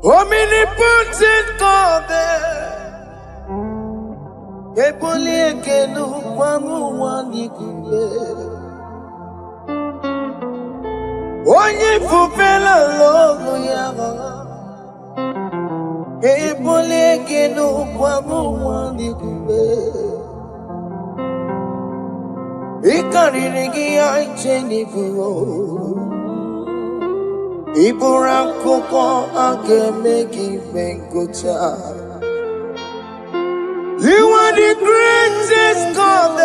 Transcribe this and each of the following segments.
Omnipotent God, Ebole kenu kwangu wanikube. Onye fupela logo yaga. Ebole kenu kwangu wanikube. Ikarigi aicheni fuo. Iburakoko akemeki venkocha. You are the greatest God,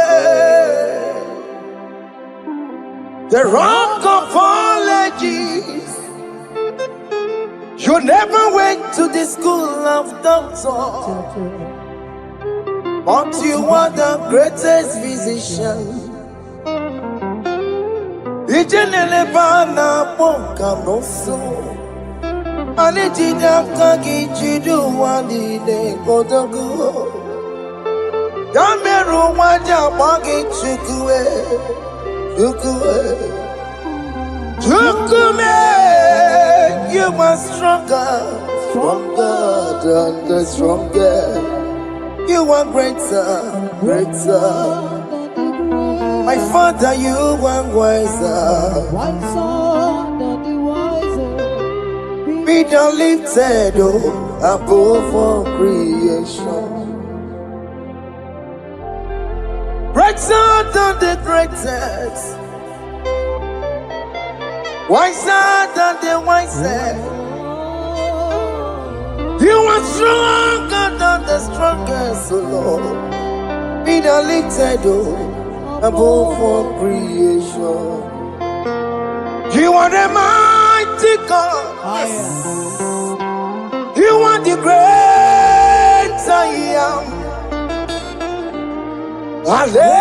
the rock of all ages. You never went to the school of doctor, but you are the greatest physician. Ijenele bana ponka noso, anijida kagi jidu wani ne kodogo. Yameru waja wagi chukue, chukume. You are stronger than the strongest. You are greater. My Father, you are wiser than wiser. Be thou lifted above all creation. Greater than the greatest. Wiser than the wisest. You are stronger than the strongest, O Lord. Be thou lifted above all creation. You are the mighty God. You are the great I am. Hallelujah.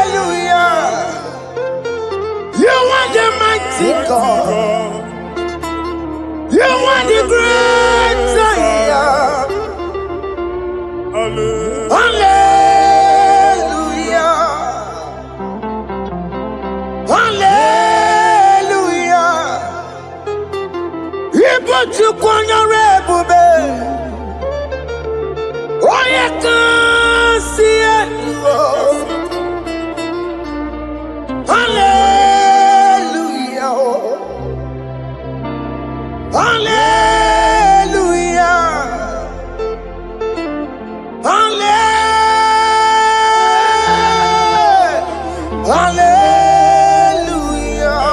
Hallelujah. You are the mighty God. You are the great I am. Hallelujah. Hallelujah. Ibotu kwanya rebube. Oye kasi eluo. Hallelujah. Hallelujah. Hallelujah. Hallelujah.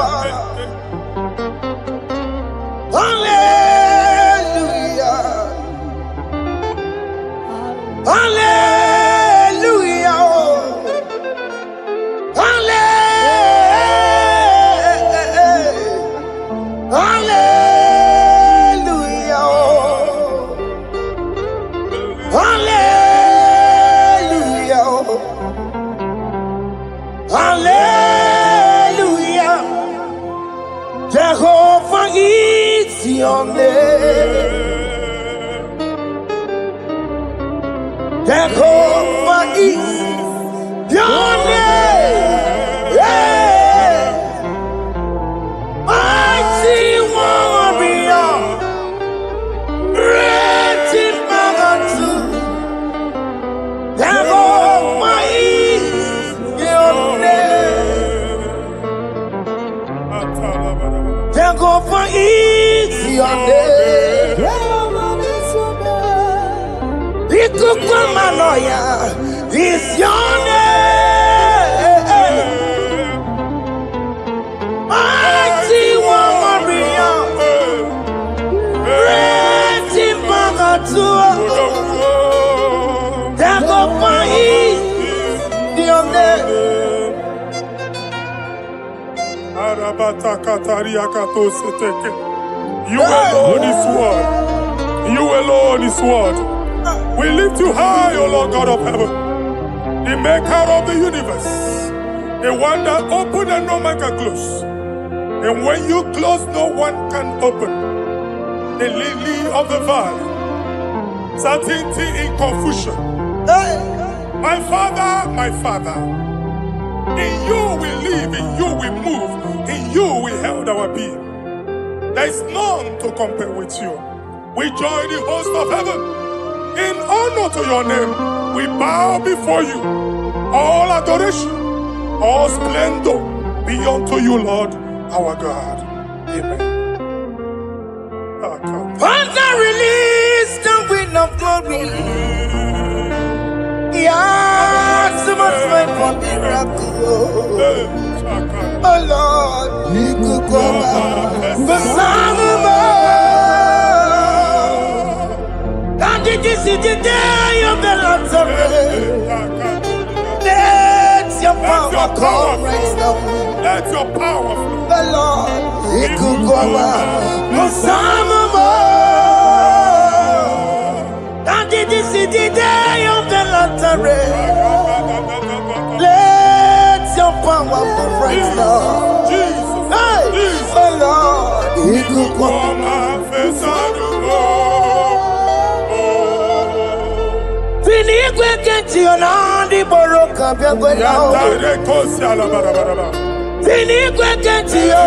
Hallelujah. Hallelujah. Jehovah is your name. Jehovah is your name. Yeah. Mighty warrior, great in magnitude. Jehovah is your name. Jehovah is your name. Ikukumanoya is your name. Mighty warrior, great in magnitude. Jehovah is your name. You alone is word. You alone is word. We lift you high, O Lord God of heaven, the maker of the universe, the one that opened and no man can close. And when you close, no one can open. The lily of the valley, certainty in confusion. My Father, in you we live, in you we move, our being. There is none to compare with you. We join the host of heaven. In honor to your name, we bow before you. All adoration, all splendor be unto you, Lord, our God. Amen. Father, release the wind of glory. Yeah, so much time for miracle. Oh Lord, you could come out. The Son of God. And this is the day of the Lord's Let your power come right now. Let your power flow. The Lord, you could come out. The Son of God. And this is the day of the Lord's Let your power come right now. Jesus. Hey, Jesus. the Lord, you could come out. Finigwe kenti onandi boroka biagwelao. Finigwe kenti yo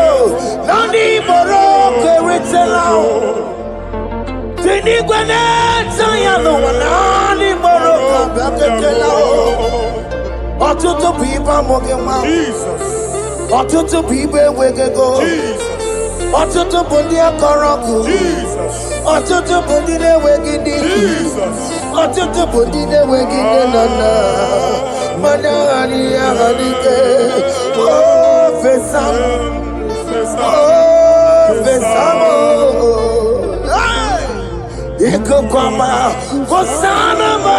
nandi boroka ritelao. Finigwe neta yalo nandi boroka biagwelao. Otutu pipa mogema. Jesus. Otutu pipa wegego. Jesus. Otutu bundi akoroku. Jesus. Otutu bundi ne wegidi. Jesus. Otutu bundi ne wegidi nana. Manani ahanike. Oh, fesam. Oh, fesamo. Iko kwama. Kosanamo.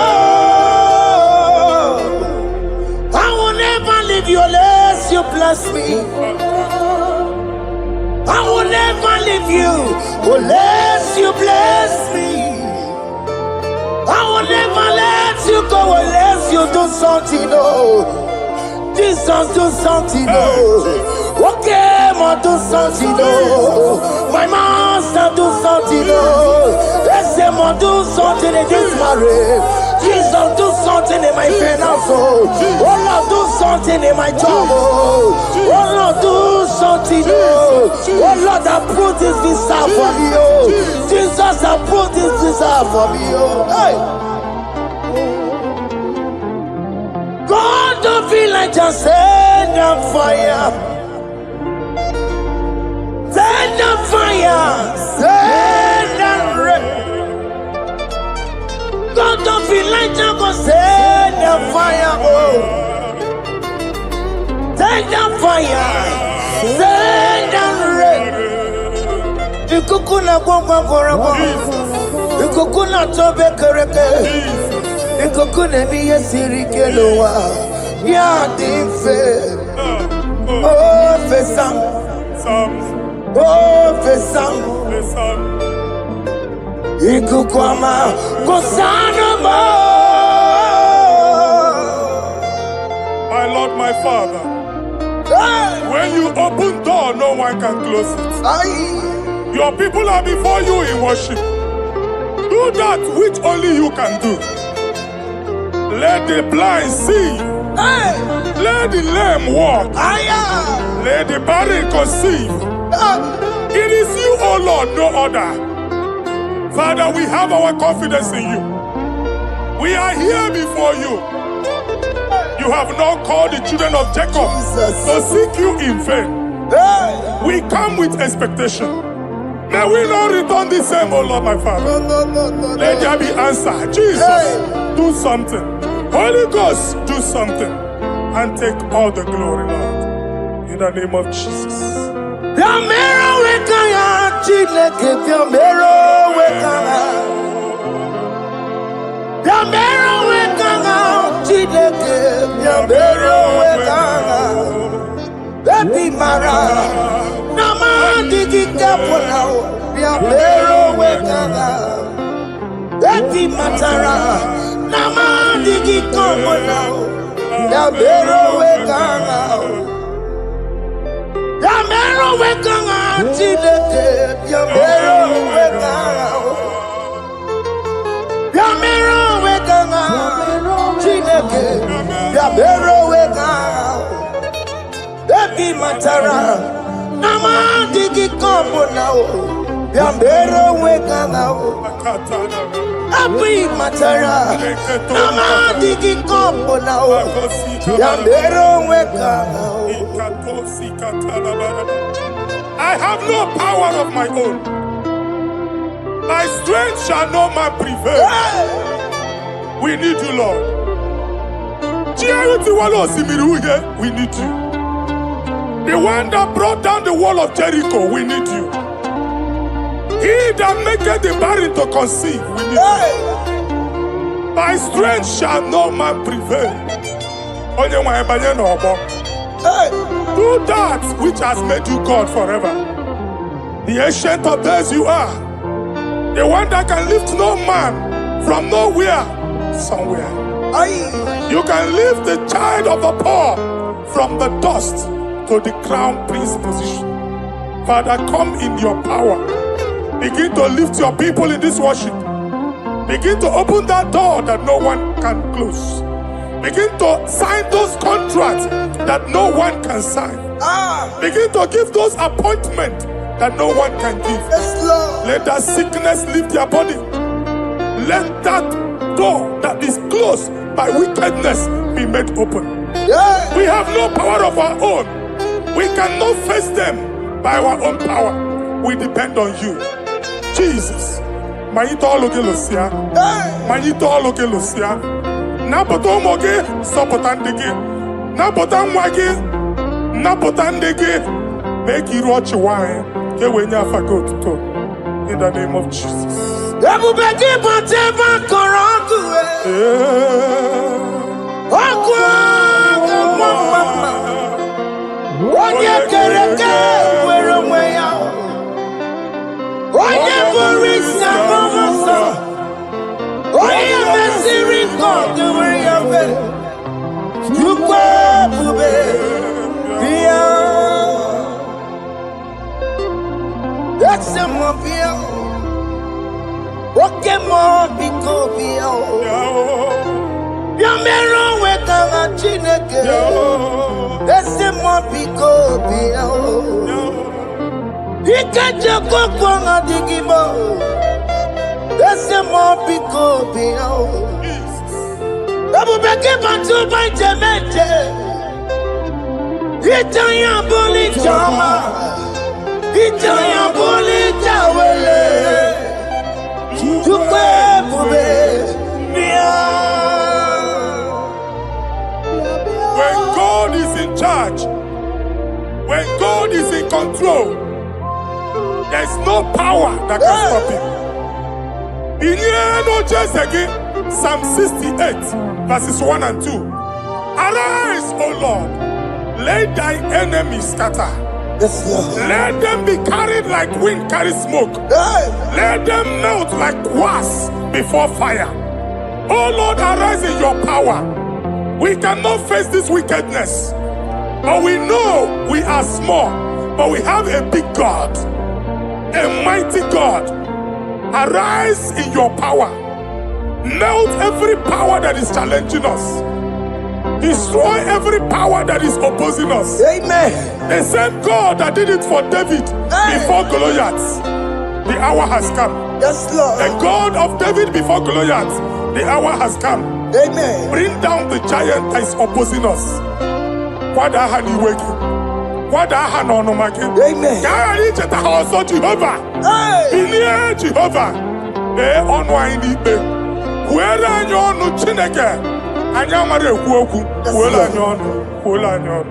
I will never leave you unless you bless me. I will never leave you unless you bless me. I will never let you go unless you do something. Oh, Jesus, do something. Oh, okay, ma do something. Oh, my master, do something. Oh, let's say, ma do something in this marriage. Jesus, do something in my finance. Oh, Lord, do something in my job. Oh, Lord, do something. Oh, Lord, approve this visa for me. Oh, Jesus, approve this visa for me. Oh, hey. God, don't feel like just send a fire. Send a fire. Send a rain. God don't feel like just go send the fire, oh. Send the fire, send the rain. The kukuna gwangwa gwangwa, the kukuna tobe kereke, the kukuna miye sirike loa, ya dife. Oh fesam, oh fesam. Ikukwama Kosanamo. My Lord, my Father, when you open door, no one can close it. Your people are before you in worship. Do that which only you can do. Let the blind see. Let the lame walk. Let the barren conceive. It is you, O Lord, no other. Father, we have our confidence in you. We are here before you. You have not called the children of Jacob to seek you in vain. We come with expectation. May we not return the same, oh Lord, my Father. Let there be answer. Jesus, do something. Holy Ghost, do something. And take all the glory, Lord. In the name of Jesus. Chineke biamero wekanga. Biamero wekanga. Chineke biamero wekanga. Baby Mara, Nama digi kapona. Biamero wekanga. Baby Matara, Nama digi kapona. Biamero wekanga. Biamero wekanga. Chineke, Biamero wekanga. Biamero wekanga. Chineke, Biamero wekanga. Baby Matara, Nama digi kombo now. Yambero weka now. Abi matara. Nama digi kombo now. Yambero weka now. I have no power of my own. My strength shall not man prevail. We need you, Lord. We need you. The one that brought down the wall of Jericho, we need you. He that maketh the barren to conceive, we need you. By strength shall no man prevail. Do that which has made you God forever. The ancient of days you are. The one that can lift no man from nowhere, somewhere. You can lift the child of the poor from the dust to the crown prince position. Father, come in your power. Begin to lift your people in this worship. Begin to open that door that no one can close. Begin to sign those contracts that no one can sign. Begin to give those appointments that no one can give. Let that sickness leave their body. Let that door that is closed by wickedness be made open. We have no power of our own. We cannot face them by our own power. We depend on you. Jesus. Manito Logelosia. Manito Logelosia. Napotomoge, Sopotandege. Napotamwage. Napotandege. Make you watch wine. In the name of Jesus. That's a mobile. What can more be copio? Yamero with a chineke. That's a mobile copio. He can't just go on a IGBO. That's a mobile copio. Double back up to my Jamaica. It's a young bully drama. Itanya bolita wele, when God is in charge, when God is in control, there's no power that can stop him. In Psalm 68, verses 1 and 2. Arise, O Lord, let thy enemies scatter. Let them be carried like wind carries smoke. Let them melt like wax before fire. Oh Lord, arise in your power. We cannot face this wickedness, but we know we are small, but we have a big God, a mighty God. Arise in your power. Melt every power that is challenging us. Destroy every power that is opposing us. Amen. The same God that did it for David before Goliath, the hour has come. Yes, Lord. The God of David before Goliath, the hour has come. Amen. Bring down the giant that is opposing us. Amen. Also Jehovah. Hey. Jehovah. Where are you no Chineke? Anyamare kuoku kuola nyon.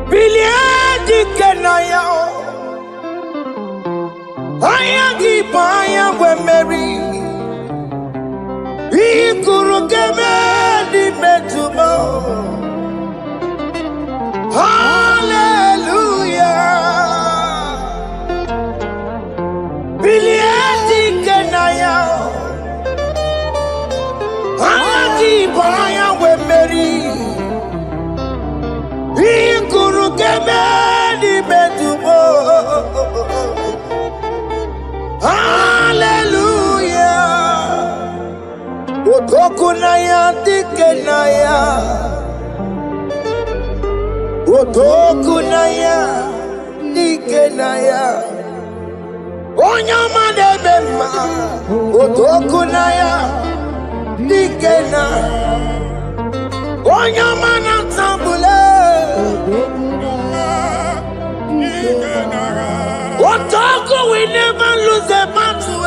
Biliadi kenaya. Ayagi paya we Mary. Ikuru keme di metumo. Hallelujah. Biliadi kenaya. Ayagi paya we Mary. Ikuru keme di metumo. Hallelujah. Otokunaya dikenaya. Otokunaya Ikenaya. Onyama de bema. Otokunaya. Ikena. Onyama na tambule. Otoku, we never lose a battle.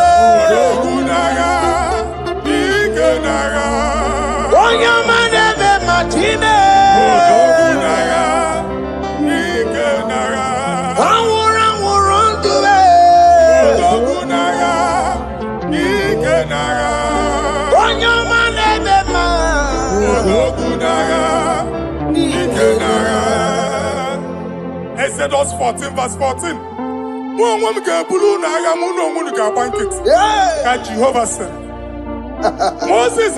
Onyama de bema time. Exodus 14 verse 14. Jehovah said, Moses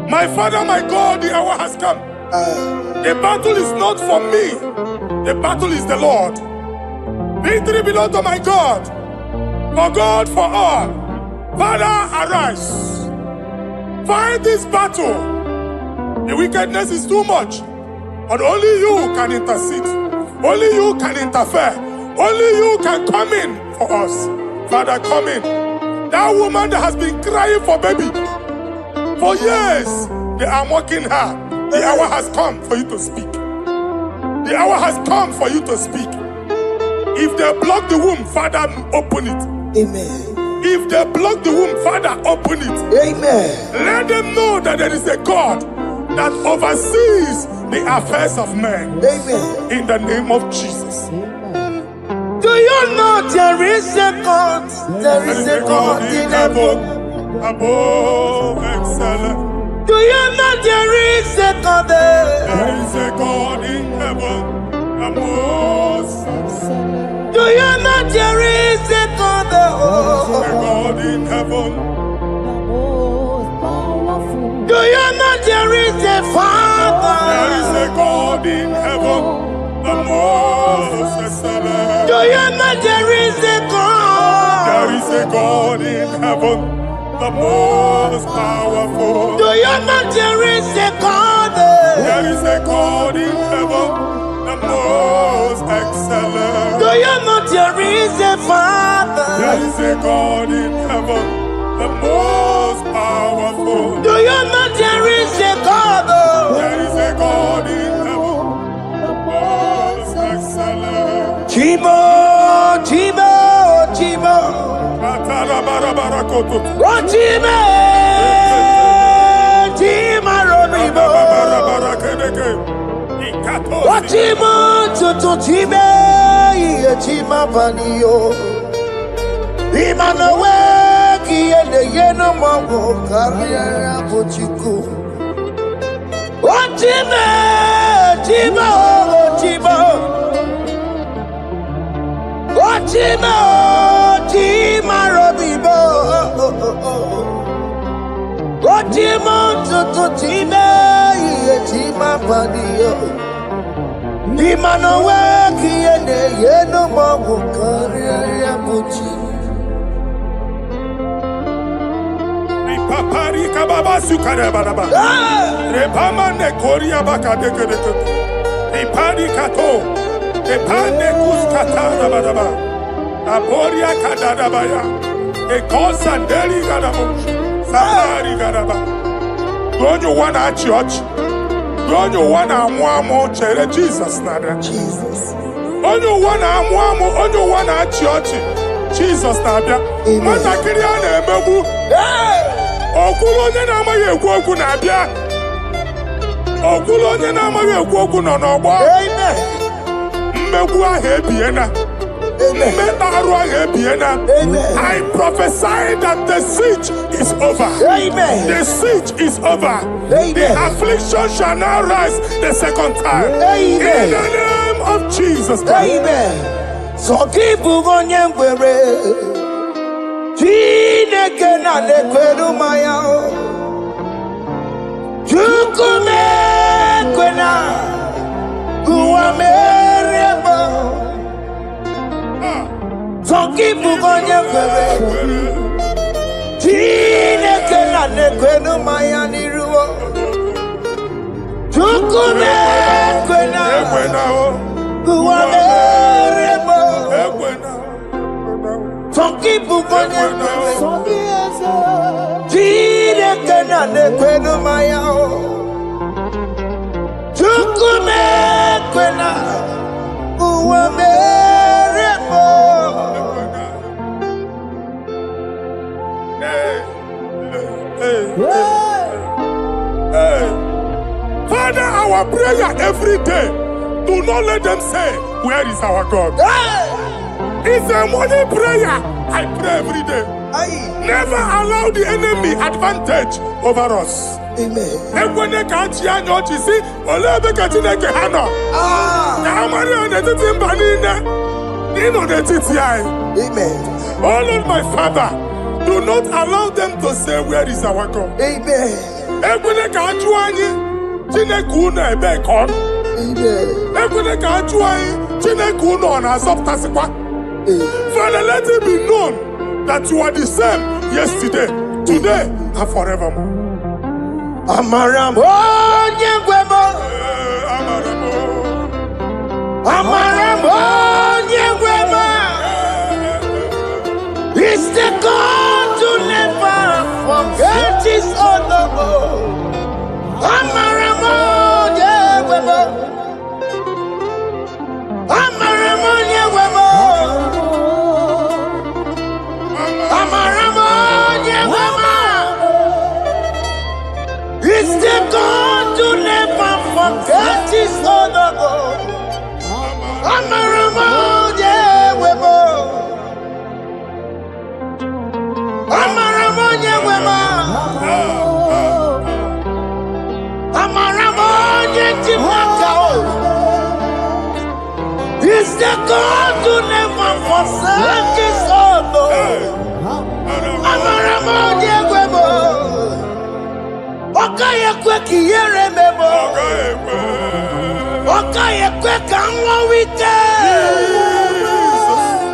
my father, my God, the hour has come. The battle is not for me. The battle is the Lord. Victory belongs to my God. For God, for all. Father, arise. Fight this battle. The wickedness is too much. But only you can intercede. Only you can interfere. Only you can come in for us. Father, come in. That woman that has been crying for baby for years, they are mocking her. The hour has come for you to speak. The hour has come for you to speak. If they block the womb, Father, open it. Amen. If they block the womb, Father, open it. Amen. Let them know that there is a God that oversees the affairs of men. Amen. In the name of Jesus. Do you know there is a God? There is a God in heaven. Above excellent. Do you know there is a God there? There is a God in heaven. Above excellent. Do you know there is a God there? There is a God in heaven. Do you know there is a Father? There is a God in heaven. The most excellent. Do you know there is a God? There is a God in heaven, the most powerful. Do you know there is a God there? There is a God in heaven, the most excellent. Do you know there is a Father? There is a God in heaven, the most powerful. Do you know there is a God? There is a God in heaven, the most excellent. Chimo, Chimo, Chimo. Oh, Chimo, Chimo, Robibo. Oh, Chimo, Chutu, Chimo, Chimo, Panio. Imanowe, Kiene, Yeno, Mongo, Carriera, Pochiku. Oh, Chimo, Chimo, Chimo. Chima, Chima, Robibo. Chima, Tutu, Chima, Chima, Padio. Chima, no work, Yeno, Mongo, Carriera, Pucci. Papari Kababa Sukarababa. Repamane Korea Bakadeke. Repari Kato. Epane kuskatana badaba. Aboria kadadabaya. Ekosandeli gadabo. Samari gadaba. Don't you wanna church? Don't you wanna amwamo chere Jesus nada? Jesus. Don't you wanna amwamo? Don't you wanna church? Jesus nada. Mata kiriane emebu. Okulo nye na amaghị ekwu okwu na-abịa. Okulo nye na amaghị ekwu okwu nọ n'ọgbọ. Amen. I prophesy that the siege is over. Amen. The siege is over. Amen. The affliction shall now rise the second time. Amen. In the name of Jesus Christ. Amen. So keep on Chineke na lekweru maya. Chukume kwena. Keep on your way. Chineke na nekwenu maya niruo. Chukume kwena. Guameremo. Forgive Guameremo. Jide kena ne kwenu mayao. Chukume kwena. Guameremo. Father, our prayer every day, do not let them say, where is our God? It's a morning prayer. I pray every day. Never allow the enemy advantage over us. Amen. Amen. Oh Lord, my Father, do not allow them to say, where is our God? Amen. Amen. Father, let it be known that you are the same yesterday, today, and forevermore. Amaramo nyegwemo. Amaramo nyegwemo. It's the God to never forget his honor. Amaramo nyegwemo. Amaramo nyegwemo. Amaramo nyegwemo. It's the God to never forget his honor. Amaramo nyegwemo. Amaramo nyegwemo. Amaramo nyegwemo. It's the God to never forsake his honor. Amaramo nyegwemo. Okaye kwe kiyere memo. Okaye kwe kanwa wite.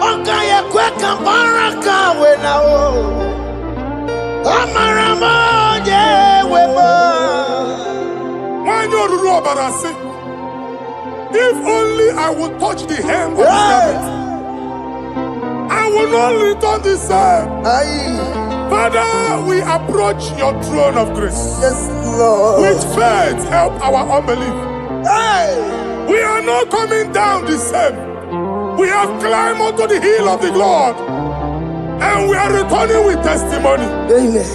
Okaye kwe kambaraka wenao. Amaramo nyegwemo. If only I would touch the hem of his garment, I will not return the same. Father, we approach your throne of grace. Yes, Lord. With faith, help our unbelief. We are not coming down the same. We have climbed onto the hill of the Lord, and we are returning with testimony. Amen.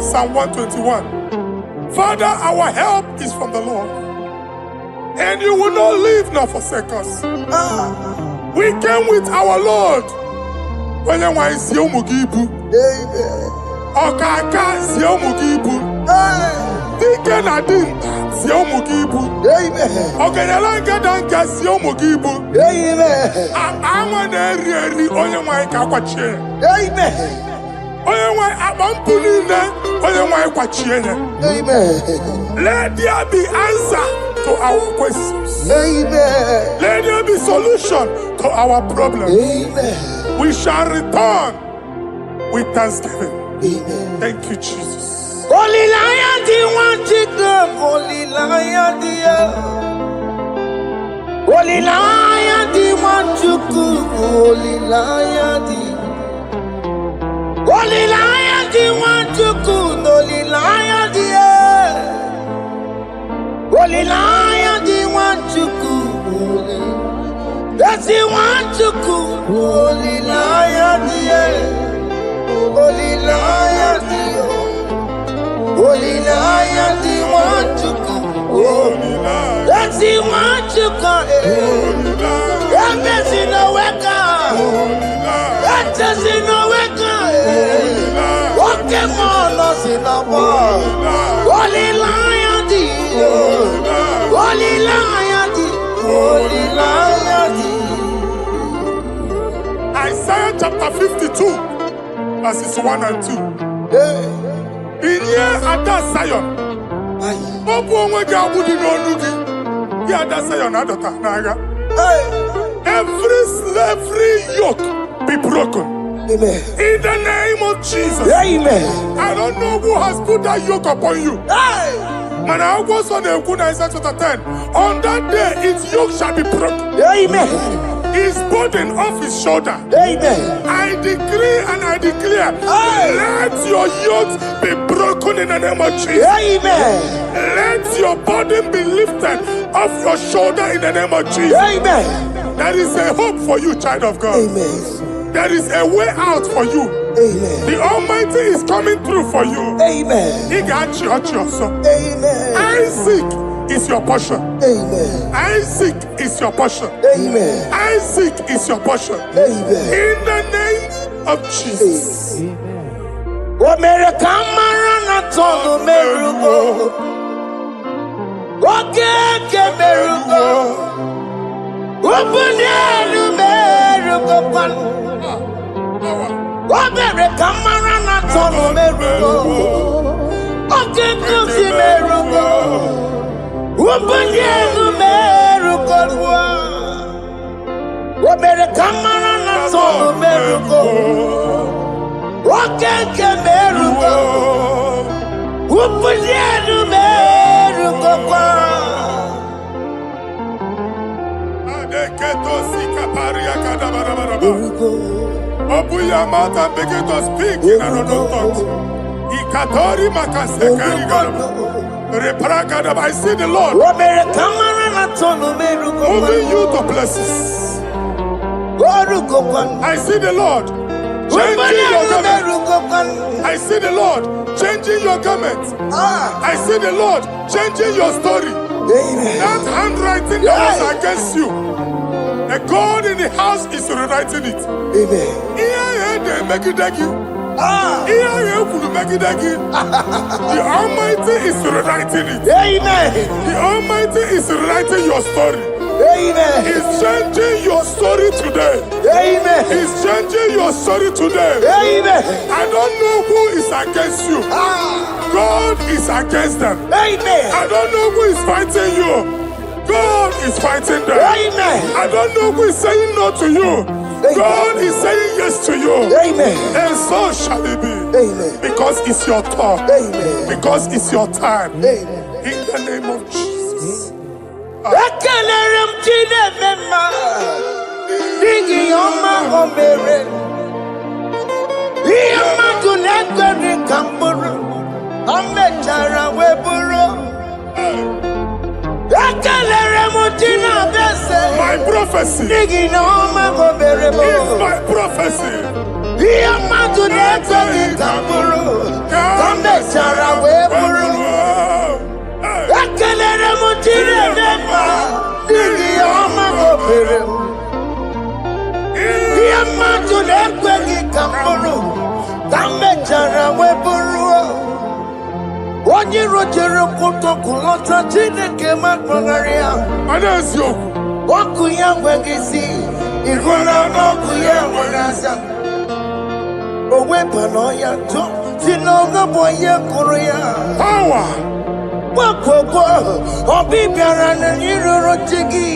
Psalm 121. Father, our help is from the Lord, and you will not leave nor forsake us. We came with our Lord. Amen. Let there be answer to our questions. Amen. Let there be solution to our problems. Amen. We shall return with thanksgiving. Amen. Thank you, Jesus. Holy Lion, the one to come. Holy Lion, the Holy Lion, the one to come. Holy Lion, the Holy Lion, the one to come. Holy Lion, the Holy Lion, the one to come. That's the one to come. Holy Lion, the Holy Lion, the Holy Lion, the one to come. That's the one to come. That's in the wake-up. That's in the wake-up. Walking on us in the world. Holy Lion, the Holy Lion, the Holy Lion, the Isaiah chapter 52, verses 1 and 2. In here at that Zion, every slavery yoke be broken. Amen. In the name of Jesus. Amen. I don't know who has put that yoke upon you. Hey. Man, I was on the Isaiah chapter 10. On that day, its yoke shall be broken. Amen. His burden off his shoulder. Amen. I decree and I declare, Hey. let your yokes be broken in the name of Jesus. Amen. Let your burden be lifted off your shoulder in the name of Jesus. Amen. There is a hope for you, child of God. Amen. There is a way out for you. Amen. The Almighty is coming through for you. Amen. He got you, so. Amen. Isaac is your portion. Amen. Isaac is your portion. Amen. Isaac is your portion. Amen. In the name of Jesus. What made a camera not on the miracle? What can miracle? Open the miracle. What made a camera not on the miracle? What can the miracle? Open the miracle. What made a camera not on the miracle? What can miracle? Open the miracle. Open your mouth and begin to speak in another tongue. I see the Lord moving you to places. I see the Lord changing your garment. I see the Lord changing your garment. I see the Lord changing your story. That handwriting that was against you, the God in the house is rewriting it. They make it like you. The Almighty is rewriting it. The Almighty is rewriting your story. He's changing your story today. He's changing your story today. I don't know who is against you. God is against them. I don't know who is fighting you. God is fighting them. I don't know who is saying no to you. God is saying yes to you. And so shall it be. Because it's your turn. Because it's your time. In the name of Jesus. My prophecy is my prophecy. Onye rojere kutokulota Chineke makpọgharịa. Ọkụ ya nweghị isi, ịhụla n'ọkụ ya nwere asa. O wepụla ya tụ, si n'ọgọ bụ onye kụrụ ya. Power. Gbakọkọ, obi bịara n'iruru chi gị.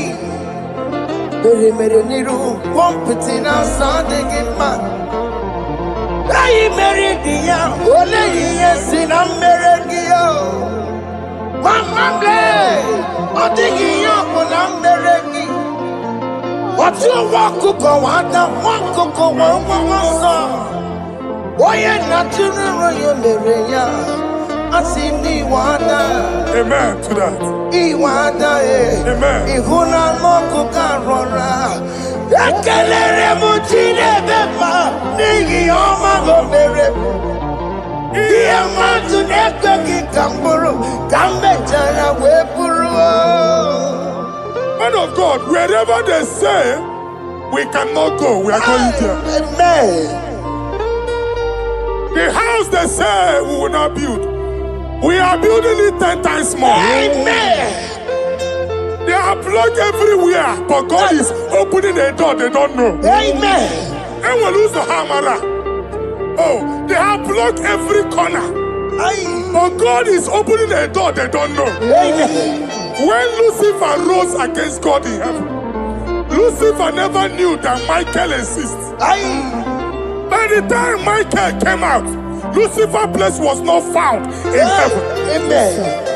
Mere n'iru, kpọmpụtị na-asa adịghị mma. Anyị mere dị ya, ole ihe si na mmere gị ya. Mama ble, ọ dịghị ihe ọ bụ na mmere gị. Otu nwa ọkụkọ nwata, nwa ọkụkọ nwa nsọ. Onye na-atụrụ ya mere ya, asị n'iwe ada. Amen to that. Iwe ada Amen. Ịhụ na anụ ọkụkọ arọra. Ekelere m Chineke ma n'ihi ọma o mere. Ihe mmadụ na-ekweghị ka m bụrụ, ka m mechara wee bụrụ. Man of God, wherever they say we cannot go, we are going there. Amen. The house they say we will not build, we are building it 10 times more. Amen. They are blocked everywhere, but God is opening a door they don't know. Amen. And we lose the hammer. Oh, they have blocked every corner, but God is opening a door they don't know. Amen. When Lucifer rose against God in heaven, Lucifer never knew that Michael exists. By By the time Michael came out, Lucifer's place was not found in heaven. Amen.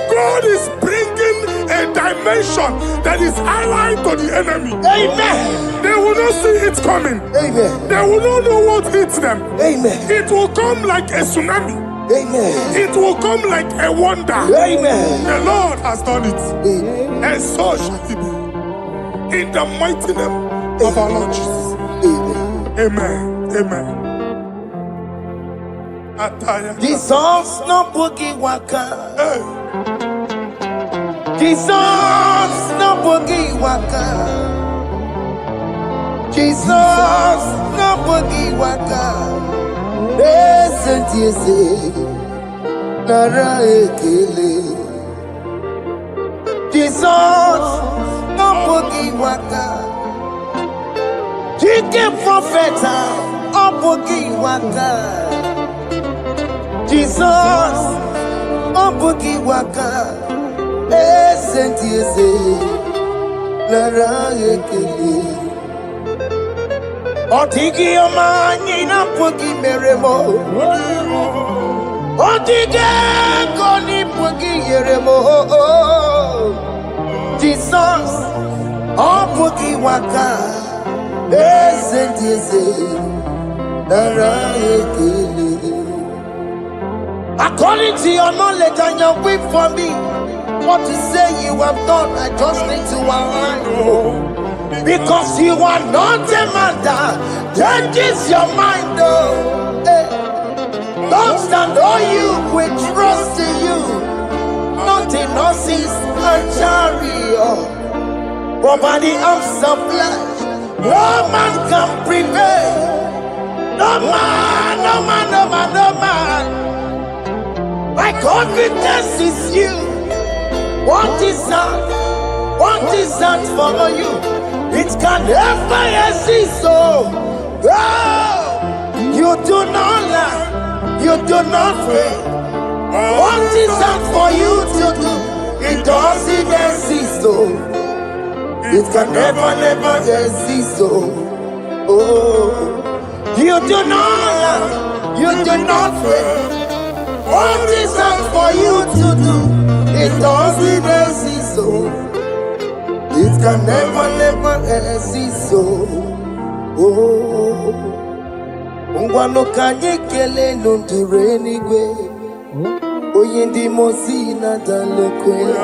God is bringing a dimension that is allied to the enemy. Amen. They will not see it coming. Amen. They will not know what hits them. Amen. It will come like a tsunami. Amen. It will come like a wonder. Amen. The Lord has done it. Amen. And so shall it be. In the mighty name of our Lord Jesus. Amen. Amen. Amen. Ataya. Jesus no boogie waka. Hey. Jesus no boogie waka. Jesus no boogie waka. Listen to you say, Nara ekele. Jesus no boogie waka. Jike profeta no boogie waka. Jesus no boogie waka. Listen to you say, Nara ekele. Otigi omani na pogi meremo. Otige koni pogi yeremo. Jesus, oh pogi waka. Esentiese, nara ekele. According to your knowledge and your will for me, what to say you have done, I just need to align. Because you are not a man that changes your mind, oh. Hey. Don't stand on you, we trust in you. Nothing horses and chariot, but by the arms of flesh, no man can prevail. No man, no man, no man, no man. My confidence is you. What is that? What is that for you? It can never exist, so you do not lie, you do not fail. What is that for you to do? It doesn't exist, so it can never, never exist, so you do not lie, you do not fail. What is that for you to do? It doesn't exist, so it can never, never exist, so Ngwano kanye kele nundure nigwe Oyindi mosi na dalokwe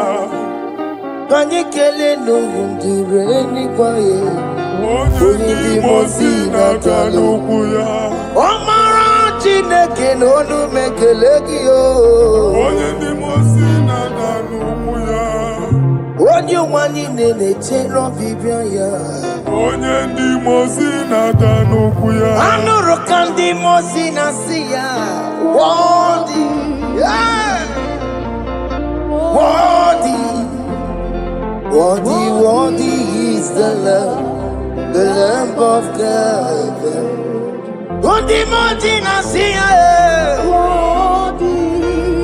Kanye kele nundure nigwe Oyindi mosi na dalokwe Omara chineke nonu mekelegi yo Oyindi mosi na dalokwe Onye wani nene chero bibia ya Onye ndi mosi na danukwu ya Anụrụ ka ndị mosi na si ya Worthy, yeah. Worthy, worthy, worthy is the Lamb of God. Ndị mosi na si ya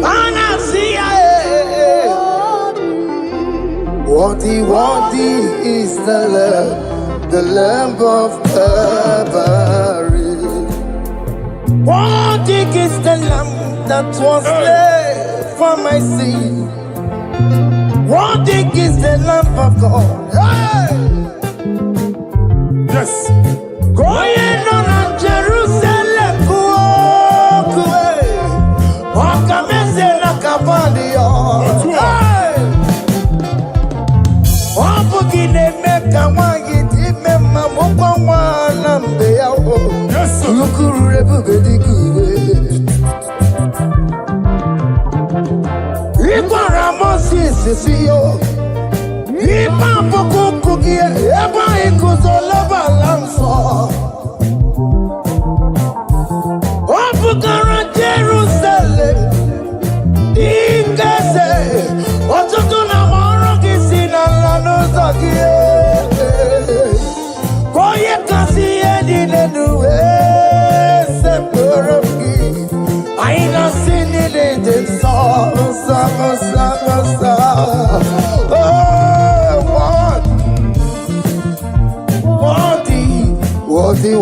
Ana si ya Worthy, worthy is the Lamb of Calvary. Worthy is the Lamb that was slain for my sin. Worthy is the Lamb of God. Hey! Yes. Going on Jerusalem, yes, sir. Jerusalem,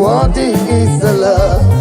worthy is the Lamb.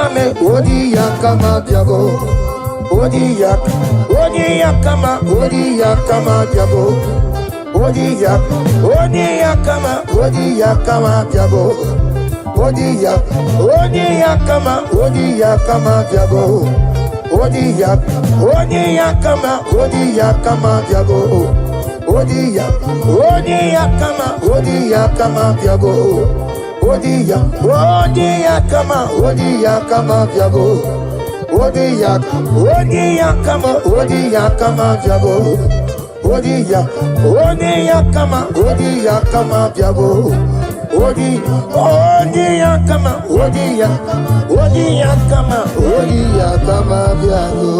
me, odi yakama diabo. Odi yakama diabo. Odi yakama diabo. Odi yakama diabo. Odi yakama diabo. Odi yakama diabo. Odi yakama diabo. Odi yakama diabo. Odi yakama diabo. Odi yakama diabo.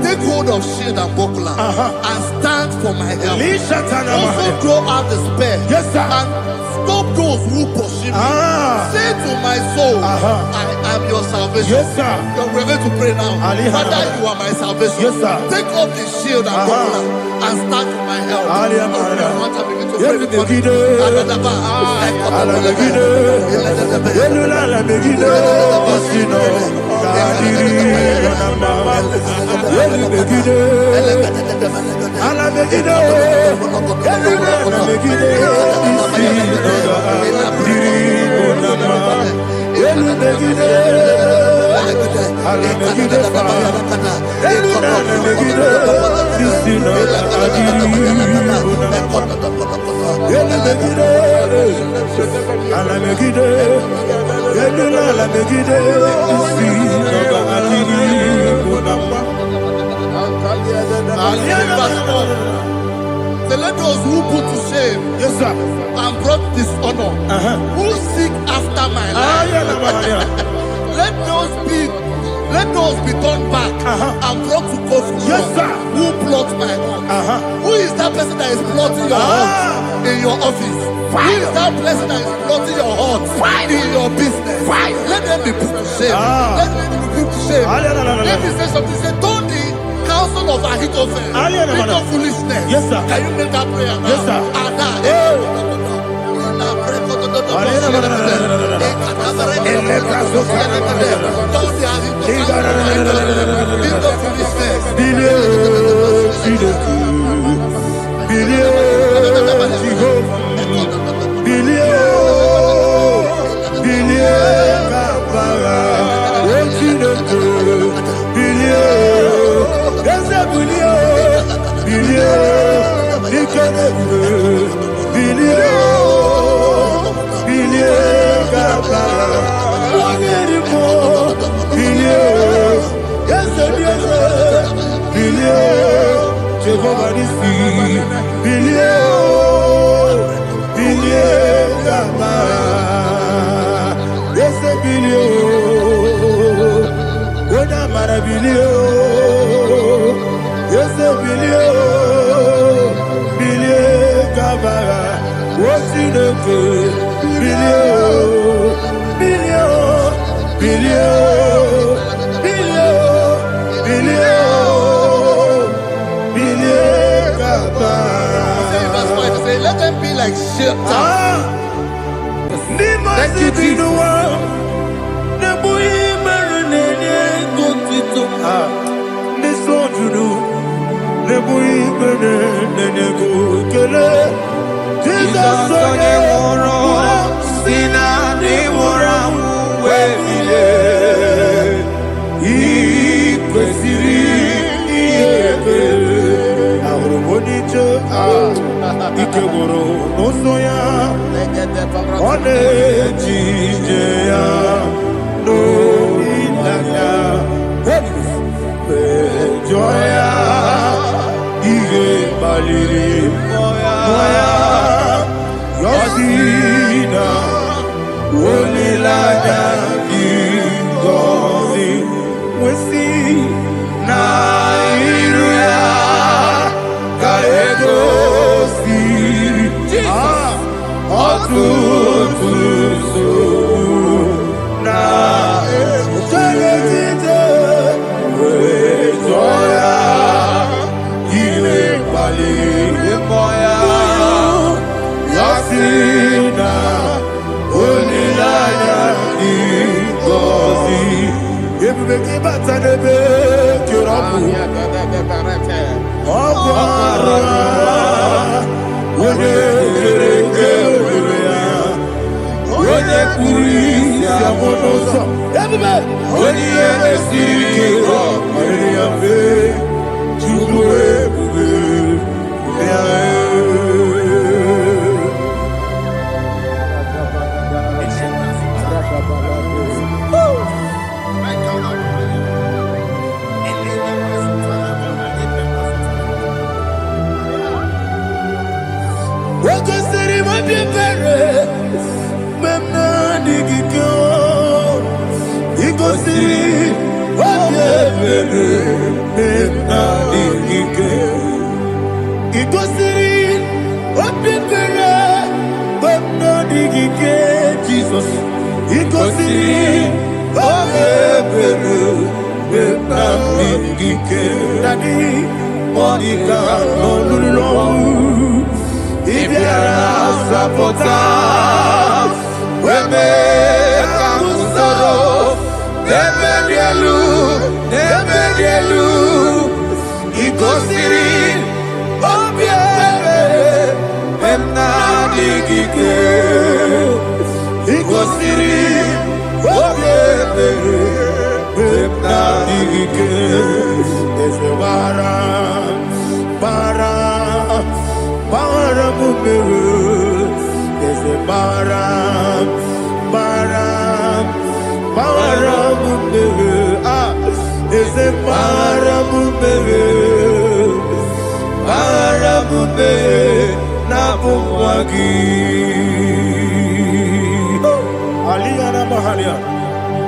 Take hold of shield and buckler and stand for my help. Also throw out despair and stop those who pursue me. Say to my soul, I am your salvation. You're ready to pray now. Father, you are my salvation. Take off the shield and buckler and stand for my help. So let those who put to shame and brought dishonor, who seek after my life, let those be turned back and brought to confusion. Who plot my heart? Who is that person that is plotting your heart in your office? Who is that person that is plotting your heart in your business? Let them be put to shame. Let them be put to shame. Let me say something. Say, don't the counsel of Ahithophel make no foolishness. Can you make that prayer now? Let them be like shelter. Thank you, Jesus.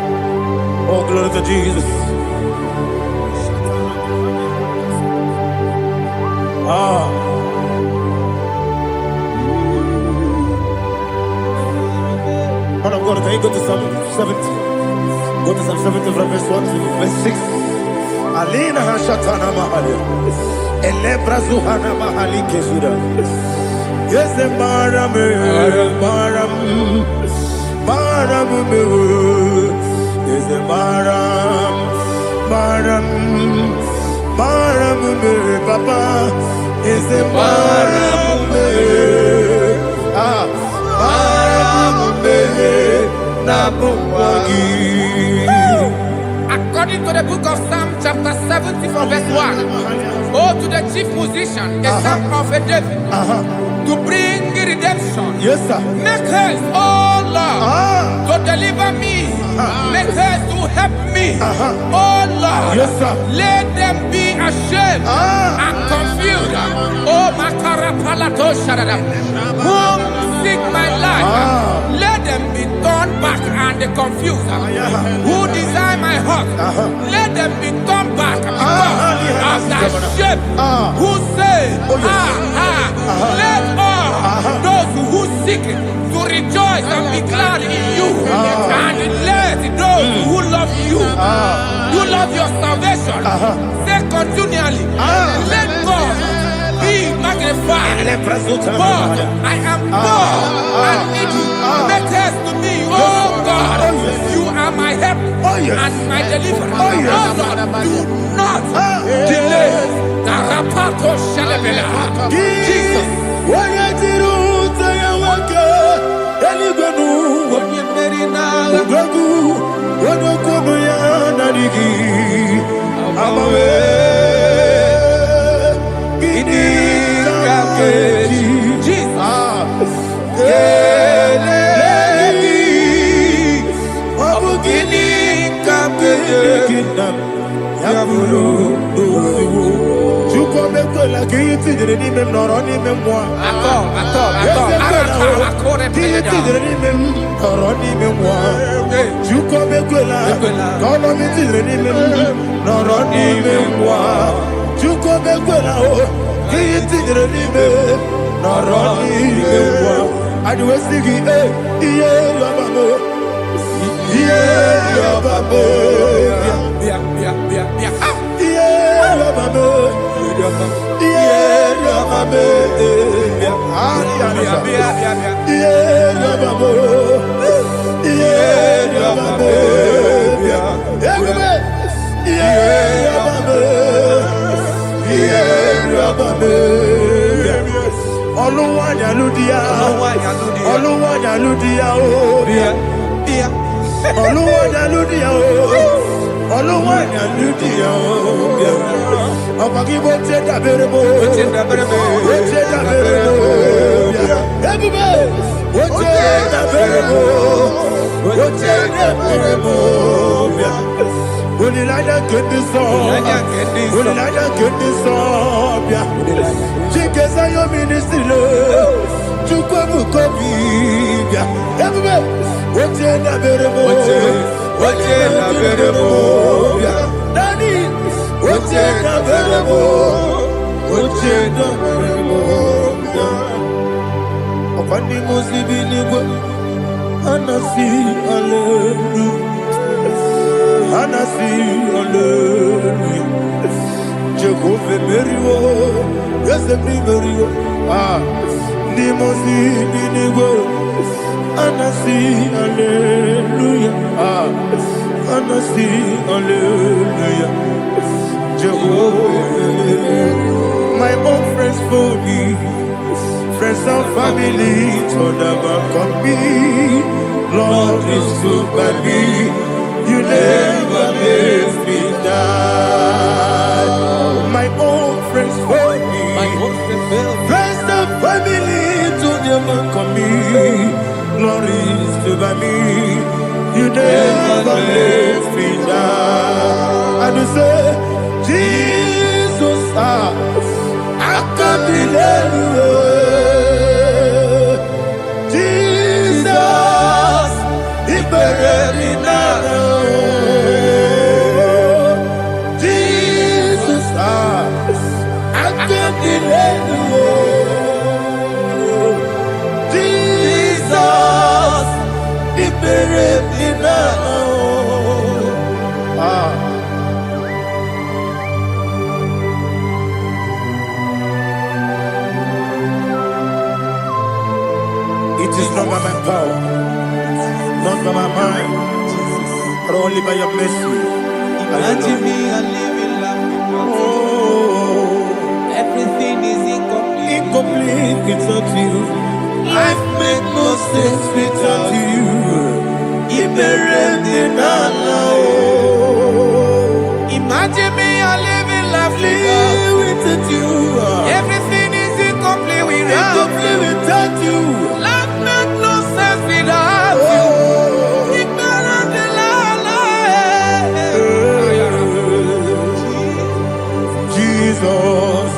Jesus, oh, glory to Jesus. Man of God, can you go to Psalm 70? Go to Psalm 70 from verse 1 to verse 6. Alina Hashatana Mahalia. Elebra Zuhana Mahali Kesuda. Yes, the Baram, yes, the Baram, Papa, is the Baram, According to the book of Psalm chapter 70 from verse 1, oh, to the chief musician, a psalm of a David, to bring redemption. yes, sir. Make haste, oh Lord, to deliver me. Make haste to help me. Oh Lord, Yes, sir. let them be ashamed and confused. Oh Makarapalato Shadada, whom seek my life, let them be turned back and confused. Who desire my heart, let them be turned back because of that shape. Who say, let all those who seek to rejoice and be glad in you, and let those who love you, you love your salvation, say continually, let God be magnified. God, I am poor and needy. Make haste to me, oh God. You are my help and my deliverer. Oh Lord, do not delay. Tarapato Shalabela. Jesus. Oluwayaludia, Oluwayaludia, Oluwayaludia, Oluwayaludia, Abagibo Teta Berebo, Teta Berebo, Teta Berebo, Teta Berebo. Would you like to get this song? Would you like to get this song? Chickens are your ministry. Chukwabu Kobi. Everybody, what's in the Berebo? What's in the Berebo? Daddy, what's in the Berebo? What's in the Berebo? Upon the Muslim, Anasi, Hallelujah. Anasi, Hallelujah. Jehovah Merio, yes, the Merio. Nimosi, Binigo. Anasi, Hallelujah. Anasi, Hallelujah. Jehovah, my own friends for me, friends and family, told them come me. Lord is good by me. You never leave me down. My own friends for me, friends and family, to them come me. Glory is to by me. You never leave me down. And you say, Jesus, I can't believe you. Jesus, He buried me now. Jesus, He buried me now. It is not by my power, not by my mind, but only by your mercy. Imagine me a living life. Everything is incomplete. Incomplete without you. Life make no sense without you. Imagine me a living life without you. Everything is incomplete without you. Life make no sense without you. Jesus,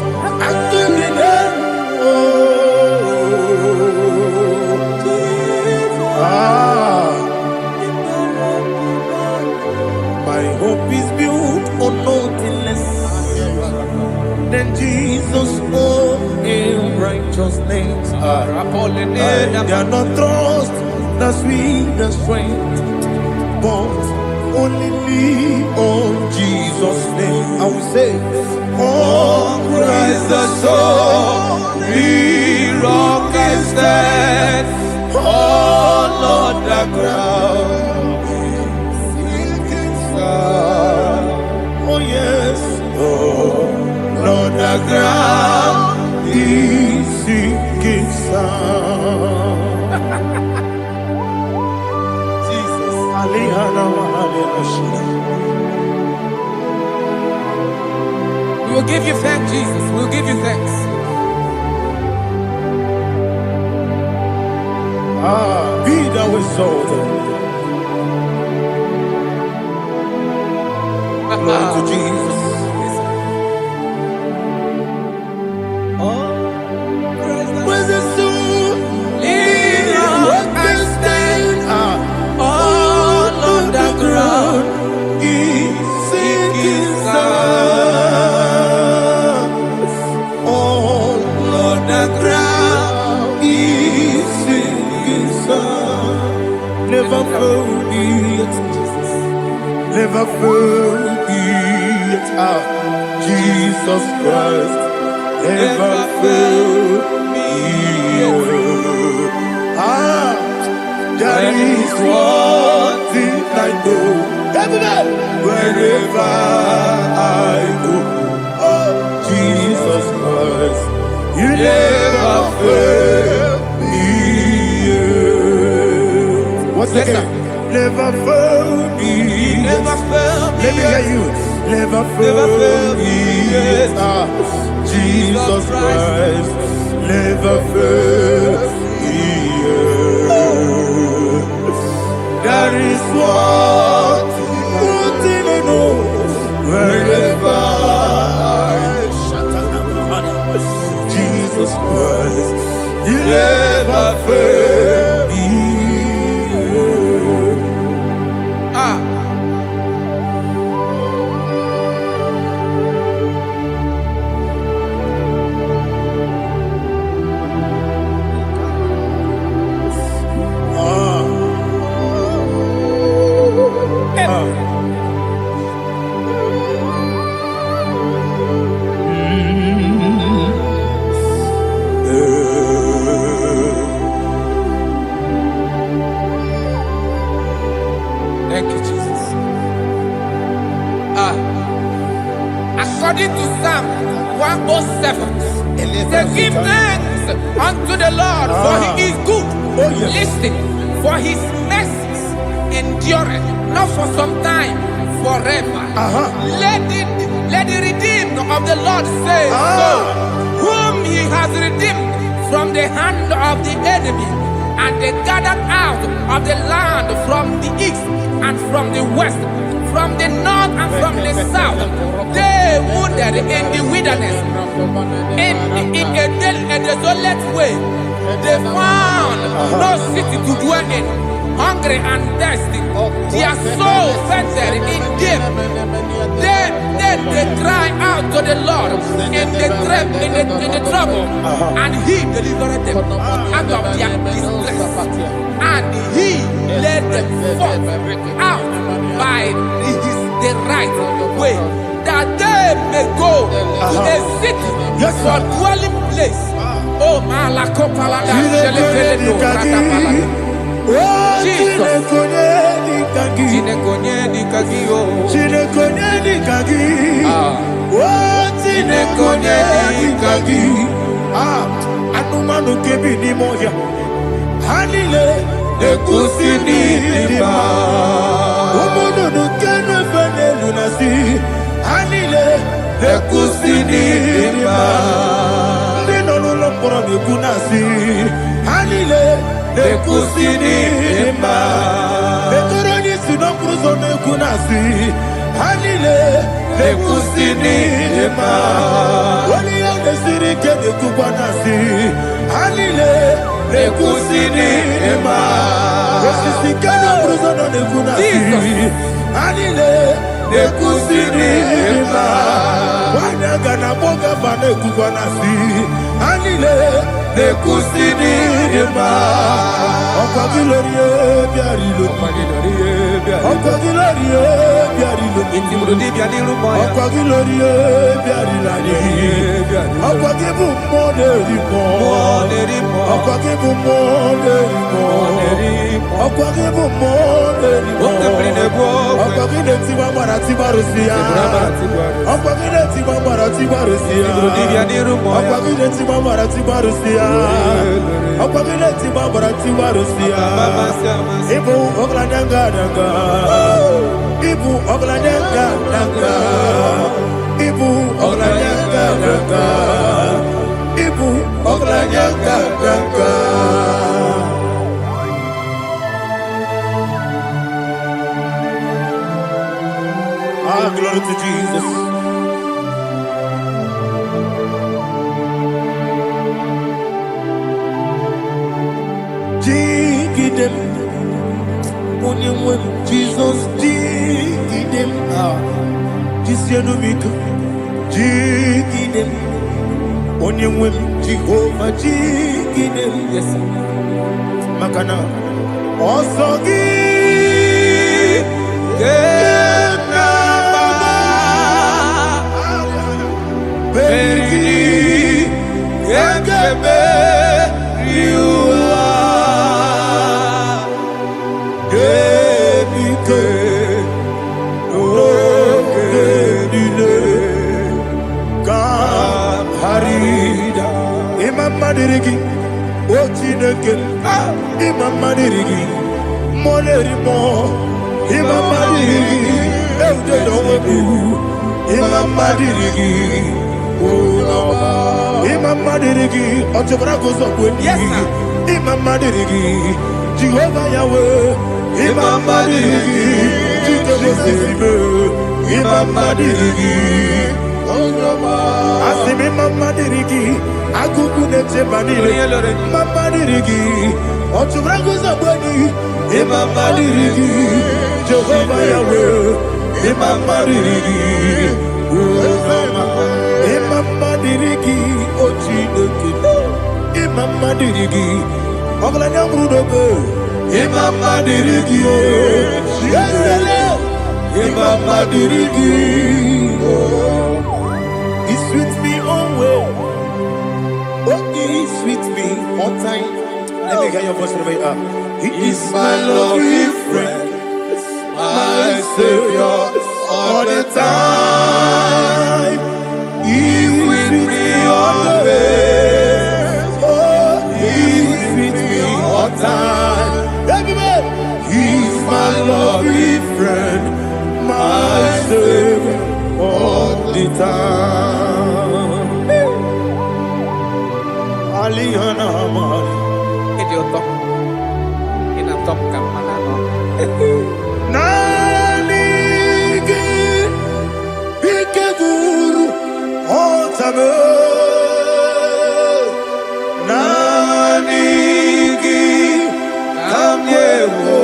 my hope is built on nothing less than Jesus' own righteousness. They are not trust the sweetest strength, but only lean on Jesus' name. I will say, on Christ the solid rock I stand. All on the ground, sinking sun. Oh yes, all on the ground, is sinking sun. Jesus, we will give you thanks, Jesus. We will give you thanks. Be thou exalted. Glory to Jesus. Where's the soul? What can stand? All on the ground is sinking sun. All on the ground is sinking sun. Never forget, never forget, Jesus Christ. Never fail me. There is one thing I know. Wherever I go, oh, Jesus Christ, you never fail. Once Yes, again. Never fail me. Never fail me. Let me hear you. Never Never fail fail me. me. Yes. Jesus Christ. Never fail me. That is one thing I know. Wherever Jesus Christ, He never fail me. Thank you, Jesus. According to Psalm 107, say, give thanks unto the Lord, for He is good. Listen, for His mercies endureth, not for some time, forever. Let the redeemed of the Lord say so, whom He has redeemed from the hand of the enemy, and they gathered out of the land from the east and from the west, from the north and from the south. They wandered in the wilderness, in a desolate way. They found no city to dwell in, hungry and thirsty. Their soul fainted in deep. Then they cry out to the Lord in the trouble, and He delivered them out of their distress, and He led them forth out by the right way, that they may go to a city for dwelling place. Oh, Malakopalada, Jesus. Anumanu kebi ni moya. Hanile ekusini lima. Umudu nukene fene lunasi. Hanile ekusini lima. Nino nulo pora mikunasi. Hanile ekusini lima. Betoroni sino kruzo mekunasi. Hanile ekusini lima. Wali yane siri kene kubanasi. Hanile ekusini lima. Esisi kene kruzo mekunasi. Hanile ekusini lima. Wanaga na boga bane kubanasi. Hanile ekusini lima. Ọkọ̀ kí lórí ẹbí àrílò. Ọkọ̀ kí lórí ẹbí àrílò. Ọkọ̀ kí lórí ẹbí àrílò. Ọkọ̀ kí bù mọ́ lérí mọ́. Ọkọ̀ kí bù mọ́ lérí mọ́. Ọkọ̀ kí bù mọ́ lérí mọ́. Ọkọ̀ kí lè ti máa mọ̀ra tí bá rò sí ya. Ọkọ̀ kí lè ti máa mọ̀ra tí bá rò sí ya. Ọkọ̀ kí lè ti máa mọ̀ra tí bá rò sí ya. Ọkọ̀ kí lè ti máa mọ̀ra tí bá rò sí ya. Ibu ogla danga danga. Ibu ogla danga danga. Ibu ogla danga danga. Ibu ogla danga danga. Glory to Jesus. Dig them. When Jesus dig them. This year no make. Dig them. Only when Jehovah dig them. Yes. Makana. Also give. Molerimo, Imamadiri, Eudedobu, Imamadiri, Imamadiri, Otobragos of Winnie, Imamadiri, Jehovah Yahweh, Imamadiri, Imamadiri, Asimi Mamadiri, Akukunete Manili, Mamadiri, Otobragos of Winnie, Imamadiri, Jehovah Yahweh, Imamadiri, Imamadiri, Ochideki, Imamadiri, Oglanyamudobe, Imamadiri, Imamadiri, He sweets me always. Oh, He sweets me all time. Let me hear your voice from here. He is my lovely friend, my Savior all the time. He with me always. Oh, He with me all time. Everybody, He's my lovely friend, my Savior all the time. Aliana Mari. Nanigi Ikeguru Otame Nanigi Kamyewo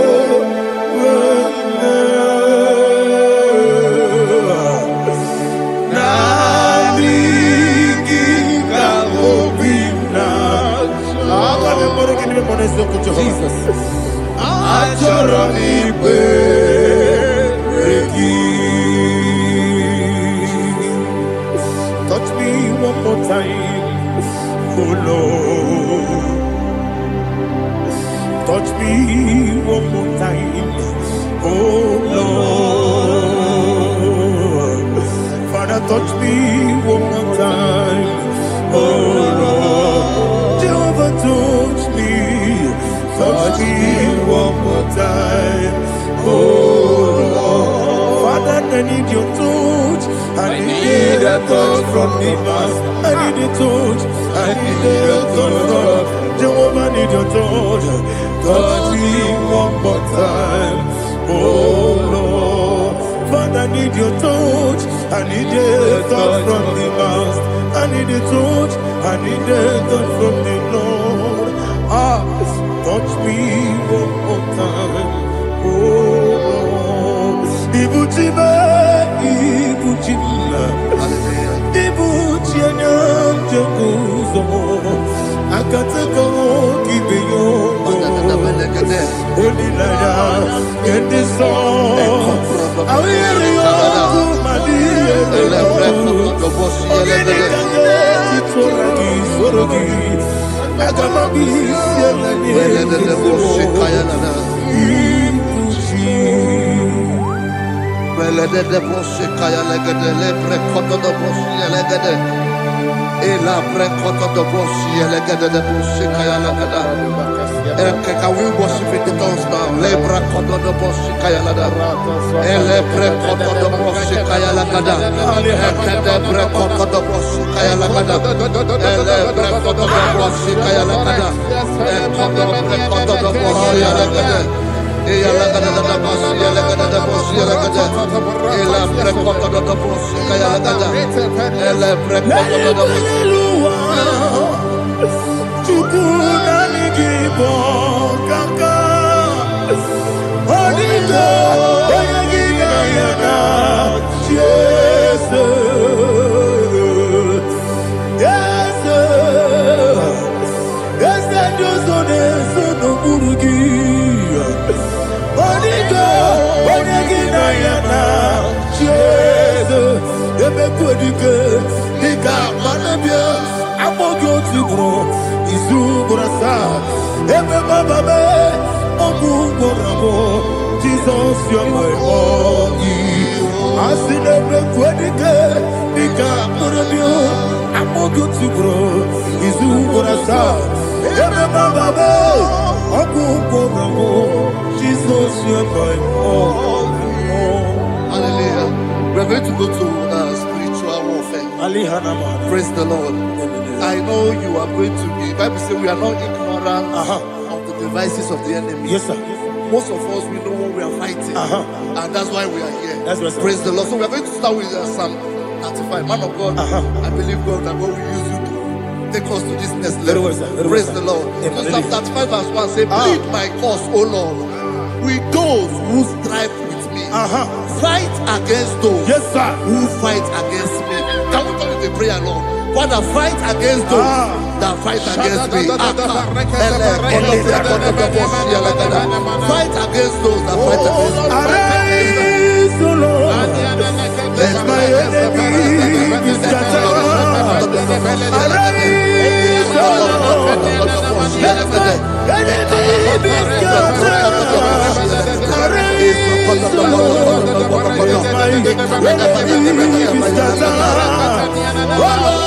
Nanigi Kamobina Jesus touch me one more time, oh Lord. Touch me one more time, oh Lord. Father, touch me one more time, oh Lord. Jehovah, touch me. Touch me one more time, oh Lord. Father, I need your touch. I need a touch from the master. I need a touch. I need a touch from Jehovah. I need your touch. Touch me one more time, oh Lord. Father, I need your touch. I need a touch from the master. I need a touch. I need a touch from the Lord. Touch me one more time, oh Lord. Ibuchima, Ibuchima, Ibuchina, Jaguzo. Akatako, Kibeyo, Olilaya, get this song. I will hear you, Madia, Can we worship in the tongues now? Lebra koto do bosi kaya lada. Elebre koto do bosi kaya lada. Elebre koto do bosi kaya lada. Elebre koto do bosi kaya lada. Elebre koto do bosi lada. Eya lada da bosi lada da bosi lada. Elebre koto do bosi kaya lada. Elebre koto do bosi. IGBO kaka Onigo Oyagina yana Yes Yes Yes Josone Sono Burugi Onigo Oyagina yana Yes Ebe Kodike Nika Manabia Amogo Tibro Izubrasa, Ebe Baba, Ogungo, Jesus, you are my all. I see the Quedica, Nika Murabio, Amogo Tibro, Izubrasa, Ebe Baba, Ogungo, Jesus. Hallelujah. We're going to go to spiritual warfare. Praise the Lord. I know you are going to be. Bible says we are not ignorant of the devices of the enemy. Yes, sir. Most of us, we know what we are fighting. And that's why we are here. That's right, sir. Praise the Lord. So we are going to start with Psalm 95. Man of God, I believe God that God will use you to take us to this next level. Praise the Lord. So Psalm 35 verse 1 say, plead my cause, O Lord, with those who strive with me. Fight against those who fight against me. Can we call it a prayer, Lord? Father, fight against those that fight against me. Fight against those that fight against me. Arise, O Lord, let my enemy be scattered. Arise, O Lord, let my enemy be scattered. Arise, O Lord, let my enemy be scattered. Oh Lord,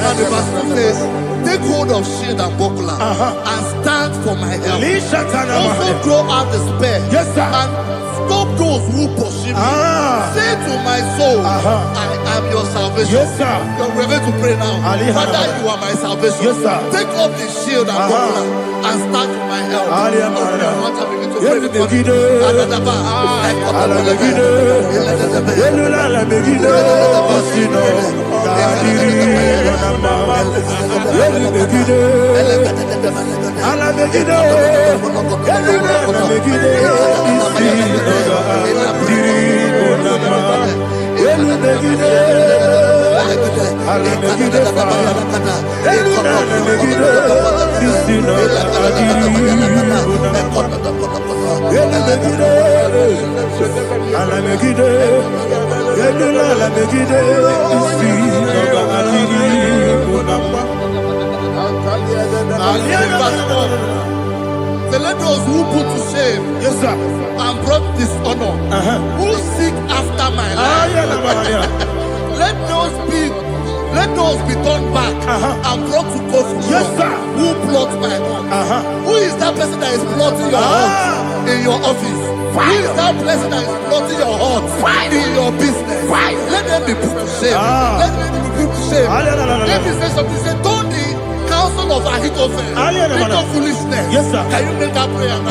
and the verse 2 says, take hold of shield and buckler and stand for my help. Also throw out the spear and stop those who pursue me. Say to my soul, I am your salvation. We're going to pray now. Father, you are my salvation. Take off the shield and buckler and stand for my help. So let those who put to shame and brought dishonor, who seek after my life, let those be turned back and brought to confusion. Who plots my hurt? Who is that person that is plotting your hurt in your office? Who is that person that is plotting your hurt in your business? Let them be put to shame. Let them be put to shame. Let me say something. Say, don't the counsel of Ahithophel think of foolishness. Can you make that prayer now?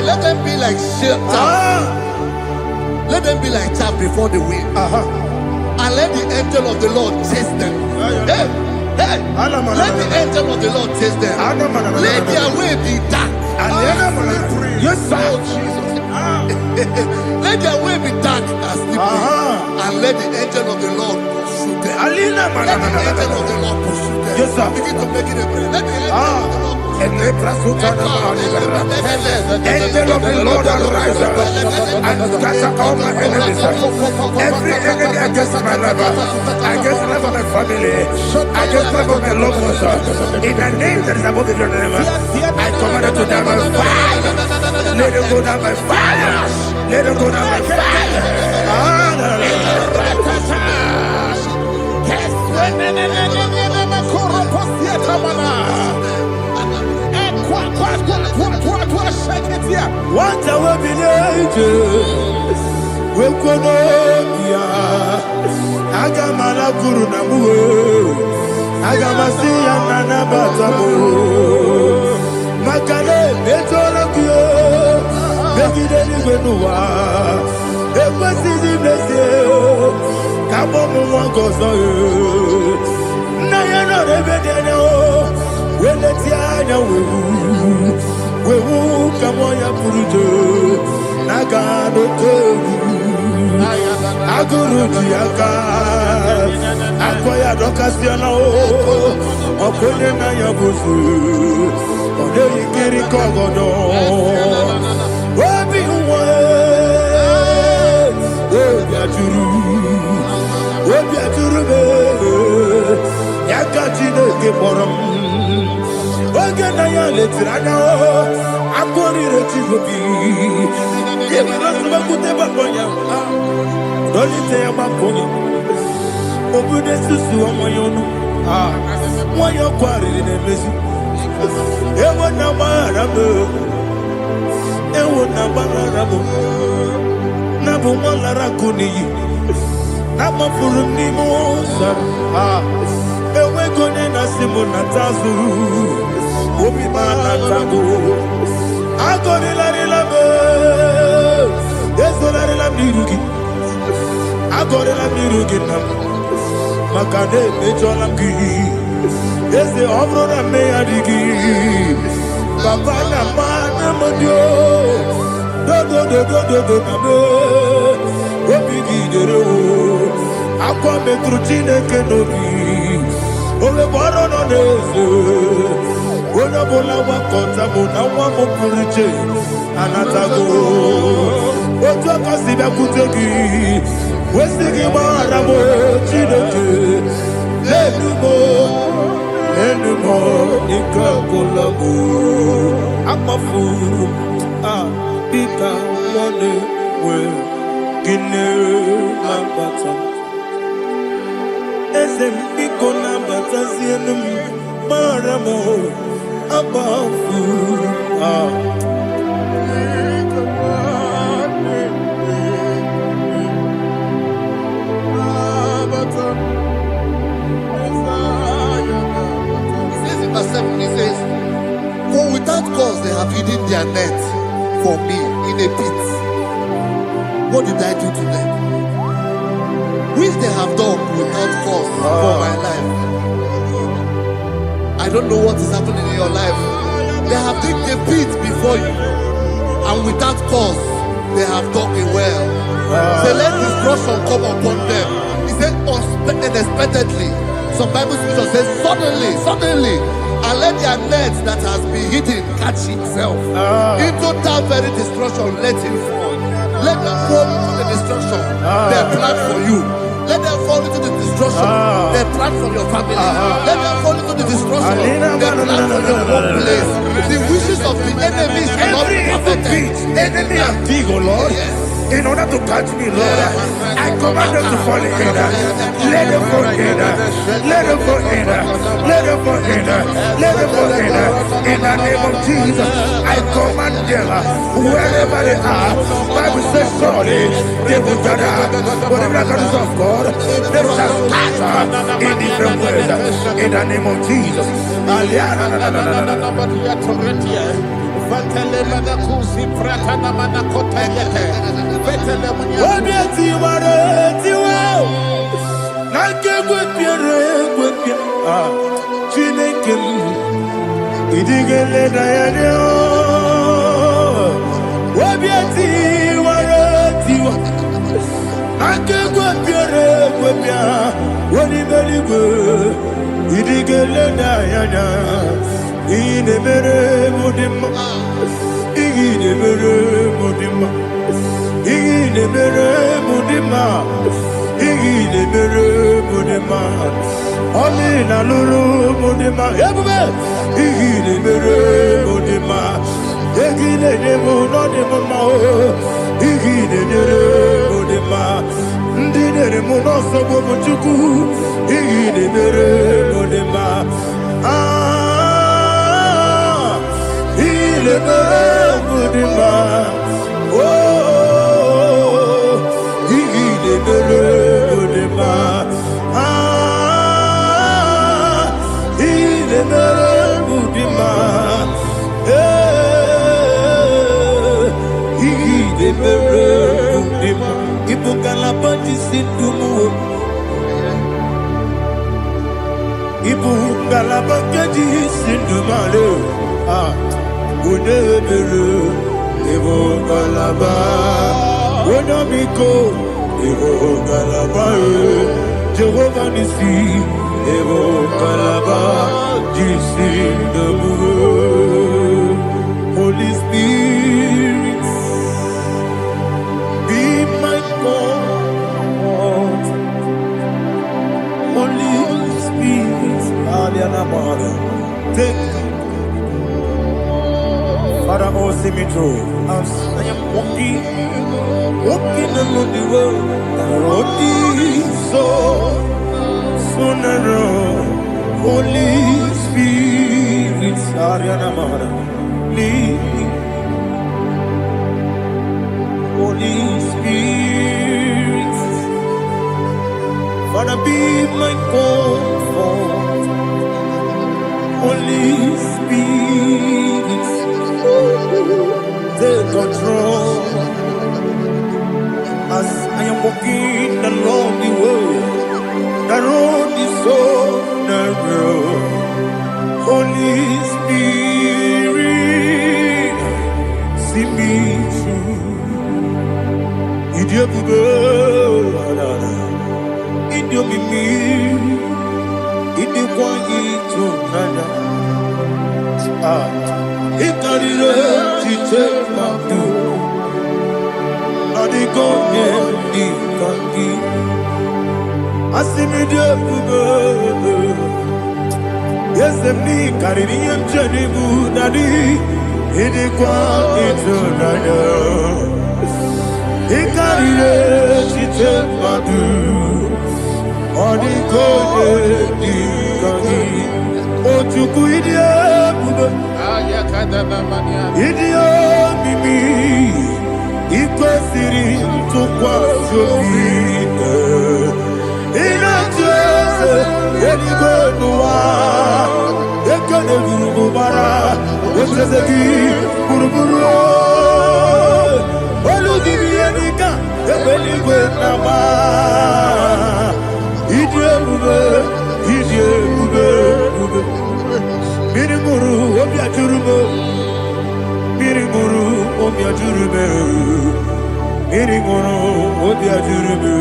Let them be like chaff. Let them be like chaff before the wind. And let the angel of the Lord chase them. Let the angel of the Lord chase them. Let their way be dark. Let their way be dark and slippery. And let the angel of the Lord pursue them. Let the angel of the Lord pursue them. Begin to make it a prayer. Let the angel of the Lord pursue them. Angel of the Lord arise and scatter all my enemies. Every enemy against my life, against the life of my family, against the life of my loved ones. In the name that is above the name, I command it to die by fire. Let it go down by fire. Let it go down by fire. What I will be we kono ya agamala guru na mu agamasi ya nana batamo makale betolo kyo begide ni gbenuwa ekwesi di blesse kabo mu won gozo na ya no rebede na o weleti anya wewu kamo ya purujo naga no tewu aguru diaka akoya dokasiana o okonye na ya bozu ode yikiri kogodo obi uwe obi aturu be yakati no ke borom oge na ya letirana o akori retigobi yebira suba kute bakonya dolite ya bakonya obude susu omoyono moyo kwari ne mesu ewo na marabo na bu molara kuni na mafuru ni mosa ewe kone na simu na tazu obi mana tago agori la be esolari la mirugi agori la mirugi na makane mejola ki ese obro na me adigi papa na mana modio do na me obi gidere o akwa metrutine kenobi ole boro no neze ona bola wa kota bona wa mo puriche anatago ojo akasiba kutegi wesigi mara mo chineke lenumo ikakolago amafu bika one we kine mabata esem biko na bata sienum mara mo abafu He says, for without cause they have hidden their net for me in a pit. What did I do to them? Which they have done without cause for my life. I don't know what is happening in your life. They have digged a pit before you, and without cause they have dug a well. Say, let destruction come upon them. He said, unexpectedly. Some Bible scripture says, suddenly, and let their net that has been hidden catch itself. Into that very destruction, let it fall. Let them fall into the destruction they plan for you. Let them fall into the destruction they plan for your family. Let them fall into the destruction they plan for your workplace. The wishes of the enemies are not perfected. Enemy are big, oh Lord. Yes. In order to catch me, Lord, I command them to fall in. Let them fall in. Let them fall in. Let them fall in. Let them fall in. In the name of Jesus, I command them wherever they are. Bible says surely they will gather. But the miracles of God, they shall scatter in different ways. In the name of Jesus. Jehovah Nissi, Evo Kalaba, Holy Spirit, be my God. Holy Spirit, take Father, oh, see me through. As I am walking along the road, the road is so narrow. Holy Spirit, lead me. Holy Spirit, Father, be my comfort. Holy Spirit, take control. As I am walking along the road is so narrow. Holy Spirit, see me through. Idiobube, Idiobimi, Idikwanyito nana. Ikarire chitemadu. Adigonye ikangi. Asimidiobubu. Yes, me carry him Janibu Nadi. Idikwanyito nana. Ikarire chitemadu. Adigonye ikangi. Ojuku idiobubu. Idio mimi ikwesiri tukwasofite inatese edigwenuwa ekene gurubara wetezegi guruburu olugiri enika ebeligwe nama idiebube Mirimuru obiajurube Mirimuru obiajurube Mirimuru obiajurube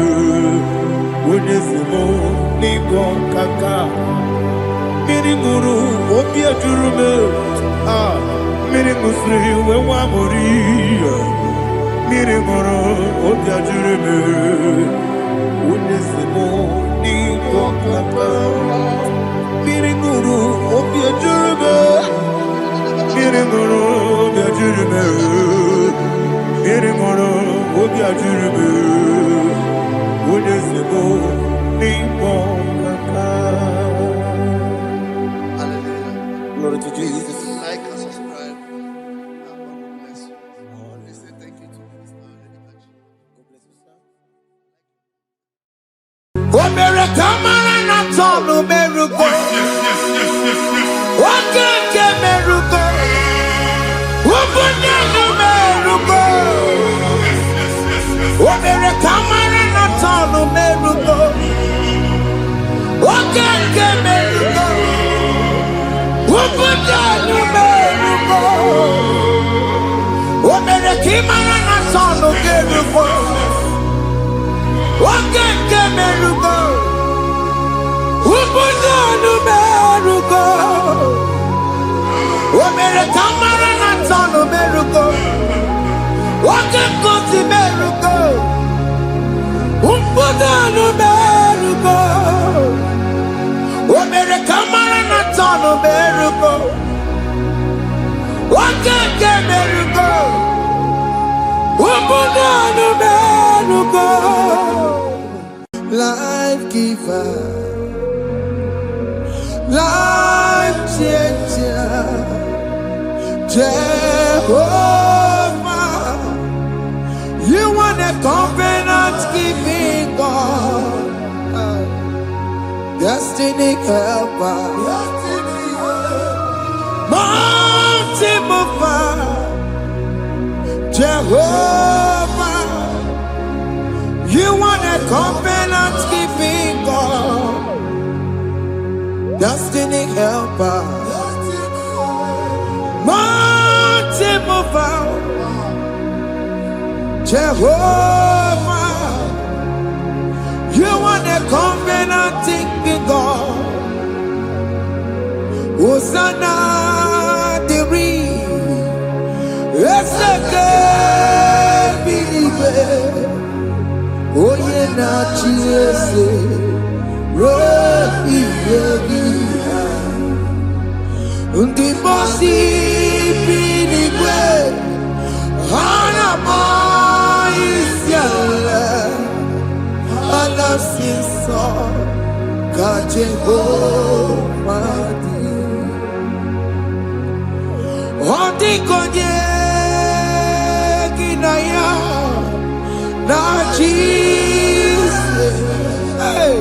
Wodesimo ningon kaka Mirimuru obiajurube Mirimusri wewamuri Mirimuru obiajurube Wodesimo ningon kaka Mirimuru obiajurube Mirimuru obiajurube Mirimuru obiajurube Wodesimo ningon kaka. Hallelujah. Glory to Jesus. Like and subscribe. And God will bless you. Let's say thank you to Minister Lady Kachi. God bless you, sir. Omere kamara na tonu merugo. Wakeke merugo. Ubunye no merugo. Omere kamara na tonu merugo. Wakeke merugo. Ubunye no merugo. Omere kamara na tonu merugo. Wakeke merugo. Ubunye no merugo. mere kamara na tonu meruko. Wake kosi meruko. Umpudanu meruko. O mere kamara na tonu meruko. Wake ke meruko. Umpudanu meruko. Life giver, life changer, Jehovah, you are the covenant keeping God, destiny helper, mountain mover, Jehovah, you are the covenant keeping God, destiny helper, mountain mover, Jehovah, you are the covenant keeping God. Hosanna, Diri, oh yeah, na chiese, rohi yogi, undi bosi pinigwe, hana moisyala, alasinso, kaje homadi, odi konye kinaya. Na Jesus, hey,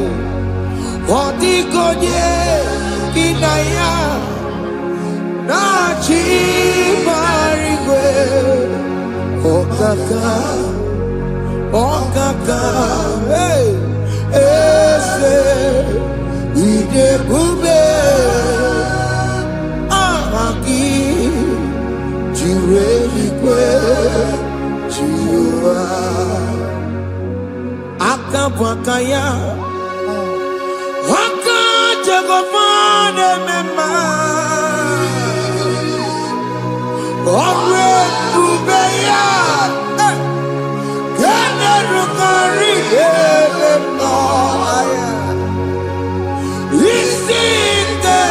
Odigonye kinaya, na chibarigwe, okaka, hey, ese, idebube, ahaki, jireligwe, jiwa. Akabwakaya Wakajagofane mema Omre kubeya Kene rukari no aya Isinde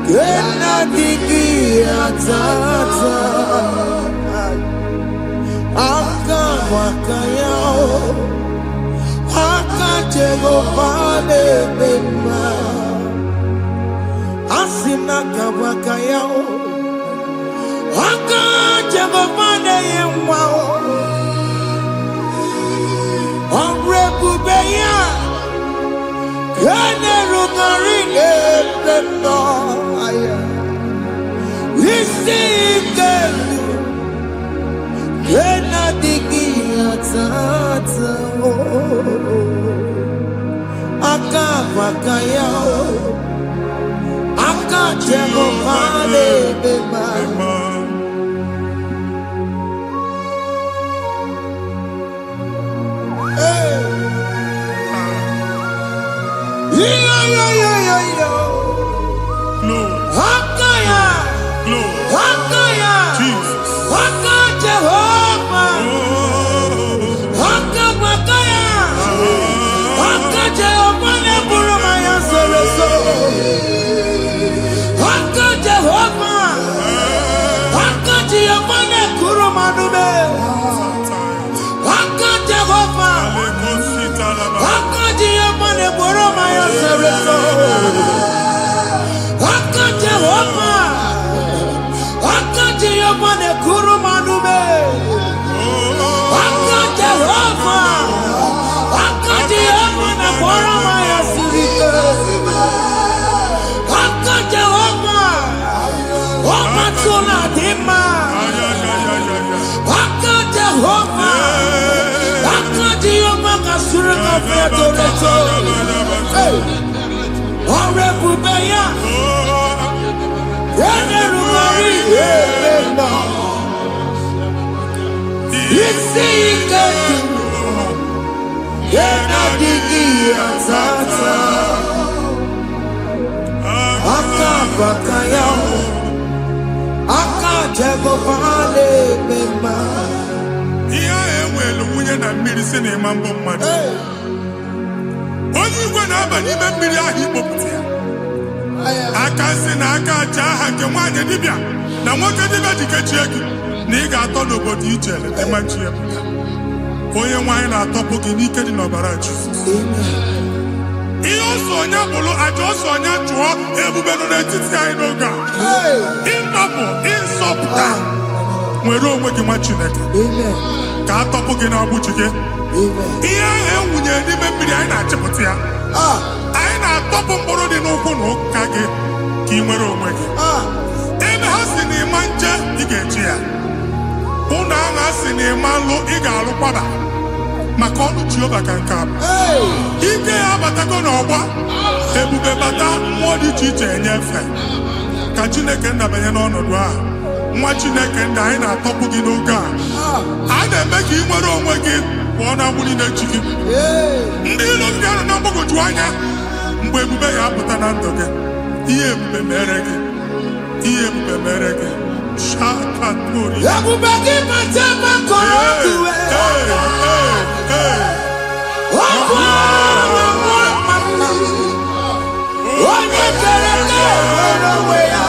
Kena digi atata Akabwakaya Akajagofane mema Asina kabwakaya Akajagofane yemwa Omrebubeya Kene rukarine no aya Isinde Kena digi atata Akabwakaya Akajagofane mema Hakaya, Hakaya, Jesus. Haka Jehovah, Haka Makaya, Haka Jehovah ne burumaya sereso, Haka Jehovah, Haka Jehovah ne kurumanume, Haka Jehovah, Haka Jehovah ne burumaya sereso. Jehovah, Jehovah ne kurumanume, Jehovah, Jehovah ne boromaya sirike, Jehovah, Omatuna dima, Jehovah, Jehovah kasurika featoreto, Orebubeya. Akabwakaya ihe ahụ enwelu nwunye na mmiri si na ịma mbụ mmadụ onye igwe na-aba n'ime mmiri ahụ ikpopụta ya aka si na aka aja aha nke nwaanyị dibịa na nwoke dibịa ji kechie gị na ị ga-atọ n'obodo ijele ịmachi ya pụta onye nwaanyị na-atọpụ gị n'ike dị n'ọbara Jizọs ihe ọsọ onye bụrụ aja ọsọ onye chụọ ebube nọ n'etiti anyị n'oge a ịnọpụ ịzọpụta nwere onwe gị nwa Chineke ka a tọpụ gị n'agbụchi gị ihe ahụ enwunye n'ime mmiri anyị na-achịpụta ya anyị na-atọpụ mkpụrụ dị n'ụkwụ na ụka gị ka ị nwere onwe gị ebe ha si na ịma nje ị ga-eji ya ụlọ ahụ ha si na ịma nlụ ị ga-alụ kwaba maka ọnụ Jehova ka nke a ike ya abatago n'ọgba ebube bata mmụọ dị iche iche enyefe ka Chineke ndabanye n'ọnọdụ a nwa Chineke ndị anyị na-atọpụ gị n'oge a na-eme ka ị nwere onwe gị pụọ na agbụrụ na-echi gị ndị ilo ndị ahụ na mgbagwoju anya mgbe ebube ya apụta na ndụ gị ihe ebube mere gị ihe ebube mere gị shakatori ebube gị bata maka onye kere nwere onwe ya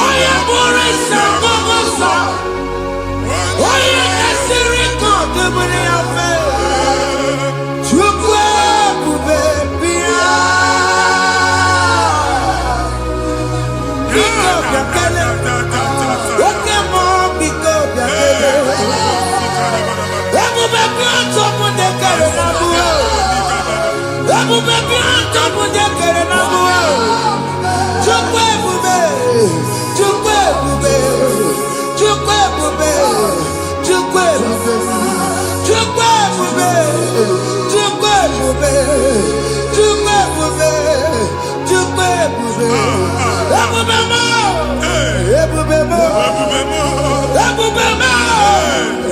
onye bụrụ isi ọgụgụ nsọ onye na-esiri ka ọdụbụrụ ya fe Chukwu ebube bịa biko bịakele oke mmụọ biko bịakele ebube bịa ntọpụ dekere na mụọ ebube bịa ntọpụ dekere na mụọ Chukwu ebube Chukwu ebube Chukwu ebube Chukwu ebube Chukwu ebube Chukwu ebube Chukwu ebube Chukwu ebube ebube mo ebube mo ebube mo ebube mo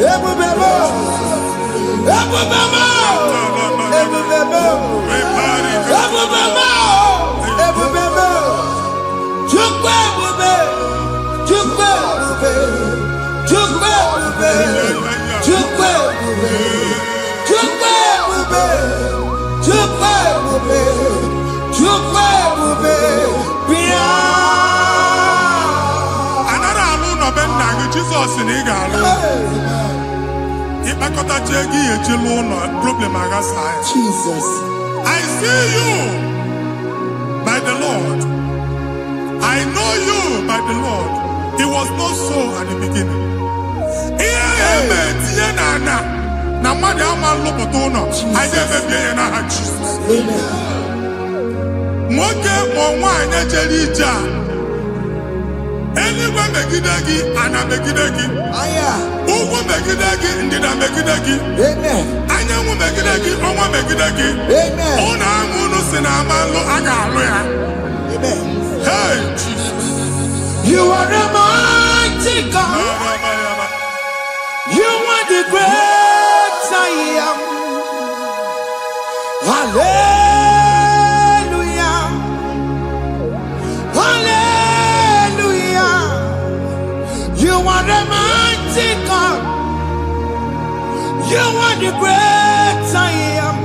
ebube mo ebube mo ebube mo ebube mo Chukwu ebube Chukwu ebube Chukwu ebube Chukwu ebube Chukwu ebube Chukwu ebube Chukwu ebube bịa anara alụ n'ọbe nna gị Jizọs na ị ga-alụ ịkpakọtacha ego ihe echelu ụlọ problem aghasa ya Jesus I see you by the Lord I know you by the Lord it was not so at the beginning ihe eme tinye na ana na mmadụ ama nlụpụta ụlọ anyị ga-emebie ya n'aha Jizọs nwoke ma nwaanyị jere ije a eluigwe megide gị ana megide gị ugwu megide gị ndịda megide gị anyanwụ megide gị ọnwa megide gị ụlọ ahụ unu si na ama nlụ a ga-alụ ya hey Jesus You are the mighty God You are the great I am Hallelujah Hallelujah You are the mighty God You are the great I am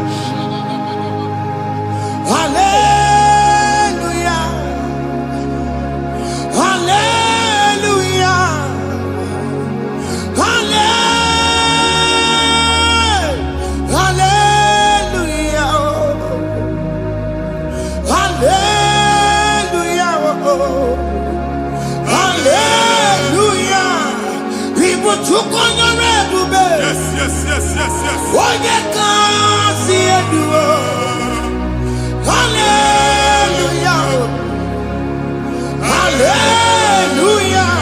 Hallelujah Hallelujah Hallelujah Hallelujah Hallelujah People took on your ebube yes onye ka si eduo Hallelujah Hallelujah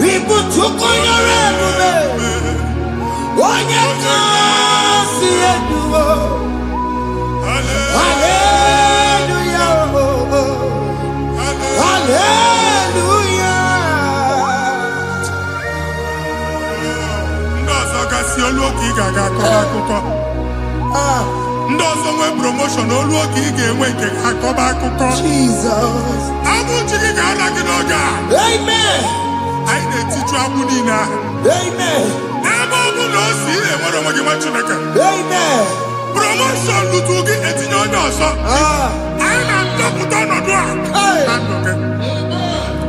People took on your ebube onye ka si eduo Hallelujah Hallelujah ndị ọzọ gasị olu oge ị ga-aga akọrọ akụkọ ndị ọzọ nwee promoshọn olu oge ị ga-enwe nke akọba akụkọ Jesus abụ chi gị ga-ala gị n'oge a Amen Abunina. Amen. Amen. Promotion Lutugi Etinosa. I am not put on a door.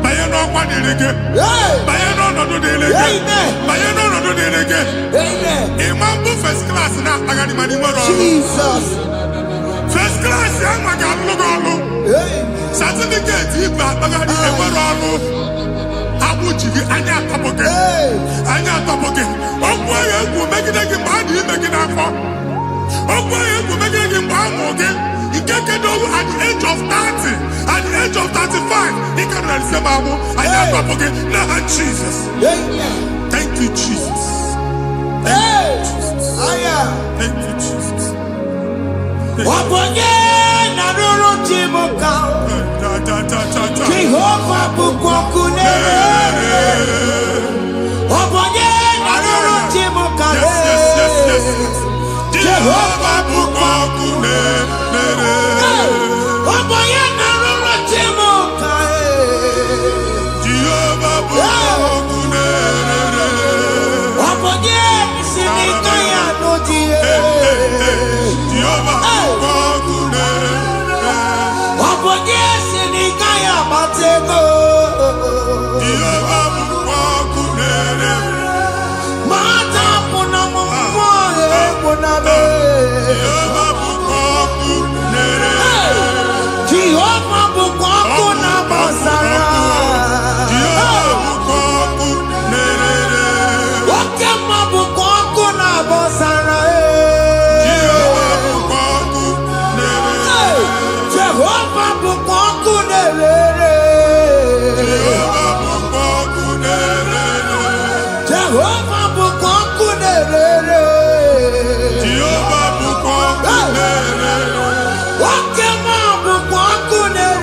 Bayano one delegate. Bayano no delegate. Bayano no delegate. Amen. Imambu first class now. I got him Jesus. First class, young man, certificate, you got Bagadi, Abuji, Anya Topoke, Anya Topoke. Oh, boy, you make it again, body, make it up for. Oh, boy, you make it again, again. You can't get over at the age of 30, at the age of 35. He can't say, Babu, Anya Topoke. Now, Jesus. Thank you, Jesus. Thank you, Jesus. Thank you, Jesus. Waponye na ruru chimuka Jehovah bukwakune Waponye na ruru chimuka Jehovah bukwakune Waponye na ruru chimuka Jehovah bukwakune Waponye sinika ya nodie Jehovah Waponyesi ni kaya matego Mata puna mumwe puna be Jehova bukwaku na basara Wakema bukwaku na basara Jehovah bukwakune Jehovah bukwakune Wakema bukwakune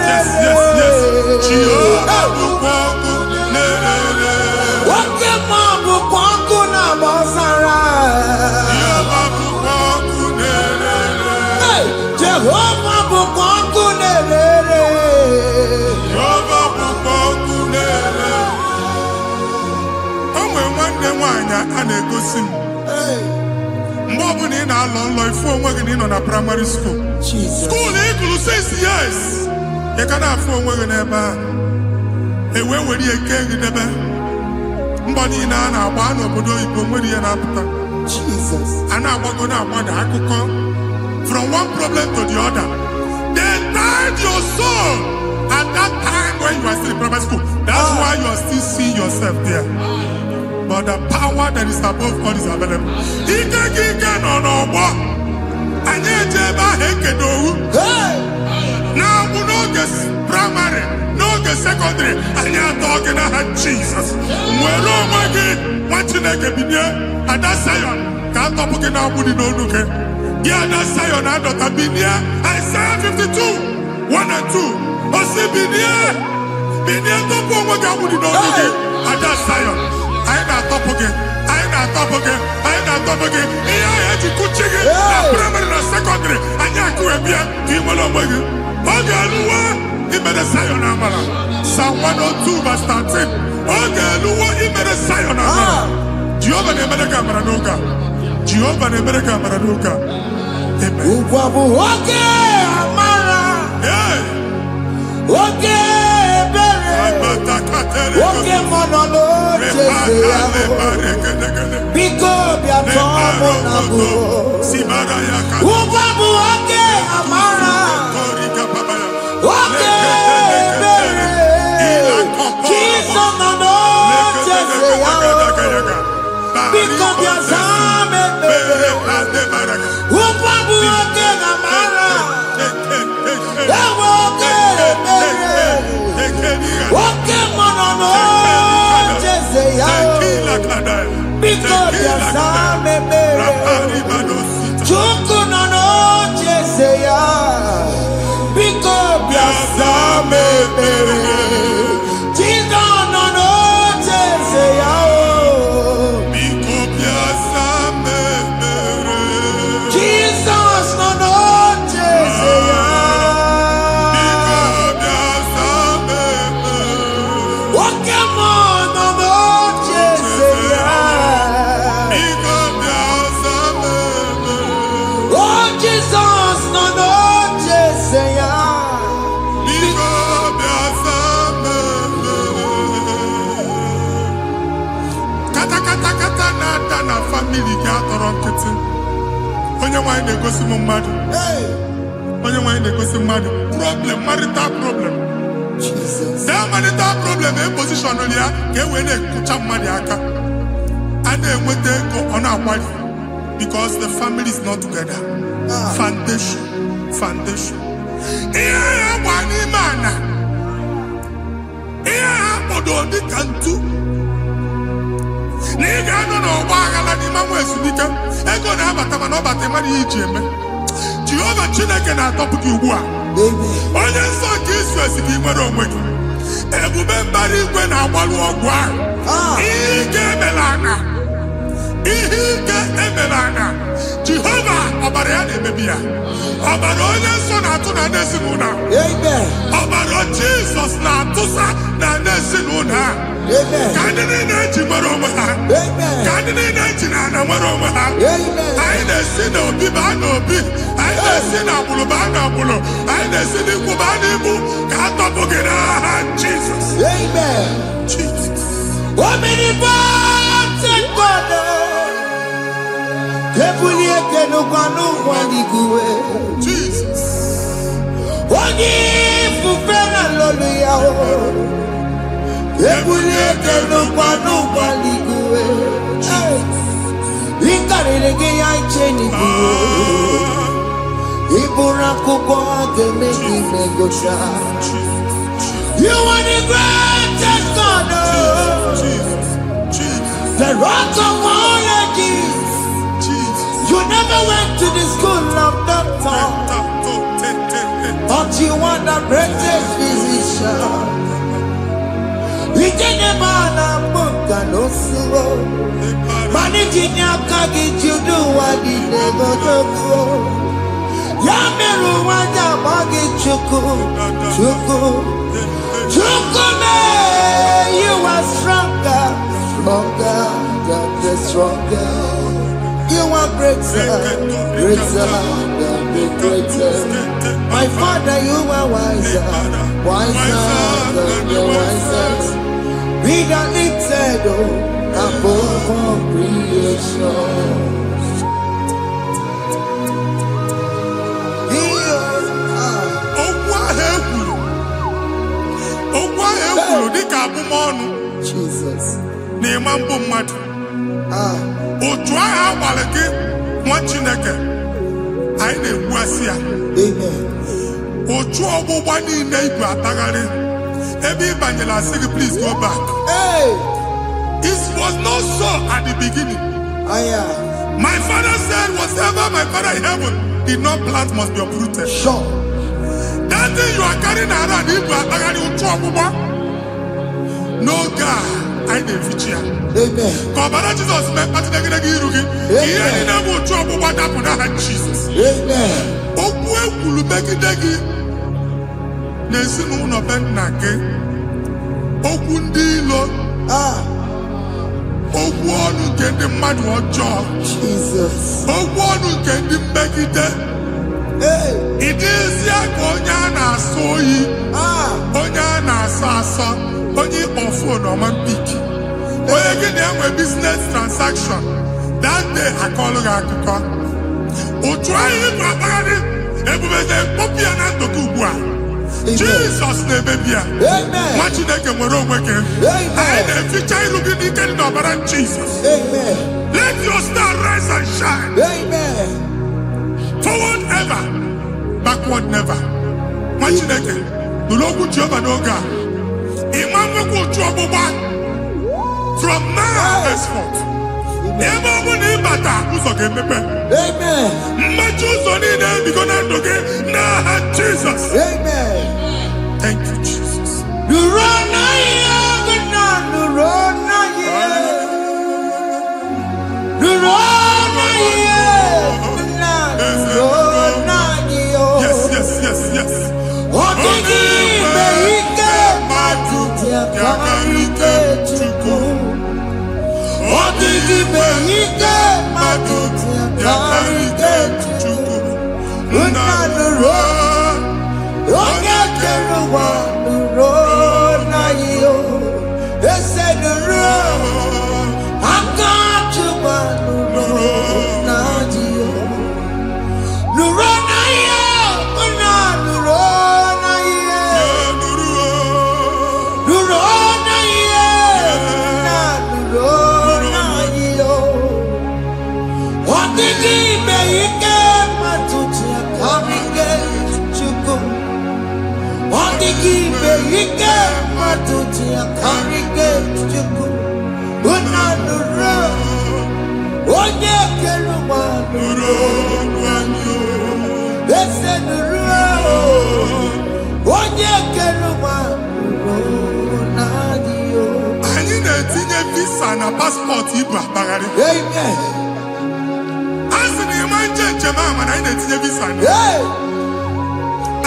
Wakema bukwakuna basara Jehovah bukwakune a na-egosi m mgbe ọ bụla ị na-alọ nlọ ifu onwe gị na ị nọ na praịmarị skuul skuul ịgụrụ 6 years ị ka na-afụ onwe gị n'ebe a ewee were eke gị debe mbọ niile a na-agba n'obodo oyibo nwere ihe na-apụta a na-agbago na-agbada akụkọ from one problem to the other. They tied your soul at that time when you are still in primary school. That's why you are still seeing yourself there. But the power that is above all is available. Ike no more. Anye jeba hekedowu. Now we no get primary, no get secondary. Anye talking about Jesus. Mwelo mwagi mwachineke binye. Ada Zion can't talk again now. Budi no nuke. Yeah, that Zion and Dr. Binye. Isaiah 52, 1 and 2. Osi binye. Binye topo mwagi budi no nuke. Ada Zion. I ain't top again. I ain't top again. I ain't top again. I had to go check it. Primary and secondary. I can't go here. Give me a look. Okay, Lua. He made a Zion Amala. Psalm 102 verse 13. Okay, Lua. He made a Zion Amala. Jehovah ne made a camera noga. Jehovah ne made a camera noga. Amen. Okay, Amara. Okay. Oke monolo Biko biatomo nabu Ubabu oke amara Oke bere Kiso nano jese yao Biko biazame bere Ubabu oke amara Ewo oke bere Oke monolo jese yao Biko biazame bere Chuku nono jese yao Biko biazame bere Chido nono jese yao Biko biazame bere Jesus nono jese yao Oke monolo jese nọrọ nkịtị. Onye nwanyị na-egosi m mmadụ. Onye nwanyị na-egosi mmadụ. Problem, marital problem. That marital problem in position on ya ka e wee na-ekụcha mmadụ aka. A na-enweta ego ọ na-akwari because the family is not together. Foundation. Ihe ya gba n'ime ana. Ihe ha kpọdọ dịka ntu. Na ị ga-anọ n'ọgba aghara n'ime nwa ezumike. Ego na-abata mana ọ bata mmadụ ihe iji eme. Jehova Chineke na-atọpụ gị ugbu a. Onye nsọ nke Izrel si gị nwere onwe gị. Ebube mbara igwe na-agbalụ ọgwụ ahụ. Ihe ike emela ana. Jehova ọbara ya na-emebi ya. Ọbara onye nsọ na-atụ na n'ezinụlọ. Ọbara Jizọs na-atụsa na n'ezinụlọ. Ka ndị niile eji nwere onwe ha. Ka ndị niile eji na ana nwere onwe ha. Anyị na-esi n'obi baa n'obi. Anyị na-esi n'agbụrụ baa n'agbụrụ. Anyị na-esi n'ikwu baa n'ikwu. Ka a tọpụ gị n'aha Jizọs. Jesus. Omnipotent God. Ebulie kenu kwanu kwaliguwe. Jesus. Onye fufena lolu ya o. Ebulie kenu kwanu kwaliguwe. Ikarele ge ya icheni guwe. Ibura kuko ageme imegosha. You are the greatest God. The rock of all ages. You never went to the school of doctor, but you are the greatest physician. We didn't man a book and no slow. Managing your carriage, you do what you never do. Yameru wanja magi chuku. You are stronger than stronger. You are greater than the greatest. My Father, you are wiser than the wisest. Be the lifted above all creation. Jesus. Otu agha agbara gị nwa Chineke anyị na-egbu asị ya. Otu ọgbụgba niile igwe atagharị ebe ị banyere asị gị please go back. It was not so at the beginning. My father said whatever my father in heaven did not plant must be uprooted. Sure. That thing you are carrying around igwe atagharị otu ọgbụgba. No God. I didn't feature. Amen. Kọbara Jesus mee pati negidegi iru gị. Ihe niile bụ otu ọgbụgba dapụ n'aha Jesus. Amen. Okwu ekwuru megide gị n'ezinụlọ be nna gị. Okwu ndị ilo. Okwu ọnụ nke ndị mmadụ ọjọọ. Jesus. Okwu ọnụ nke ndị mmegide. Ị dịzie ka onye a na-asọ oyi. Onye a na-asọ asọ. Onye ọfụ n'ọma mpiki. Onye gị na-enwe business transaction. That day akọlụ gị akụkọ. Otu anyị gbagharị ebube na-ekpọpụ ya na ndụ gị ugbu a. Jesus na-emebi ya. Nwa Chineke nwere onwe gị. Anyị na-eficha iru gị n'ike dị n'ọbara Jesus. Let your star rise and shine. Forward ever, backward never. Nwa Chineke nụrụ okwu Jehova n'oge a. From now henceforth, ebe ọ bụ na ịbata ụzọ ga-emepe. Mmechi ụzọ niile ebigo na ndụ gị n'aha Jizọs. Thank you, Jesus. Yes. They said the road, I got you by the road. mana passport ibu akpagharị. Amen. Asị na ịma njem a mana anyị na-etinye visa na.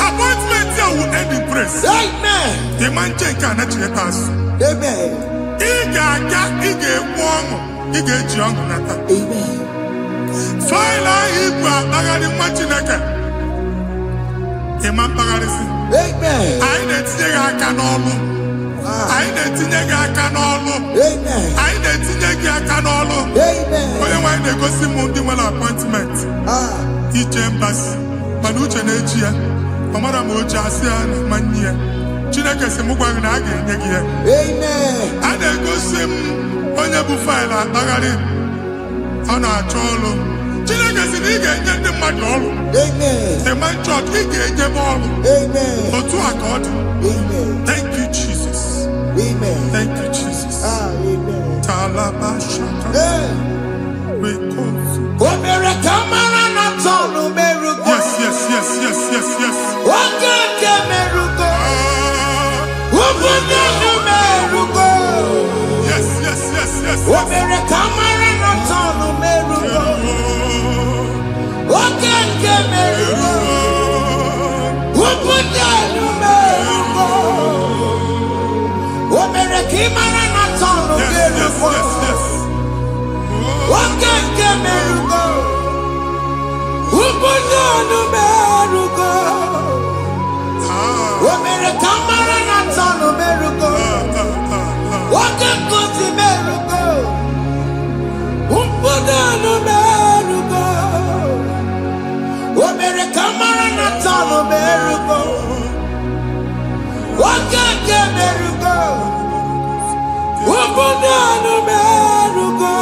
Appointment ya will end in praise. Amen. Ịma nke a na-echeta azụ. Amen. Ị ga-aga, ị ga-ekwu ọṅụ, ị ga-eji ọṅụ nata. Amen. Faịlụ ahụ ibu akpagharị nwa Chineke. Ịma mkpagharịsị. Amen. Anyị na-etinye gị aka n'ọlụ. Anyị na-etinye gị aka n'ọlụ. Amen. Anyị na-etinye gị aka n'ọlụ. Amen. Onye nwaanyị na-egosi m ndị nwere appointment ije mbasi mana uche na-eji ya ọ mara ma oche asị ya na mmanyi ya. Chineke sị m gwa gị na a ga-enye gị ya. Amen. A na-egosi m onye bụ faịlụ akpagharị ọ na-achọ ọlụ. Chineke sị na ị ga-enye ndị mmadụ ọrụ. Amen. The man church ị ga-enye m ọrụ. Amen. Otu a ka ọ dị. Amen. Thank you Jesus. Amen. Thank you Jesus. Amen. Talabashaka. Rekosu. Omere kamara na tonu merugo. Yes, yes, yes, yes, yes, yes. Okeke merugo. Obudu merugo. Yes, yes, yes, yes. Omere kamara na tonu merugo. Okeke merugo. Obudu merugo. Omere kamara na tonu merugo. Yes, yes. Okeke merugo. Obudu merugo. Omere kamara na tonu merugo. Okeke merugo. Obudu merugo. Omere kamara na tonu merugo. Okeke merugo. Obudu merugo.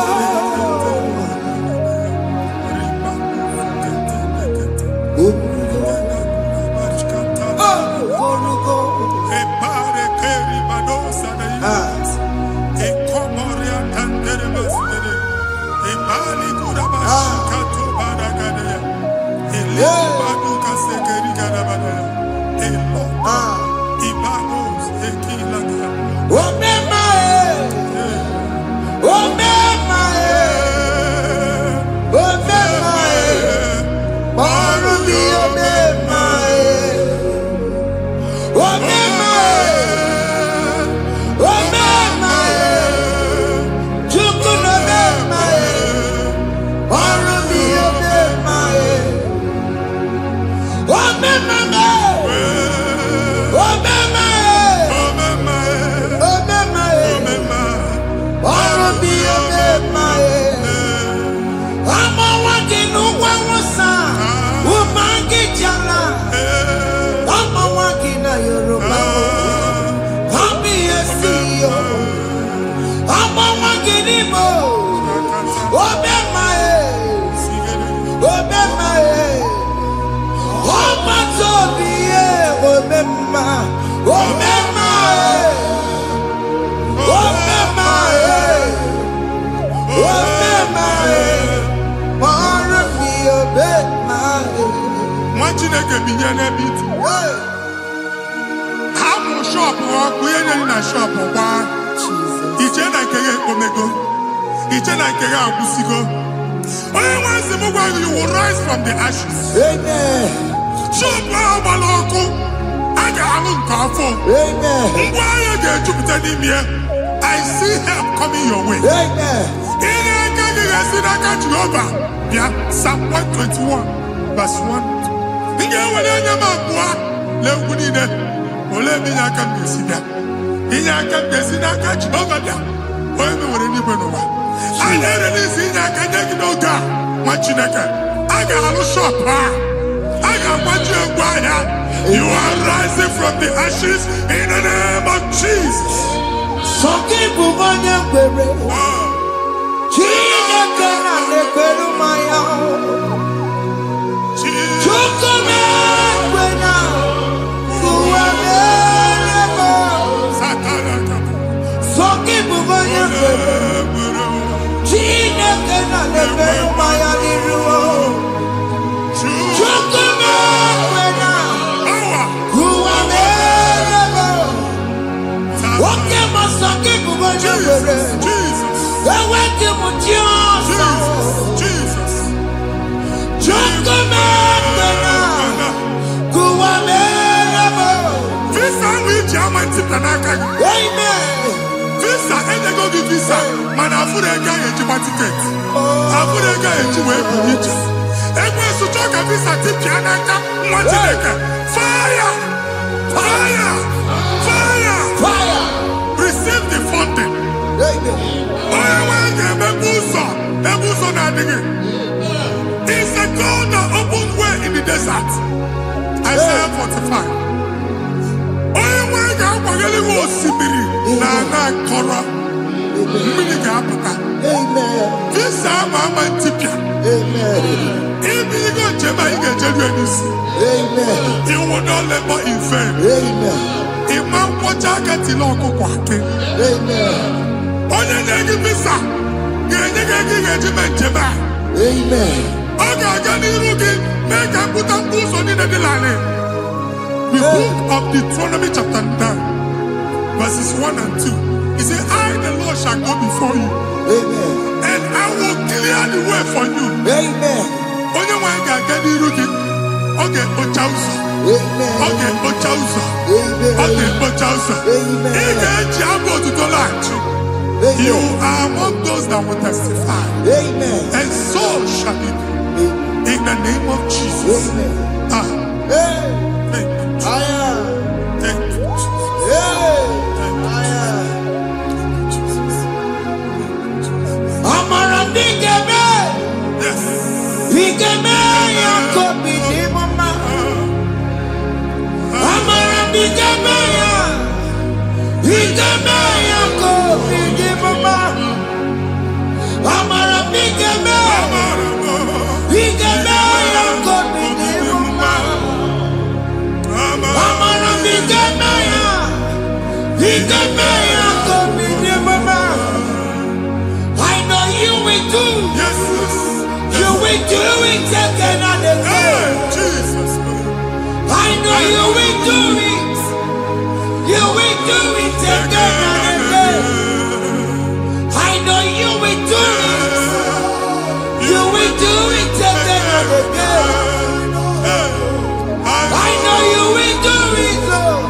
Chineke binye n'ebe iti. Hapụ shọpụ ọkụ ihe nyere na shọpụ gbaa. Iche na nke ya ekpomego. Iche na nke ya agwụsigo. Onye nwe nsị m gwa gị, you will rise from the ashes. Amen. Shọpụ ahụ gbara ọkụ, a ga-alụ nke afọ. Amen. Ngwa ahịa ga-ejupụta n'ime ya. I see help coming your way. Amen. Ihe aka gị ga-esi n'aka Jehova bịa. Psalm 121 verse 1. Ị ga-ewere anya m abụọ n'egwu niile. Olee ebe inye aka m ga-esi bịa? Inye aka m ga-esi n'aka Jehova bịa. Onye mewere n'igwe n'ụwa. A na-ere n'isi inye aka nye gị n'oge a, nwa Chineke. A ga-alụ shọpụ a. A ga-agbaji egwu ahịa. You are rising from the ashes in the name of Jesus. Sọkị bụ onye kwere. Chineke na-ekwere mmanya. Chukwu na-ekwe na ụwa na-erego. Sọkị bụ onye kwere. Chineke na-ekwere mmanya n'iru. Chukwu na-ekwe na ụwa na-erego. Nwoke ma sọkị bụ onye kwere. Jesus. Visa which German Titanaka. Amen. Visa and they go give visa. Man, I put a guy in Jiba ticket. I put a guy in Jiba ticket. And when you talk a visa tipianaka, fire! Fire! Fire! Fire. Receive the funding. Amen. It's a God that opens way in the desert. Isaiah 45. Amen. This Mama Tipia. Amen. If you go to Amen. you will not labor in vain. Amen. Imam Pochaka Tiloko Kwake. Amen. Onye negi visa. Amen. The book of Deuteronomy chapter 9, verses 1 and 2. He said, I, the Lord, shall go before you. Amen. And I will clear the way for you. Amen. Onye wanga gani rugi. Oge ochauza. Amen. Oge ochauza. Amen. Oge ochauza. Amen. Ige jiabo tutolanchi. You are among those that will testify. Amen. And so shall it be. In the name of Jesus. Amen. Thank you, Jesus. Thank you, Jesus. Thank you, Jesus. Amara bigeme. Yes. Bigeme yakobi ni mama. Amara bigeme ya. Bigeme yakobi ni mama. Amara bigeme. Bigeme yakobi ni mama. Amara bigeme ya. Bigeme yakobi ni mama. I know you will do. Yes. You will do it again and again. Jesus. I know you will do it. You will do it again and again. I know you will do it. You will do it again and again. I know you will do it, Lord.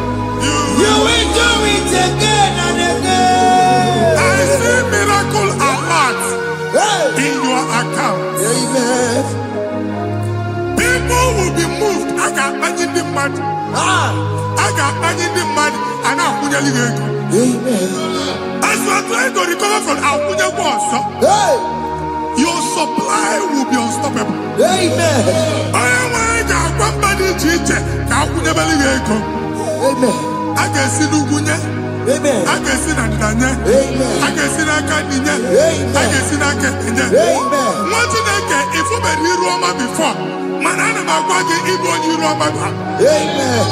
You will do it again and again. I see miracle alert in your account. Amen. People will be moved. I can imagine the mad. I can imagine the mad. And I'm going to Amen. as you are trying to recover from Abuja Boss, your supply will be unstoppable. Amen. I am one body teacher. Amen. I can see Lugunya. Amen. I can see Nadanya. Amen. I can see Nakaninya. Amen. I can see Nakaninya. Amen. What did I get? If you were here Roma before, Manana Magwagi, Ibo, you Roma. Amen.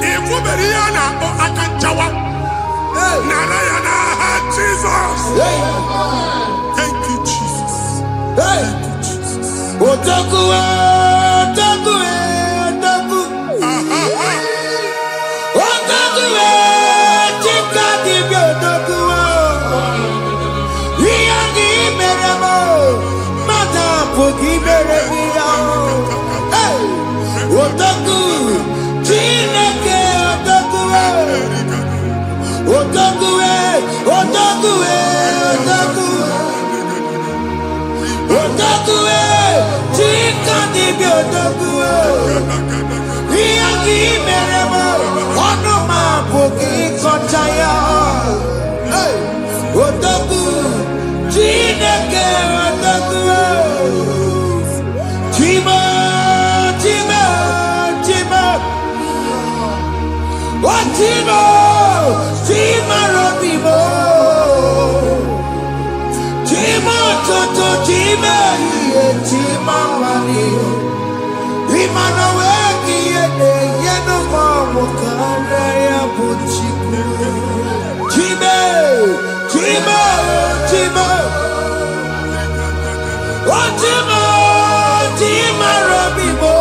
If you were here now, I can Jawa. Narayana, Jesus. Thank you, Jesus. Thank you, Jesus. Otaku, otaku, otaku. Otaku, chika di otaku. Iyagi meremo, mata pogi meremia. Otaku, chineke otaku. Otaku, otaku, otaku. Otaku, chika di otaku. Iyagi meremo, onoma pogi kochaya. Otaku, chineke otaku. Chima, chima, chima. Oh, chima, chima robimo. Chima toto, chima iye, chima wali. Imano weki yene, yeno mamu kare ya buchiku. Chima, chima, chima. Oh, chima, chima robimo.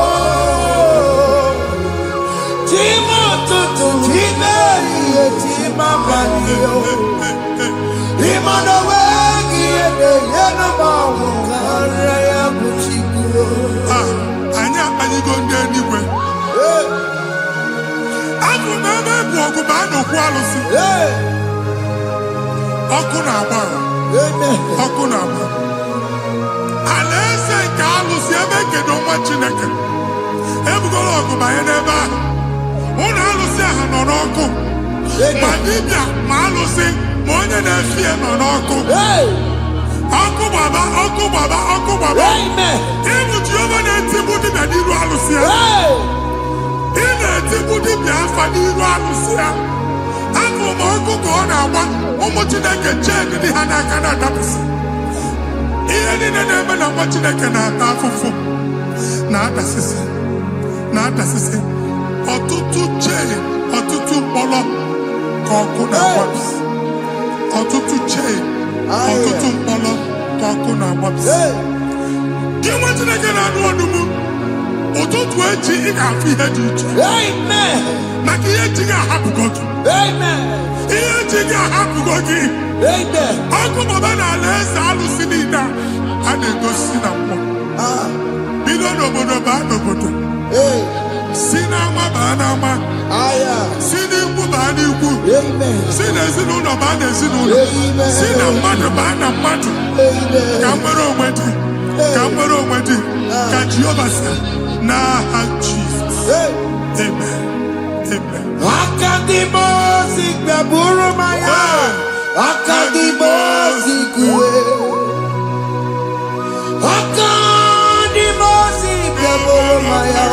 Chima toto, chima iye, chima wali. Imano weki yene. baa n'okwu alụsị. Ọkụ na-agba. Ọkụ na-agba. Alaeze nke alụsị ebe kedu nwa Chineke. Ebugoro ọgụ banye n'ebe ahụ. Ụlọ alụsị ahụ nọ n'ọkụ. Ma dibịa ma alụsị ma onye na-efi ya nọ n'ọkụ. Ọkụ gbaba, ọkụ gbaba, ọkụ gbaba. Ịbụ Jehova na-etigbu dibịa n'iru alụsị ya. Ị na-etigbu dibịa afa n'iru alụsị ya. Afọ ma ọkụ ka ọ na-agba ụmụ Chineke chee ndị ha n'aka na-adapụsị. Ihe niile na-eme na nwa Chineke na-ata afụfụ na-adasịsị na-adasịsị. Ọtụtụ chee, ọtụtụ mkpọrọ ka ọkụ na-agbapụsị. Ọtụtụ chee, ọtụtụ mkpọrọ ka ọkụ na-agbapụsị. Gị nwa Chineke na-anụ ọdụmụ ụtụtụ echi ị ga-afụ ihe dị iche. Maka ihe echi ga-ahapụgo gị. Ihe echi ga-ahapụgo gị. Ọkụ baba na alaeze alụsị niile a na-egosi na mmụọ. Bido n'obodo baa n'obodo. Si n'ama baa n'ama. Si n'ikwu baa n'ikwu. Si n'ezinụlọ baa n'ezinụlọ. Si na mmadụ baa na mmadụ. Ka nwere onwe dị. Ka nwere onwe dị. Ka Jehova sị n'aha Jizọs. Amen. Amen. Akadimosi gbaburu maya. Akadimosi kuwe. Akadimosi gbaburu maya.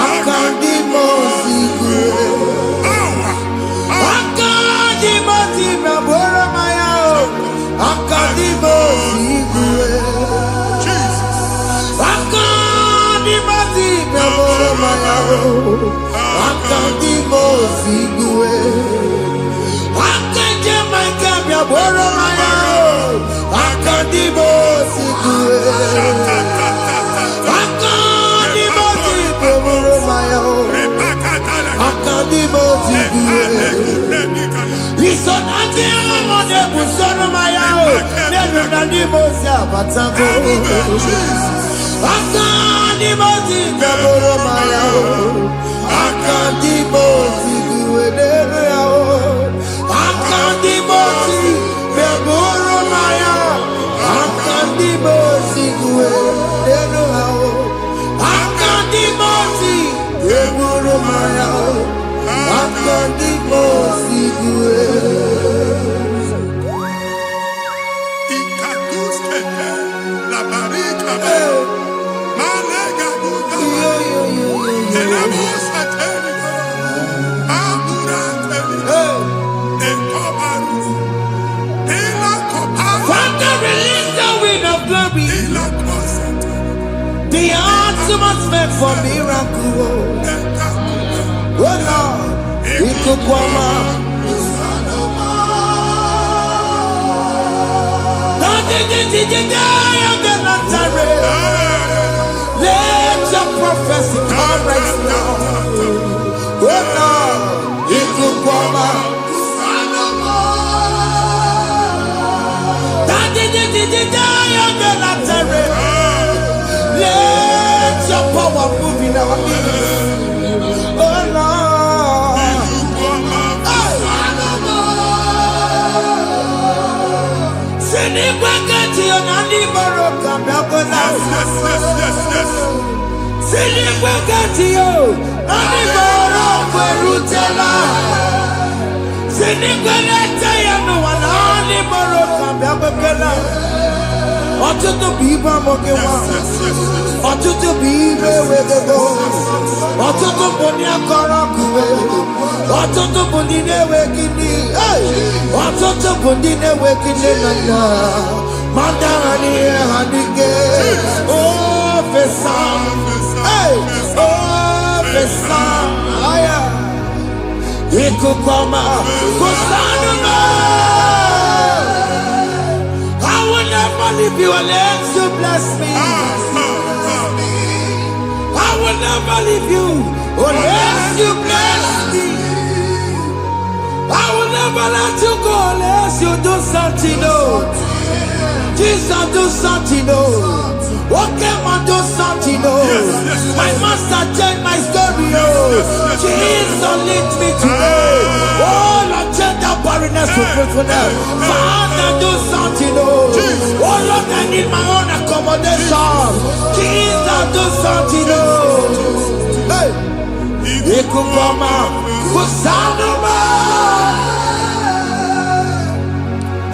Akadimosi kuwe. Akadimosi gbaburu maya. Akadimosi kuwe. Akadimosi gbaburu maya. Akadimosi kuwe. Akadimosi gbaburu maya. Akadimosi kuwe. Akadimosi gbaburu maya. Akadimosi kuwe. Isonati amone busono maya. Nenu nadimosi abatango. Akadimosi gbaburu maya. Akadimosi kuwe nenu yao. Akadimosi gbaburu maya. Akadimosi kuwe nenu yao. Akadimosi gbaburu maya. Akadimosi kuwe. Ikaduskete la barika. Malega duka. Elamosa teliga. Amura teliga. Ekobaru. Ela koparu. Father, release the wind of glory. Ela kosete. The ultimate for miracle. Oh Lord, Ikukwama. Let your prophecy come right now. Oh Lord, Ikukwama. Let your power move in our midst. Oh Lord. Sinikwekati onani baroka biakola. Sinikwekati yo nani baroka rutela. Sinikwekati ya no wanani baroka biakola. Ọtụtụ bụ ibe amụghị nwa. Ọtụtụ bụ ibe ewegego. Ọtụtụ bụ ndị akọrọ akụwe. Ọtụtụ bụ ndị na-enweghị nne. Ọtụtụ bụ ndị na-enweghị nne na nna. Ma ndị agha n'ihe ha n'ike. O fesa. O fesa. Ikuku ọma. Kụsanụ m. I will never leave you unless you bless me. I will never leave you unless you bless me. I will never let you go unless you do something. Oh, Jesus, do something. Oh, okay, man, do something. Oh, my master changed my story. Oh, Jesus, lead me today. Oh, Lord, change that barrenness to fruitfulness. Father, do something. Oh, Lord, I need my own accommodation. Jesus, do something. Hey, Ikukoma, Kusanuma.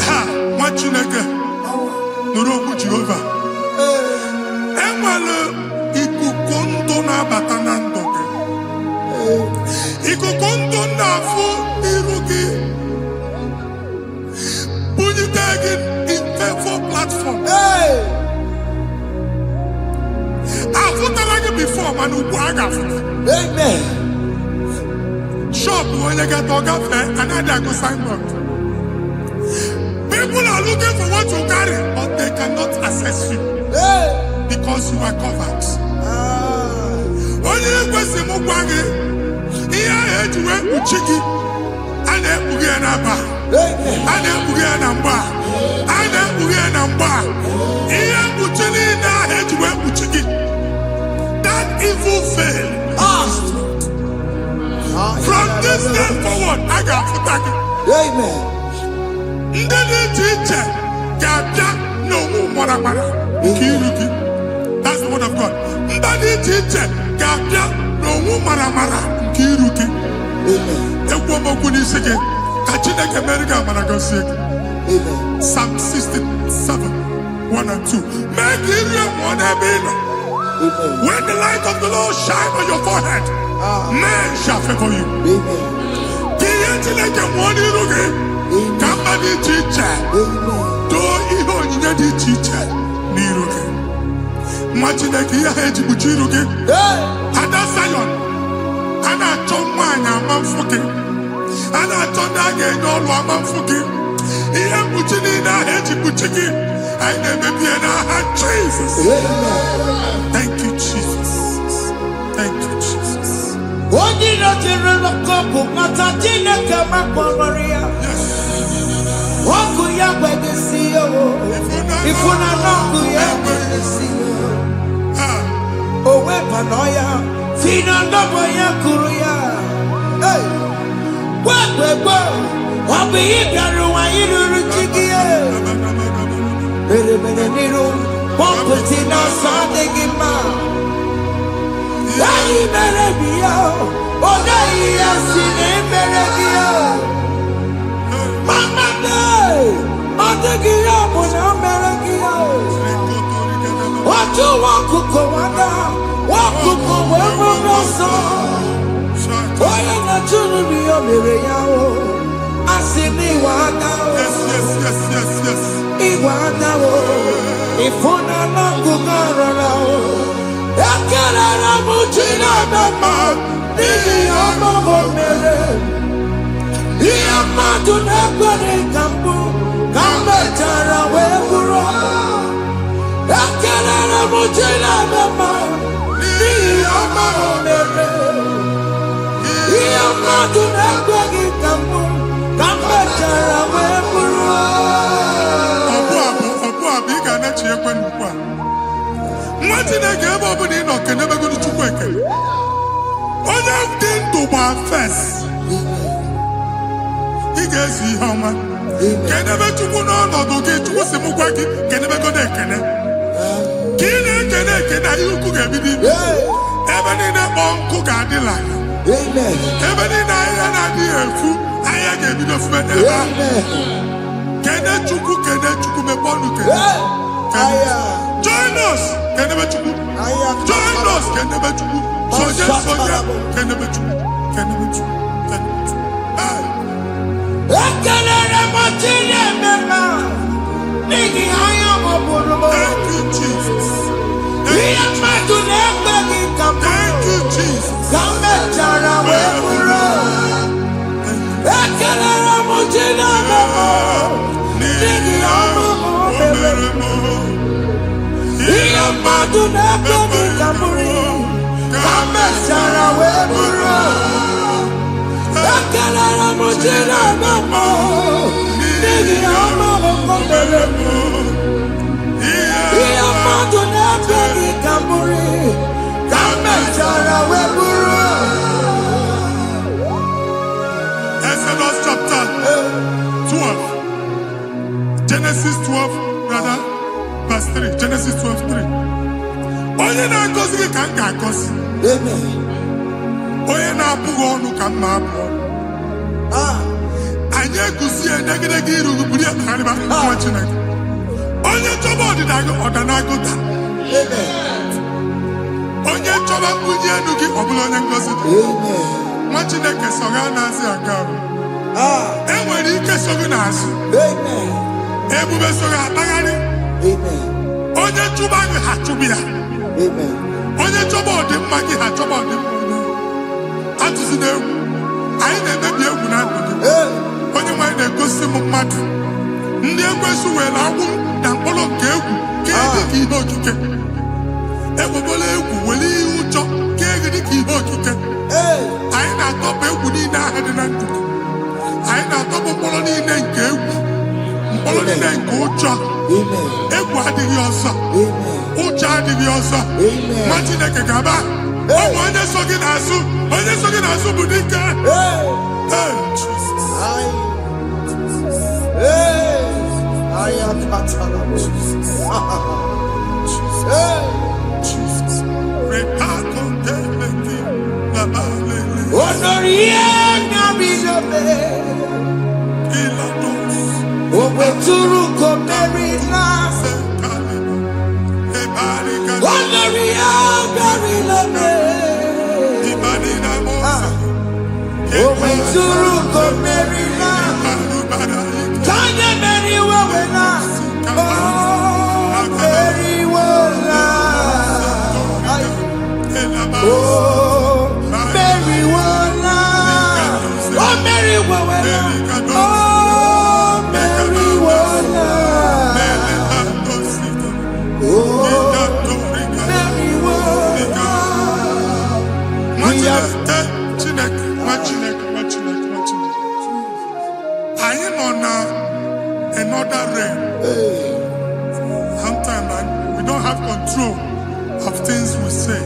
Ha, Machineke, Nuroku Jehovah. Emalo, Ikukondo na batanando. Ikukondo na fu irugi. Bunitagin in for platform. Hey, I've before, man, who amen. Shop when you get to fair, another go signboard. People are looking for what you carry, but they cannot access you because you are covered. Only the question of Wagi, here I had to work with Chiki, and then Bugianaba, and then Bugianamba, and then Bugianamba. Here Buchini, I had to work with Chiki. That evil fail. From this day forward, I got to thank you. Amen. That's the word of God. Psalm 67, 1 and 2. Make when the light of the Lord shine on your forehead, men shall favor you. Jesus. Thank you, Jesus. Thank you, Jesus. Join us. Join us. Thank you, Jesus. Thank you, Jesus. Genesis 12, rather, verse 3. Genesis 12:3. Onye na-agọzi gị ka m ga-agọzi. Amen. Onye na-abụghị ọnụ ka m na-abụ ọnụ. Anyị eguzie negedege iru gị buru ya kparịba nwa Chineke. Onye chọba ọdịda gị ọdanagụta. Onye chọba mbunye elu gị ọ bụla onye ngọzi dị. Nwa Chineke so gị anaghịzi aga ahụ. Enwere ike so gị n'azụ. Ebube so gị akpagharị. Onye chụba gị ha chụbụ ya. Onye chọba ọdịmma gị ha chọba ọdịmma onye. Atụzina egwu. Anyị na-emebi egwu na ndụ gị. Onye nwanyị na-egosi m mmadụ. Ndị ekwensu were agwụ na mkpụrụ nke egwu ka dị ka ihe okike. Egbebola egwu were ihe ụjọ ka dị ka ihe okike. Anyị na-atọpụ egwu niile ahụ dị na ndụ gị. Anyị na-atọpụ mkpọrọ niile nke egwu. Mkpọrọ niile nke ụjọ. Egwu adịghị ọzọ. Ụjọ adịghị ọzọ. Nwa Chineke ga-aba. Ụmụ onye so gị n'azụ. Onye so gị n'azụ bụ dike. I am another realm. Sometimes we don't have control of things we say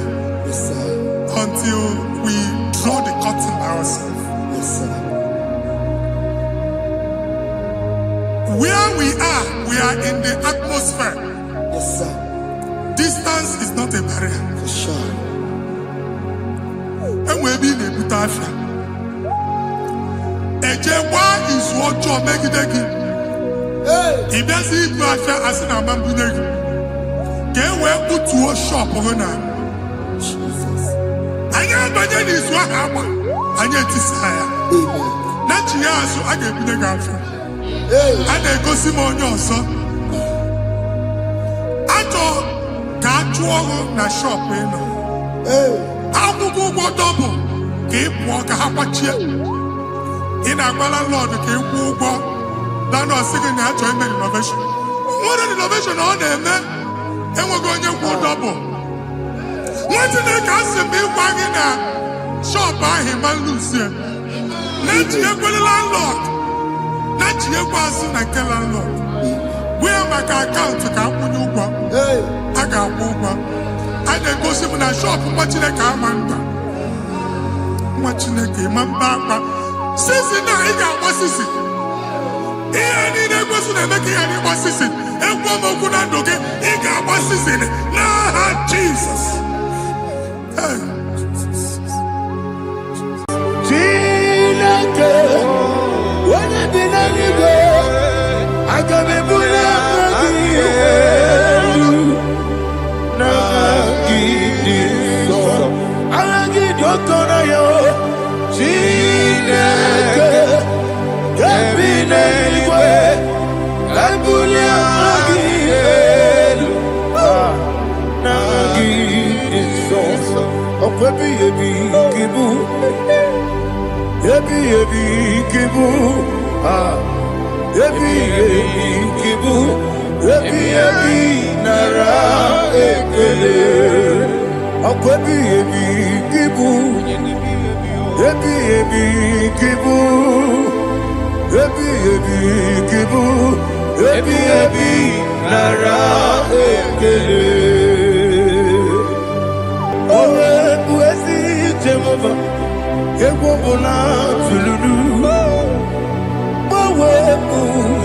until we draw the curtain by ourselves. Where we are in the atmosphere. Distance is not a barrier. For sure. And we'll be in a good affair. Ejewa is what you make it again. If there's a good affair, as in a man, can we put to a shop over now? I am by the is what happened. I get desire. Not years, so I get the girlfriend. And they go Simon also. I thought, can't you na shop, you know? How to go double? Keep walk a half a chair. In a landlord, keep walk. Now, no second, I join the innovation. What an innovation on them, man. And we're going to go double. What did they cast me wagging a shop by him and Lucian? Let you go the landlord. Let you go as in a landlord. Where my account to come when you go? I got over. I then go see when I shop watching a car man. Watching a game and back. Since now, I got what's this? Here, I was making any what's this? And one more good and okay, he got what's this in it. Nah, Jesus. When I did any go, I got me put up again.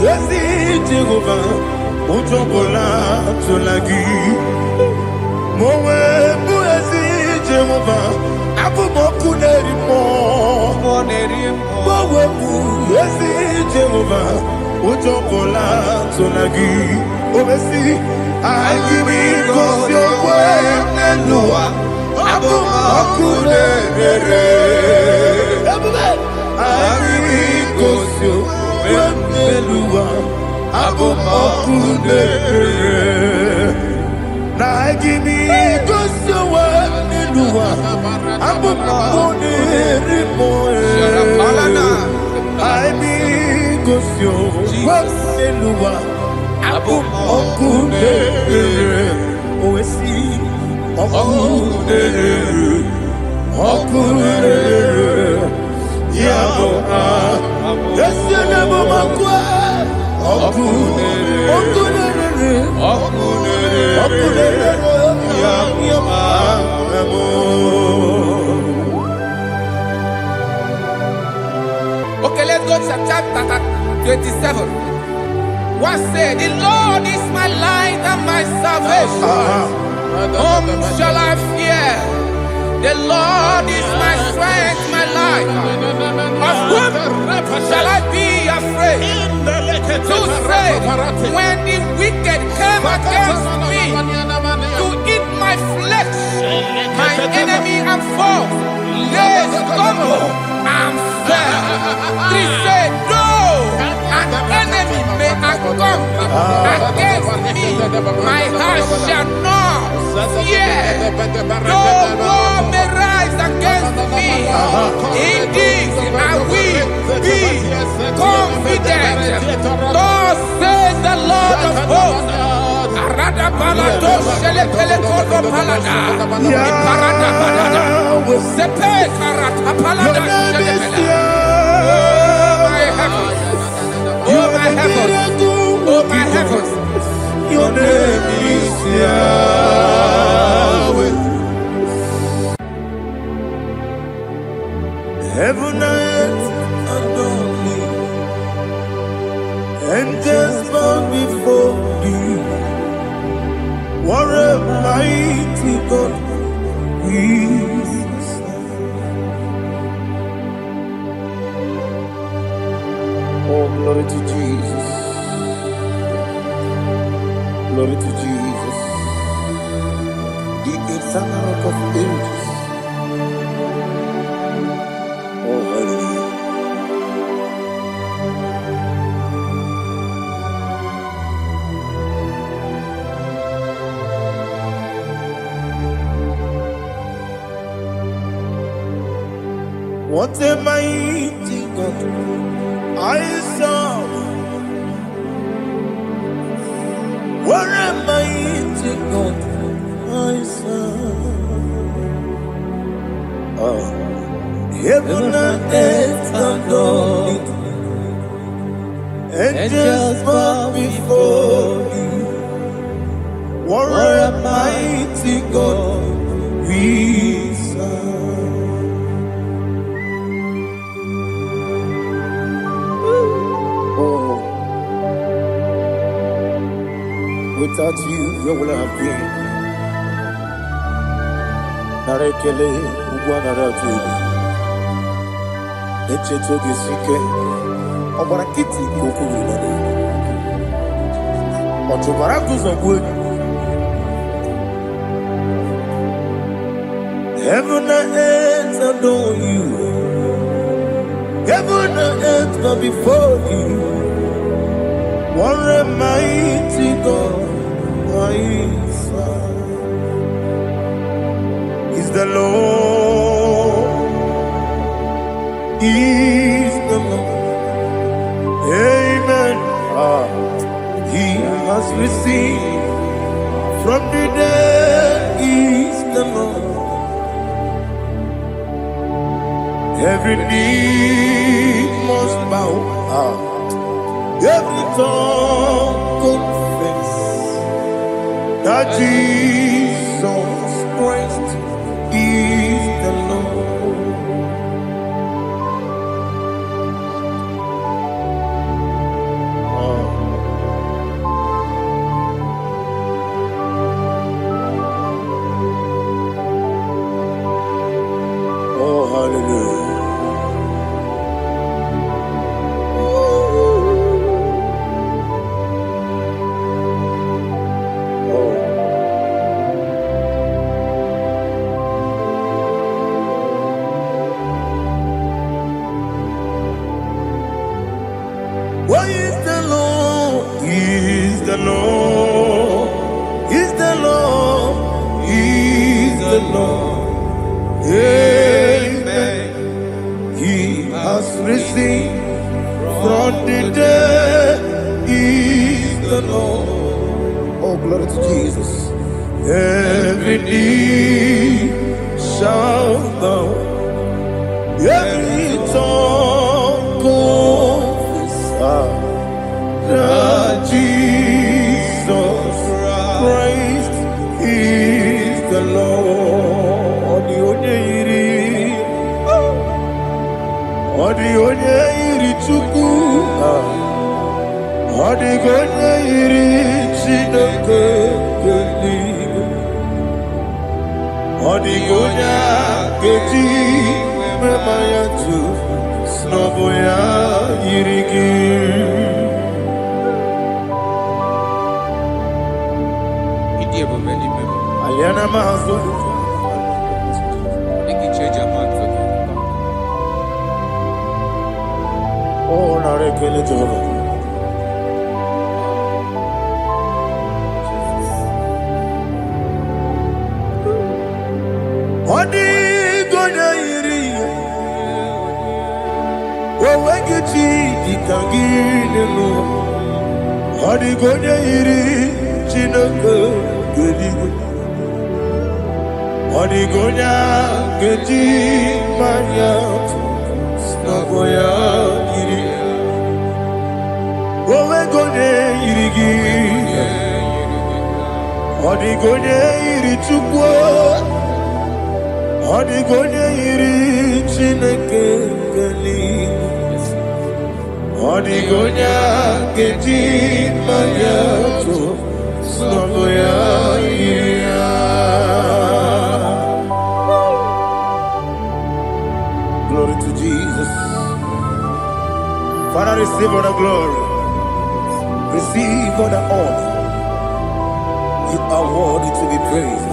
Yes, Jehovah, Ujobola Tolagi. Mowe Buezi Jehovah, Abu Mokuneri Mo. Mowe Buezi Jehovah, Ujobola Tolagi. Obesi, I give it cause your way, Nelua. Abu Mokuneri. I give it cause your way, Nelua. Abu Mokunere, na give me gosuwa niluwa. Abu Mokunere moe, I be gosuwa niluwa. Abu Mokunere, oesi Mokunere, Mokunere, yabo yesi nabo makwa. Okay, let's go to chapter 27. What said, the Lord is my light and my salvation. Whom shall I fear? The Lord is my strength, my life. Of whom shall I be afraid? To say, when the wicked came against me to eat my flesh, my enemy and foe, they stumble and fell. They said, no, an enemy may come against me, my heart shall not fear. No war may rise against me. Indeed, I will be confident. Thus says the Lord of hosts. Oh my heavens, oh my heavens, your name is Yahweh. Heaven and earth adore me, angels bow before thee. What a mighty God is. Oh, glory to Jesus. Glory to Jesus. The eternal rock of ages. Oh, hallelujah. What a mighty God I serve. What a mighty God I serve. Heaven and earth adore it. Angels bow before you. What a mighty God we serve. Without you, where would I have been? Narekele, Ugwanaratu. Echetoge Sike, Obarakiti, Kokuru. Otobarakus of wood. Heaven and earth adore you. Heaven and earth bow before you. What a mighty God I serve. Is the Lord, is the Lord. Amen. He has received from the dead, is the Lord. Every knee must bow. Every tongue confess that Jesus Christ is the Lord. every knee shall bow, every tongue confess that Jesus Christ is the Lord. Onye iri Chukwu, onye iri Chineke eluigwe, onye ga-eji mema ya tu n'ọbụ ya yiri gị. Aliana Mahazo. Oh, narekele Jehovah. Odi gonya iri, wawegiti dikangilelo. Odi gonya iri, Chineke geligo. Odi gonya geti maya, snagoya iri. Wawegonya irigi, odi gonya iri chukwu. Odi gonya iri Chineke eluigwe, odi gonya geti maya to n'ọbụ ya yiri ya. Glory to Jesus. Father, receive all the glory, receive all the honor. You are worthy to be praised.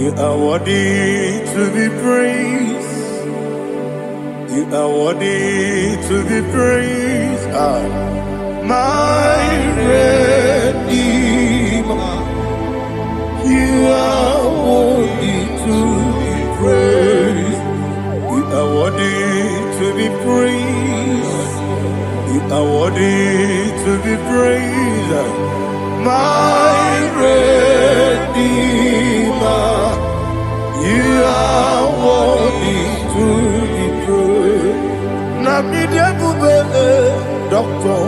You are worthy to be praised. You are worthy to be praised. My Redeemer. You are worthy to be praised. You are worthy to be praised. You are worthy to be praised. My Redeemer. You are worthy to be praised. Namidebube doctor,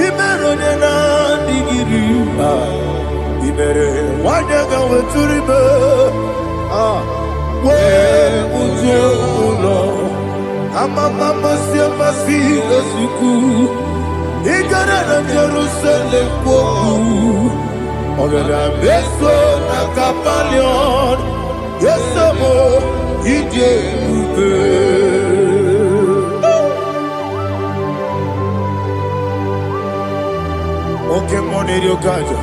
Imerone na digiri, Imere wanyaga weturibe, we ujo amama siamasi esuku, igara na Jerusalem kwoku, ogara beso na kapalion. Yes, amo ije ube. Okay, money dio kaja.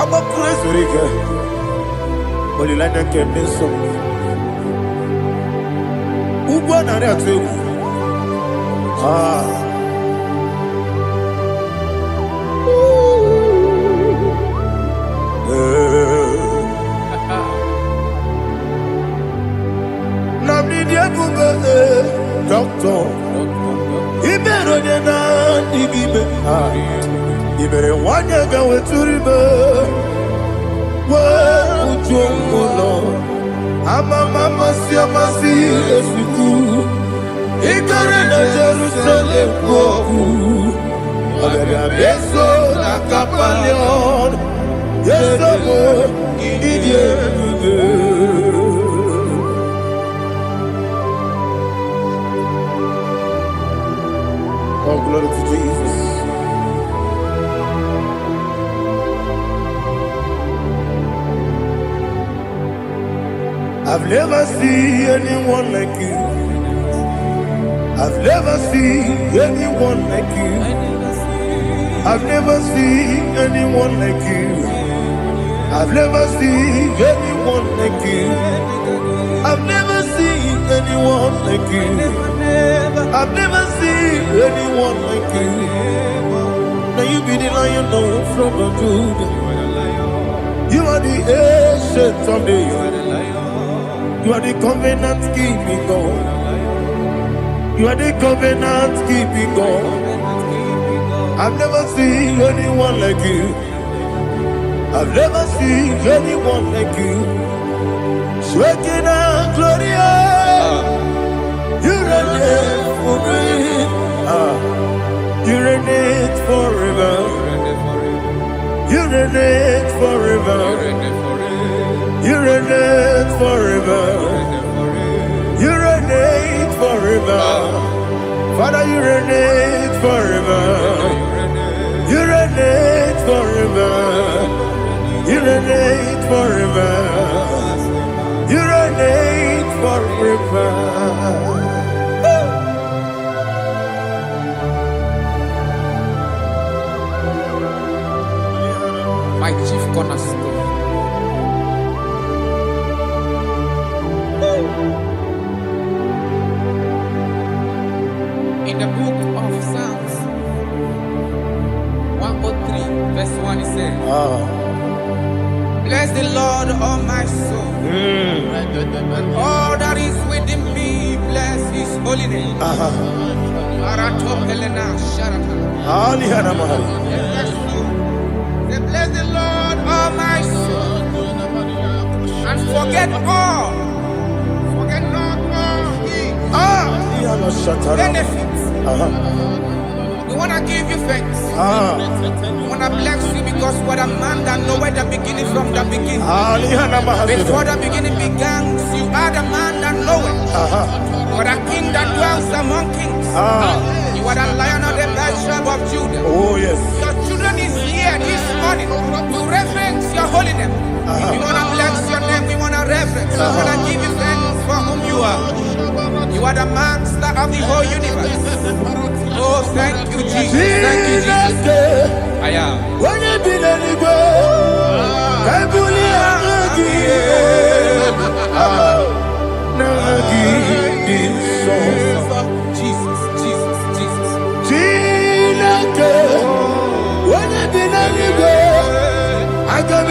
Amo praise rike. Olilanya kemeso. Ugwa na ria tewu. Doctor, Iberone na digibe, Ibere wanyaga weturibe, we ujongulo, amama siamasi esuku, igare na Jerusalem kwoku, ogara beso na kapalion, yesomo idie uge. Oh, glory to Jesus. I've never seen anyone like you. I've never seen anyone like you. I've never seen anyone like you. I've never seen anyone like you. I've never seen anyone like you. I've never seen anyone like you. Now you be the Lion from the Judah. You are the ancient of days. You are the covenant keeping God. You are the covenant keeping God. I've never seen anyone like you. I've never seen anyone like you. Shaking and glorious. You reign for me. You reign forever. You reign forever. You reign forever. You reign forever. Father, you reign forever. You reign forever. You reign forever. You reign forever. My chief cornerstone. In the book of Psalms 103, verse 1, it says, bless the Lord, all my soul, and all that is within me, bless his holy name. Say, bless the Lord, all my soul, and forget not all his benefits. We want to give you thanks. We want to bless you because what a man that knoweth the beginning from the beginning. Before the beginning began, you are the man that knoweth. What a king that dwells among kings. You are the Lion of the tribe of Judah. Oh yes. Your children is here this morning to reverence your holiness. We want to bless your name. We want to reverence. We want to give you thanks for whom you are. You are the master of the whole universe. Oh, thank you, Jesus. Thank you, Jesus. I am. When you be Jesus, Jesus, Jesus. I can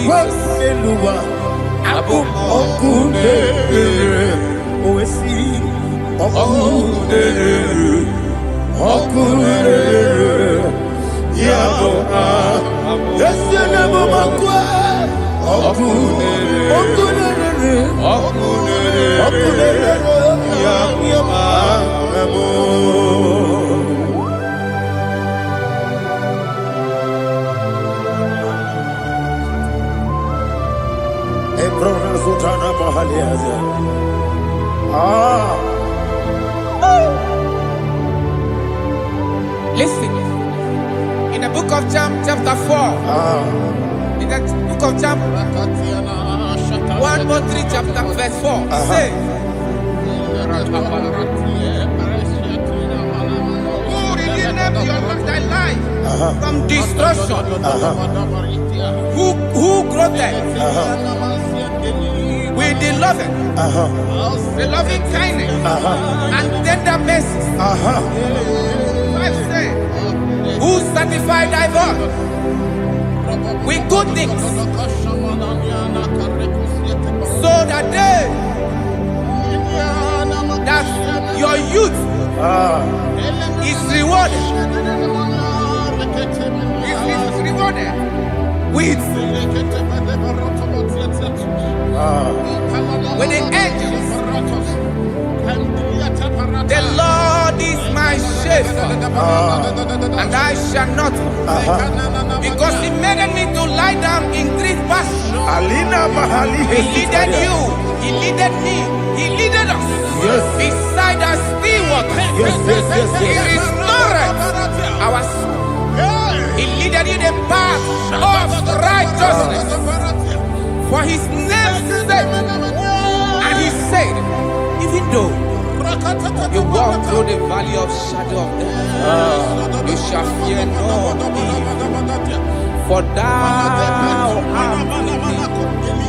Jesus. Abu Listen, in the book of John, chapter 4, in the book of John 1:3, chapter verse 4, it says, who redeemed thy life from destruction, who groweth with the loving kindness and tender mercy. Who satisfy thy voice with good things, so that your youth is rewarded. Is rewarded with the angels. The Lord is my shepherd, and I shall not want, because He made me to lie down in green pastures. He leaded you, He leaded me, He leaded us beside the still waters. He restored our soul. He leaded you the path of righteousness for His name's sake. And He said, even though you walk through the valley of shadow of death, you shall fear no evil, for thou art with me.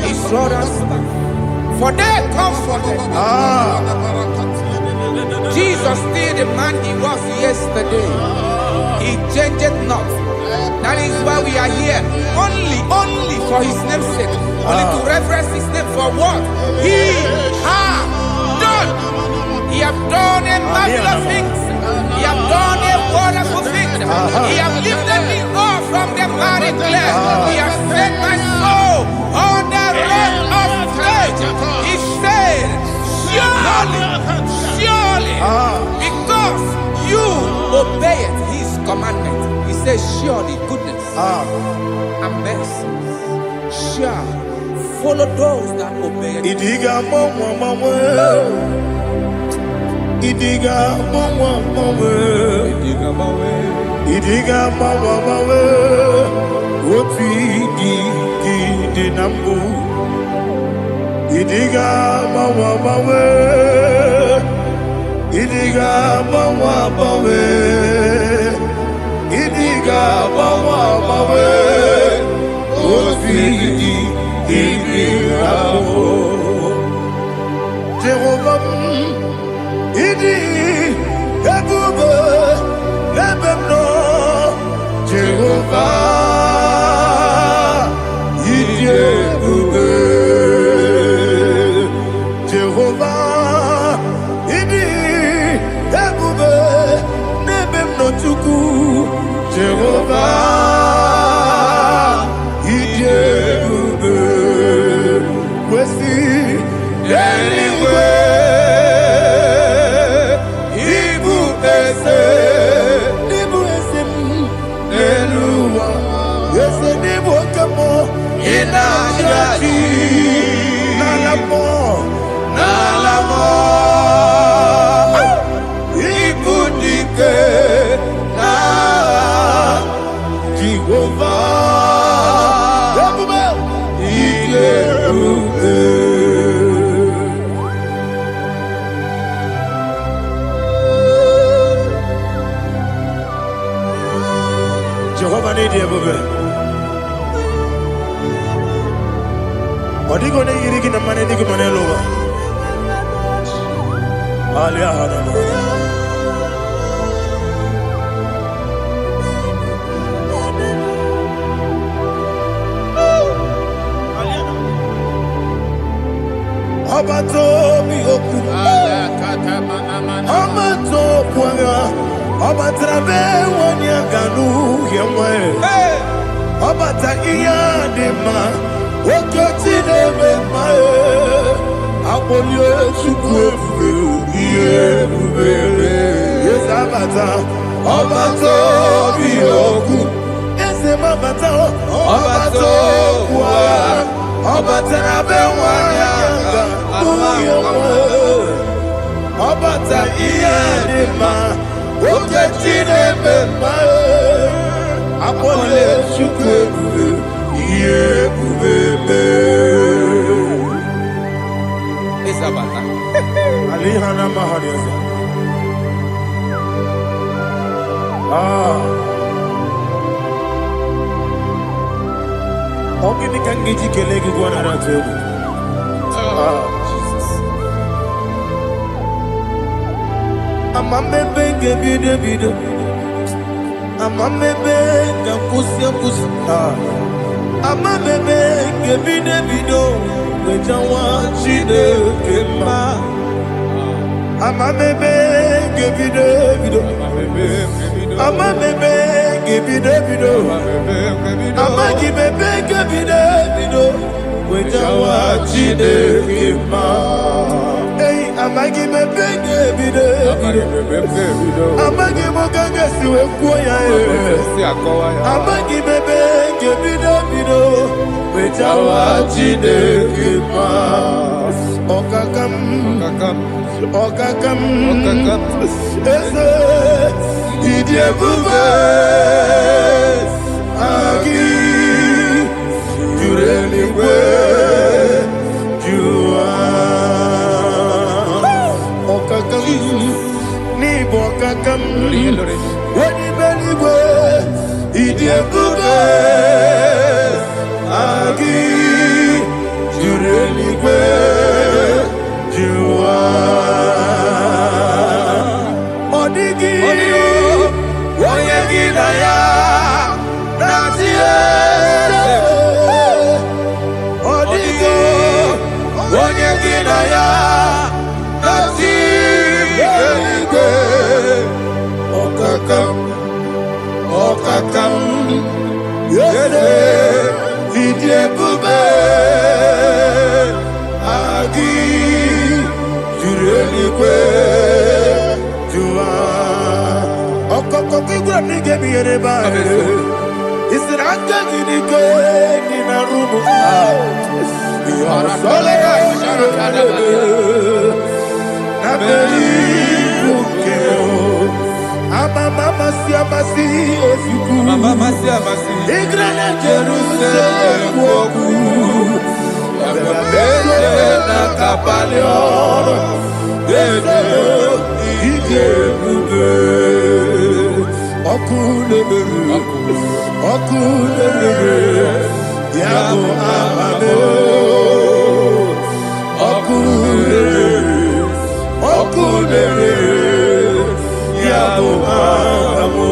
His rod and staff, for they comforted. Jesus still the man He was yesterday. He changed not. That is why we are here, only for His name's sake, only to reverence His name for what He has done. He have done a marvelous things. He have done a wonderful thing. He have lifted me up from the miry clay. He has set my soul on the rock of faith. He said, surely, because you obeyed His commandment. He says, surely goodness and mercy shall follow those that obey it. Idiga mawe Oti di nambu Idiga mawe Idiga mawe Idiga mawe Oti di nambu Jehovah Idi Ebube Ebemno Jehovah Idi Ebube Jehovah Idi Ebube Ebemno Tuku Jehovah Idi Ebube Wesi anyway Jehovah need you, baby. What are you going to eat in the money? You can over. Obato bihoku. Obato kwanga. Obatrabe wanya ganu yemwe. Obata iya dema. Okoti nebe mae. Abolio chukwe iye bubele. Yes abata. Obato bihoku. Ese mabata. Obato kwa. Obatrabe wanya ganu yemwe. Obata iya dema. Okoti nebe mae. Apole chukwe iye bubele. Isabata. Alihana mahariasa. Ogini kangiji kelegi gwana ratu. Jesus. Amamebe gebide bide. Amamebe gakusi. Amamebe gebide bido. Wejawa chide kema. Amamebe gebide bido. Amamebe gebide bido. Amagibebe gebide bido. Wejawa chide kema. Hey, amagibebe gebide bido. Amagimogaga siwe kuya. Amagibebe gebide bido. Wejawa chide kema. Okakam. Eze idiebube agi jureligwe jua okakam ni bokakam wani beligwe idiebube agi jureligwe jua odigi oyegi na ya nazie odigi oyegi na ya nazie okakam yede idiebube agi jureligwe jua okokokigura nige biyereba isiranga nige nina rumu yarasolega nabeli bukeo amama siamasi ofiku igrana Jerusalem woku yabele na kapaleon idiebube okulere yabo amame okulere yabo amamo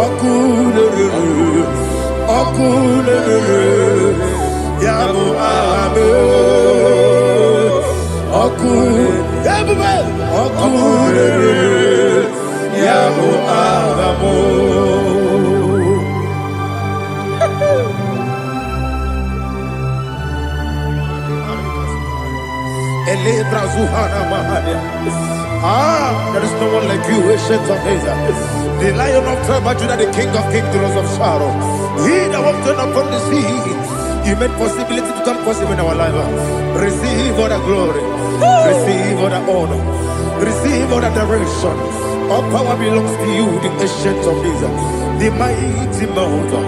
okulere yabo amame okulere yabo amamo. There is no one like you, ancient of days. The Lion of tribe of Judah, the King of kings, the Rose of Sharon. He that walked upon the sea. You made possibility to come possible in our life. Receive all the glory. Receive all the honor. Receive all the direction. All power belongs to you, the ancient of days, the mighty mountain.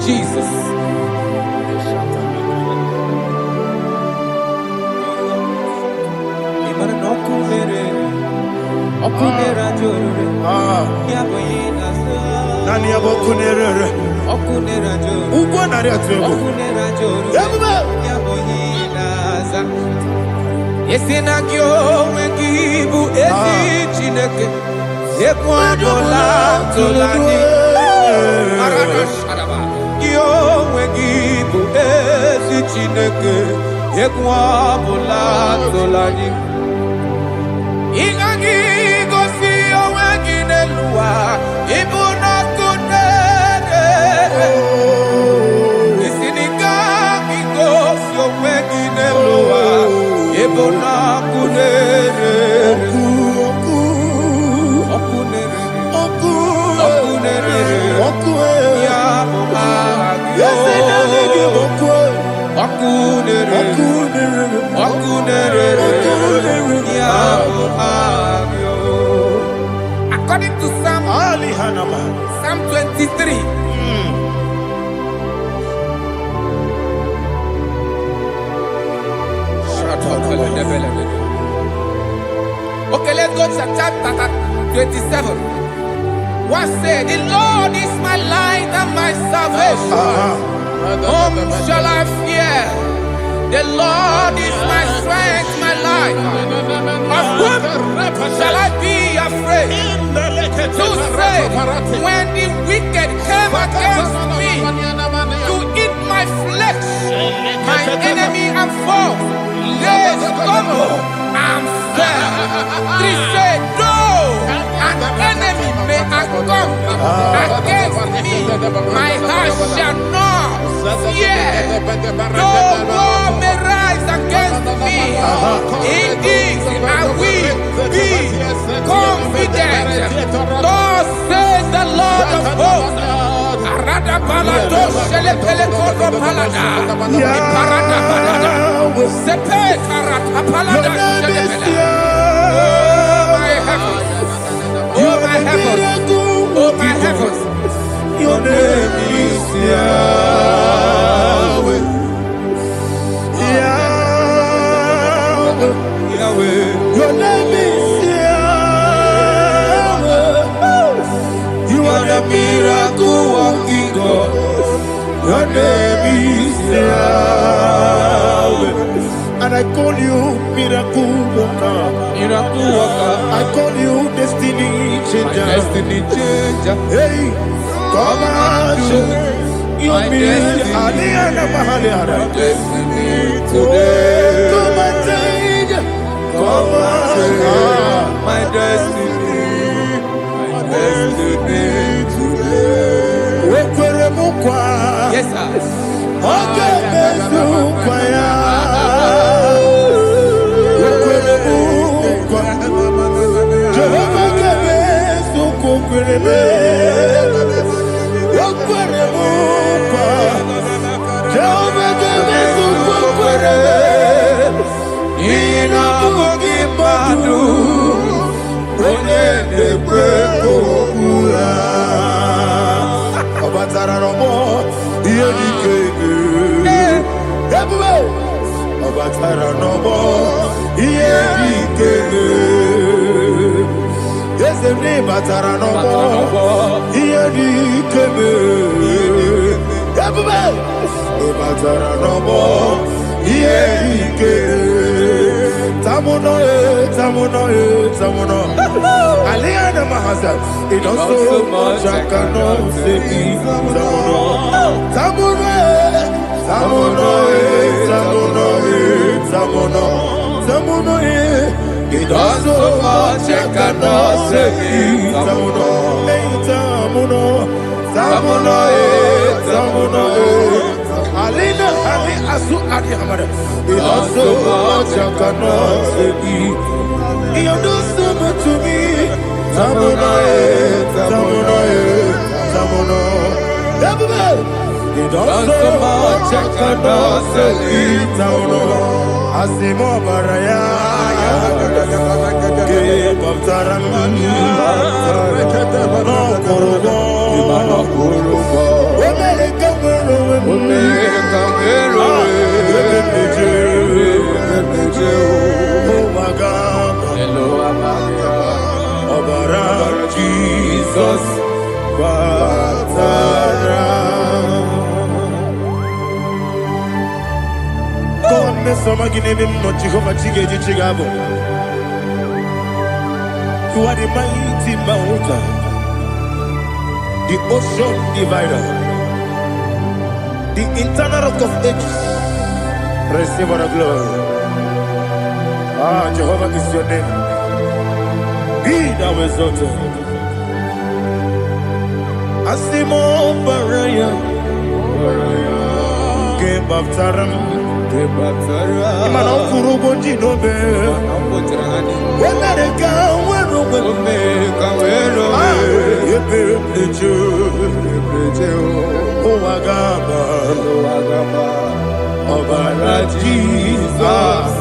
Jesus. Nani abokunere. Ugwa nari atuego. Yesinagyo wengibu ezi chineke. Ekwadola tolani. onwe gị bụ ezi Chineke, egwu ọbụla tụla gị. Ị gaghị gosi onwe gị n'elu ụwa, ịbụ n'ọkụ na-ere. Isi na ị gaghị gosi onwe gị n'elu ụwa, ịbụ n'ọkụ na-ere. According to Psalm 23. Okay, let's go to chapter 27. What said? The Lord is my light and my salvation. Whom shall I fear? The Lord is my strength, my life. Of whom shall I be afraid? To say, when the wicked came against me to eat my flesh, my enemy and foe, they stumble and fell. They said, though an enemy may come against me, my heart shall not fear. Though war may rise against me, in this I will be confident. Thus says the Lord of hosts. Oh my heavens, oh my heavens, your name is Yahweh. Yahweh, Yahweh, your name is Yahweh. You are the miracle working God. Your name is Yahweh. And I call you miracle worker. Miracle worker. I call you destiny changer. My destiny changer. Hey, come on, your destiny. My destiny today. Come and change. Come on, my destiny. My destiny today. Yes, sir. Okay, it does so much I cannot say. It does so much I cannot say. It does so much I cannot say. You do so much to me. It does so much I cannot say. Asimo baraya, ke baptaran, no korobo, Jesus, you are the mighty mountain, the ocean divider. the internal rock of ages. Receive the glory. Ah, Jehovah is your name. Be thou exalted. Asimo Baraya. Gebaptaram. Imana kurubo jinobe. Wemereka wero. Ebe plejo. Owagaba. Obara Jesus.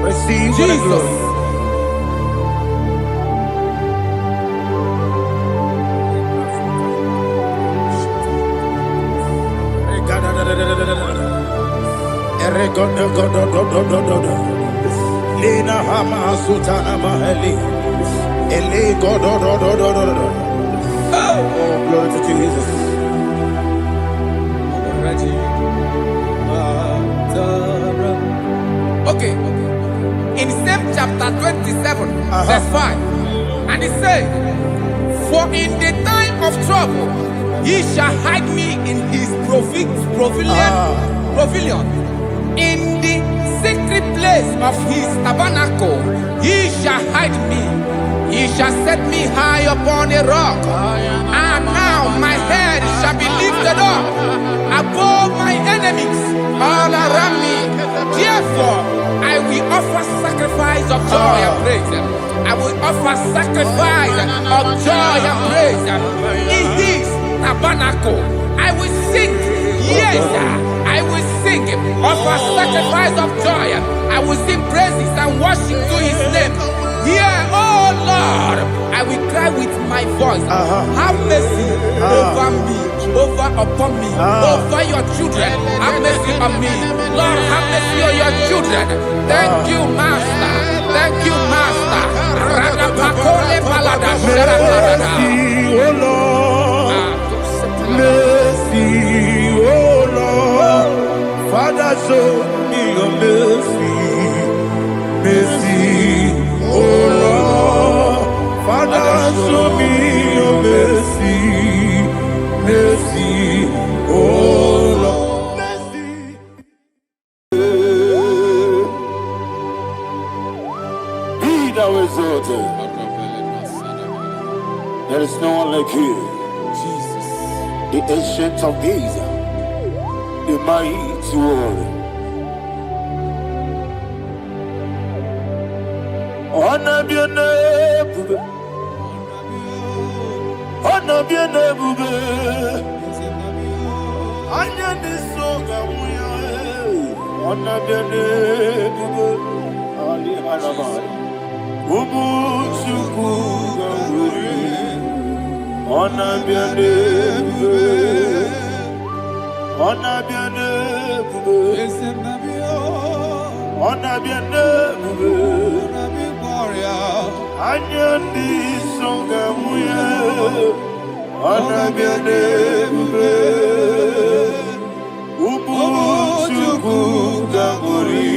Receive Jesus. Lina hama sutana mahali. Ele godo. Oh, glory to Jesus. Okay. In same chapter 27, verse 5, and it says, "For in the time of trouble, he shall hide me in his pavilion. In the secret place of his tabernacle, he shall hide me. He shall set me high upon a rock. And now my head shall be lifted up above my enemies all around me. Therefore, I will offer sacrifice of joy and praise. I will offer sacrifice of joy and praise in his tabernacle. I will sing, yes, I will sing, offer sacrifice of joy. I will sing praises and worship to his name. Here, oh Lord, I will cry with my voice. Have mercy over me, upon me, over your children. Have mercy on me. Lord, have mercy on your children. Thank you, Master. Thank you, Master. Mercy, oh Lord. Mercy, oh Lord. Father, show me your mercy. Mercy, oh Lord. Father, show me your mercy. Mercy, oh Lord. Mercy. Be thou exalted. There is no one like you. Jesus. The ancient of days, the mighty one. Honor be your name, honor be your name, honor be your name, Ali Alaba, Ubu Chuku Gamburi, honor be your name, honor be your name, honor be your name. Anyandi songa muya, anabiane bube, ubu chuku gamburi,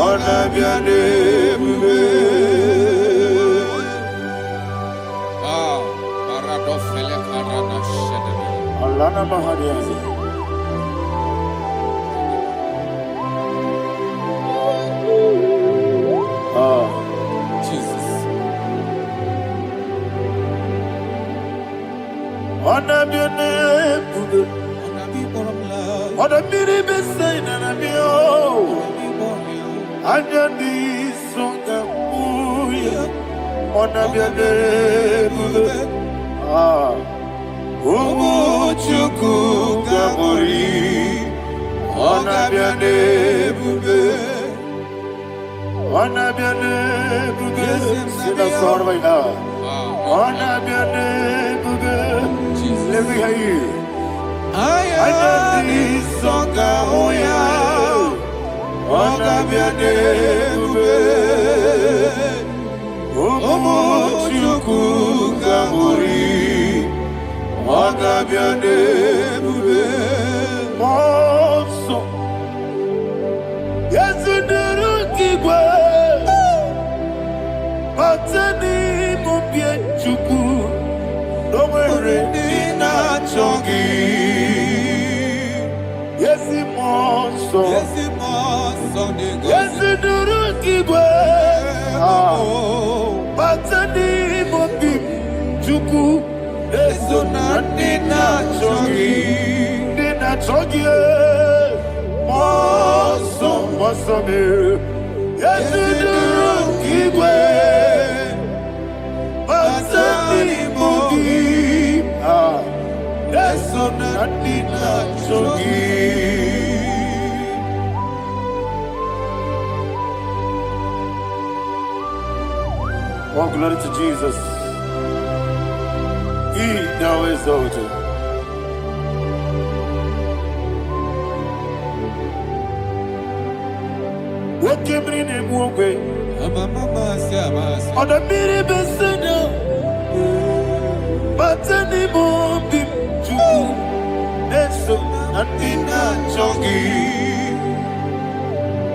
anabiane bube. Paradofele karana shedebe. Alana mahadiyazi. Jesus. Anabiane bube, anabiri besai nanabio, anyandi songa muya, anabiane bube. Umuchuku gamburi, anabiane bube. Anabiane bube, sina sorvai na. Anabiane bube, let me hear you. Ayani songa moya, anabiane bube. Umuchuku gamburi, anabiane bube. Monso, yesu nuru kigwe. Matani mubi Oh, glory to Jesus. He now exalted. What came in him one way? On the mini beside, but any more big to that's so nothing not chunky.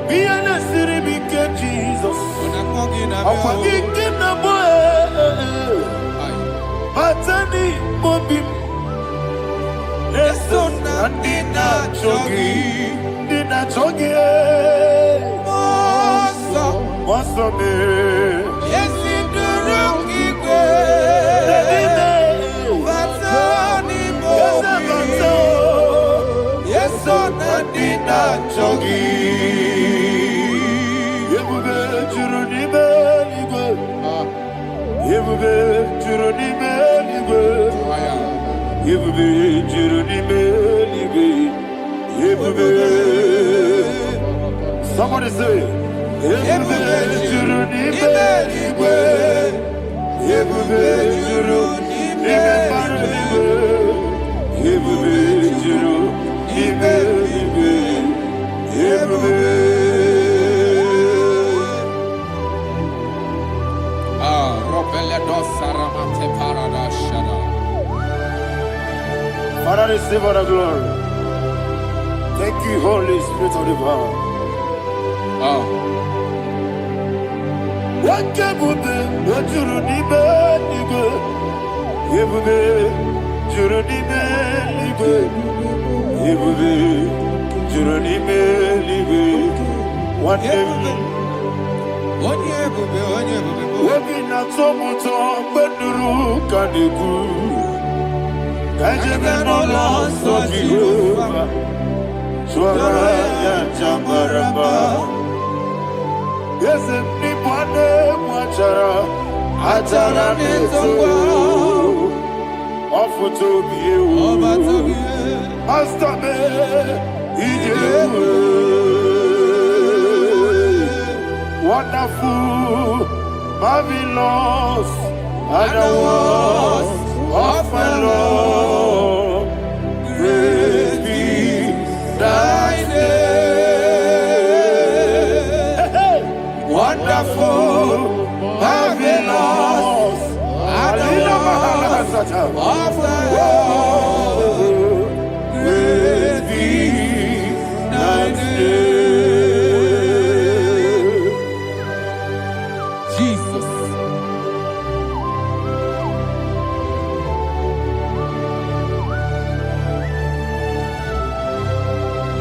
Be an city because Jesus. I'm forgetting the boy. But any more big. That's so nothing not chunky. Did not chunky. What's the name? Yes, in the rocky way. But yes, so that did not jogi. You will be Juruni Belly. You will be Juruni Belly. You will be Juruni Belly. You will be. Somebody say. Father, receive all the glory. Thank you, Holy Spirit of the power. What can we do? What you need, nigga? You will be, you need, nigga. You will be, you need, nigga. What can we? What we not so much on, but the room can do. Can't you no loss of you? Swara Jamaraba. Yes, ni bwane mwachara achara nezogo ofuto biye master me ije wonderful marvelous and the words of my Lord great be thy name. Wonderful, marvelous, and the words of the Lord, great be thy name. Jesus.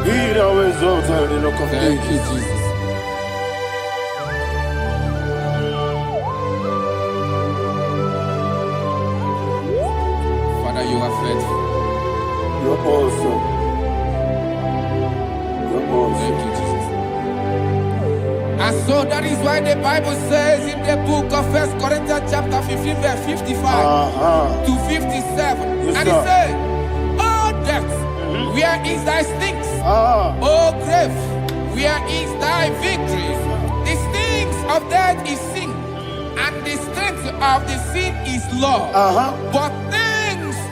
Be thou exalted in the rock of Thank you, ages. Jesus. You are faithful. You're awesome. You're awesome. Thank you, Jesus. And so that is why the Bible says in the book of 1 Corinthians chapter 15 verse 55 to 57. Yes, and it sir. says, "Oh death, where is thy stings? Oh grave, where is thy victory? The stings of death is sin, and the strength of the sin is law. But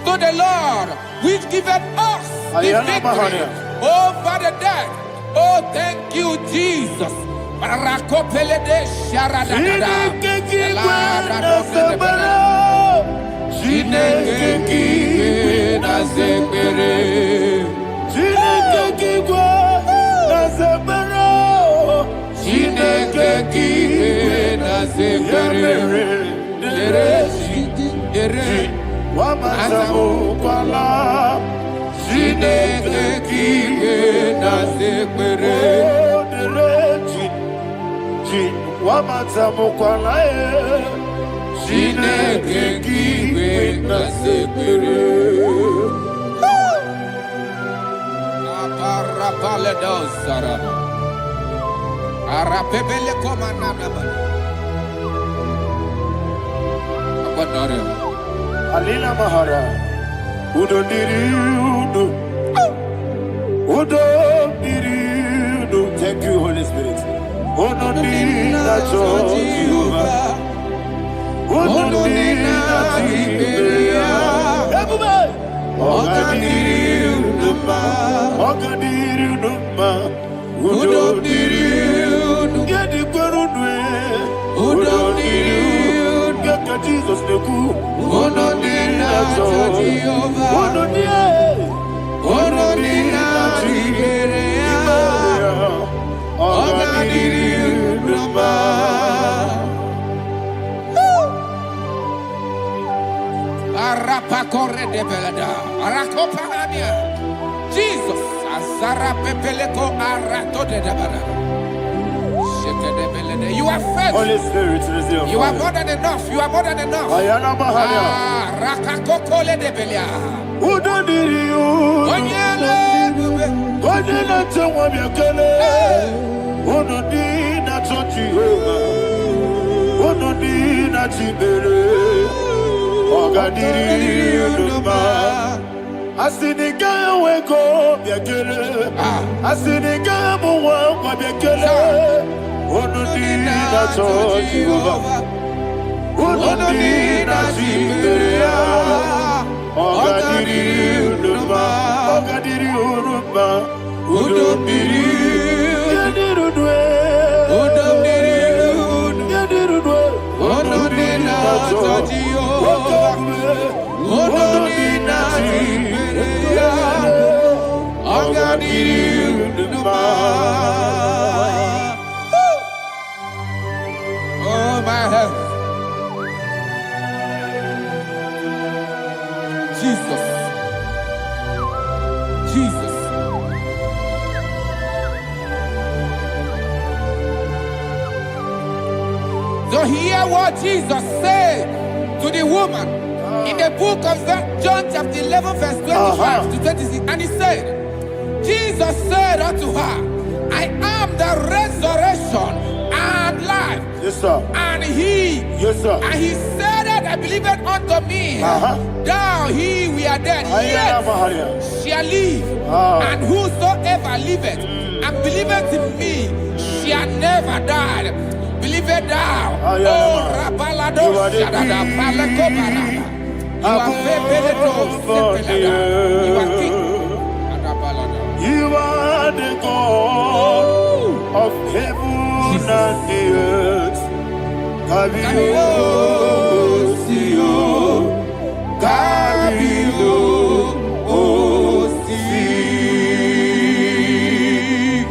to the Lord, which giveth us the victory over the death." Oh, thank you, Jesus. Wamazamu kwala, Chineke kike sekpere. Oh, dere ji wamata mukwalae. Chineke kiwe na sekpere. Aparapale dosara. Arapebele komanana mana. Apanare. Alina Mahara. Udo diri udo. Udo diri udo. Thank you, Holy Spirit. Udo diri na Jehovah. Udo diri na Tiberia. Everybody. Oga diri udo ma. Oga diri udo ma. Udo diri udo. Yedi kwerudwe. Udo diri udo. Get Jesus the good. Udo diri na Jehovah. Udo diri. Udo diri na Tiberia. Oga diri udo ma. Arapa corre de belada. Arakopa ania. Jesus. Azara pepeleko arato de debara. Sheke de belede. You are faithful. Holy Spirit, receive. You are more than enough. You are more than enough. Ayana Mahana. Rakakokole de belia. Udo diri udo. Onyele bube. Udo na Jehovah biakele. Udo diri na Jehovah. Udo diri na Tiberia. Oga diri udo ma. Asinika weko biakele. Asinika muwa kwa biakele. Udo diri na Jehovah. Udo diri na Tiberia. Oga diri udo ma. Oga diri udo ma. Udo diri. Yadiru dwe. Udo diri udo. Yadiru dwe. Udo diri na Jehovah. Udo diri na Tiberia. Oga diri udo ma. Oh my health. Jesus. Jesus. So hear what Jesus said to the woman in the book of John chapter 11 verse 25 to 26. And he said, Jesus said unto her, I am the resurrection and life. Yes, sir. And he, Yes, sir. and he said that I believed unto me, thou he we are dead, Ayana yet Mahana. shall live, and whosoever liveth and believeth in me shall never die. Believe it thou. Oh, Rabalado, Shadada, Palako Barada. You are Bebeledo, Sepelada. You are king. You are the God of heaven and the earth. Kabio, Sio, Kabio, Si,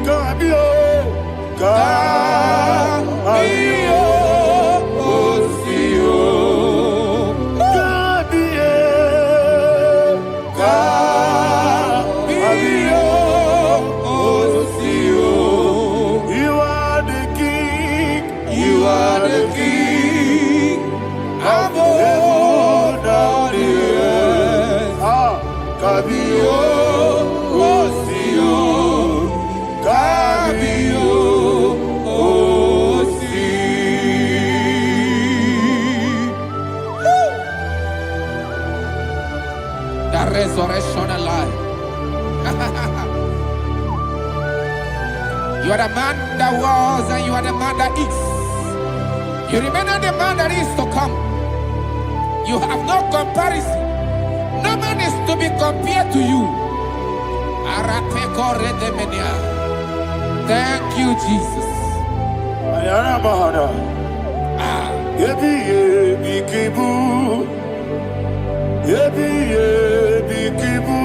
Kabio, Kabio, Sio, Kabio, Sio. You are the king. You are the king of heaven and the earth. Kabio, Sio, Kabio, Si. The resurrection alive. You are the man that was and you are the man that is. You remain the man that is to come. You have no comparison. No man is to be compared to you. Thank you, Jesus. Ayana Mahana. Yebi yebi kibu. Yebi yebi kibu.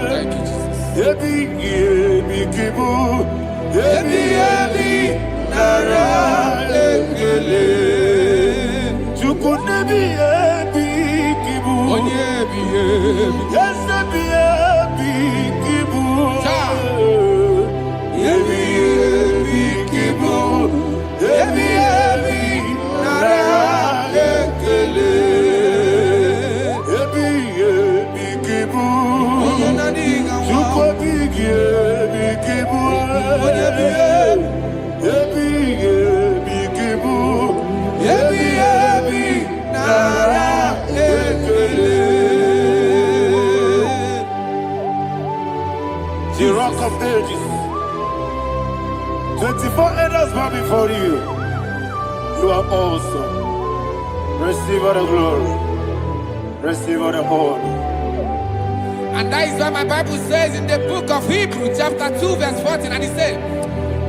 Thank you, Jesus. Yebi yebi kibu. Yebi yebi nara ekele. Chukunebi yebi kibu. Onyebi, Yes, yebi yebi kibu. The rock of ages. 24 elders bow before you. You are awesome. Receive all the glory. Receive all the honor. And that is what my Bible says in the book of Hebrews, chapter 2, verse 14. And it said,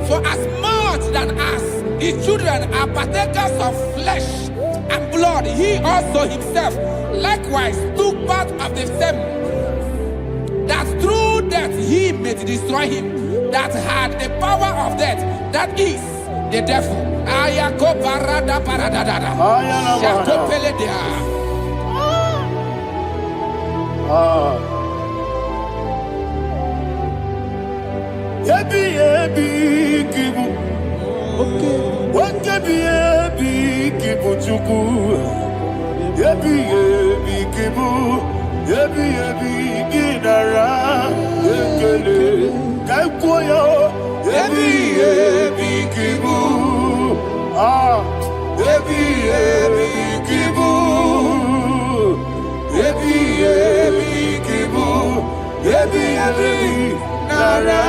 for as much than as his children are partakers of flesh and blood, he also himself likewise took part of the same, that through death he may destroy him that had the power of death, that is the devil. Ayako parada paradada. Shako peledea. Yebi yebi kibu. Wakebi yebi kibu chuku. Yebi yebi kibu. Yebi yebi ginara. Yekele kaikoyo. Yebi yebi kibu. Yebi yebi kibu. Yebi yebi kibu. Yebi yebi nara.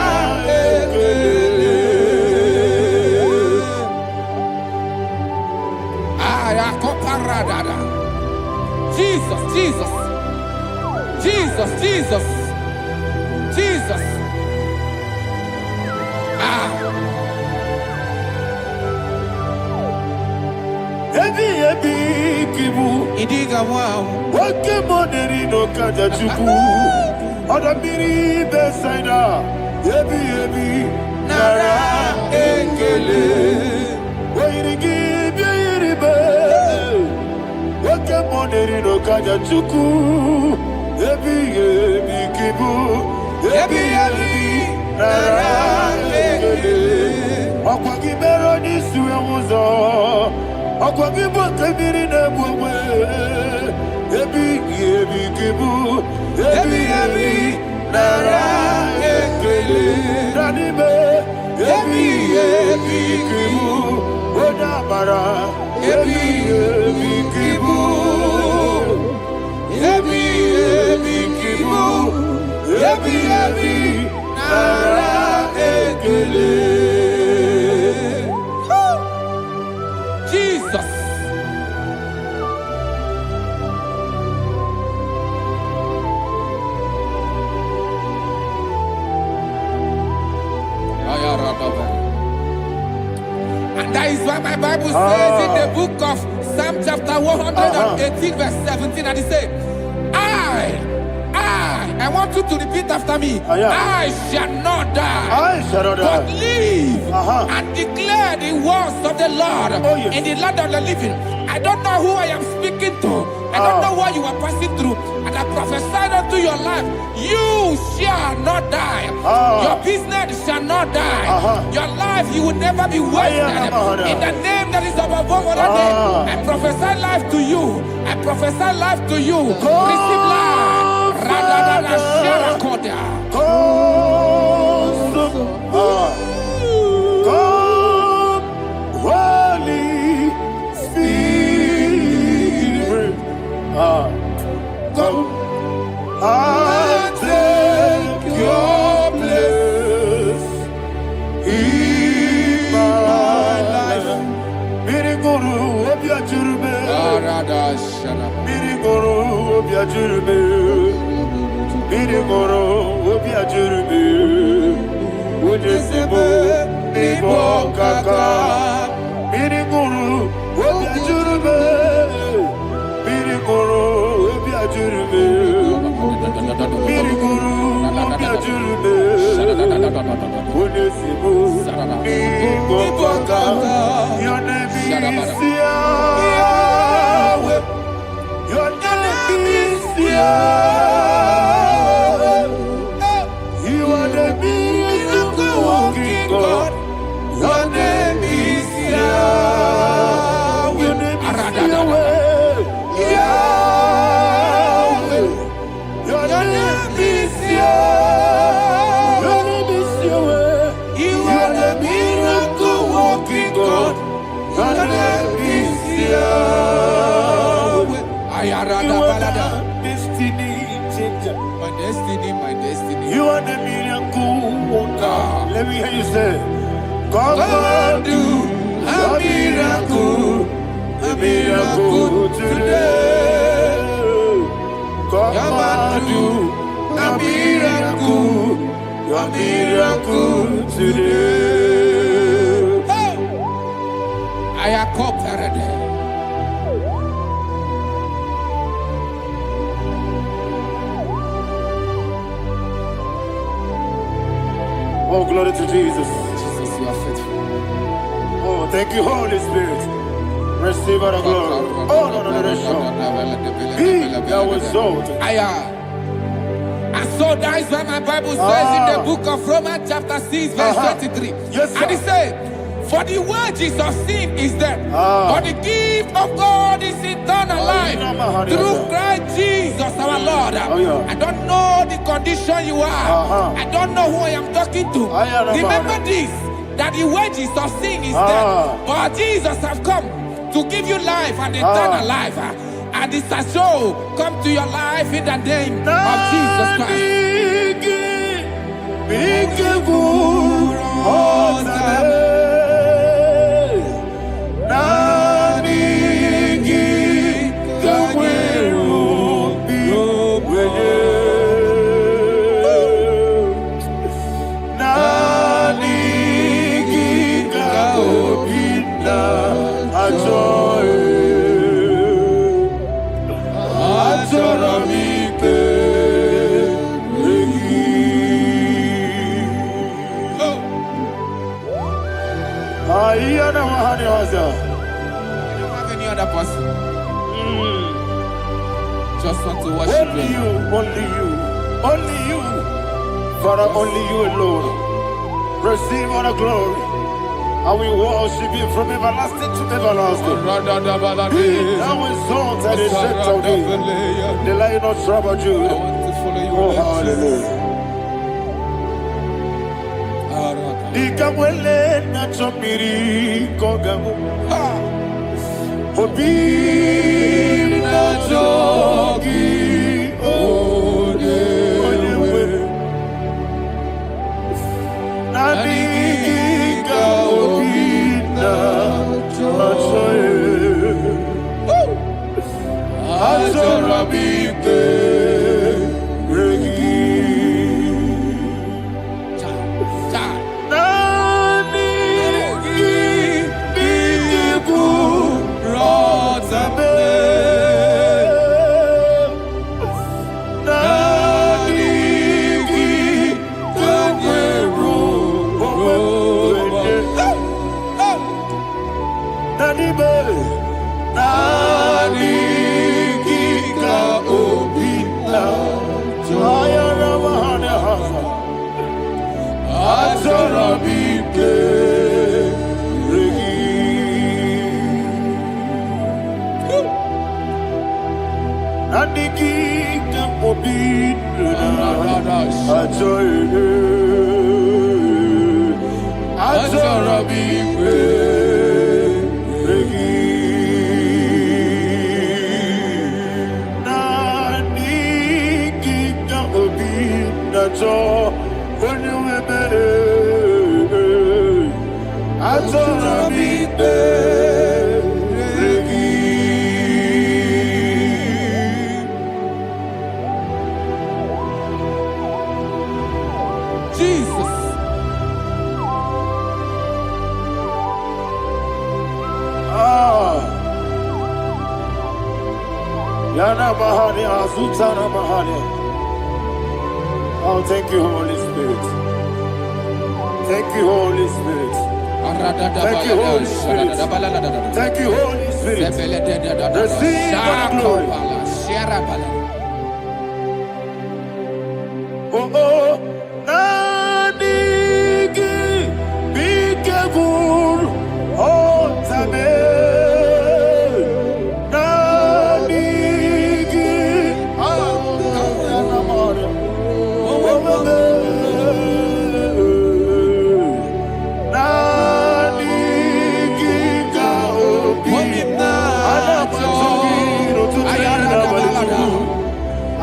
Jesus, Jesus, Jesus, Jesus, Jesus. Ebi ebi kibu. Idiga wow. Wake moneri no kaja chuku. Oda miri besaida. Ebi ebi nara ekele. Wairigi biiribe. Wake moneri no kaja chuku. Ebi ebi kibu. Ebi ebi nara ekele. Okwagi mero ni suwe muzo. Okwagi boke miri ne bwe. Ebi ebi kibu. Ebi ebi nara ekele. Nanibe. Ebi ebi kibu. Oda mara. Ebi ebi kibu. Ebi ebi kibu. Ebi ebi nara ekele. Jesus. And that is why my Bible says in the book of Psalm chapter 118 verse 17, and it says, I want you to repeat after me. I shall not die, I shall not but die. live and declare the words of the Lord in the land of the living. I don't know who I am speaking to. I don't know what you are passing through. And I prophesy unto your life, you shall not die. Your business shall not die. Your life, you will never be wasted. In the name that is above all other name, I prophesy life to you. I prophesy life to you. Receive life. Radadada Sharakoda. Come, Holy Spirit. Come and take your place in my life. Miriguru obiajurube. Miriguru obiajurube. Miriguru obiajurube. Ujesebo nibo kaka. Miriguru obiajurube. Miriguru obiajurube. Miriguru obiajurube. Ujesebo nibo kaka. Your name is Yahweh. Your name is Yahweh. You are the miracle working God. Your name is Yahweh. Your name is Yahweh. Yahweh. Your name is Yahweh. destiny, my destiny. You are the miracle worker. Let me hear you say, come and do a miracle today. Come and do a miracle today. Hey! I am cooperated. Oh, glory to Jesus. Jesus, you are faithful. Oh, thank you, Holy Spirit. Receive our glory. Oh, no, Be thou exalted. And so that is why my Bible says in the book of Romans chapter 6 verse 23. Yes, sir. And it says, for the wages of sin is death, but the gift of God is eternal life through Christ Jesus our Lord. I don't know the condition you are. I don't know who I am talking to. Remember this, that the wages of sin is death, but Jesus has come to give you life and eternal life. And this shall show come to your life in the name of Jesus Christ. You don't have any other person. Just want to worship only you, only you, Father, only you alone. Receive all the glory. I will worship you from everlasting to everlasting. Be thou exalted and set of thee, the Lion of tribe of Judah. Oh, hallelujah. Ikamwele na chomiri kogamu Obi na jogi Onewe Nadiga obi na choye Azorabike Oh, thank you, Holy Spirit. Thank you, Holy Spirit. Thank you, Holy Spirit. Thank you, Holy Spirit. Receive the glory. Oh, oh, Nadigi, be careful, oh, Tame.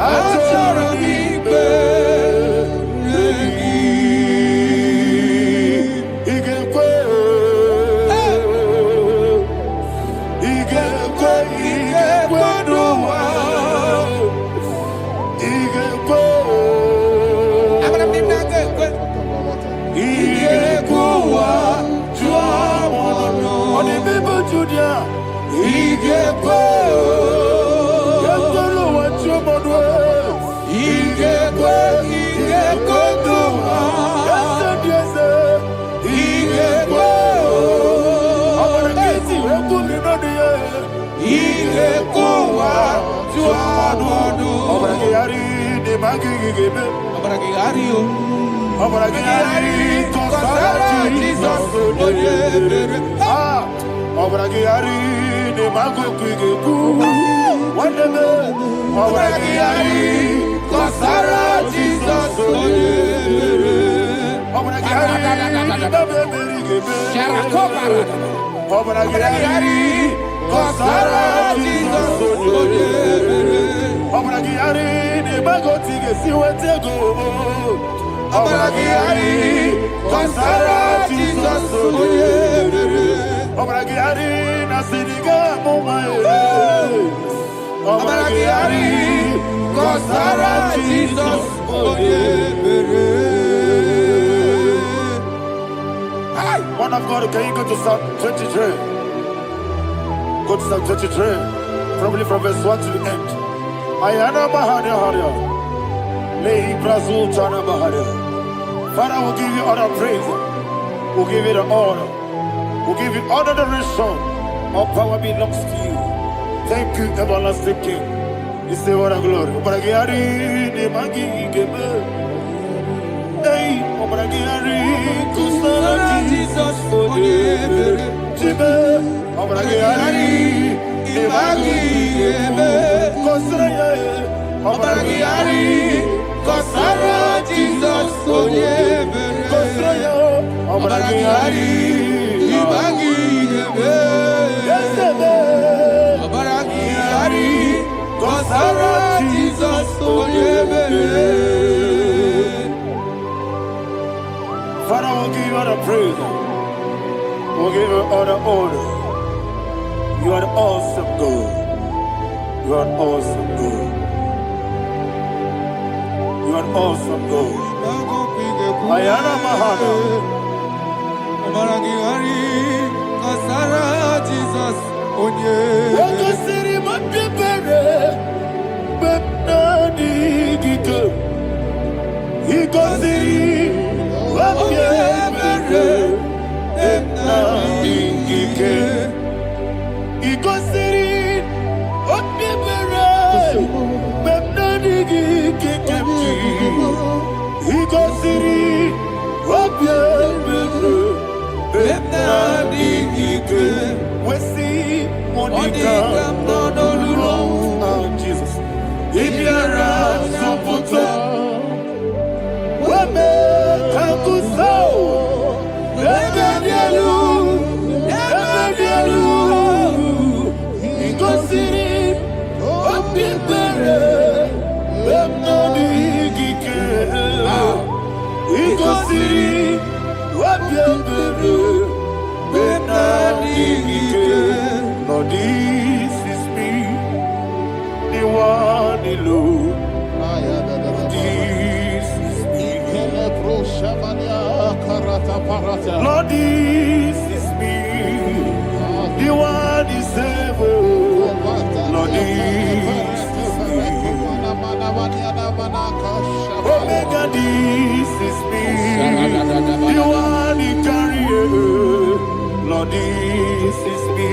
I IGBO. IGBO. One of God, can you go to Psalm 23? Go to Psalm 23, probably from verse 1 to the end. Ayana Maharia Haria. Lehi Brazil Chana Maharia. Father, we'll give you all the praise. We'll give you the honor. We'll give you all the adoration. All power belongs to you. Thank you, everlasting King. You say what a glory. Obragiari, the Magi, Gebe. Hey, Obragiari, Kusara, Jesus, for you. Jibe, Obragiari, the Magi, Gebe. Kusara, Obragiari, Kusara, Jesus, for you. Kusara, Obragiari, the Magi, Gebe. Kusara, Jesus, for you. Father, we'll give you all the praise. We'll give you all the honor. You are the awesome God. You are an awesome God. You are an awesome God. Ayana Mahana. Kusara, Jesus, for you. Jesus. If you're a Sopoto, Lord, this is me, the one alone. This is me. Lord, this is me, the one is able. Lord, this is me. Omega, this is me, the one in carrier. Lord, this is me.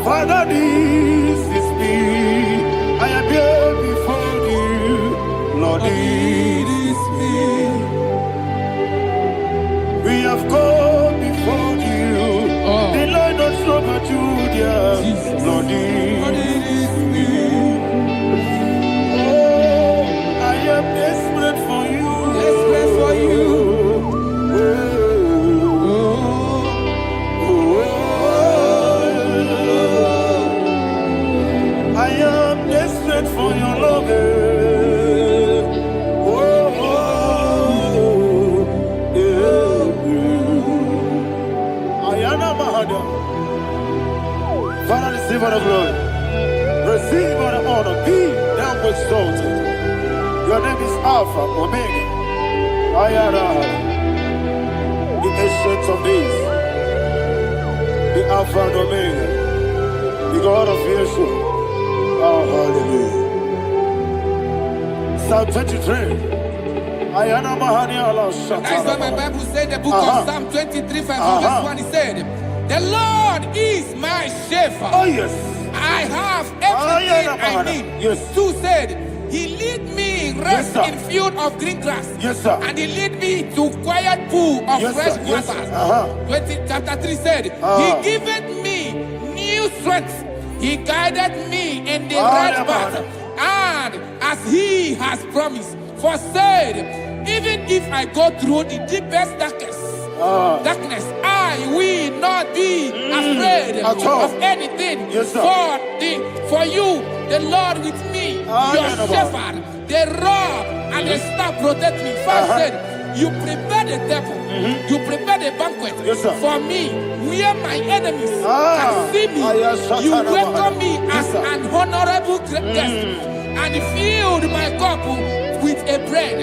Father, this is me. I am here before you. Lord, this is me. We have come before you. The Lord not so but you, dear. Lord, this is me. Oh, I am desperate for you. Desperate for you. I am desperate for your love. Father, receive all the glory. Receive all the honor. Be thou exalted. Your name is Alpha, Omega. I am the ancient of days. Alpha and Omega, the God of creation. Oh, hallelujah. Psalm 23. Ayana Mahani Allah That's why my Bible said the book of Psalm 23, verse 1, it said, the Lord is my shepherd. Oh, yes. I have everything I need. Yes. 2 said, he lead me rest Yes, in field of green grass. Yes, sir. And he lead me to quiet pool of Yes, fresh sir. Yes, waters. sir. Chapter 3 said, he giveth me new strength. He guided me in the right path. And as he has promised, for said, even if I go through the deepest darkness, I will not be afraid of anything. Yes, sir. For you, the Lord with me, your shepherd, the rod and the staff protect me. First said, you prepare the table, you prepare the banquet for me, where my enemies can see me. You welcome me as an honorable guest, and filled my cup with a bread.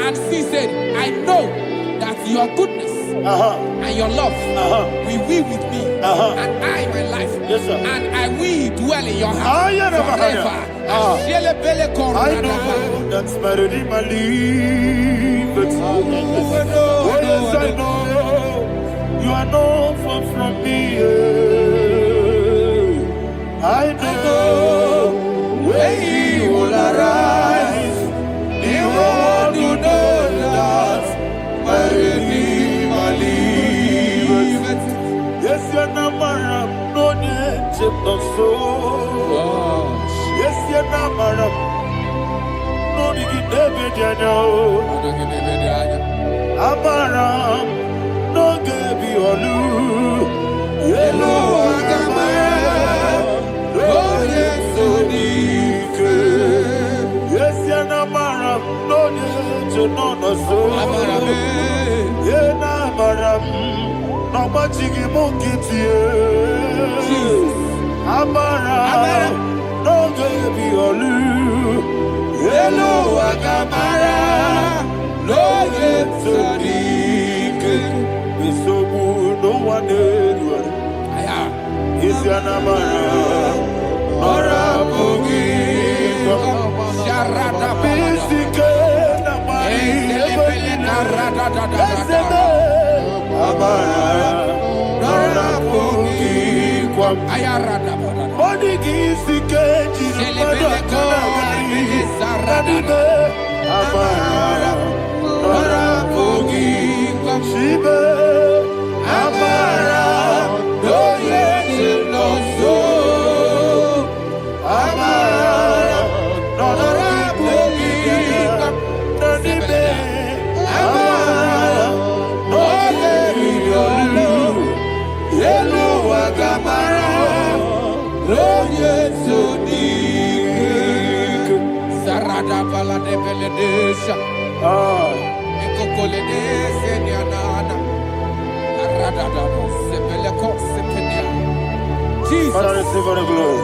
And she said, I know that your goodness and your love will be with me, and I, my life, and I will dwell in your house forever. I know that's better than my life. Oh, yes, I know you are not far from me. I know when he will arise, he will do that where he will live. Yes, you're not married, no need to so. Yes, you're not married, no need to be there. Amaram, no give you a loo. Yellow, Agamara, no yes, so deep. Yes, Yanamaram, no need to know the soul. Yanamaram, no much you monkey to you. Amaram, no give you a loo. Yellow, Agamara. No get so deep, it's so good, no one did. It's your number, Nora Boogie, Sharada Pisika, Nora Boogie, Ayarada, Body Gisika, Amara. Shibe, Amara, no yes, no so. Amara, no Rabugi, no Nibe, Amara, no Yellow, Yellow Agamara, no yes, so deep. Sarada Bala de Beledesha. Jesus. Father, receive all the glory.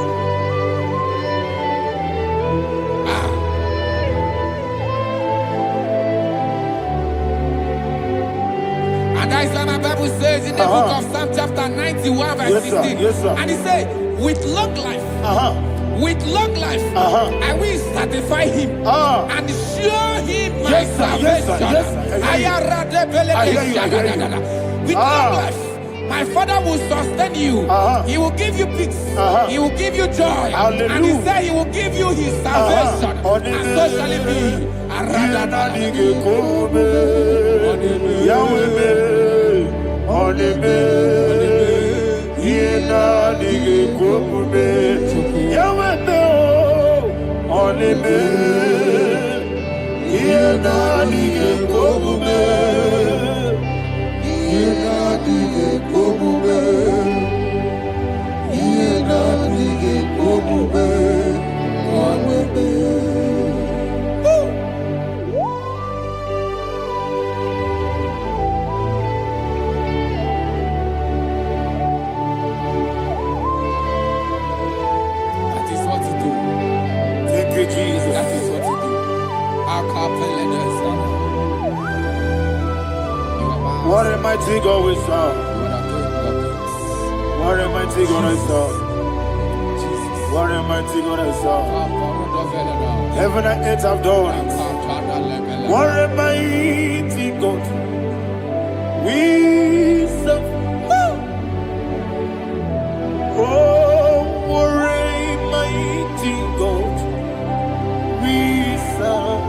And that is why my Bible says in the book of Psalm chapter 91 verse 16. And he said, with long life, with long life, I will satisfy him and show him my salvation. With long life, my Father will sustain you. He will give you peace. He will give you joy. And he said he will give you his salvation. And so shall it be. What a mighty God we serve. What a mighty God I serve. What a mighty God I serve. Heaven and earth have done it. What a mighty God we serve. Oh, what a mighty God we serve.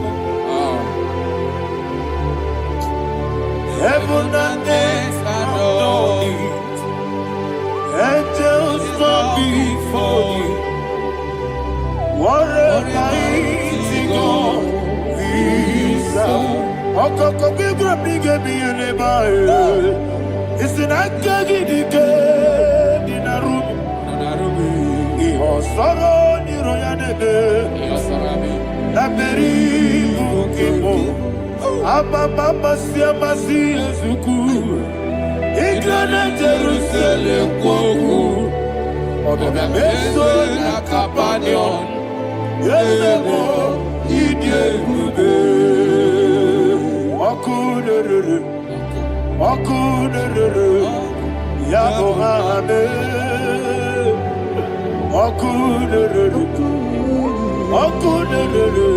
Heaven and earth have done it. Angels bow before you. What a mighty God we serve. Okoko bigro bige bi eleba. It's an akagidike dinarum. Iho soro ni royanebe. Laberi bukimo. Ababa masia masia zuku. Iglana Jerusalem koku. Oda meso na kapanion. Yelemo idye gube. Okunere. Okunere. Yabo hame. Okunere. Okunere.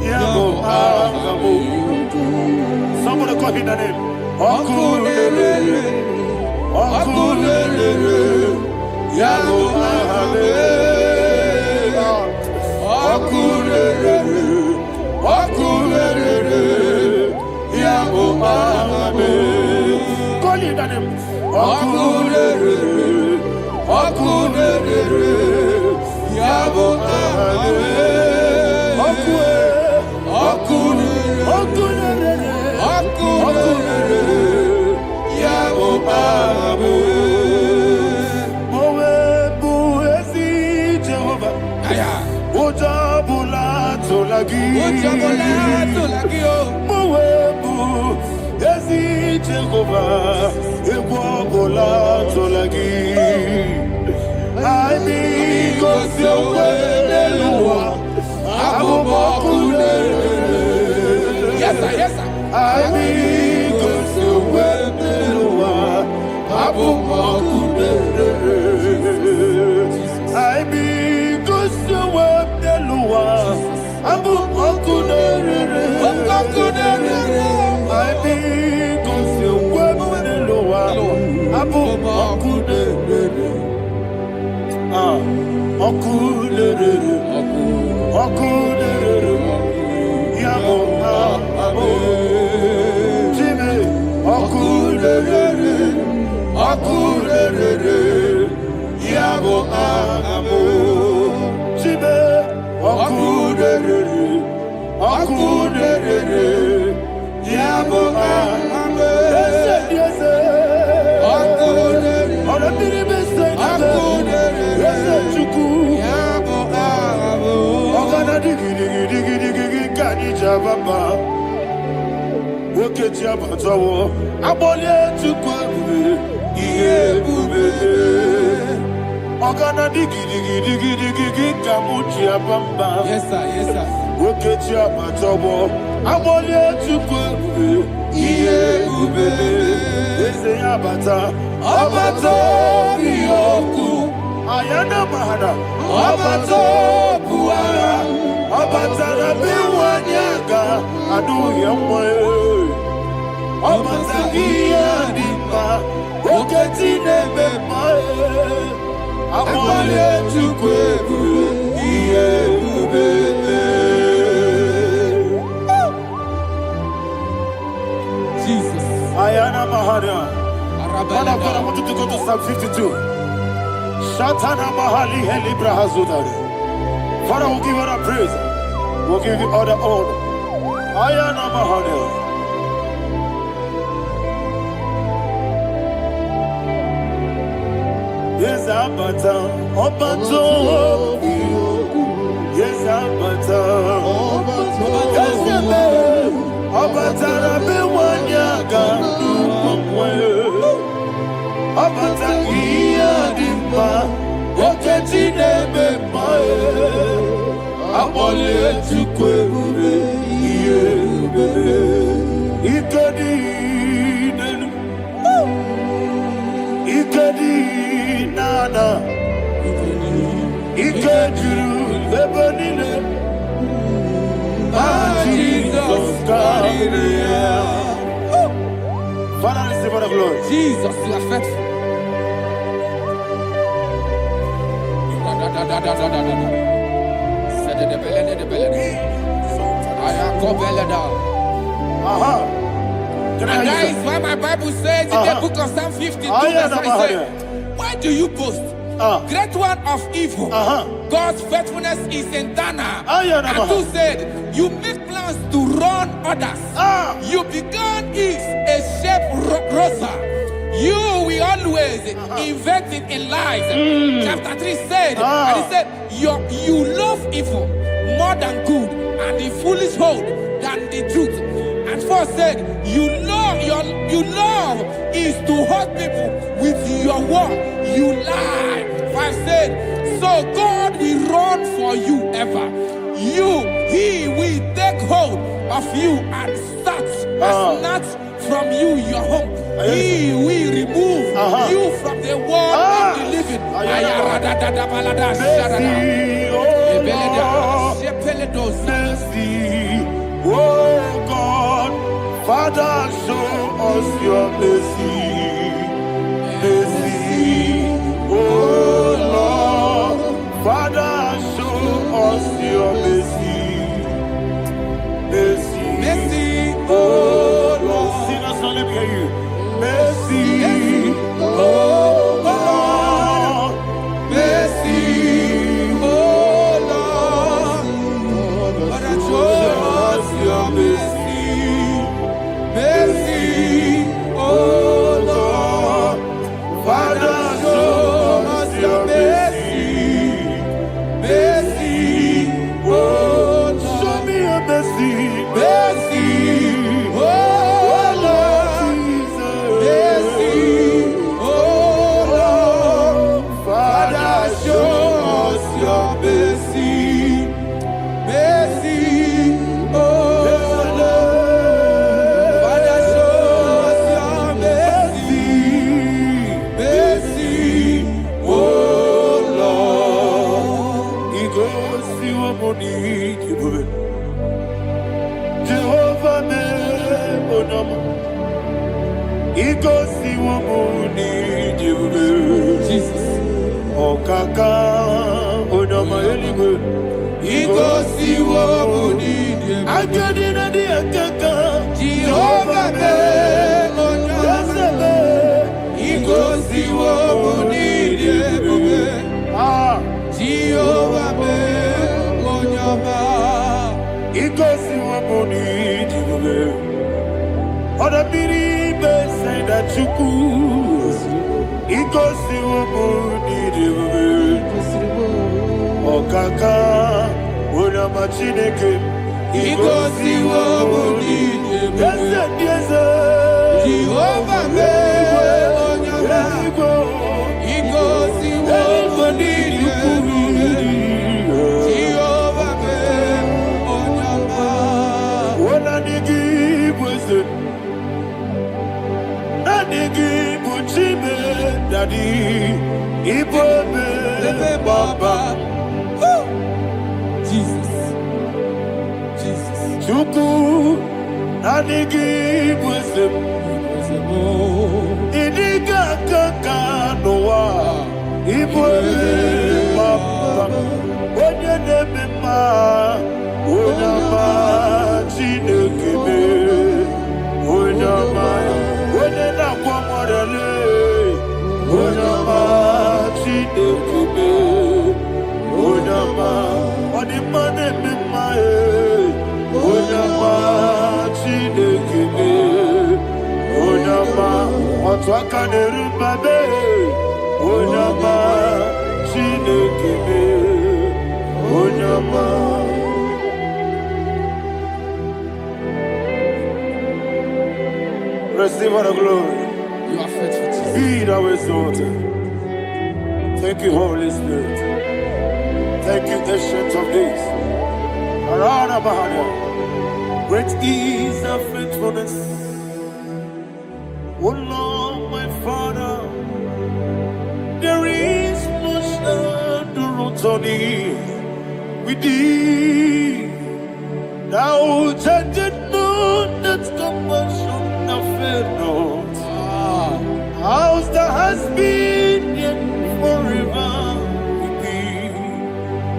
Yabo hame. Somebody call him the name. Okunere. Okunere. Yabo hame. Okunere. Okunere. Yabo hame. Call him the name. Okunere. Okunere. Yabo hame. Yes, sir. Yes, sir. Yes, sir. Yes, sir. Ayana mahana, abato buara, abatara biwanyaga, adu yamwe, abatagia dimba, oketine bemae, amale chukwebu, iye ubebe. Jesus. Ayana mahana. Man of God, I want you to go to Psalm 52. Shatana Mahali Helibra Hazudari. Father, we'll give you the praise. We'll give you all the honor. Ayana Mahali. Yes, Abata. Obato. Yes, Abata. Yes, Abata. Rabe Wanyaga. Abata iya dimba, oketine bemae, abole tukwebe iyebe, ikadi nenu, ikadi Father, receive all the glory. Jesus, you are faithful. And that is why my Bible says in the book of Psalm 52, verse 37, why do you boast? Great one of evil. God's faithfulness is eternal. And who said, you make plans to run others. You began is a shape rosa. You will always invent it in lies. Chapter 3 said, and he said, you love evil more than good, and the foolish hold than the truth. And 4 said, you love is to hurt people with your word. You lie. 5 said, so God will run for you ever. He will take hold of you and snatch from you your home. He will remove you from the world of the living. Oh God, Father, show us your mercy. Mercy, oh Lord, Father, show us your mercy. Mercy, Mercy, oh Lord, sinners, let me hear you. Mercy, oh Lord, mercy, oh Lord, Father, show us your mercy. Mercy, oh Lord, Father, show us your mercy. Mercy, oh Lord, show me your mercy. mercy, oh Lord, mercy, oh Lord, Father, show us your mercy. Mercy, oh Lord, Father, show us your mercy. Mercy, oh Lord. He goes to a money, Jehovah me onama. He goes to a money, Jesus. Okaka onama eligwe. He goes to what we need. I get in the akaka. Jehovah me onama. He goes to what we need. Jehovah me onama. He goes to a money, other people say that you could. He goes to a money, Okaka, Unama Chineke. He goes to what we need. Yes, Jehovah me onama. He goes to what we need. Jehovah me onama. When I give wisdom, I give Uchime, Daddy, Ibobe, Baba, Jesus. Jesus. Chuku, I give wisdom, Idiga Kaka Noa, Ibobe, Baba, Onya Nebima, Onama, Chinekebe, Onama, Onena Kwamorele, Onama, Chinekebe, Onama, Onimane Bimae, Onama, Chinekebe, Onama, Otwakane Rumbabe, Onama, Chinekebe, Onama. Receive all the glory. You are faithful, Jesus. Be thou exalted. Thank you, Holy Spirit. Thank you, Ancient of Days. Arana Bahania. Great is thy faithfulness. Oh Lord, my Father, there is much endurance on thee. With thee, thou judgest not the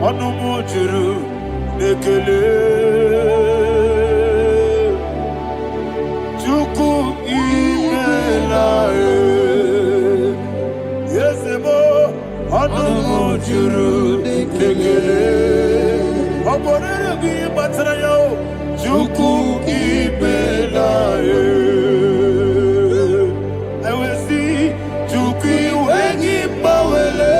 Anumujuru nekele Chuku imelae Yesebo Anumujuru nekele Oborere gi matrayo Chuku imelae Ewesi Chuku wengi bawele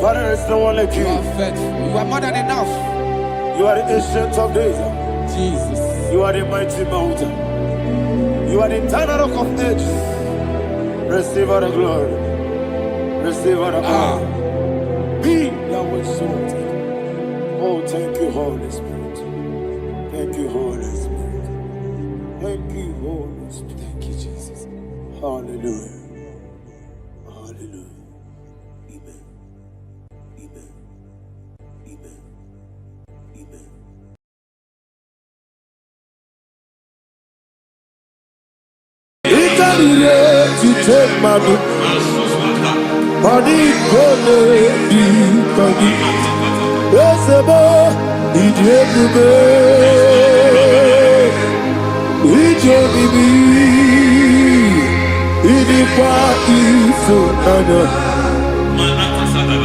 Father, there's no one like you. You are faithful. You are more than enough. You are the ancient of days. Jesus. You are the mighty mountain. You are the eternal rock of ages. Receive all the glory. Receive all the power. Be thou exalted. Oh, thank you, Holy Spirit. Thank you, Holy Spirit. Thank you, Holy Spirit. Thank you, Jesus. Hallelujah. Hallelujah. Amen. Amen. Amen. Amen. Ikarire tite madu Pani kone di kagi Esebo Ijebube Ijebibi Idipa isunana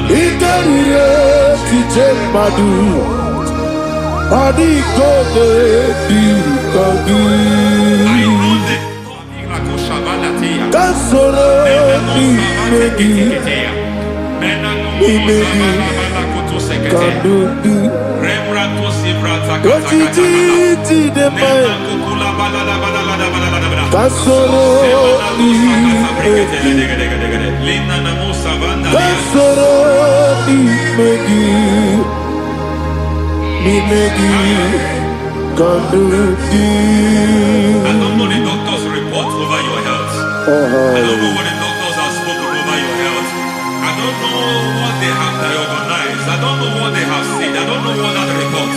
Ikarire tite madu Pani kone di kagi Kasoro imegi kadudu Ojiji deme Kasoro imegi Kasoro imegi Imegi kadudu I don't know the doctor's report over your health. I don't know what the doctors have spoken over your health. I don't know what they have diagnosed. I don't know what they have said. I don't know what that report.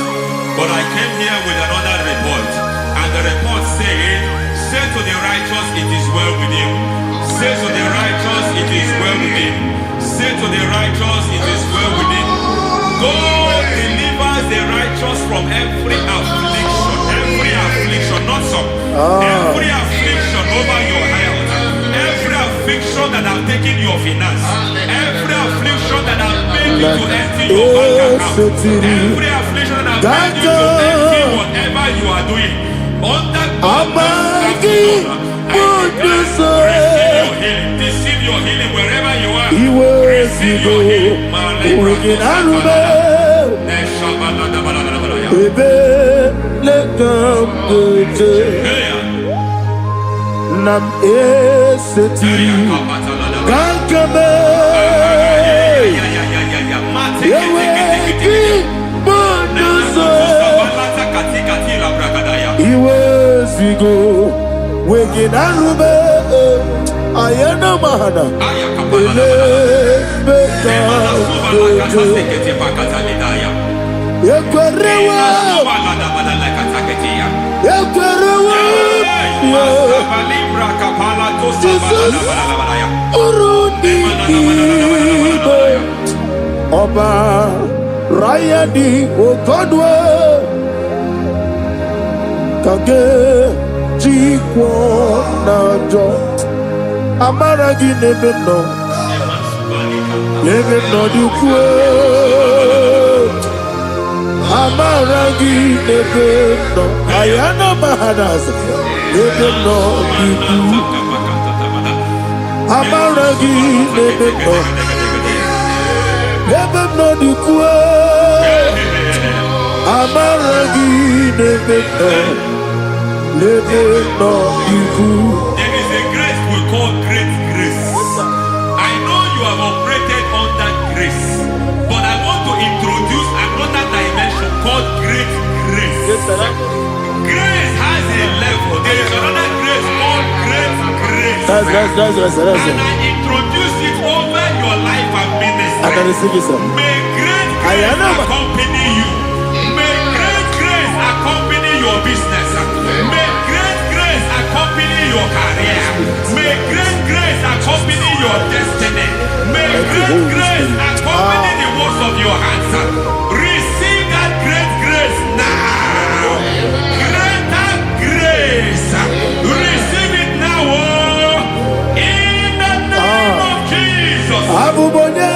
But I came here with another report. And the report said, say to the righteous, it is well with him. Say to the righteous, it is well with him. Say to the righteous, it is well with him. God delivers the righteous from every affliction. Every affliction, not some. Every affliction over your health. Every affliction that have taken your finance. Every affliction that have made you to empty your bank account. Every affliction that have made you to empty whatever you are doing. Under God's receive your healing. Receive your healing wherever you are. Receive your healing. Nam esetiri Kankame Yeweki Bonuzo Iwezigo Weginarube Ayana Mahana Ele Beka Yekwerewa Yekwerewa Jesus Urudi Ibo Oba Rayadi Okodwe Kage Jikwo Najo Amaragi Nebeno Nebeno Dukwe Amaragi Nebeno Ayana Mahanas Nebeno Dukwe Amaragi Nebeno Nebeno Dukwe Amaragi Nebeno Nebeno Dukwe. There is a grace we call great grace. I know you have operated under grace, but I want to introduce another dimension called great grace. Grace has That's realm. that's And I introduce it over your life and I can ministry. receive it, sir. May great I grace know. accompany you. May great grace accompany your business. May great grace accompany your career. May great grace accompany your destiny. May great grace accompany the works of your hands. Receive that great grace now. Greater grace. Receive it now. In the name of Jesus. Abubonye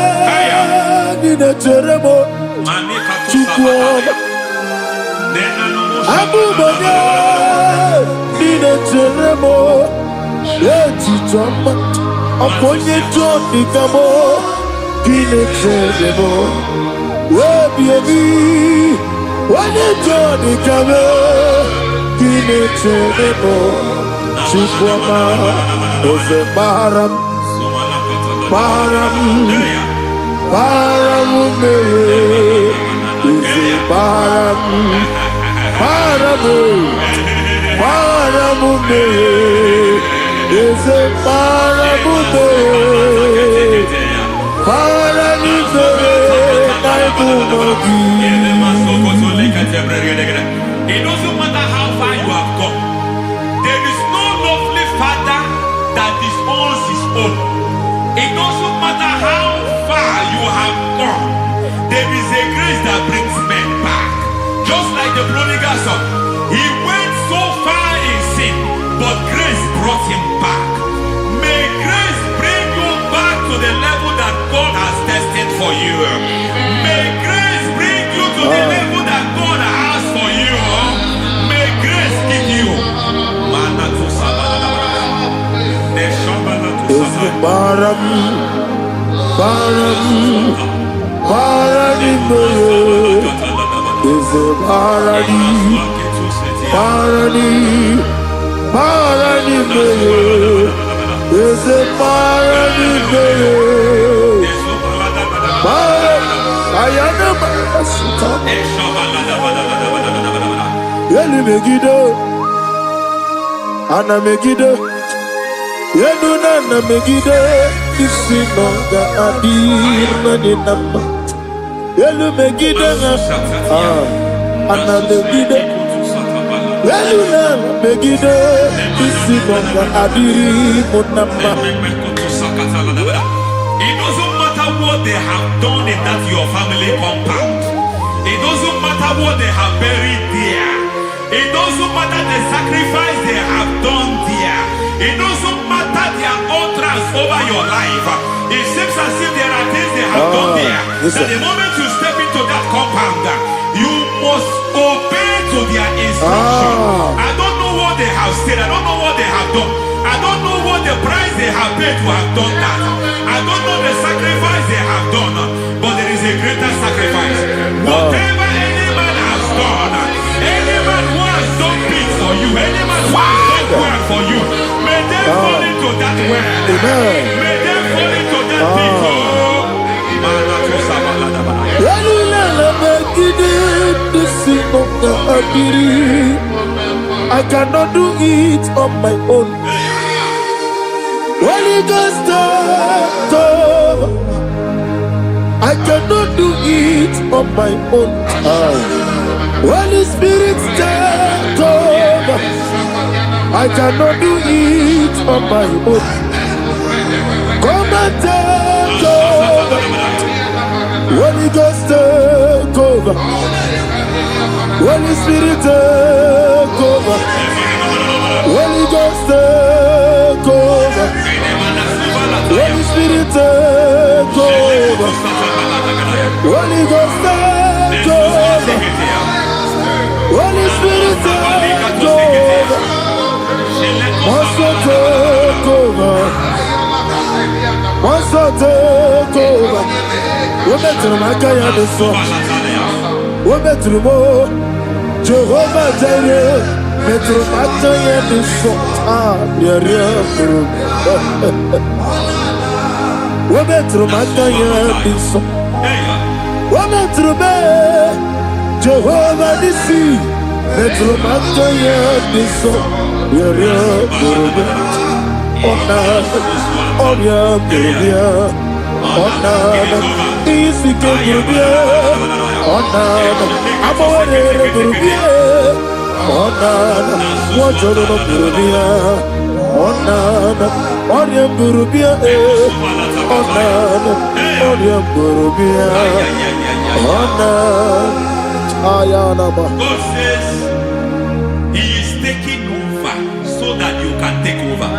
nina teremo chukwu. Abubonye nina teremo etichoma. Aponye joni kamo nina teremo. Webi wane joni kamo nina teremo chukwu. Ose baram baram baram me ose baram baram baram me ose baram me baram me naibumogi. It doesn't matter how far you have gone. There is no lovely father that disowns his own. It doesn't matter how far you have gone. There is a grace that brings men back. Just like the prodigal son. He went so far in sin, but grace brought him back. May grace bring you back to the level that God has destined for you. May grace bring you to the level that God has for you. May grace give you. Baram baram barani me ose barani barani barani me ose barani me ayana basuka yeli megido ana megido yenu na megide isi nonga adir na ni nama yelu megide na ana megide yelu na megide isi nonga adir mo nama. It doesn't matter what they have done in that your family compound. It doesn't matter what they have buried there. It doesn't matter the sacrifice they have done there. It doesn't matter their utterance over your life. It seems as if there are things they have done there. That the moment you step into that compound, you must obey to their instruction. I don't know what they have said. I don't know what they have done. I don't know what the price they have paid to have done that. I don't know the sacrifice they have done. But there is a greater sacrifice. Whatever any man has done, any man who has done things for you, any man who has done work for you, may they fall into that well. May they fall into that people. I cannot do it on my own. Holy Ghost, I cannot do it on my own. Holy Spirit, take over. I cannot do it on my own. Come and take over. Holy Ghost, take over. Holy Spirit, take over. Holy Ghost, take over. Holy Spirit, take over. Holy Ghost, take over. Holy Spirit, take over. Also take over. Also take over. We're better than I can do so. We're better than more. Jehovah Jireh. Better than I can do so. Yeah. We're better than I can do so. We're better than Jehovah Nissi. Better than I can do so. Yeah. Onana, Onya Burubia, Onana, Isike Burubia, Onana, Amore Burubia, Onana, Wajolo Burubia, Onana, Onya Burubia, Onana, Onya Burubia, Onana, Ayanaba. God says He is taking over so that you can take over.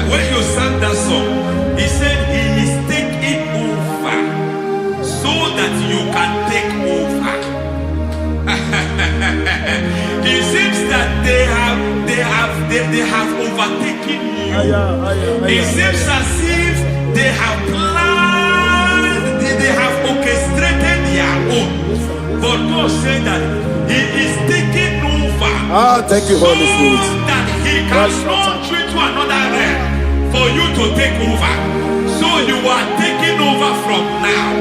When you sang that song, He said He is taking over so that you can take over. It seems that they have overtaken you. It seems as if they have planned, they have orchestrated their own. But God said that He is taking over. Thank you, Holy Spirit. So that He can launch you to another realm for you to take over. So you are taking over from now.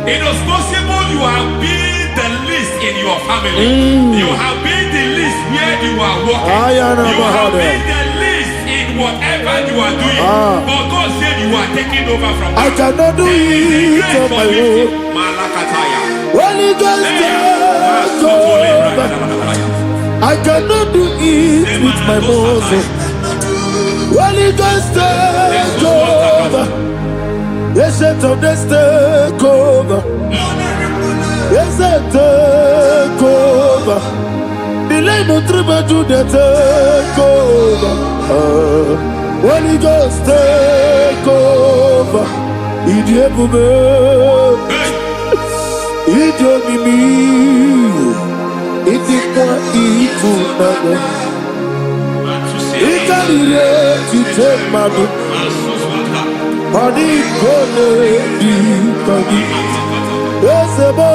It is possible you have been the least in your family. You have been the least where you are working. You have been the least in whatever you are doing. But God said you are taking over from now. I cannot do it on my own. Holy Ghost, take over. I cannot do it with my muscle. Holy Ghost, take over. Yes, of this take over. Yes, take over. Delay no trouble to the take over. Holy Ghost, take over. Idiebube, Idiomimi, Idikwa Itunana, Ikarire Titemadu. Money gone di kagi, esebo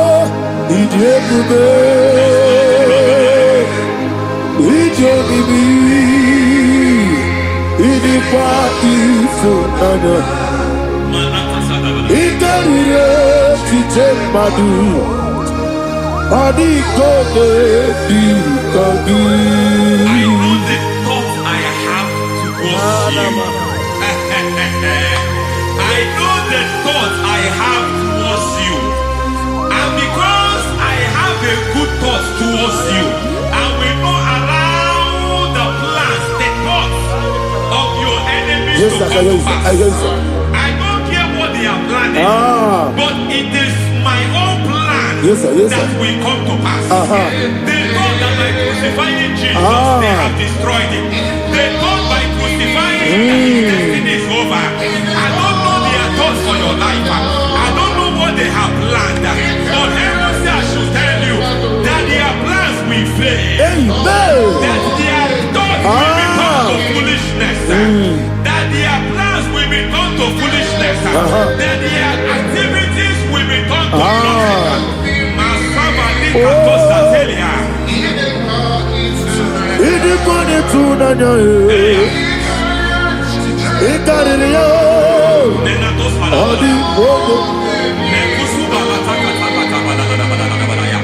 idiebube, idiomimi, idikwa isunana, ikarire chitemadu, money gone di kagi. I know the thoughts I have towards you. I know the thoughts I have towards you. And because I have a good thought towards you, I will not allow the plans, the thoughts of your enemies to come to pass. I don't care what they are planning, but it is my own plan that will come to pass. They thought that by crucifying Jesus, they have destroyed him. They thought by crucifying him that his destiny is over. I don't know their thoughts for your life. I don't know what they have planned. But heaven says I should tell you that their plans will fail. That their thoughts will be turned to foolishness. That their plans will be turned to foolishness. That their activities will be turned to nothing.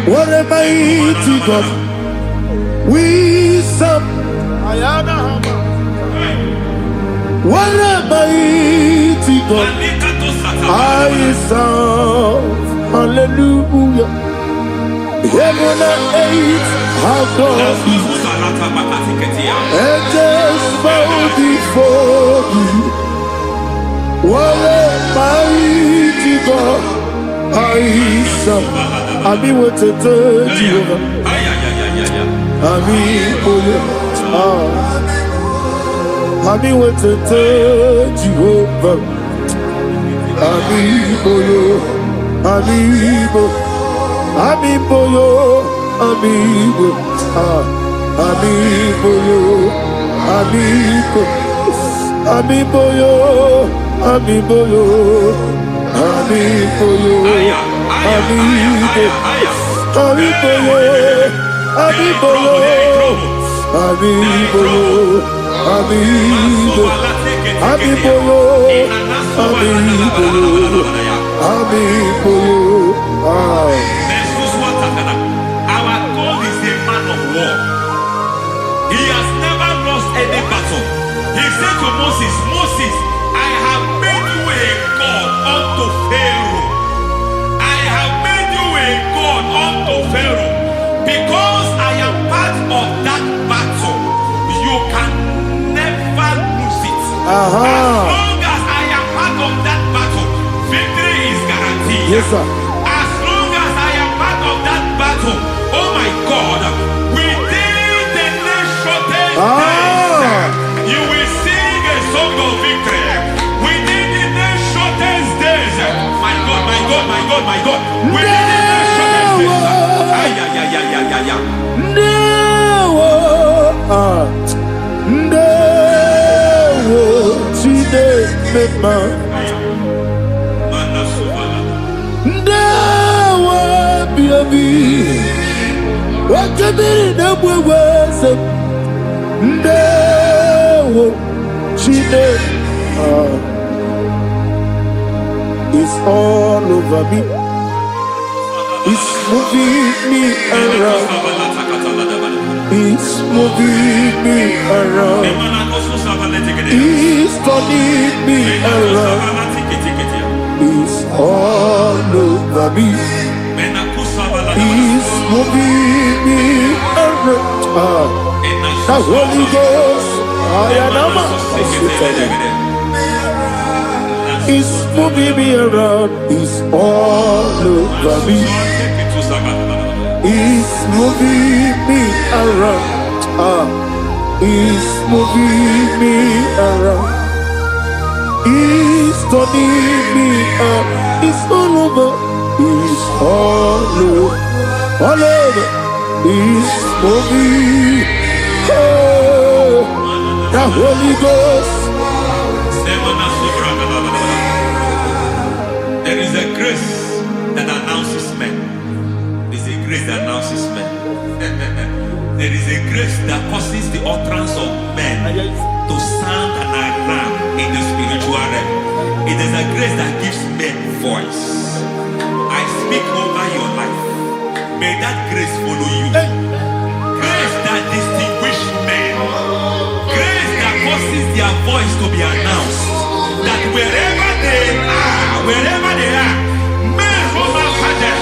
What a mighty God we serve. What a mighty God I serve. Hallelujah. Heaven and earth have done it. Angels bow before you. What a mighty God I serve. Ami wote Jehovah. Ami oyo. Ami wote Jehovah. Ami oyo. Ami bo. Ami boyo. Ami bo. Ami boyo. Ami bo. Ami boyo. Ami boyo. Ami boyo. Amigo, amigo, our God is a man of war. He has never lost any battle. He said to Moses, Moses, Moses, I have made you a God unto Pharaoh. I have made you a God unto Pharaoh. Because I am part of that battle, you can never lose it. As long as I am part of that battle, victory is guaranteed. Yes, sir. As long as I am part of that battle, oh my God, within the next shortest days, you will sing a song of victory. Within the next shortest days, my God, my God, my God, my God, within the next shortest days, ay, ay, ay, ay, ay, ay, ay. It's all over me. It's moving me around. It's moving me around. It's turning me around. It's all over me. It's moving me around. The Holy Ghost, it's moving me around. It's all over me. It's moving me around. It's moving me around. It's turning me up. It's all over. It's all over. All over. It's moving. Oh, the Holy Ghost. There is a grace that announces men. There is a grace that announces men. There is a grace that causes the utterance of men to sound an alarm in the spiritual realm. It is a grace that gives men voice. I speak over your life. May that grace follow you. Grace that distinguishes men. Grace that causes their voice to be announced. That wherever they are, men will not catch them.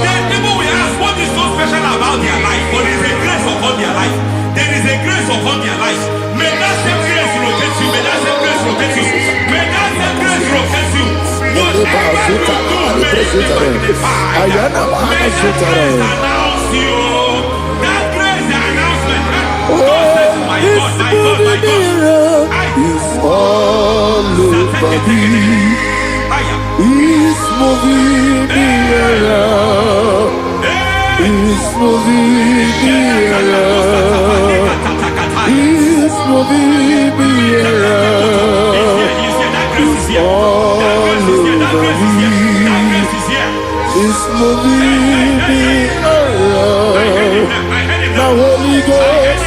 Then people will ask, what is so special about their life? But there is a grace upon their life. There is a grace upon their life. May that same grace rotate you. May that same grace rotate you. May that same grace rotate you. Whatever you do, may it be magnified. May that grace announce you. That grace announcement. God says, my God, my God, my God. It's all over me. It's moving me around. It's moving me around. It's moving me around. It's all over me. It's moving me around. The Holy Ghost.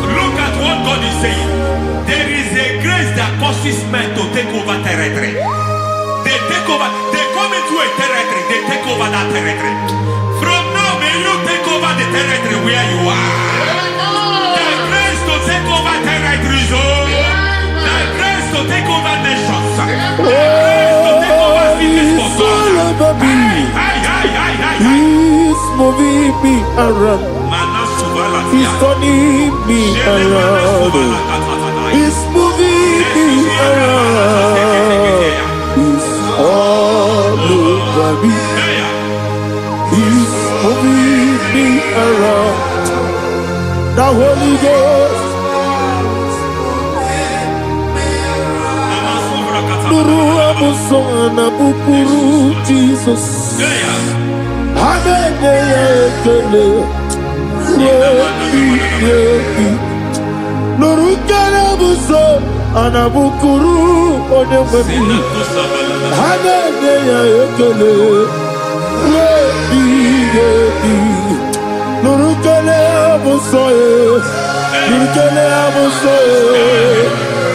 Look at what God is saying. There is a grace that causes men to take over territory. They take over. They come into a territory. They take over that territory. From now, may you take over the territory where you are. The grace to take over territories. The grace to take over nations. The grace to take over cities for God. He's moving me around. He's turning me around. He's moving me around. He's all over me. He's moving me around. The Holy Ghost. Nuru amusona bukuru Jesus. Amen. Nurukana buso anabukuru onemami hanene ya ekele rebi nurukana buso nurukana buso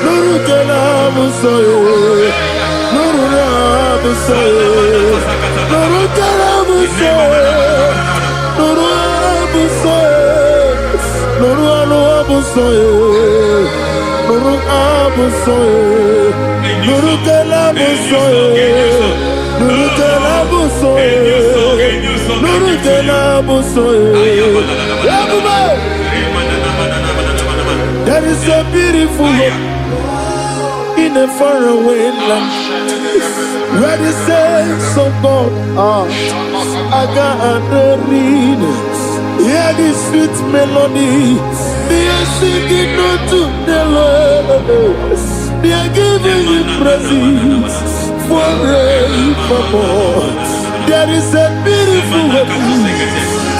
nurukana buso nurukana buso nurukana buso nurukana buso Nuru abusoe, nuru kelabusoe, nuru kelabusoe, nuru kelabusoe. There is a beautiful hope in a faraway land where the saints of God are. I got the reading. Hear the sweet melody. They are singing unto the Lord. They are giving you praise forevermore. There is a beautiful hope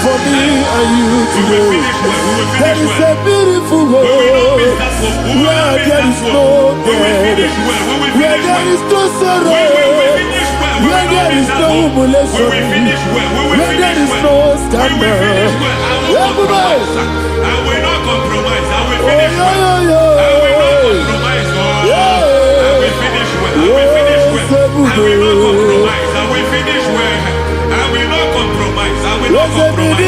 for me and you today. There is a beautiful hope where there is no death, where there is no sorrow, where there is no humiliation, where there is no scandal. Everybody, I will not compromise. I will finish well. I will not compromise. I will finish well. I will finish well. I will not compromise. I will finish well. I will not compromise. I will not compromise.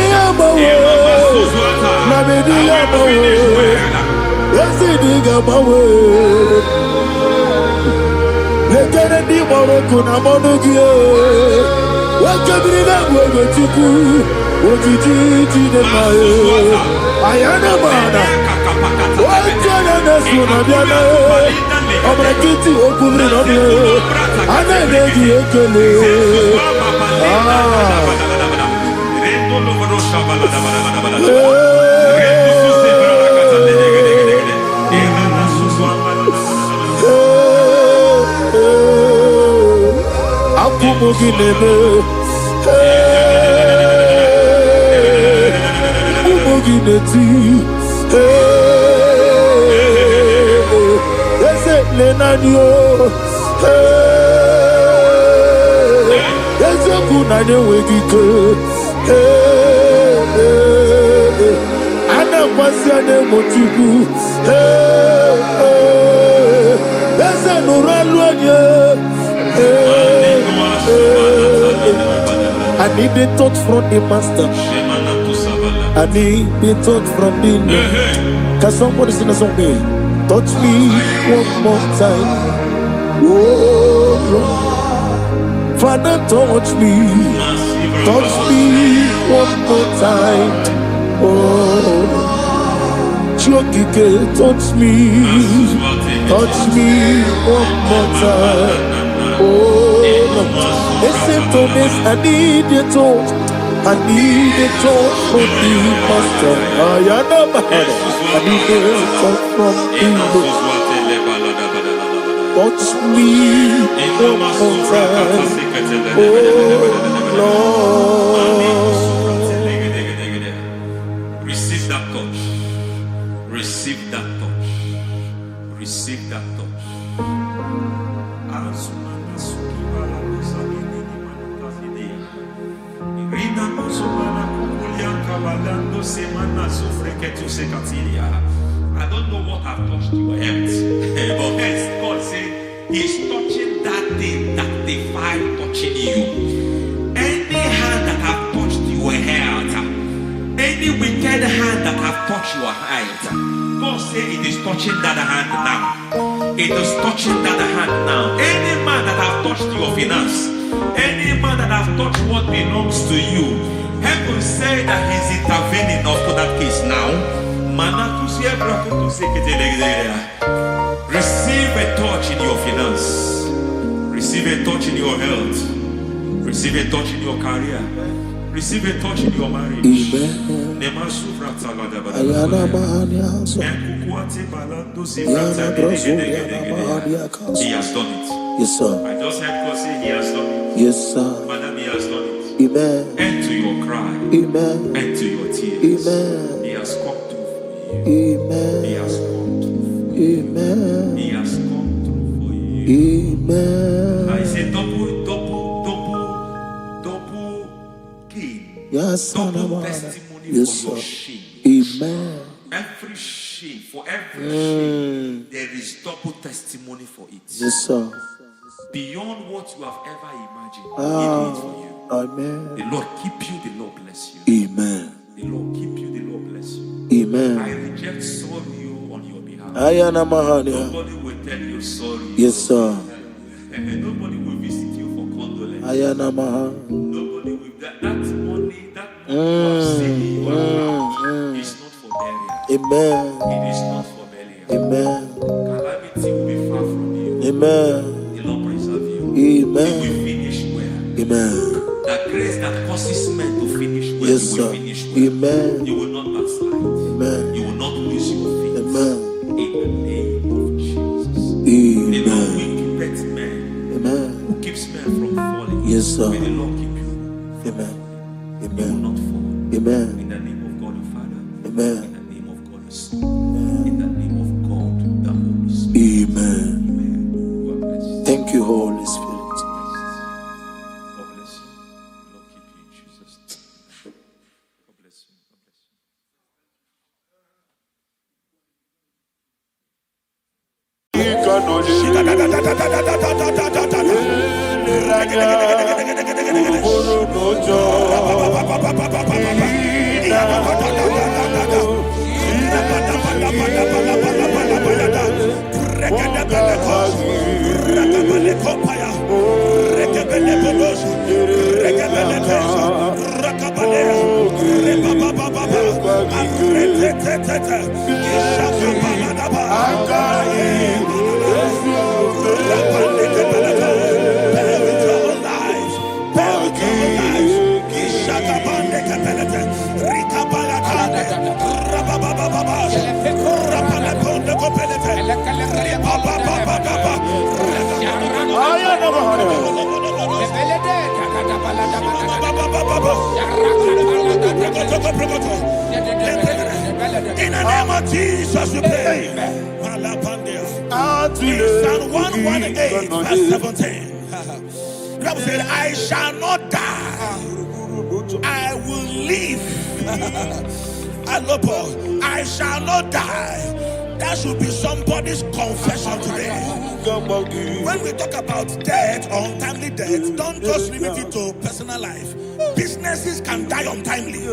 I need a touch from the master. I need a touch from the Lord. Can somebody sing a song here? Touch me one more time. Oh Lord. Father, touch me. Touch me one more time. Oh, Chokike, touch me. Touch me one more time. Oh, listen to this. I need a touch. I need a touch from the master. I need a touch from the Lord. Touch me one more time. Oh, Lord. Receive that touch. Receive that touch. Receive that touch. I don't know what I've touched your health, but hence God said He's touching that thing that defied touching you. Any hand that have touched your health, any wicked hand that have touched your health, God said it is touching that hand now. It is touching that hand now. Any man that have touched your finance, any man that have touched what belongs to you, heaven said that He's intervening after that case now. Receive a touch in your finance. Receive a touch in your health. Receive a touch in your career. Receive a touch in your marriage. He has done it. Yes, sir. I just heard God say He has done it. Yes, sir. Madam, He has done it. Amen. End to your cry. Amen. End to your tears. Amen. He has come through for you. Amen. He has come through for you. Amen. He has come through for you. Amen. I say double gain. Yes, Double testimony yes, for your sir. shame. Amen. Every shame, for every shame, there is double testimony for it. Yes, sir. Beyond what you have ever imagined, He Ah. did it for you. Amen. The Lord keep you, the Lord bless you. Amen. The Lord keep you, the Lord bless you. I Amen. reject sorrow on your behalf. Ayana Mahania. Nobody will tell you sorry. Yes, sir. Nobody will visit you for condolence. Ayana Maha. Nobody will. That money, that money you have seen in your account is not for burial. Amen. It is not for burial. Amen. Calamity will be far from you. Amen. The Lord preserve you. Amen. You will finish well. Amen. That grace that causes men to finish well, Yes, you sir. will finish well. Amen. You will not backslide. Amen. You will not lose your faith. Amen. In the name of Jesus. The Lord Amen. will keep men. Amen. Who keeps men from falling. Yes, sir. May the Lord keep you. Amen. You will Amen. not fall. Amen. In the name of God the Father. Amen. In the name of God the Son. In the name of God the Holy Spirit. Amen. Amen. God bless you. Thank you, Holy Spirit. God bless you. The Lord keep you in Jesus' name. God bless you. God bless you. In the name of Jesus, we pray. In Psalm 118, verse 17, the Bible said, I shall not die, I will live. I shall not die. That should be somebody's confession today. When we talk about death or untimely death, don't just limit it to personal life. Businesses can die untimely.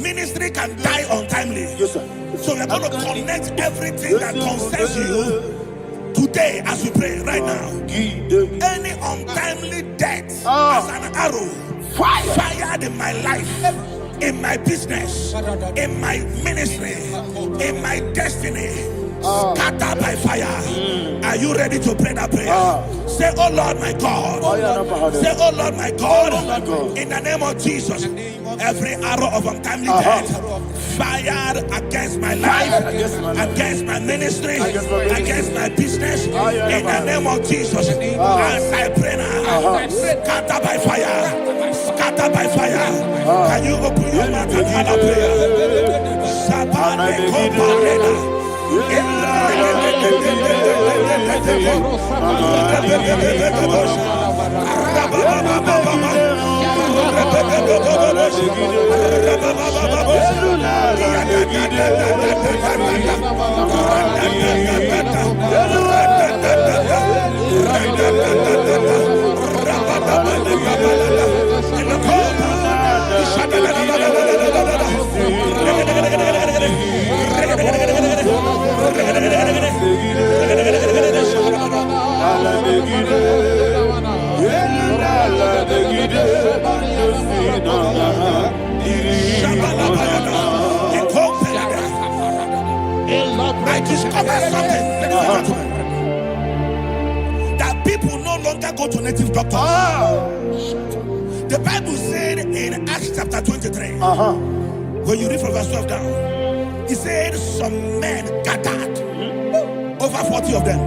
Ministry can die untimely. Yes, sir. So we're going to connect everything that concerns you today as we pray right now. Any untimely death as an arrow fired in my life, in my business, in my ministry, in my destiny, scattered by fire. Are you ready to pray that prayer? Say, oh Lord my God. Say, oh Lord my God. In the name of Jesus, every arrow of untimely death fired against my life, against my ministry, against my business, in the name of Jesus, as I pray now, scattered by fire, scattered by fire. Can you open your mouth and have a prayer? I discovered something, ladies and gentlemen, that people no longer go to native doctors. The Bible said in Acts chapter 23, when you read from verse 12 down, it said some men gathered, over 40 of them,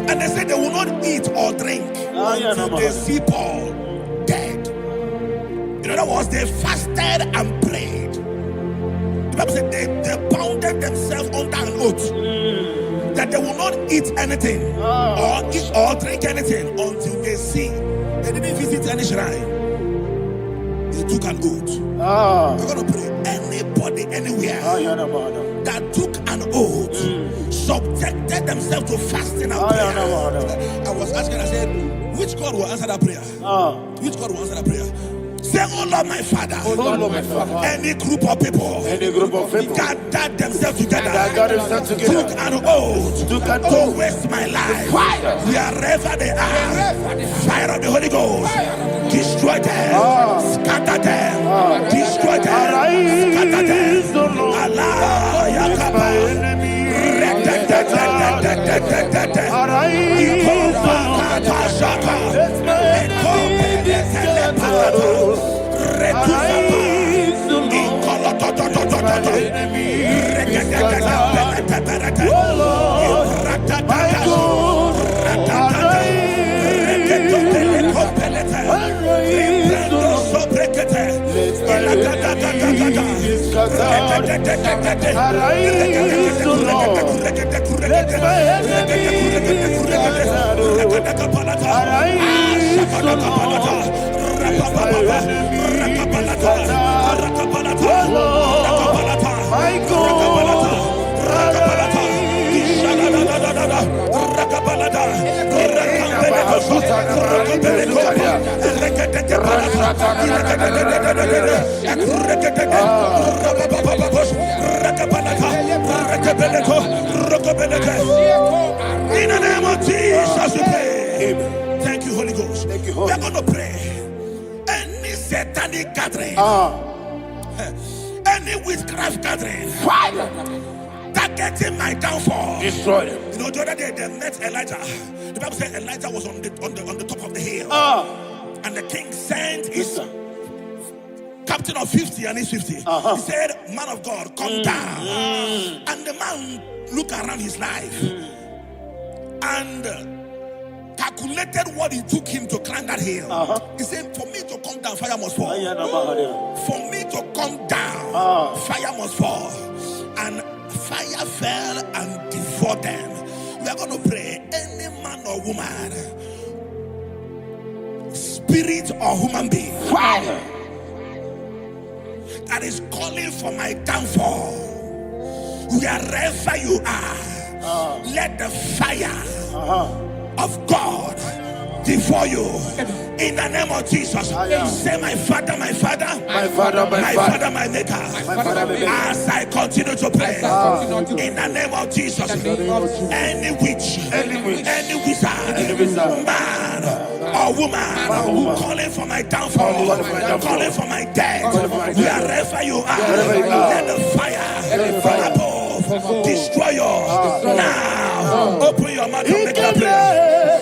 and they said they will not eat or drink until they see Paul dead. In other words, they fasted and prayed. The Bible said they bounded themselves under an oath that they will not eat anything or eat or drink anything until they see. They didn't visit any shrine. They took an oath. We're going to pray. Anybody, anywhere that took an oath, subjected themselves to fasting and prayer. I was asking, I said, which God will answer that prayer? Which God will answer that prayer? Say, oh Lord, my Father. Oh Lord, my Father. Any group of people. Any group of people. Gathered themselves together. Took an oath. To waste my life. Wherever they are. Fire of the Holy Ghost. Destroy them. Scatter them. Destroy them. Scatter them. Allah Yakaba. In the name of Jesus, we pray. Thank you, Holy Ghost. We are going to pray. Any satanic gathering, any witchcraft gathering, targeting my downfall, destroy them. You know, the other day they met Elijah. The Bible said Elijah was on the top of the hill, and the king sent his captain of 50 and his 50. He said, "Man of God, come down." And the man looked around his life and calculated what it took him to climb that hill. He said, "For me to come down, fire must fall. For me to come down, fire must fall." And fire fell and devoured them. We are going to pray. Any man or woman, spirit or human being, that is calling for my downfall, wherever you are, let the fire of God devour you. In the name of Jesus, say, "My Father, my Father, my Father, my Father, my Maker." As I continue to pray, in the name of Jesus, any witch, any wizard, man or woman calling for my downfall, calling for my death, wherever you are, let the fire above destroy you now. Open your mouth and make a prayer.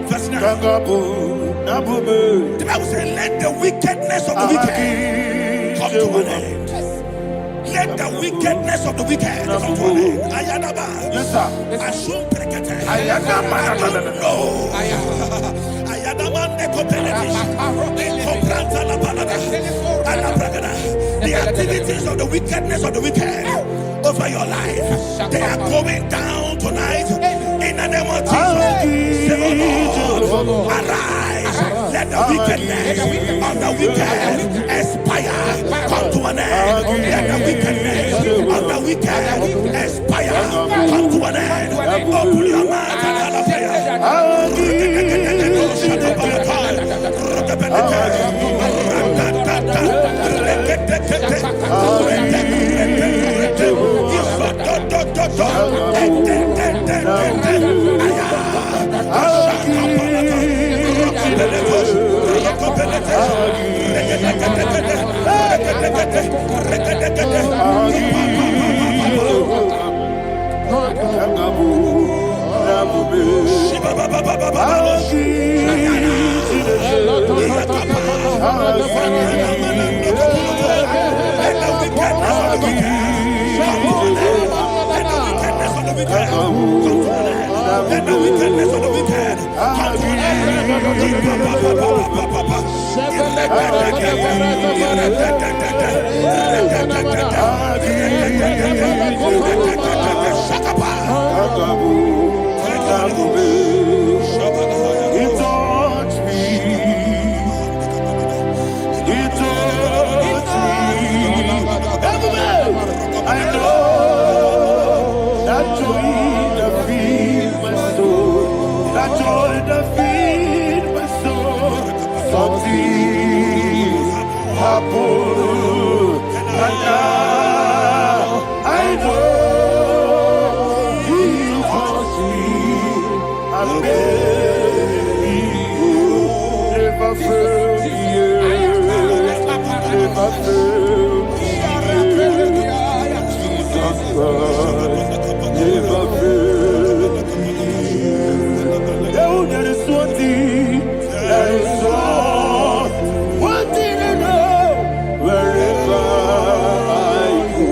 Verse 9. The Bible says, "Let the wickedness of the wicked come to an end." Let the wickedness of the wicked come to an end. Ayadaba. Yes, sir. Assume prekete. Ayadaba. No. Ayadaba nekopeletish. Nekopranta la balada. Alabragada. The activities of the wickedness of the wicked over your life, they are going down tonight. In the name of Jesus, say, "Oh Lord, arise. Let the wickedness of the wicked expire. Come to an end. Let the wickedness of the wicked expire. Come to an end." Open your mouth and have a prayer. wicked come to an end. Let the wickedness of the wicked come to an end. I know that joy that feeds my soul, that joy that feeds my soul. Something happened, and now I know He wants me. And baby, never fail me, never fail me. Never fail me. Oh, there is one thing, there is one thing I know. Wherever I go,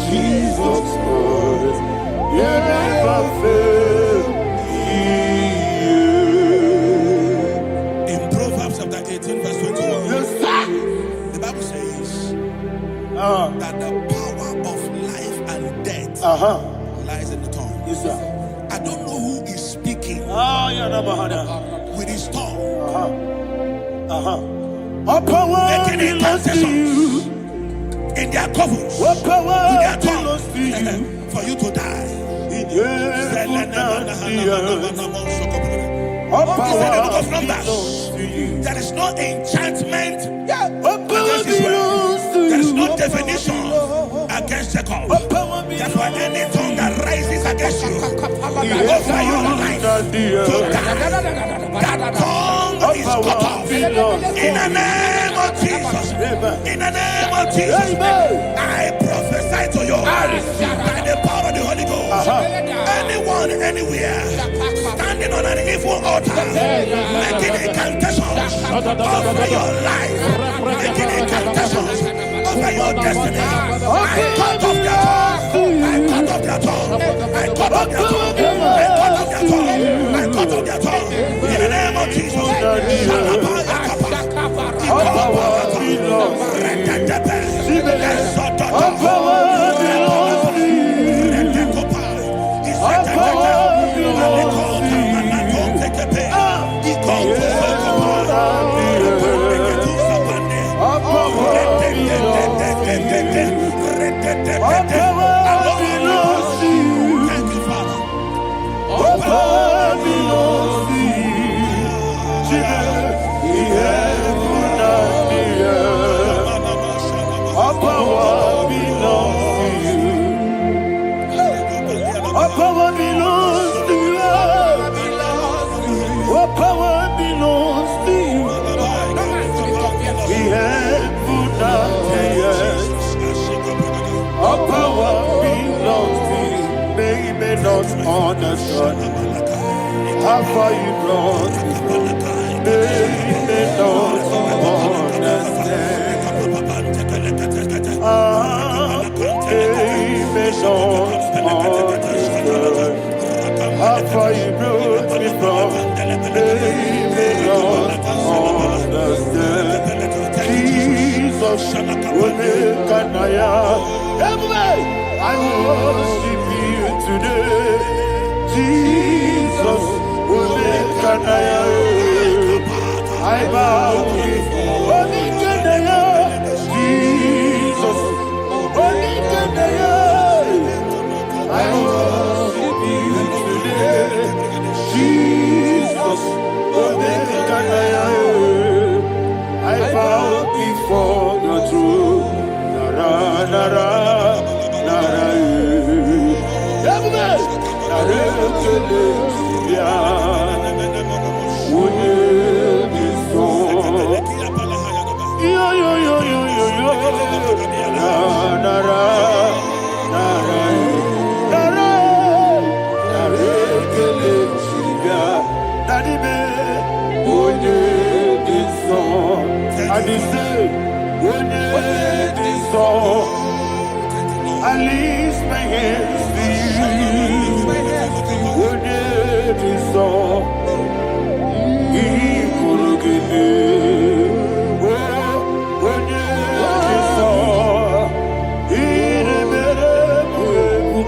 Jesus Christ, you never fail me. In Proverbs chapter 18, verse 21, Yes, sir. the Bible says that the power of life and death lies in the tongue. Yes, sir. I don't know who is speaking with his tongue, All power making belongs to you. incantations in their covers What power with their belongs tongue to you? for you to die. All He said in the book power of Numbers, belongs to you. there is no enchantment What power against Israel. belongs to There is you? no divination against Jacob. What power That's why belongs any tongue that rises against you over your life to to die, that tongue is cut off. In the name of Jesus. In the name of Jesus. I prophesy to you by the power of the Holy Ghost. Anyone, anywhere, standing on an evil altar, making incantations over your life, making incantations over your destiny. I cut off their tongue. I cut off their tongue. I cut off their tongue. I cut off their tongue. I cut off their tongue. In the name of Jesus. All power belongs to you. All power belongs to you. All power belongs to you. All power belongs to you. Thank you, Father. All power belongs to you. Jesus, the heaven and the earth. All power belongs to you. All power belongs to you. All power belongs to you. The heaven and the earth. All power belongs to you. They may not understand how far you brought me from. They may not understand. They may not understand how far you brought me from. They may not understand. Jesus, will make an I worship you today. Jesus, will make an I bow before Jesus, I worship you today. Jesus, will make an I bow before your throne. Nara, nara, nara, I lift my hands to you. When it is all, He will give me. When it is all, He will give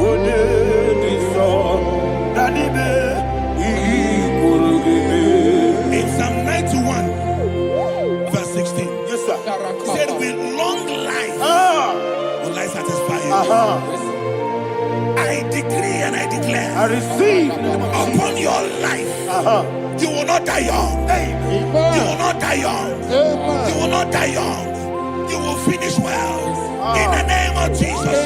when it is all, that He will give me. In Psalm 91, verse 16. Yes, sir. He said, with long life will I satisfy you. I decree and I declare, I receive upon your life, you will not die young. You will not die young. You will not die young. You will finish well. In the name of Jesus.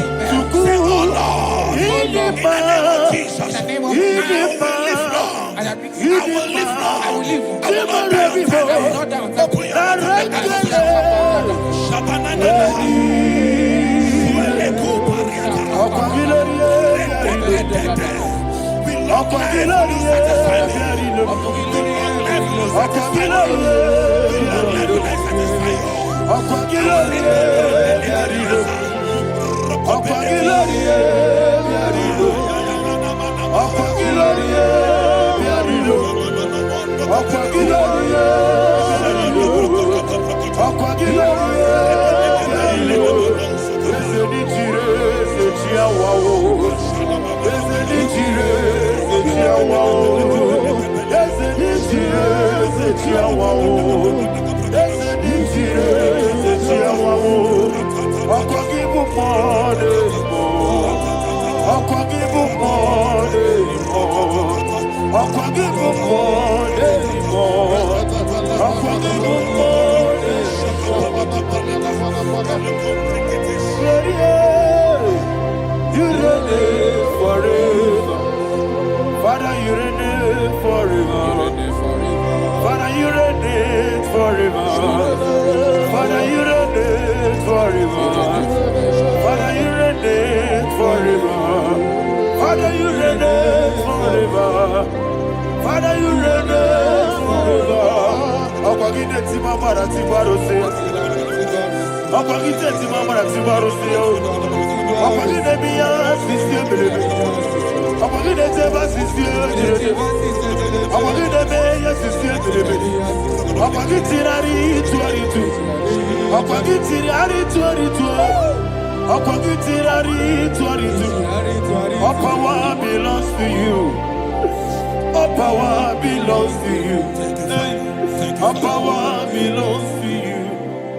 Say, oh Lord, in the name of Jesus, I will live long. I will live long. I will not die on time. Open your You reign forever. Father, you reign forever. Father, you reign forever. Father, you reign forever. Father, you reign forever. Father, you reign forever. Father, you reign forever. Akwagide timamara tibarose. Akwagide timamara tibarose. Akwagide biya sisi. Akwagide teba sisi. Akwagide beya sisi. Akwagide rari tuaritu. Akwagide rari tuaritu. Akwagide rari tuaritu. All power belongs to you. All power belongs to you. All power belongs to you.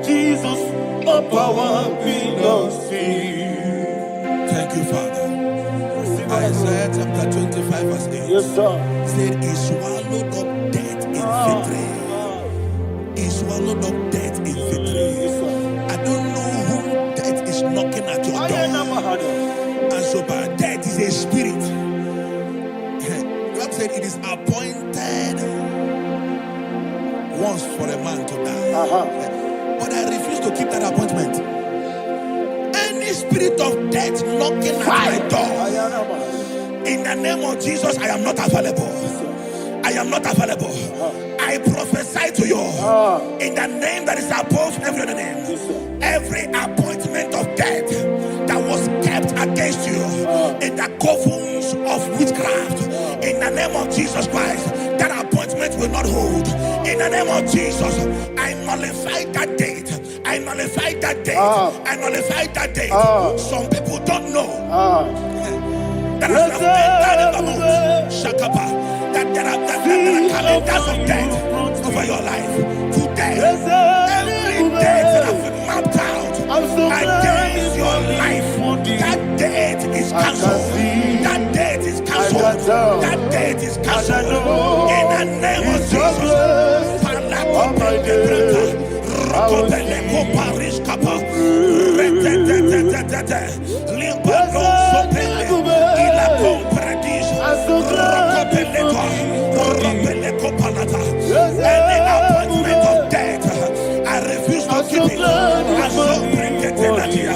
Jesus, all power belongs to you. Thank you, Father. Isaiah chapter 25, verse 8. Yes, sir. Said, He swallowed up death in victory. He swallowed up death in victory. I don't know who death is knocking at your door. And so, but death is a spirit. God said it is appointed once for a man to die. But I refuse to keep that appointment. Any spirit of death knocking at my door, in the name of Jesus, I am not available. I am not available. I prophesy to you in the name that is above every other name. Every appointment of death that was kept against you in the covens of witchcraft, in the name of Jesus Christ, that appointment will not hold. In the name of Jesus, I nullify that date. I nullify that date. I nullify that date. Some people don't know that as I've entered in the month, Shakapa, that there are calendars of death over your life. Today, every date that I've mapped out against your life, that date is cancelled. That date is cancelled. That date is cancelled. In the name of Jesus. Any appointment of death, I refuse to keep it. I shall bring it in the year.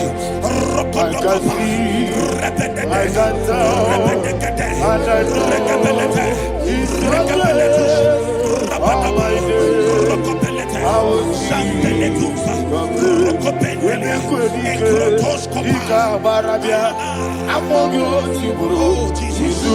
Ekrotos kopa. Oh, Jesus.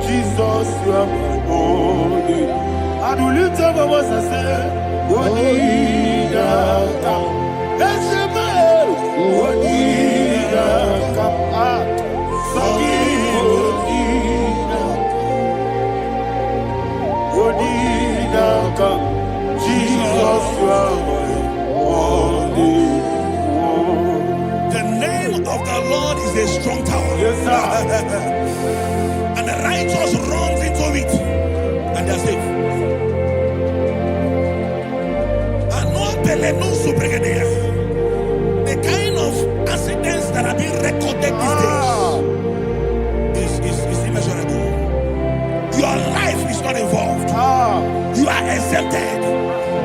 Jesus, you are my only. I do lift up my voice and say, Wonida come. That's the man. Wonida come. Wonida come. Jesus, you are my only. The name of the Lord is a strong tower. Yes, sir. And the righteous runs into it and they're safe. The kind of accidents that are being recorded these days is immeasurable. Your life is not involved. You are exempted.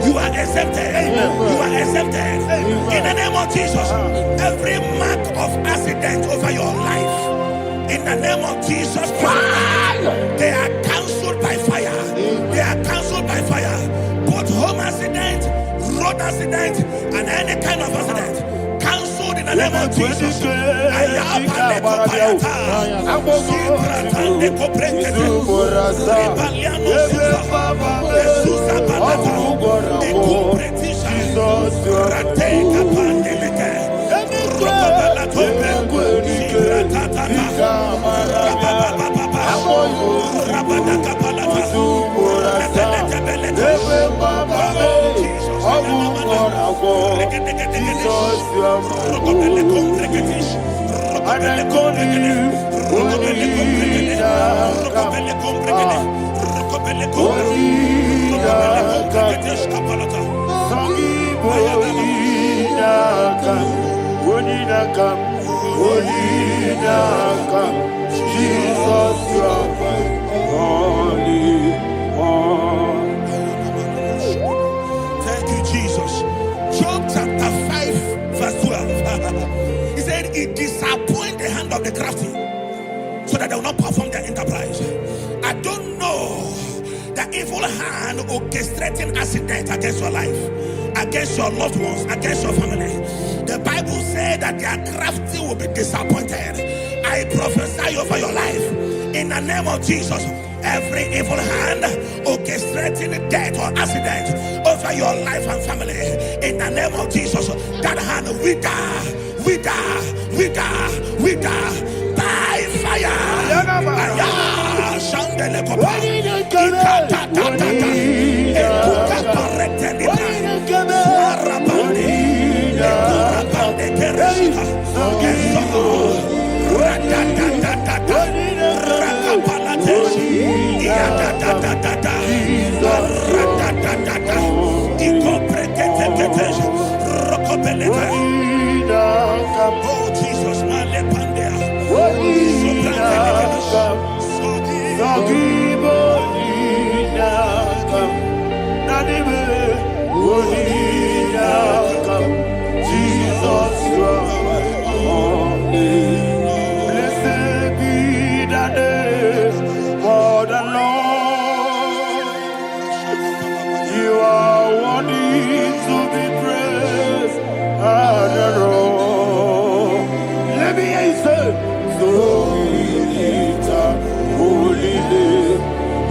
You are exempted. You are exempted. In the name of Jesus, every mark of accident over your life, in the name of Jesus Christ, they are cancelled by fire. They are cancelled by fire. Both home accident, road accident, and any kind of accident, cancelled in the name of Jesus. Thank you, Jesus. Job chapter 5, verse 12. He said, it disappoints the hand of the crafty, so that they will not perform their enterprise. I don't know the evil hand orchestrating accident against your life, against your loved ones, against your family. The Bible said that their crafty will be disappointed. I prophesy over your life in the name of Jesus. Every evil hand orchestrating death or accident over your life and family, in the name of Jesus, that hand wither by fire. Oh Jesus, blessed be the name for the Lord. You are worthy to be praised and adored. Let me hear you say, so we lift up holy name.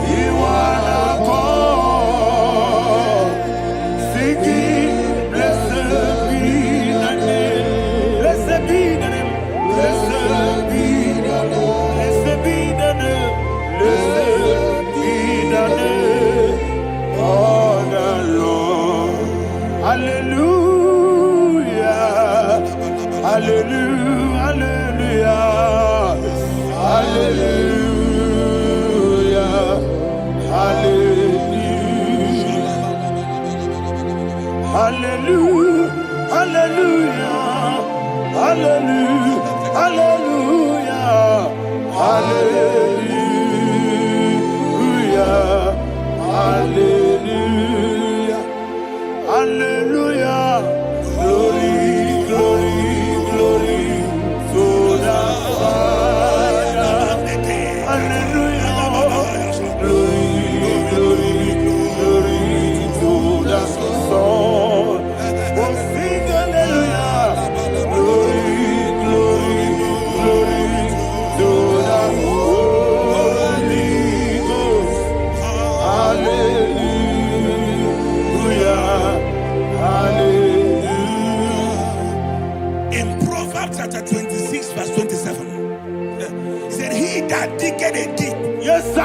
You are the God. Singing, blessed be the name. Blessed be the name. Blessed be the name. Blessed be the name. Blessed be the name of the Lord. Hallelujah. Hallelujah. Hallelujah. Hallelujah. Hallelujah. Hallelujah. Hallelujah. Hallelujah. Hallelujah. Hallelujah.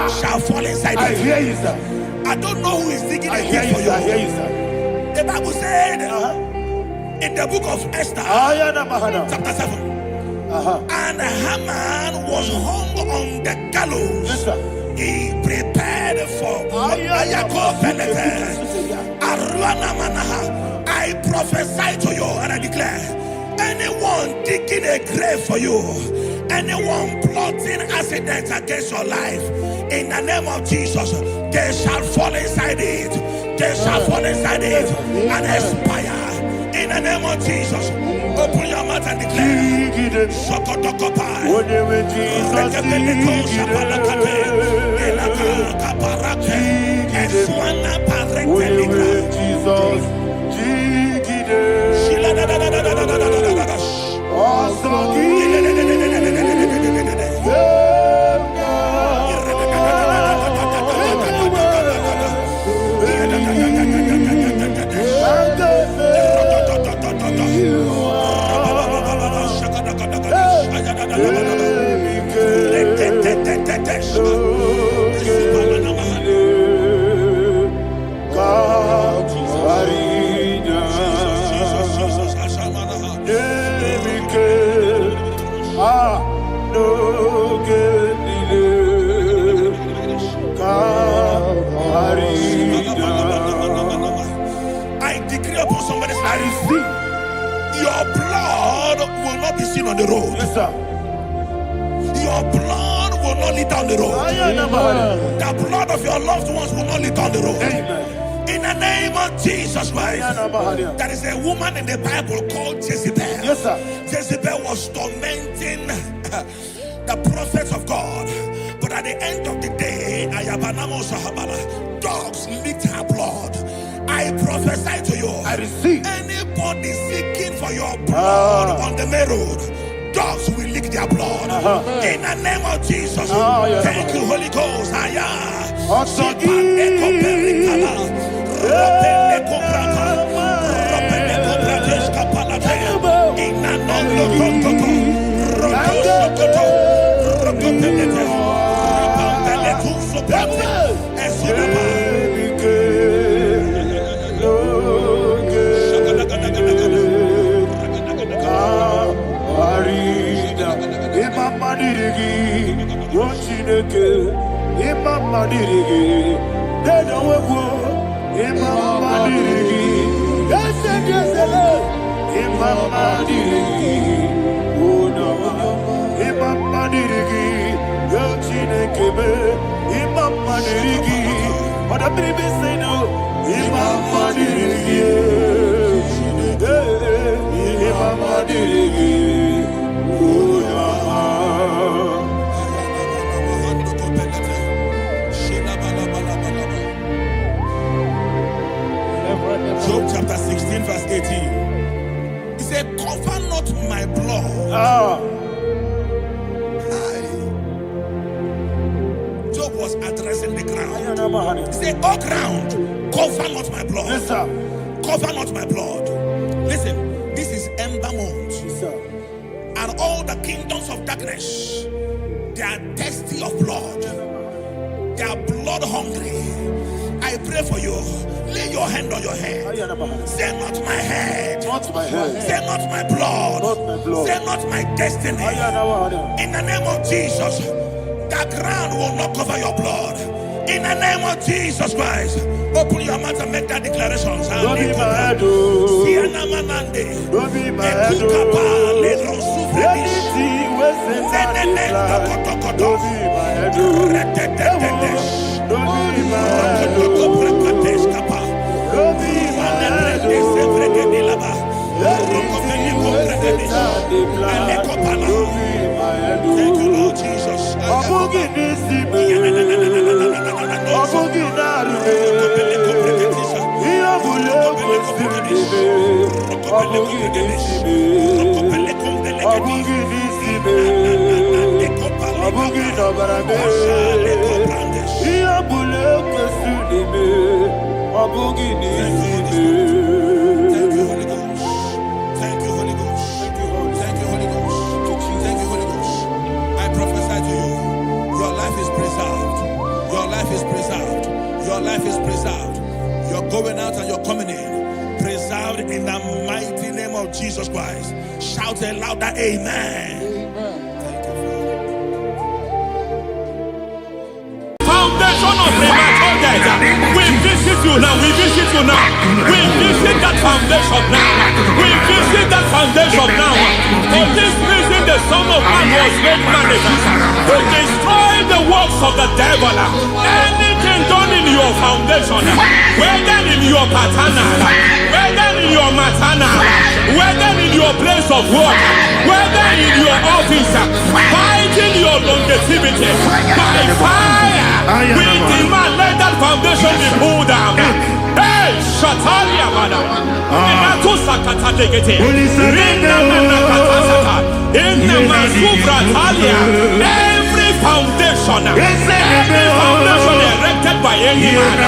shall fall inside I it. hear you, sir. I don't know who is digging I a hear pit you, for sir. I hear you. you, sir. The Bible said in the book of Esther, chapter 7, and Haman was hung on the gallows. Yes, sir. He prepared for I prophesy to you and I declare, anyone digging a grave for you, anyone plotting accidents against your life, in the name of Jesus, they shall fall inside it. They shall fall inside it and expire. In the name of Jesus, open your mouth and declare. Sokotokopai. I decree upon somebody's life, your blood will not be seen on the road. Yes, sir. Your blood will not lead down the road. The blood of your loved ones will not lead down the road. Amen. In the name of Jesus Christ. There is a woman in the Bible called Jezebel. Yes, sir. Jezebel was tormenting the prophets of God. But at the end of the day, dogs licked her blood. I prophesy to you, I receive. anybody seeking for your blood on the main road, dogs will lick their blood. In the name of Jesus. Thank you, Holy Ghost. Job chapter 16 verse 18. He said, cover not my blood. Job was addressing the ground. He said, oh ground, cover not my blood. Yes, sir. Cover not my blood. Listen, this is ember month. Yes, sir. And all the kingdoms of darkness, they are thirsty of blood. They are blood hungry. I pray for you. Lay your hand on your head. Say not my head. Not my head. Say not my blood. Not my blood. Say not my destiny. In the name of Jesus, the ground will not cover your blood. In the name of Jesus Christ, open your mouth and make that declaration. Don't be my head. Don't be my head. Anything was in my life. Don't be my head. Don't be my head. Don't be my head. Thank you, Lord Jesus. I prophesy to you, your life is preserved. life is preserved. Your life is preserved. You're going out and you're coming in. Preserved in the mighty name of Jesus Christ. Shout a louder amen. Thank you, Father. Foundation of premature death. We visit you now. We visit you now. We visit that foundation now. We visit that foundation now. For this reason, the Son of Man was made manifest to destroy the works of the devil. Anything done in your foundation, whether in your paternal, whether in your maternal, whether in your place of work, whether in your office, fighting your longevity by fire. We demand let that foundation be pulled down. Hey, Shatalia Mada. Inato Sakata Legete. Rina Manakatasaka. Inna Masubra Talia. Every foundation erected by any man.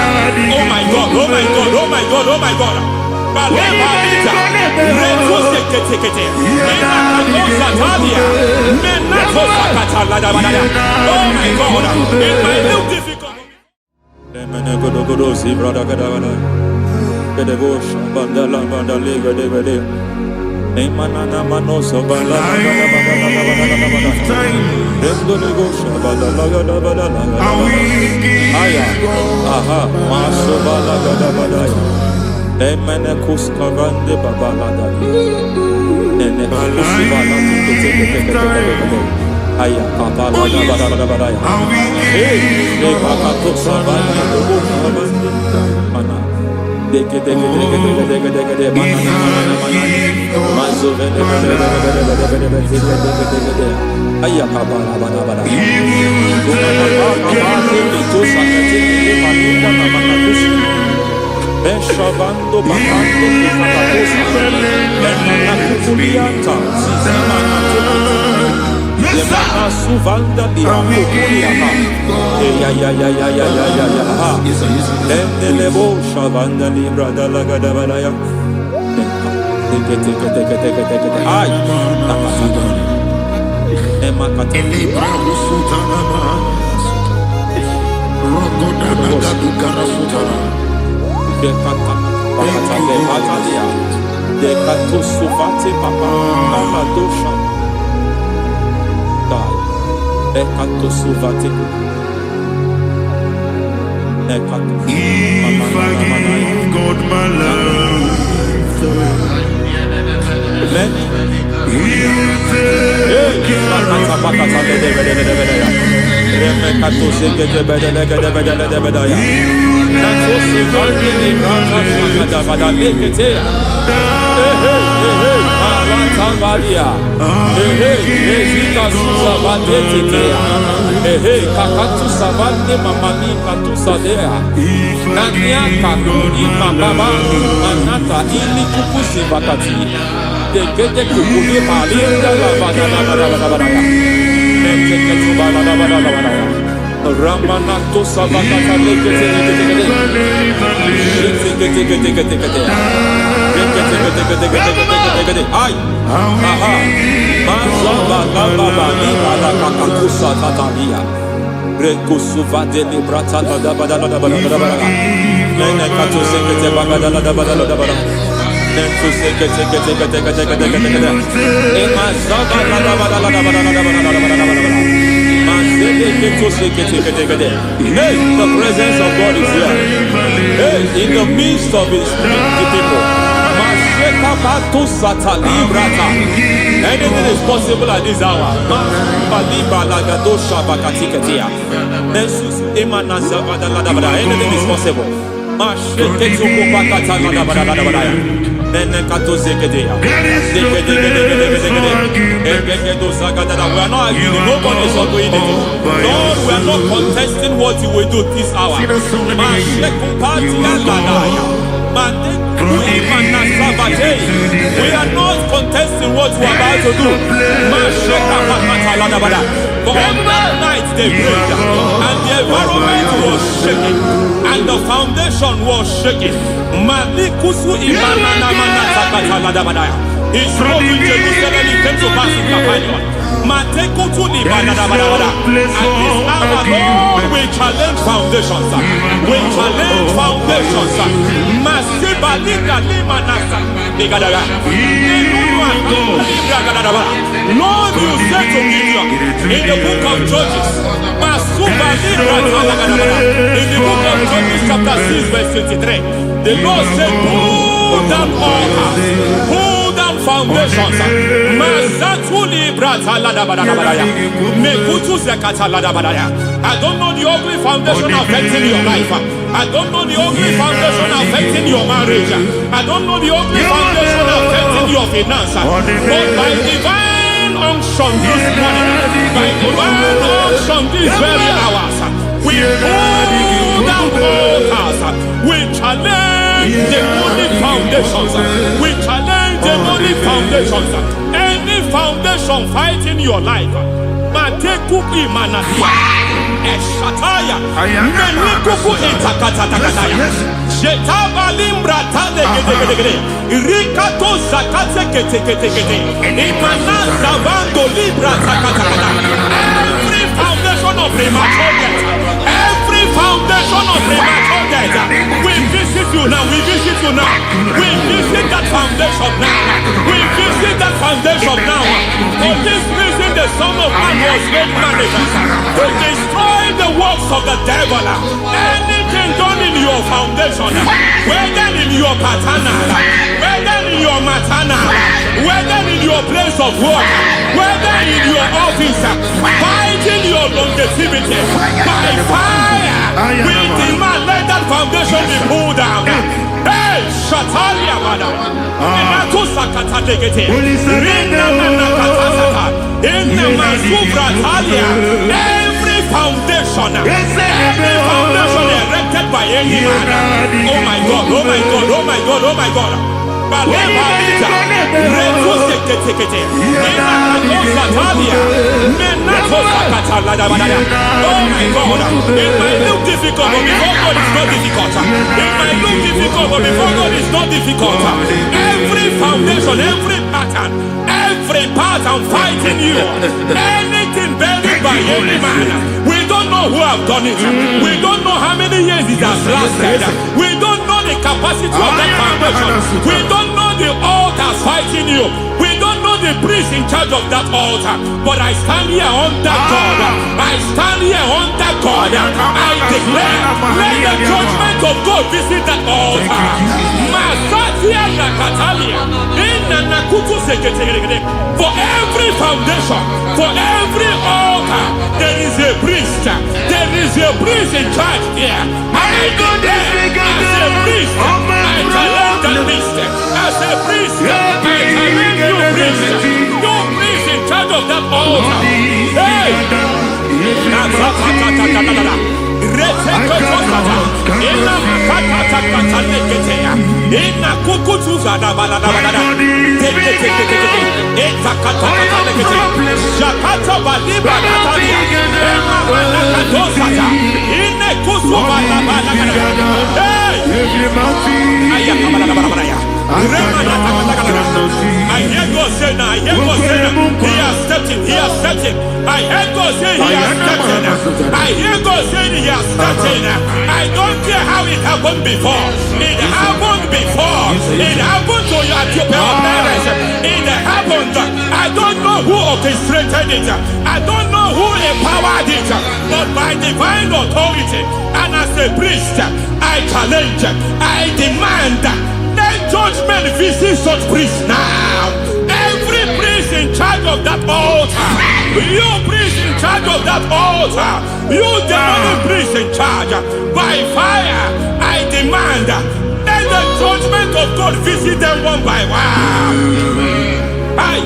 Oh my God, oh my God, oh my God, oh my God. Baleba Lita. Reto Sekete. Inato Satalia. Menato Sakata Ladabada. Oh my God. In my new difficult. Aya kapala da badaya. Hey, de pakato sabana do sabana. Mana. Deke mana. Mazo vene. Aya kapala bada. To sakati palinda na manakusi. Beshavando bakando kakakosa. Mana kukulianta. Mana Yemana suvanda biakulia ha. Ya. Endelebo shavanda libra dalagada balaya. Teke. Ay. Emakata libra usutana ma. Rogoda nagadu karasutana. Dekata bakata batalia. Dekato suvate papa amadosha. Ekato suvate. Ekato. If I give God my love, then He'll take care Ramanato Savakata Ay, aha, Mazaba Baba Nibala Kakakusa Tatalia, Rekusuva de Librata da Badala, Nene Katu Sekete Bagadala da Badala, Nentu Sekete, Emazaba Hey, the presence of God is here. Hey, in the midst of His people. Anything is possible at this hour. Anything is possible. We are not arguing, nobody is arguing. Lord, we are not contesting what you will do this hour. We are not contesting what you are about to do. For on that night they prayed, and the environment was shaking, and the foundation was shaking. He spoke in Jerusalem, it came to pass in Capernaum. At this hour, Lord, we challenge foundations. We challenge foundations. Lord, you said to Gideon in the book of Judges, in the book of Judges chapter 6 verse 23, the Lord said, pull down altars, pull down foundations. I don't know the ugly foundation affecting your life. I don't know the ugly foundation affecting your marriage. I don't know the ugly foundation affecting your finance. But by divine unction this morning, by divine unction these very hours, we pull down altars. We challenge demonic foundations. We challenge demonic foundations. Any foundation fighting your life, Matekuki Manasia, Eshataya, Menikuku Itakatatakataya, Shetabalimbra Tadegede, Rikato Zakate Ketekete, Imanaza Bando Libra Zakatakata. Every foundation of premature death, every foundation of premature death, we visit you now, we visit you now, we visit that foundation now, we visit that foundation now. For this reason, the Son of Man was made manifest to destroy the works of the devil. Anything done in your foundation, whether in your paternal, whether in your maternal, whether in your place of work, whether in your office, fighting your longevity by fire, we demand let that foundation be pulled down. Hey, Shatalia Bada, Inatusakata Legate, Rina Nakatasaka, Inna Masufra Talia, every foundation erected by any man. Oh my God, oh my God, oh my God, oh my God. Oh my God, it might look difficult, but before God it's not difficult. It might look difficult, but before God it's not difficult. Every foundation, every pattern fighting you, anything buried by any man, we don't know who have done it. We don't know how many years it has lasted. We don't know the capacity of that foundation. We don't know the altars fighting you. We don't know the priest in charge of that altar. But I stand here under God. I stand here under God. I declare, let the judgment of God visit that altar. For every foundation, for every altar, there is a priest. There is a priest in charge here. I declare, as a priest, I challenge that priest. As a priest, I challenge you priest. You priest in charge of that altar. Hey! I hear God say now, I hear God say now, he has stepped in, he has stepped in. I hear God say he has stepped in. I hear God say he has stepped in. I don't care how it happened before. It happened before. It happened to your parents. It happened. I don't know who orchestrated it. I don't know who empowered it. But by divine authority and as a priest, I challenge, I demand, let judgment visit such priests now. Every priest in charge of that altar, you priest in charge of that altar, you demonic priest in charge, by fire, I demand, let the judgment of God visit them one by one. Aye.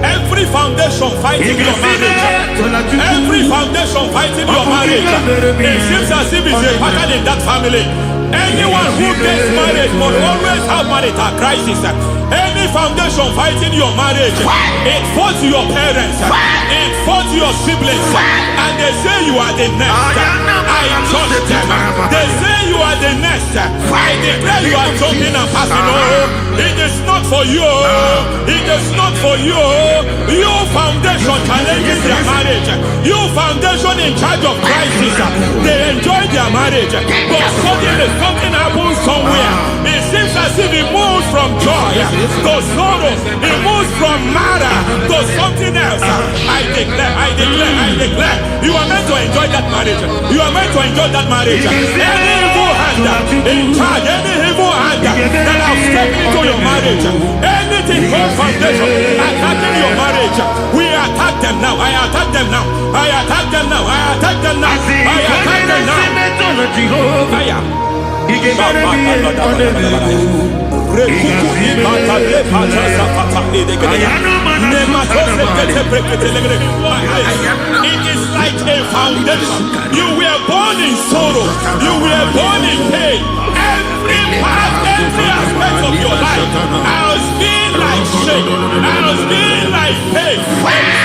Every foundation fighting your marriage, every foundation fighting your marriage, it seems as if it's a pattern in that family. Anyone who gets married must always have marital crisis. Any foundation fighting your marriage, it fought your parents, it fought your siblings, and they say you are the next. I judge them. They say you are the next. I declare you are jumping and passing. Oh, it is not for you. It is not for you. You foundation challenging their marriage. You foundation in charge of crisis. They enjoy their marriage, but suddenly something happens somewhere. It seems as if it moves from joy to sorrow. It moves from matter to something else. I declare, you are meant to enjoy that marriage. You are meant to enjoy that marriage. Any evil hand in charge, any evil hand that have stepped into your marriage, anything called foundation attacking your marriage, we attack them now. I attack them now. I attack them now. I attack them now. I attack them now. Fire. It is like a foundation. You were born in sorrow. You were born in pain. Every part, every aspect of your life has been like shame. Has been like pain.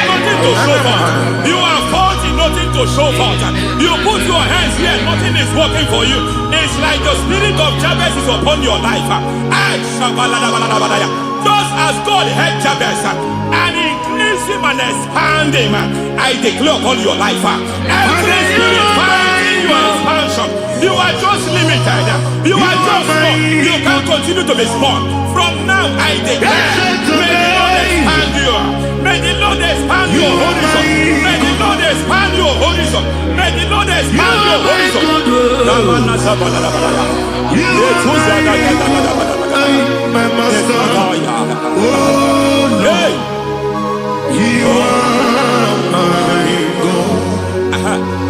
Nothing to show for. You are faulty, nothing to show for. You put your hands here, nothing is working for you. It's like the spirit of Jabez is upon your life. Just as God had Jabez and increased him and expanded him, I declare upon your life. Every spirit finding your expansion, you are just limited. You are just small. You can't continue to be small. From now, I declare, may the Lord expand you. May the Lord expand your horizon. May the Lord expand your horizon. May the Lord expand your horizon. My master, oh Lord, you are my God.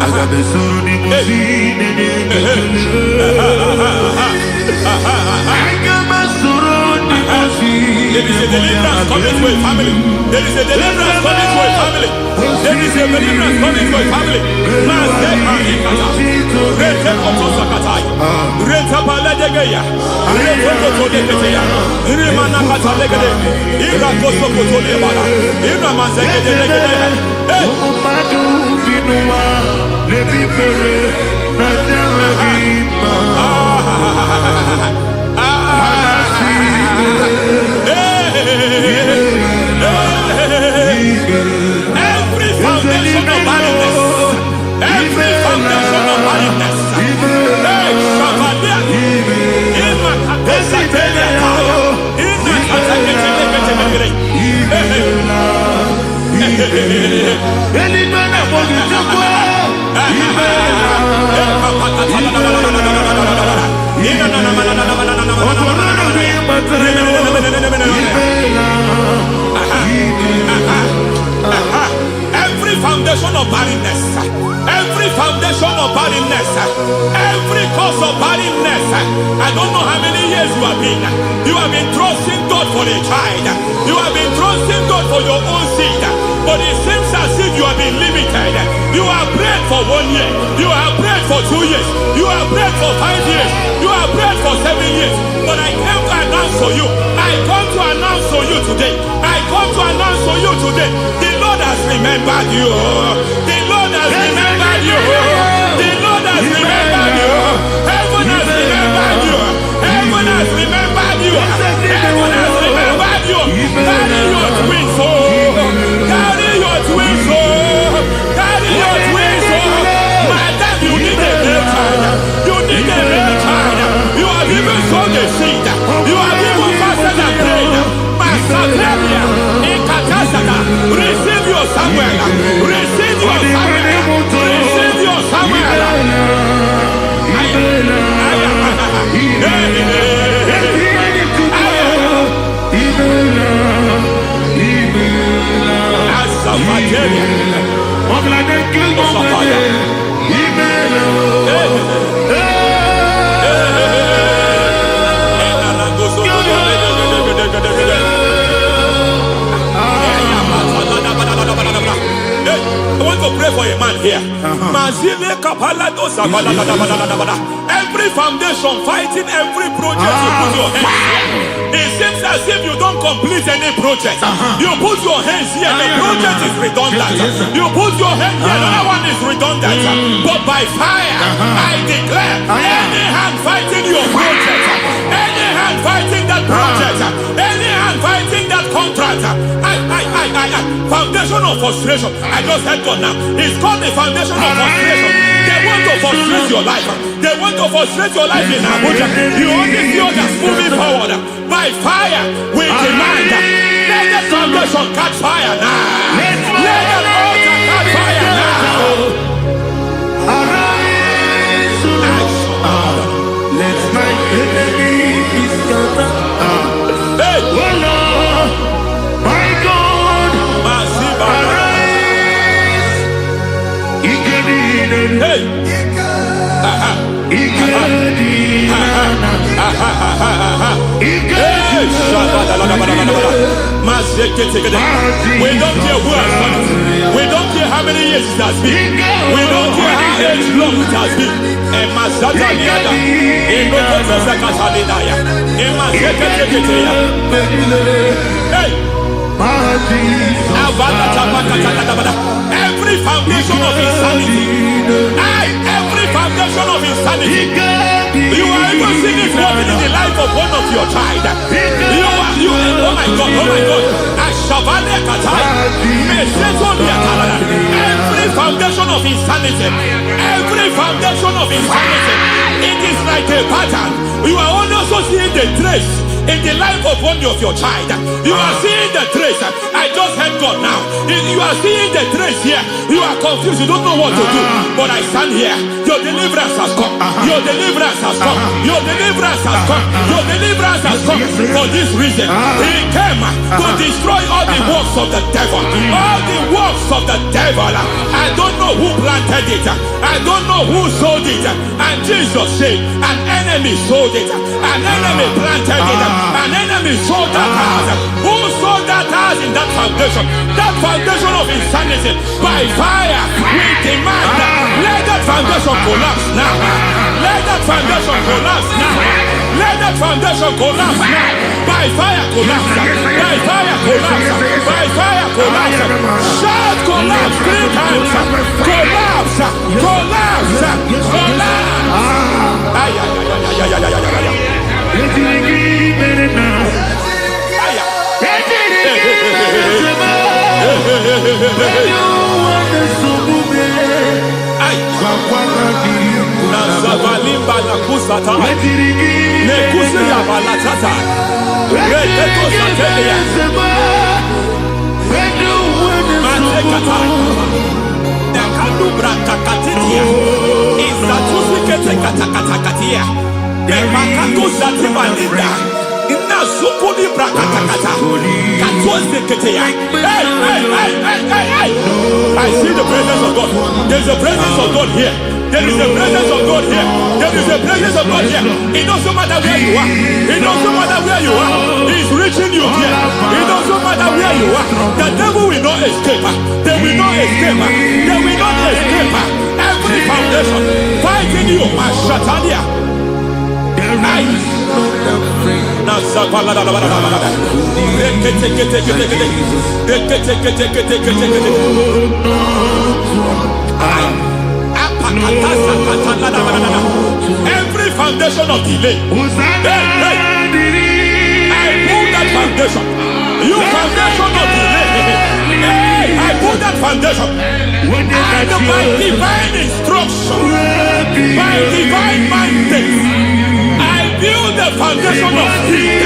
I got the soul in my feet, I got my soul in my feet. There is a deliverance coming to a family. There is a deliverance coming to a family. There is a deliverance coming to a family. Every foundation of barrenness, every foundation of barrenness, every foundation of barrenness, every foundation of barrenness, every cause of barrenness. I don't know how many years you have been trusting God for a child. You have been trusting God for your own seed, but it seems as if you have been limited. You have prayed for 1 year, you have prayed for 2 years, you have prayed for 5 years, you have prayed for 7 years. But I came to announce for you, I come to announce for you today, I come to announce for you today, the Lord has remembered you. The Lord has remembered you. The Lord has remembered you. Heaven has remembered you. Heaven has remembered you. Heaven has remembered you. Carry your twins, oh. Carry your twins, oh. Carry your twins, oh. Madam, you need a real child. You need a real child. You have even sown the seed. You have even fasted and prayed. Masateria, in Katasaka, receive your Samuel. Receive your Samuel. Receive your Samuel. I want to pray for a man here. Every foundation fighting every project you put your hands here. It seems as if you don't complete any project. You put your hands here, the project is redundant. You put your hand here, another one is redundant. But by fire, I declare, any hand fighting your project, any hand fighting that project, any hand fighting that contract, foundation of frustration. I just heard God now. It's called the foundation of frustration. They want to frustrate your life. They want to frustrate your life in Abuja. You only see others moving forward. By fire, we demand. Let the foundation catch fire now. Let the altar catch fire now. Arise, let my enemy be scattered. Hey. Oh Lord, my God, arise. Hey. We don't care who has done it. We don't care how many years it has been. We don't care how age long it has been. Hey. Every foundation of insanity, every foundation of insanity, you are even seeing it working in the life of one of your child. Oh my God, every foundation of insanity, every foundation of insanity, it is like a pattern. You are also seeing the trace in the life of one of your child. You are seeing the trace. I just heard God now. You are seeing the trace here. You are confused. You don't know what to do. But I stand here. Your deliverance has come. Your deliverance has come. Your deliverance has come. Your deliverance has come. For this reason, He came to destroy all the works of the devil. All the works of the devil. I don't know who planted it. I don't know who sold it. And Jesus said, an enemy sold it. An enemy planted it. An enemy sold that house. Who sold that house in that foundation? That foundation of insanity. By fire, we demand, let that foundation collapse now. Let that foundation collapse now. Let that foundation collapse now. By fire collapse. By fire collapse. By fire collapse. Shout collapse 3 times. Collapse. Collapse. Collapse. Ay, ay, ay, ay, ay, ay, ay, ay, ay. I see the presence of God. There's a presence of God here. There is a presence of God here. There is a presence of God here. It doesn't matter where you are. It doesn't matter where you are. He's reaching you here. It doesn't matter where you are. The devil will not escape. They will not escape. They will not escape. Every foundation fighting you, Mashatalia. Every foundation of delay, I pull that foundation. You foundation of delay, I pull that foundation. And by divine instruction, by divine mandate, build the foundation of speed.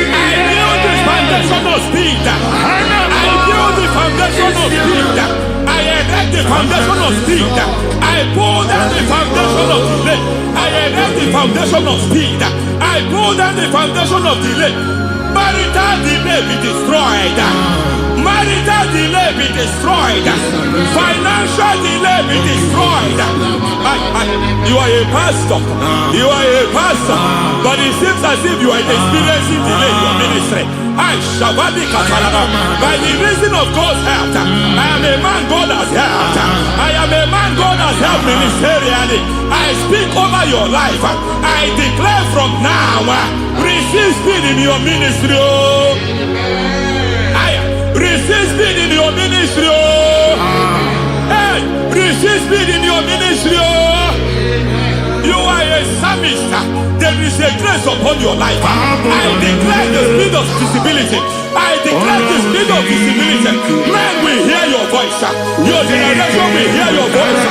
I build the foundation of speed. I build the foundation of speed. I erect the foundation of speed. I pull down the foundation of delay. I erect the foundation of speed. I pull down the foundation of delay. Marital delay be destroyed. Marital delay be destroyed. Financial delay be destroyed. You are a pastor. You are a pastor. But it seems as if you are experiencing delay in your ministry. By the reason of God's help, I am a man God has helped. I am a man God has helped ministerially. I speak over your life. I declare from now, receive speed in your ministry. Receive speed in your ministry. Hey, receive speed in your ministry. You are a psalmist. There is a grace upon your life. I declare the speed of visibility. I declare the speed of visibility. Men will hear your voice. Your generation will hear your voice.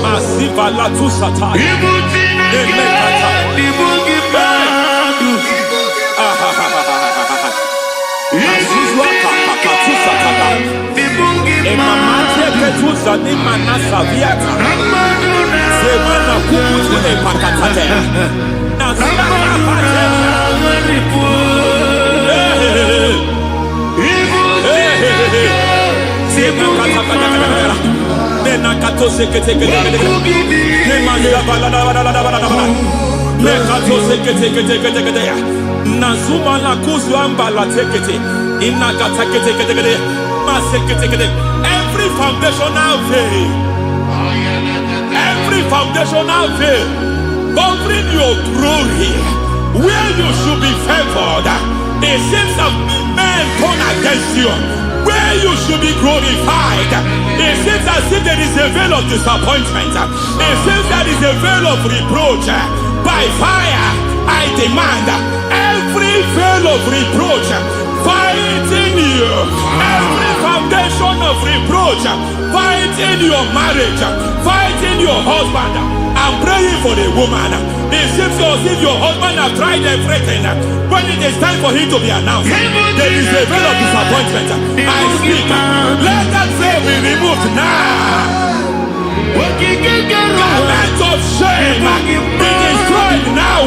Masiva la tu sataya. Nazuma la kuzwamba la tekete inagata kete masekete. Every foundational veil, every foundational veil covering your glory, where you should be favored, it seems that men turn against you. Where you should be glorified, it seems as if there is a veil of disappointment. It seems there is a veil of reproach. By fire, I demand every veil of reproach fighting you, every foundation of reproach fighting your marriage, fighting your husband. I'm praying for the woman. It seems as if your husband has tried everything. When it is time for him to be announced, there is a veil of disappointment. I speak. Let that veil be removed now. Garment of shame be destroyed now.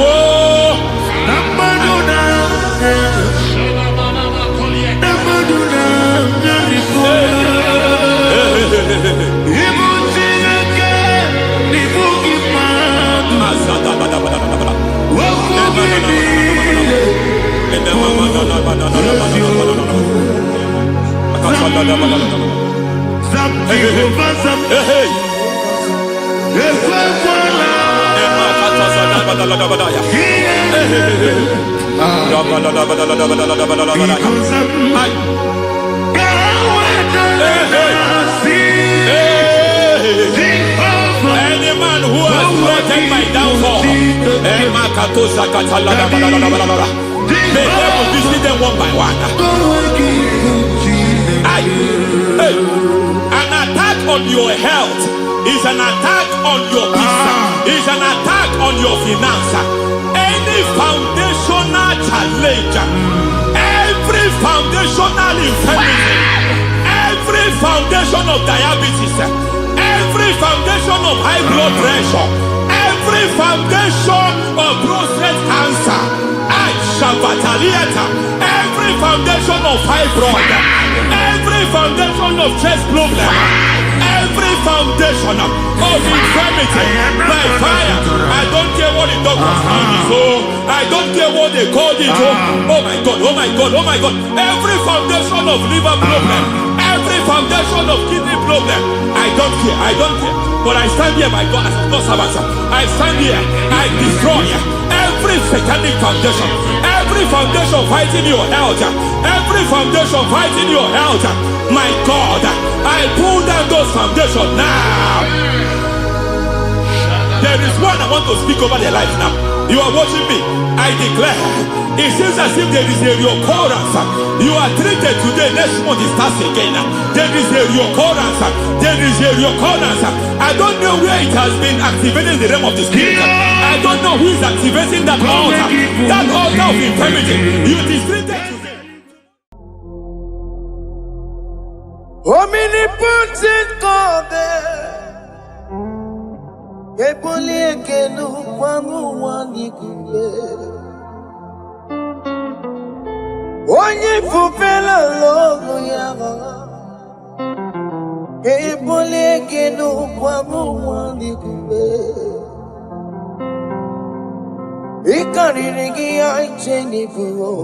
Any man who has threatened my downfall, may devil visit them one by one. An attack on your health is an attack on your peace, is an attack on your finance. Any foundational challenge, every foundational infirmity, every foundation of diabetes, every foundation of high blood pressure, every foundation of prostate cancer, every foundation of fibroid, every foundation of chest problem, every foundation of infirmity, by fire. I don't care what the doctors call it, so I don't care what they call it. Oh my God, oh my God, oh my God. Every foundation of liver problem, every foundation of kidney problem, I don't care, I don't care. But I stand here, my God, as a God servant. I stand here, I destroy every satanic foundation, every foundation fighting your health, every foundation fighting your health. My God, I pull down those foundations now. There is one I want to speak over their life now. You are watching me. I declare, it seems as if there is a reoccurrence. You are treated today, next month it starts again. There is a reoccurrence. There is a reoccurrence. I don't know where it has been activated in the realm of the spirit. I don't know who is activating that altar of infirmity. You is treated today. Omnipotent God there. Ebuli ekenu kwangu wanikuye. Onye fupela logo yaga. Ebuli ekenu kwangu wanikuye. Ikariri ya icheni buo.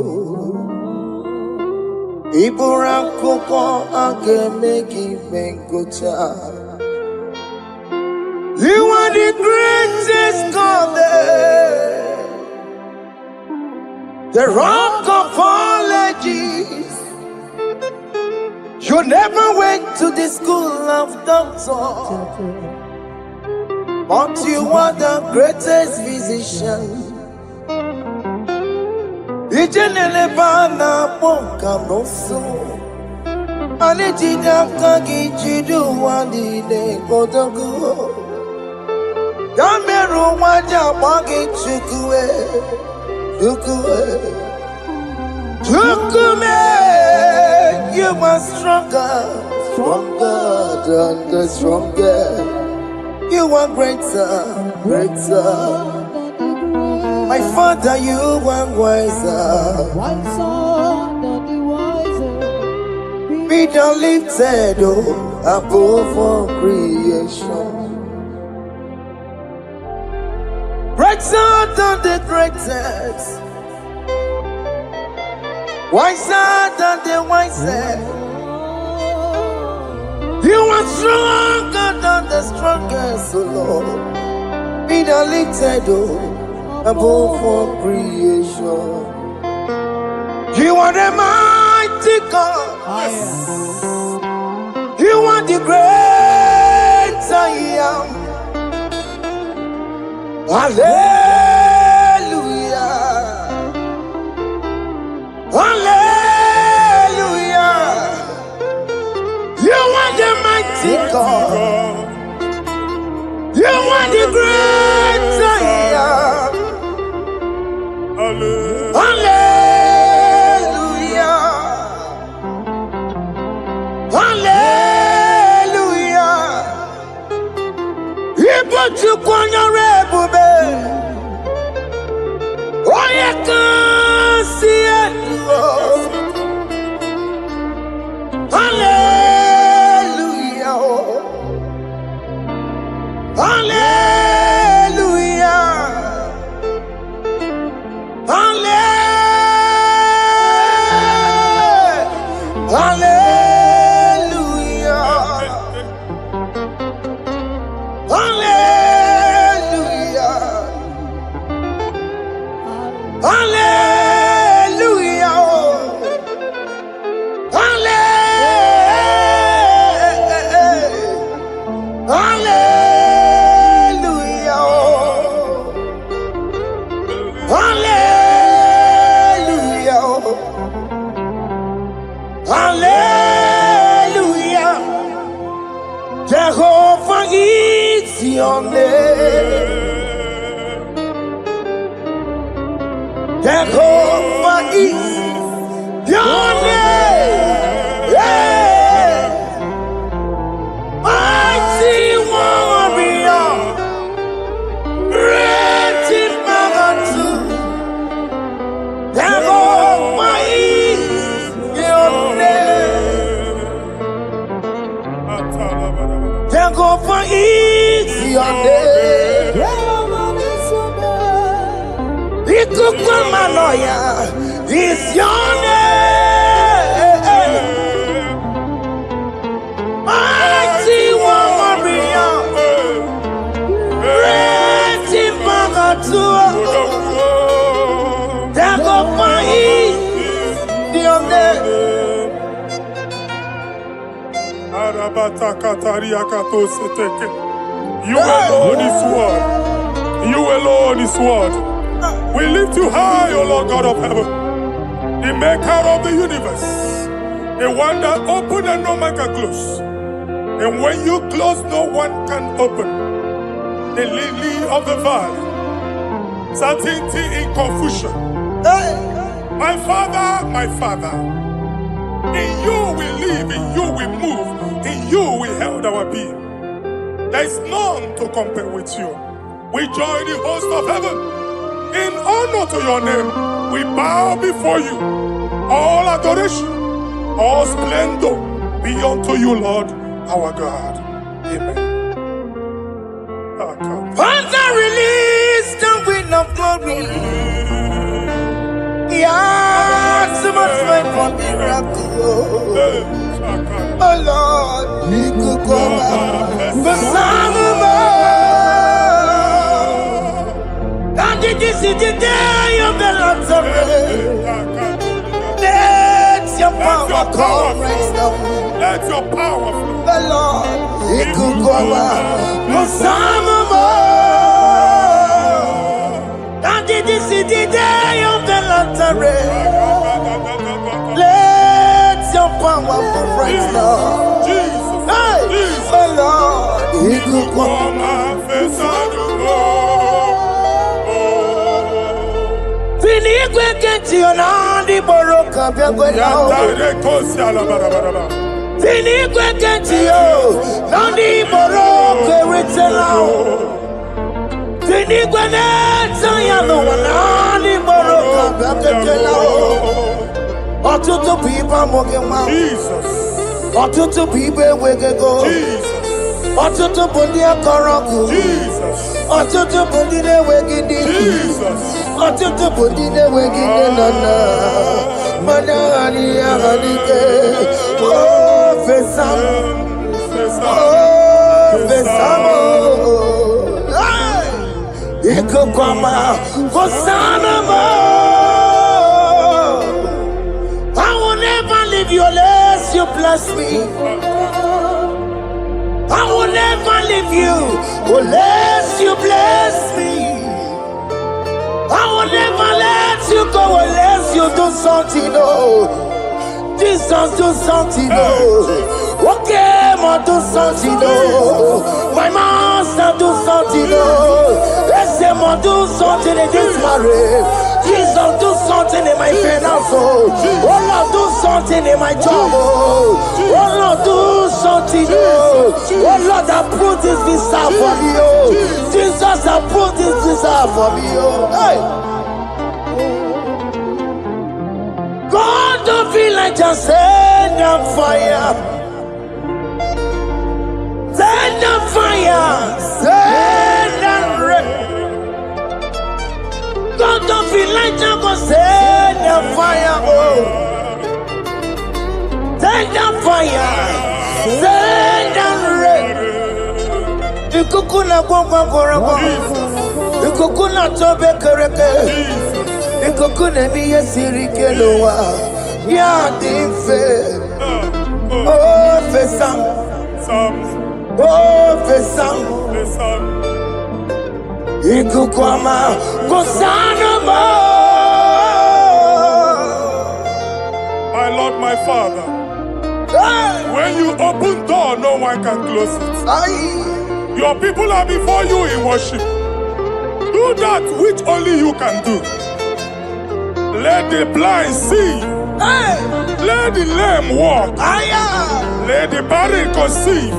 Ibura koko agemeki mengocha. You are the greatest God there, the rock of all ages. You never went to the school of doctor, but you are the greatest physician. Ijenele bana ponka noso, anejida kagi jidu wani ne kodogo. Yameru waja wagi chukue, chukume. You are stronger than the strongest. You are greater. My Father, you are wiser. Be thou lifted above all creation. Greater than the greatest. Wiser than the wisest. You are stronger than the strongest, O Lord. Be thou lifted above all creation. You are the mighty God. You are the great I am. Hallelujah. Hallelujah. You are the mighty God. You are the great I am. Hallelujah. Hallelujah. You put you on your rebube. Oh, you can see it. Hallelujah. Hallelujah. Hallelujah. Hallelujah. Hallelujah. Hallelujah. Jehovah is your name. Jehovah is your name. Yeah. Mighty warrior, great in magnitude. Jehovah is your name. Jehovah is your name. Ikukumanoya is your name. Mighty warrior, great in magnitude. Jehovah is your name. You alone is word. You alone is word. We lift you high, O Lord God of heaven, the maker of the universe, the one that opened and no man can close. And when you close, no one can open. The lily of the valley, certainty in confusion. My Father, In you we live, in you we move, in you we held our being. There is none to compare with you. We join the host of heaven. In honor to your name, we bow before you. All adoration, all splendor be unto you, Lord, our God. Amen. Father, release the wind of glory. Yeah, so much time for miracle. Oh Lord, we could go back. The Son of God. And this is the day of the Lord's rain. Let your power come right now. Let your power flow. The Lord, we could go back. The Son of God. And this is the day of the Lord's rain. Let your power come right now. Jesus, Hey, Jesus. the Lord, we could go back. Fini kwekenti onandi boroka byagwela. Fini kwekenti yo nandi boroka ritela. Fini kweneta ya no nandi boroka byagwela. Otutu pipa mogema. Jesus, Otutu pipe wegego. Jesus, Otutu bundi akoroku. Jesus, Otutu bundi ne wegidi. Jesus. Otutu bundi ne wegidi nana. Manani ahanike. Oh, fesam. Oh, fesamo. Iko kwama. Fosanamo. I will never leave you unless you bless me. I will never leave you unless you bless me. I will never let you go unless you do something. Oh, Jesus, do something. Oh, okay, ma do something. Oh, my master, do something. Oh, let's say, ma do something in this marriage. Jesus, do something in my finance. Oh, Lord, do something in my job. Oh, Lord, do something. Oh, Lord, I put this visa for me. Oh, Jesus, I put this visa for me. Oh, hey. God, don't feel like just send a fire. Send a fire. Send a rain. God, don't feel like just go send a fire. Oh, send a fire. Send a rain. The kukuna gwangwa gwangwa. The kukuna tobe kereke. The kukuna miye sirike loa. Ya dimfe. Oh, fesam. Oh, fesam. Ikukwama Kosanama. My Lord, my Father, when you open door, no one can close it. Your people are before you in worship. Do that which only you can do. Let the blind see. Let the lame walk. Let the barren conceive.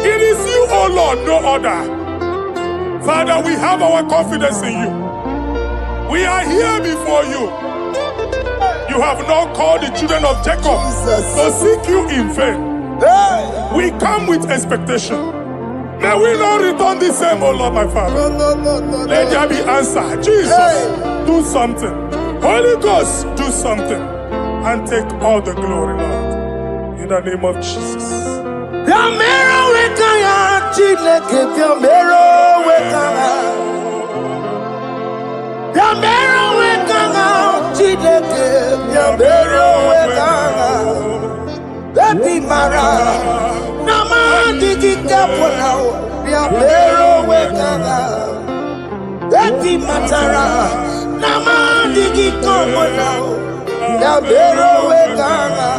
It is you, O Lord, no other. Father, we have our confidence in you. We are here before you. You have not called the children of Jacob to seek you in vain. We come with expectation. May we not return the same, oh Lord, my Father. Let there be answer. Jesus, do something. Holy Ghost, do something. And take all the glory, Lord. In the name of Jesus. Baby Mara, Namandi Kapolao, Yamero Wekana, Baby Matara, Namandi Kapolao, Yamero Wekana,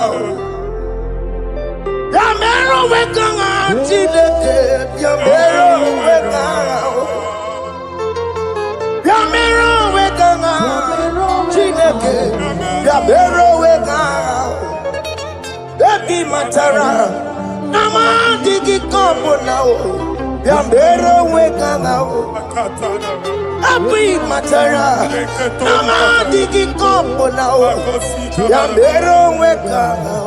Yamero Wekana, Chileke, Yamero Wekana, Yamero Wekana, Chileke, Yamero Wekana. Abi matara, nama digi kombo now. Yambero weka now. Abi matara, nama digi kombo now. Yambero weka now.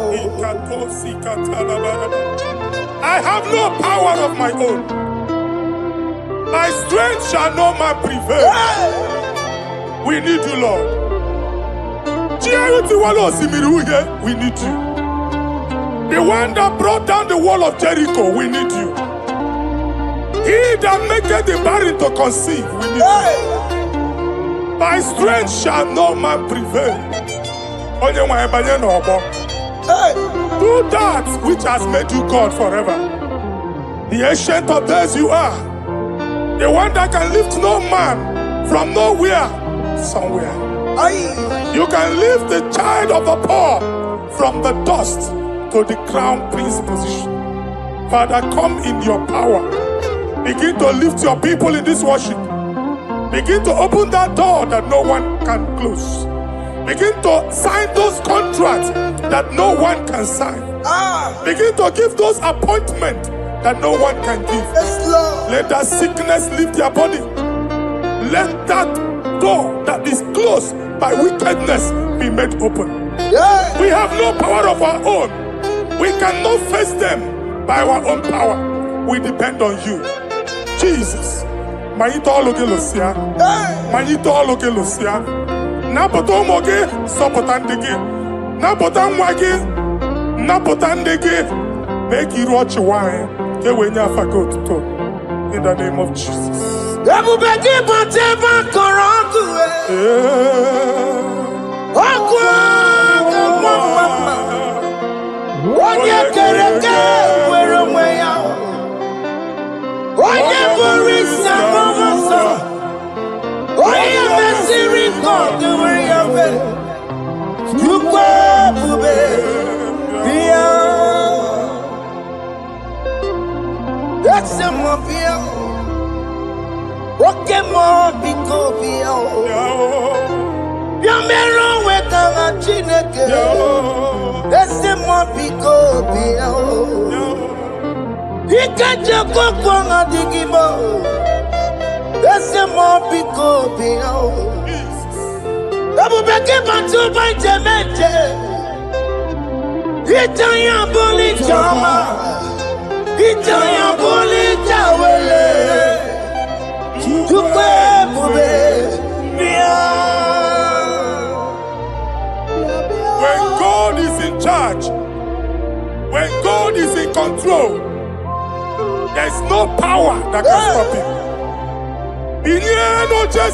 I have no power of my own. My strength shall not man prevail. We need you, Lord. We need you. The one that brought down the wall of Jericho, we need you. He that maketh the barren to conceive, we need you. By strength shall no man prevail. Do that which has made you God forever. The ancient of days you are. The one that can lift no man from nowhere, somewhere. You can lift the child of the poor from the dust to the crown prince position. Father, come in your power. Begin to lift your people in this worship. Begin to open that door that no one can close. Begin to sign those contracts that no one can sign. Begin to give those appointments that no one can give. Let that sickness leave their body. Let that door that is closed by wickedness be made open. We have no power of our own. We cannot face them by our own power. We depend on you. Jesus. Manito Logelosia. Manito Logelosia. Napotomoge, Sopotandege. Napotamwage, Napotandege. Make you watch wine. In the name of Jesus. Okay, more because Yamero weka chineke. Laisse-moi picoter. Ikaje kokwa digimo. Laisse-moi picoter. Abubeke bantu banjemeje. Itanya boli chama. Itanya boli chawele. When God is in charge, when God is in control, there is no power that can stop him. In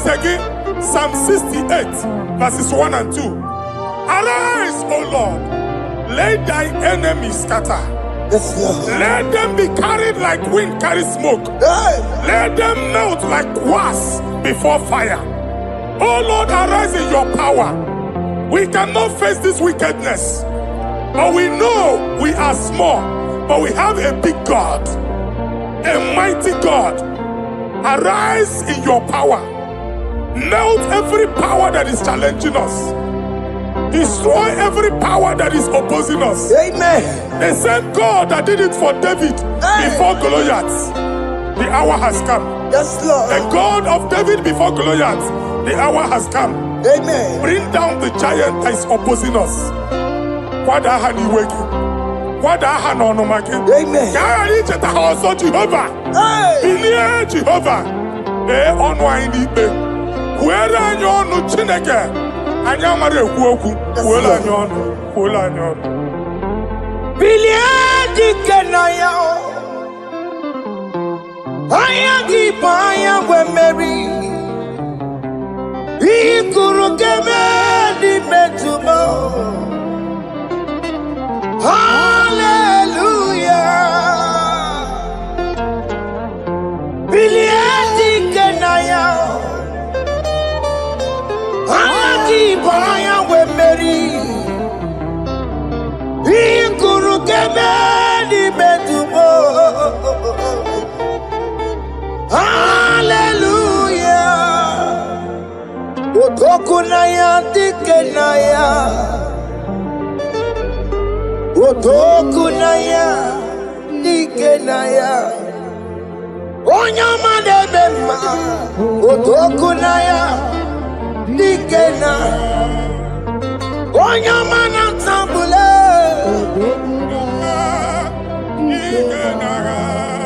again, Psalm 68, verses 1 and 2. Arise, O Lord, let thy enemies scatter. Let them be carried like wind carries smoke. Let them melt like wax before fire. Oh Lord, arise in your power. We cannot face this wickedness, but we know we are small, but we have a big God, a mighty God. Arise in your power. Melt every power that is challenging us. Destroy every power that is opposing us. Amen. The same God that did it for David before Goliath, the hour has come. Yes, Lord. The God of David before Goliath, the hour has come. Amen. Bring down the giant that is opposing us. Amen. Jehovah. Otokunaya, Nikenaya, Onyamane Bema, Otokunaya, Nikena, Onyamana Tambule,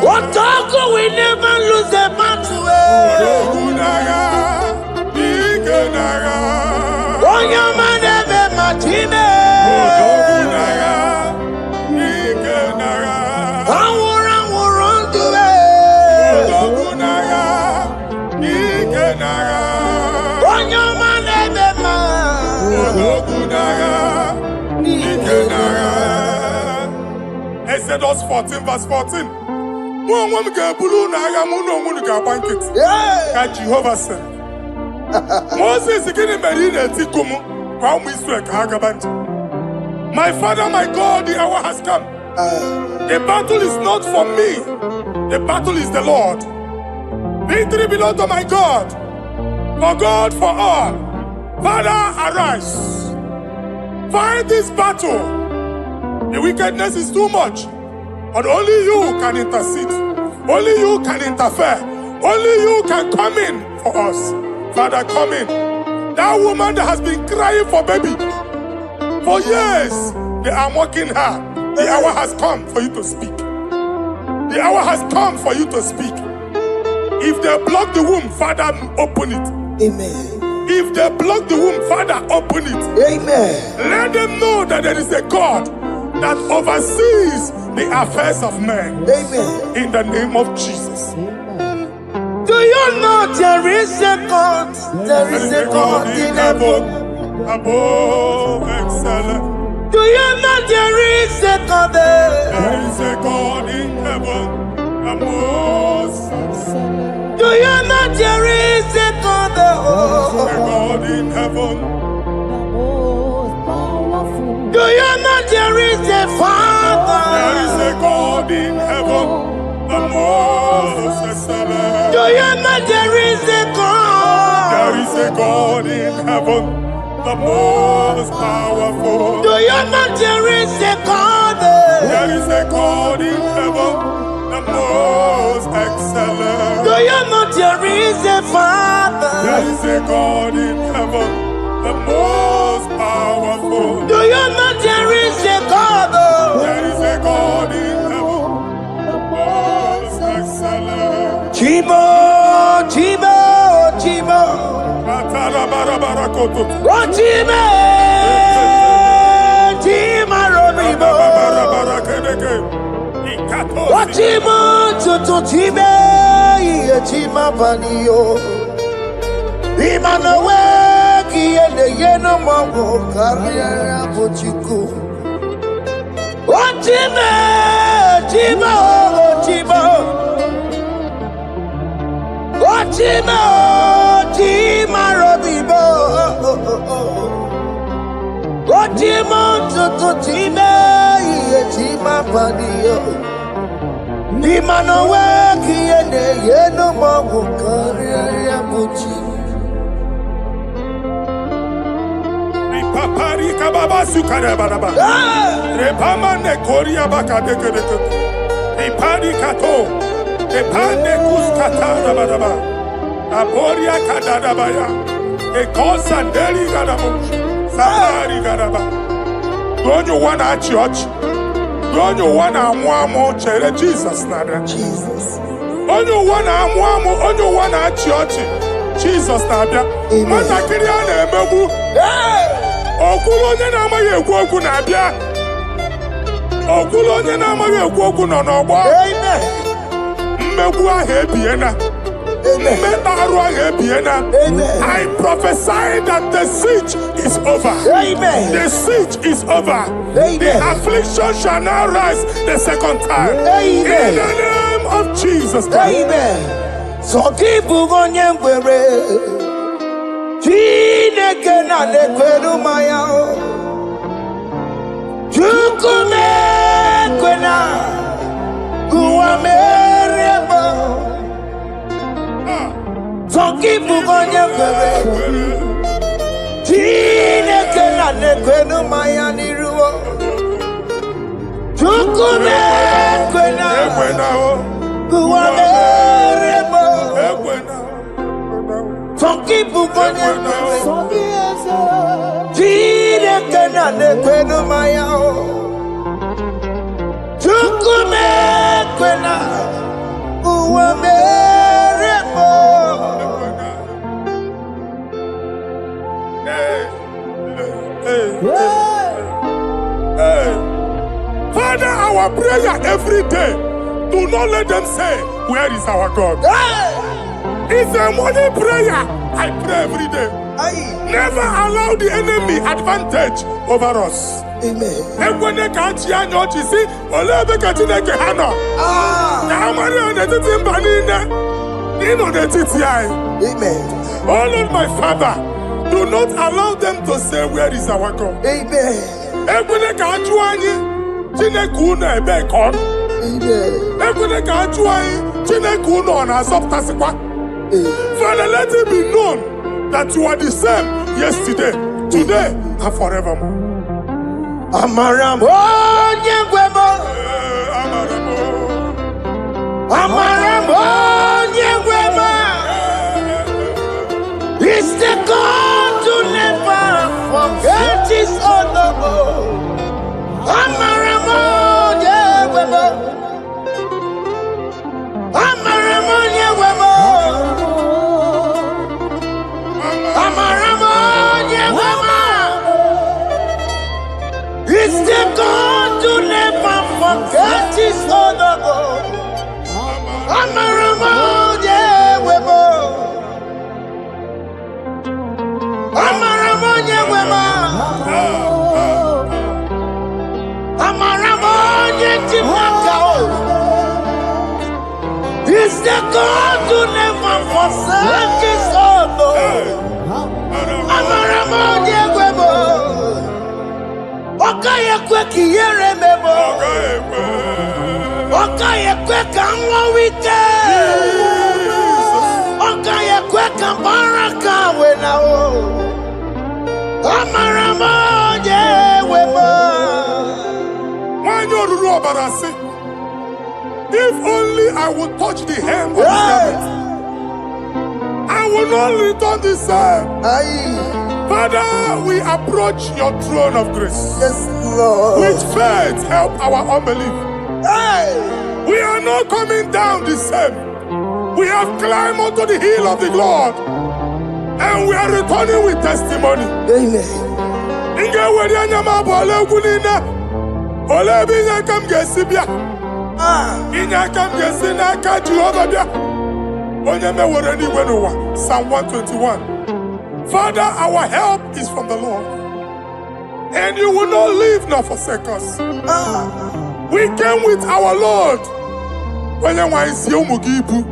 Otoku, we never lose the battle. Onyamane Bema, Time. Exodus 14 verse 14. Jehovah said, Moses my father, my God, the hour has come. The battle is not for me. The battle is the Lord. Victory belongs to my God. For God, for all. Father, arise. Fight this battle. The wickedness is too much. But only you can intercede. Only you can interfere. Only you can come in for us. Father, come in. That woman that has been crying for baby for years, they are mocking her. The hour has come for you to speak. The hour has come for you to speak. If they block the womb, Father, open it. Amen. If they block the womb, Father, open it. Amen. Let them know that there is a God that oversees the affairs of men. Amen. In the name of Jesus. Do you know there is a God? There is a God in heaven. Above excellent. Do you know there is a God there? There is a God in heaven. Above excellent. Do you know there is a God there? There is a God in heaven. Do you know there is a Father? There is a God in heaven. The most excellent. Do you know there is a God? There is a God in heaven, the most powerful. Do you know there is a God there? There is a God in heaven, the most excellent. Do you know there is a Father? There is a God in heaven, the most powerful. Do you know there is a God there? There is a God in heaven, the most excellent. Chibo, Chibo, Chibo. Oh, Chime, Chima Robibo. Oh, Chimo, Chutu Chime, Chima Panio. Imanowe, Kiene Yeno Mawo, Carriera Pochiku. Oh, Chime, Chimo, Chimo. Oh, Chimo, Chima Robibo. Oh, Chimo, Chutu Chime, Chima Panio. Imanowe, Kiene Yeno Mawo, Carriera Pochiku. Paparika baba sukare baraba. Repamane koria baka dekedeke. Iparika to. Epane kuskatara baraba. Aboria kadada baya. Ekosa deri garabo. Sabari garaba. Don't you wanna church? Don't you wanna amuamo chere Jesus nada? Jesus. Don't you wanna amuamo? Don't you wanna church? Jesus nada. Mata kiriana emebu. Okulo onye na-amaghị ekwu okwu na-abịa. Okulo onye na-amaghị ekwu okwu nọ n'ọgbọ. Mmegbu ahụ ebiena. Mmeta arụ ahụ ebiena. I prophesy that the siege is over. Amen. The siege is over. The affliction shall now rise the second time. Amen. In the name of Jesus Christ. Amen. So keep onye ngwere. Chineke na nekweru maya o. Chukume kwena kuwa merebo. Tokipu onye kwere. Chineke na nekweru maya niruo. Chukume kwena. Ekwena o. Kuwameremo. Ekwena. Tonkipu kwenye. Jide kena ne kwenu maya o. Chukume kwena. Kuwameremo. Hey. Father, our prayer every day, do not let them say, where is our God? It's a morning prayer. I pray every day. Never allow the enemy advantage over us. Amen. Ekwene ka chi anya ochi si ole ebe ka Chineke ha nọ. Ka amara n'etiti mba niile. Ịnọ n'etiti anyị. Amen. Oh Lord, my Father, do not allow them to say, where is our God? Amen. Ekwene ka ajụ anyị Chineke unu ebe ka ọ nọ. Amen. Ekwene ka ajụ anyị Chineke unu ọ na-azọpụtasịkwa. Father, let it be known that you are the same yesterday, today, and forevermore. Amaramo nyegwemo. Amaramo nyegwemo. It's the God to never forget his honor. Amaramo nyegwemo. Amaramo nyegwemo. Amaramo nyegwemo. It's the God to never forget his honor. Amaramo nyegwemo. Amaramo nyegwemo. Amaramo nyegwemo. It's the God to never forsake his honor. Amaramo nyegwemo. Okaye kwe kiyere mebo. Okaye kwe kanwa wike. Okaye kwe kambaraka wenao. Amaramo nyegwemo. When you rule Barasi, if only I would touch the hem of his garment, I will not return the same. Aye. Father, we approach your throne of grace. Yes, Lord. With faith, help our unbelief. Hey. We are not coming down the same. We have climbed onto the hill of the Lord, and we are returning with testimony. Amen. Inge weri anyama bo ole ugwu niile. Ole ebe inye aka m ga-esi bịa. Inye aka m ga-esi n'aka Jehova bịa. Onye mewere n'igwe n'ụwa. Psalm 121. Father, our help is from the Lord, and you will not leave nor forsake us. We came with our Lord. Onye nwe zie ụmụ gị ibu.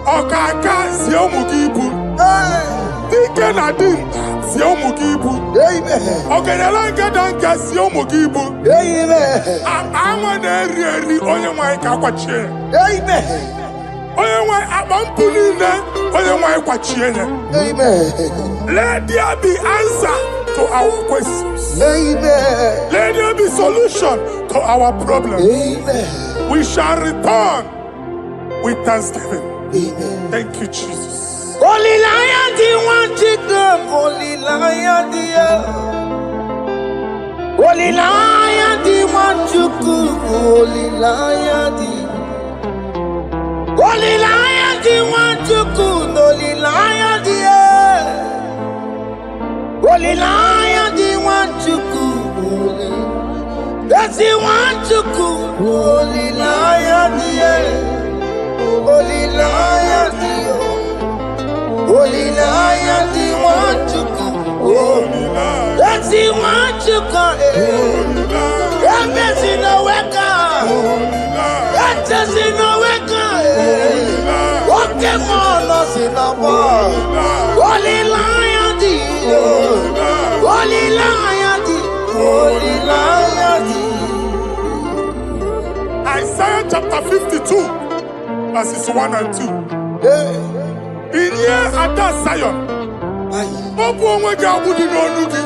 Ọkaka zie ụmụ gị ibu. Dike na dimkpa zie ụmụ gị ibu. Ọganyala ngada nka zie ụmụ gị ibu. Akpa anwa na-eri eri onye nwe ka akwachie. Onye nwe akpa mpụ niile onye nwe kwachie ya. Let there be answer to our questions. Amen. Let there be solution to our problems. Amen. We shall return with thanksgiving. Amen. Thank you, Jesus. Holy Lion, the one to come. Holy Lion, the Holy Lion, the one to come. Holy Lion, the Holy Lion, the one to come. Holy Lion, the Holy Lion, the one to come. That's the one to come. Holy Lion, the Holy Lion, the Holy Lion, the one to come. That's the one to come. That's in a weka. That's in a weka. Okay, more loss in a war. Holy Lion, the Holy Lion, the Holy Lion, the Isaiah chapter 52, verses 1 and 2. Inye ada Zion. Obu onwe gị agbụdị n'olu gị.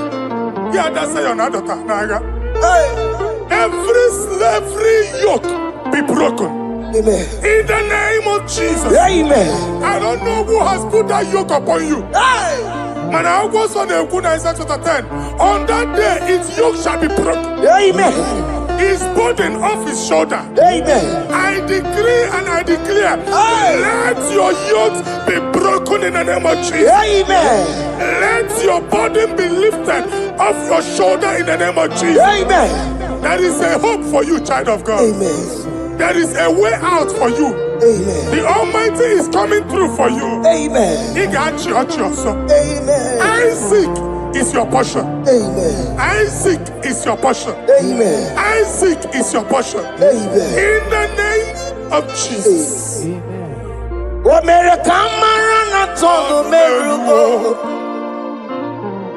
Gị ada Zion adọta n'agha. every slavery yoke be broken. Amen. In the name of Jesus. Amen. I don't know who has put that yoke upon you. Hey. And I was on the Isaiah chapter 10. On that day, its yoke shall be broken. Amen. His burden off his shoulder. Amen. I decree and I declare, Hey. let your yokes be broken in the name of Jesus. Amen. Let your burden be lifted off your shoulder in the name of Jesus. Amen. There is a hope for you, child of God. Amen. There is a way out for you. Amen. The Almighty is coming through for you. Amen. He got you, so. Amen. Isaac is your portion. Amen. Isaac is your portion. Amen. Isaac is your portion. Amen. In the name of Jesus. What made a camera not on the miracle?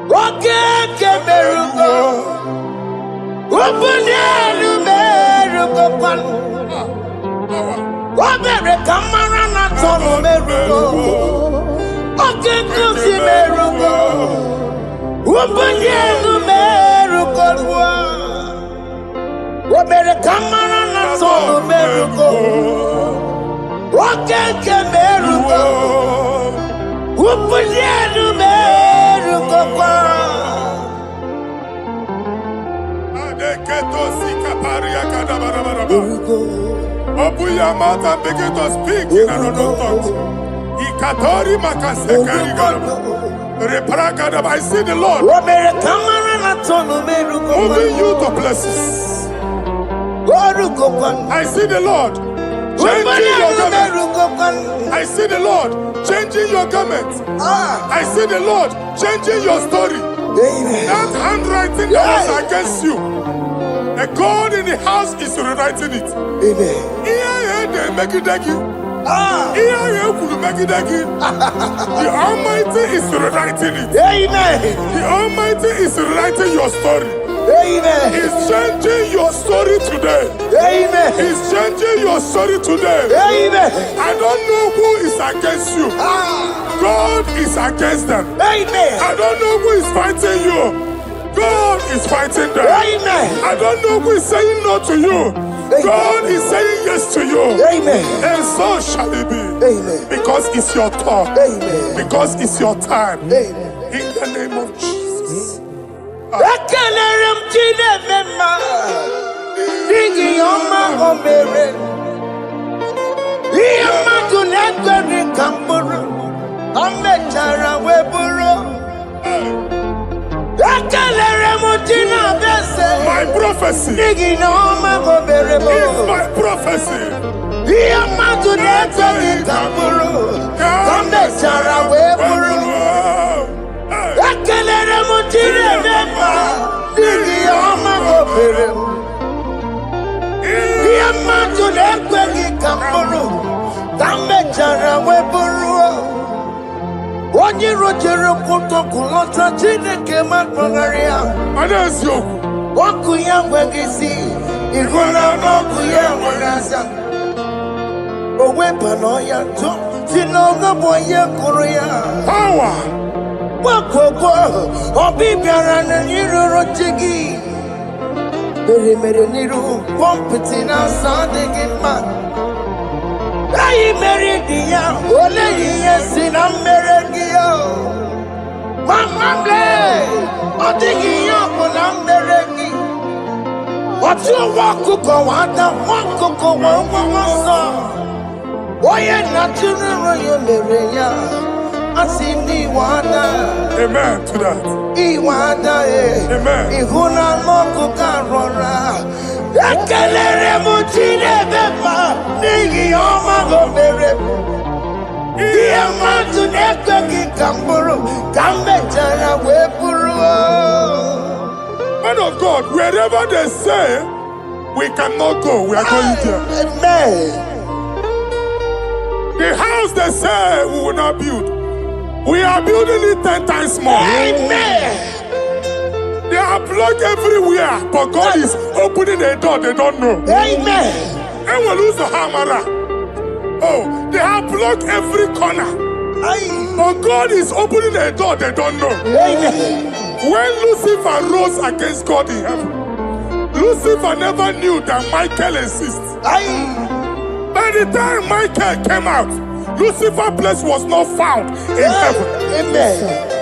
What can miracle? Open the miracle. What made a camera not on the miracle? What can the miracle? Open the miracle. What made a camera not on the miracle? What can miracle? Open the miracle. Open your mouth and begin to speak in another tongue. Ikatori makasekari garaba. I see the Lord moving you to places. I see the Lord changing your garment. I see the Lord changing your garment. I see the Lord changing your story. That handwriting that was against you, a God in the house is rewriting it. The Almighty is rewriting it. The Almighty is rewriting your story. He's changing your story today. He's changing your story today. I don't know who is against you. God is against them. I don't know who is fighting you. God is fighting them. I don't know who is saying no to you. God is saying yes to you. And so shall it be. Because it's your turn. Because it's your time. In the name of Jesus. My prophecy is my prophecy. Onye rojere kutokulota Chineke matmagaria. Anasio. Waku ya mwegisi. Iguna noku ya mwegasa. Owe panoya to. Sinoga boye kuruya. Power. Wakoko. Obibiara na niru rojigi. Mere niru. Pompitina sadigima. Ayi meridia, ole yesi na merengia. Mama ble, odigia na merengi. Otu wakuko wada, wakuko wawasa. Oye natural yo mereya, asini wada. Amen to that. Iwada Amen. Ihuna moku karora. Ekelere mutine beba nigi oma gobere. Iya matu nekwe ki kamburu kambe jana wepuru. Man of God, wherever they say we cannot go, we are going there. Amen. The house they say we will not build, we are building it 10 times more. Amen. They are blocked everywhere, but God is opening a door they don't know. Amen. And we lose the hammer. Oh, they have blocked every corner, but God is opening a door they don't know. Amen. When Lucifer rose against God in heaven, Lucifer never knew that Michael exists. Aye. By the time Michael came out, Lucifer's place was not found in heaven. Amen.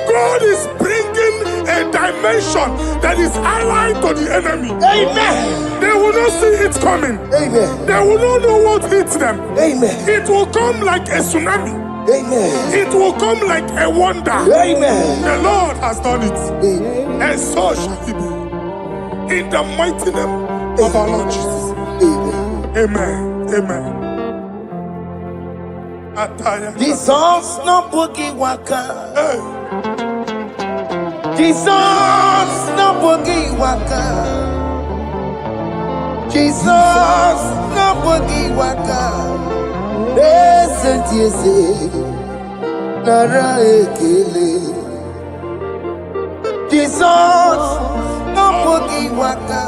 God is bringing a dimension that is allied to the enemy. Amen. They will not see it coming. Amen. They will not know what hits them. Amen. It will come like a tsunami. Amen. It will come like a wonder. Amen. The Lord has done it. Amen. And so shall it be. In the mighty name of our Lord Jesus. Amen. Amen. Amen. Ataya. Jesus no boogie waka. Hey. Jesus no boogie waka. Jesus no boogie waka. Listen to you say, Nara ekele. Jesus no boogie waka.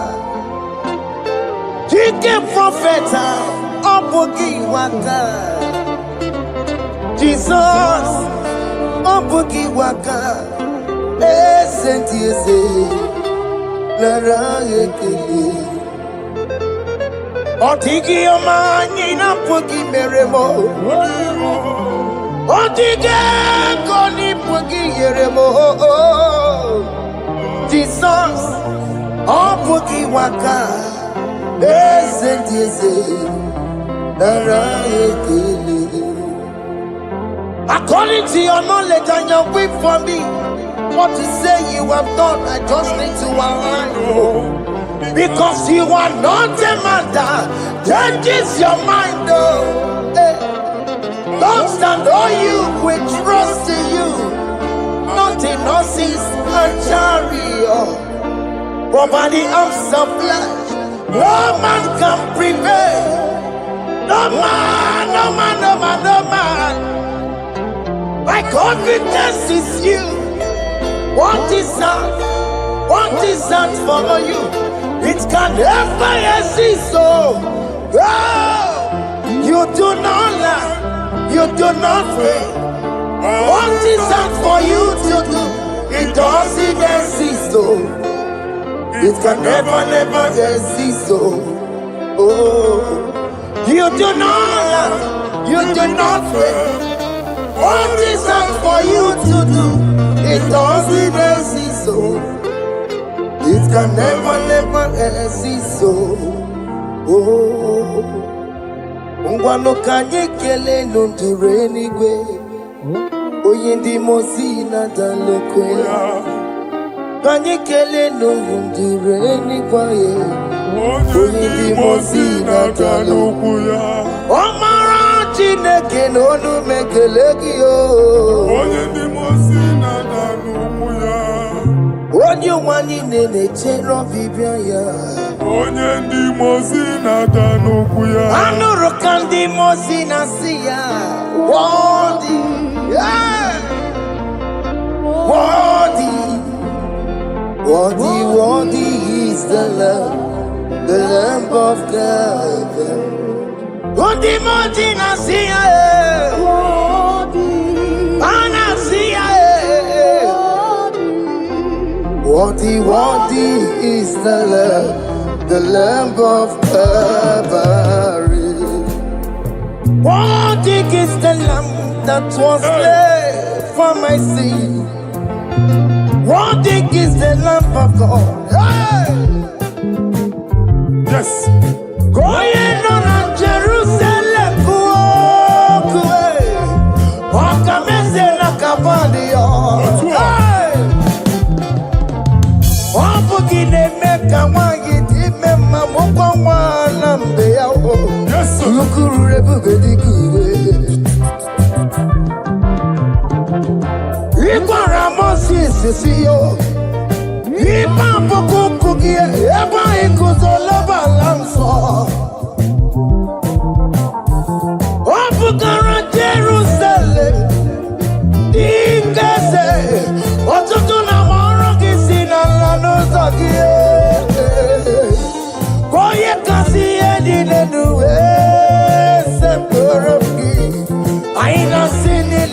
Chicken prophet no boogie waka. Jesus no boogie waka. Listen to you say, Nara ekele. Otigi omani na pogi meremo. Otige koni pogi yeremo. Jesus, oh pogi waka. Listen to say, Nara ekele. According to your knowledge and your will for me, what you say you have done, I just need to align. Because you are not a man that changes your mind, oh. Hey. Don't stand on you, we trust in you. Not in horses and chariot, but by the arms of flesh, no man can prevail. No man, no man, no man, no man. My confidence is you. What is that? What is that for you? It can never exist, so you do not lie, you do not fail. What is that for you to do? It doesn't exist, so it can never, never exist, so you do not lie, you do not fail. What is that for you to do? It doesn't exist, so it can never, never exist, so Ngwano kanye kele nundure nigwe Oyindi mozi na dalokwe Kanye kele nundure nigwe Oyindi mozi na dalokwe Omara chineke nonu mekelegi yo Oyindi mozi na dalokwe Onye wani nene chero bibia ya Onye ndi mozi na danukwu ya Anụrụ ka ndị mozi na si ya Worthy, yeah. Worthy, worthy, worthy is the Lamb of God. Ndị mozi na si ya Ana si ya Worthy, worthy is the Lamb of Calvary. Worthy is the Lamb that was slain for my sin. Worthy is the Lamb of God. Hey! Yes. Going on Jerusalem, go away. Walk a mess in a cavalia. Yes, sir. Jerusalem, I ain't not seen it,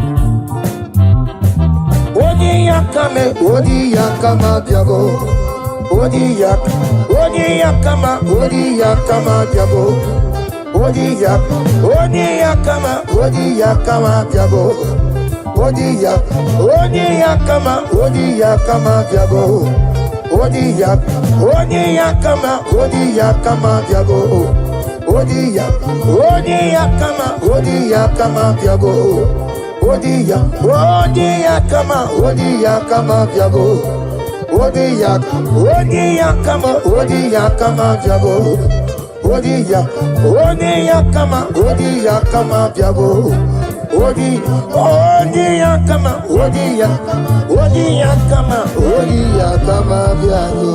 yakame, odi yakama diabo. Odi yakama diabo. Odi yakama diabo. Odi yakama diabo. Odi yakama diabo. Odi yakama diabo. Odi yakama diabo. Odi yakama diabo. Odi yakama diabo. Odi yakama diabo.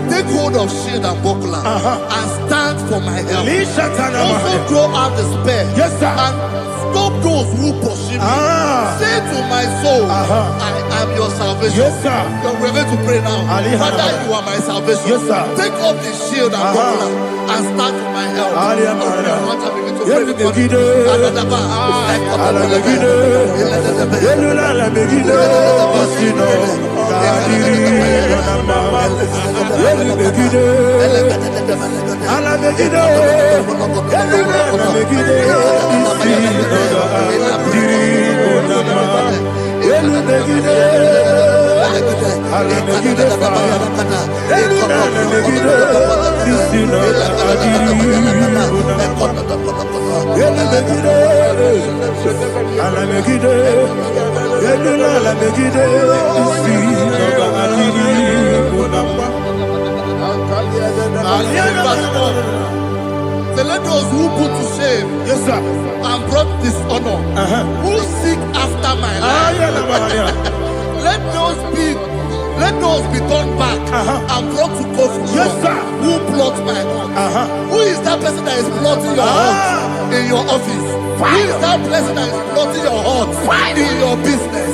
Take hold of shield and buckler and stand for my help. Also throw out despair. Yes, sir. And stop those who pursue me. Say to my soul, I am your salvation. Yes, sir. We're going to pray now. Father, you are my salvation. Yes, sir. Take off the shield and buckler and stand for my help. So let those who put to shame, Yes, sir. and brought dishonor, who seek after my life, let those be turned back and brought to confusion. Yes, sir. Who plot my hurt? Who is that person that is plotting your hurt in your office? Who is that person that is plotting your hurt in your business?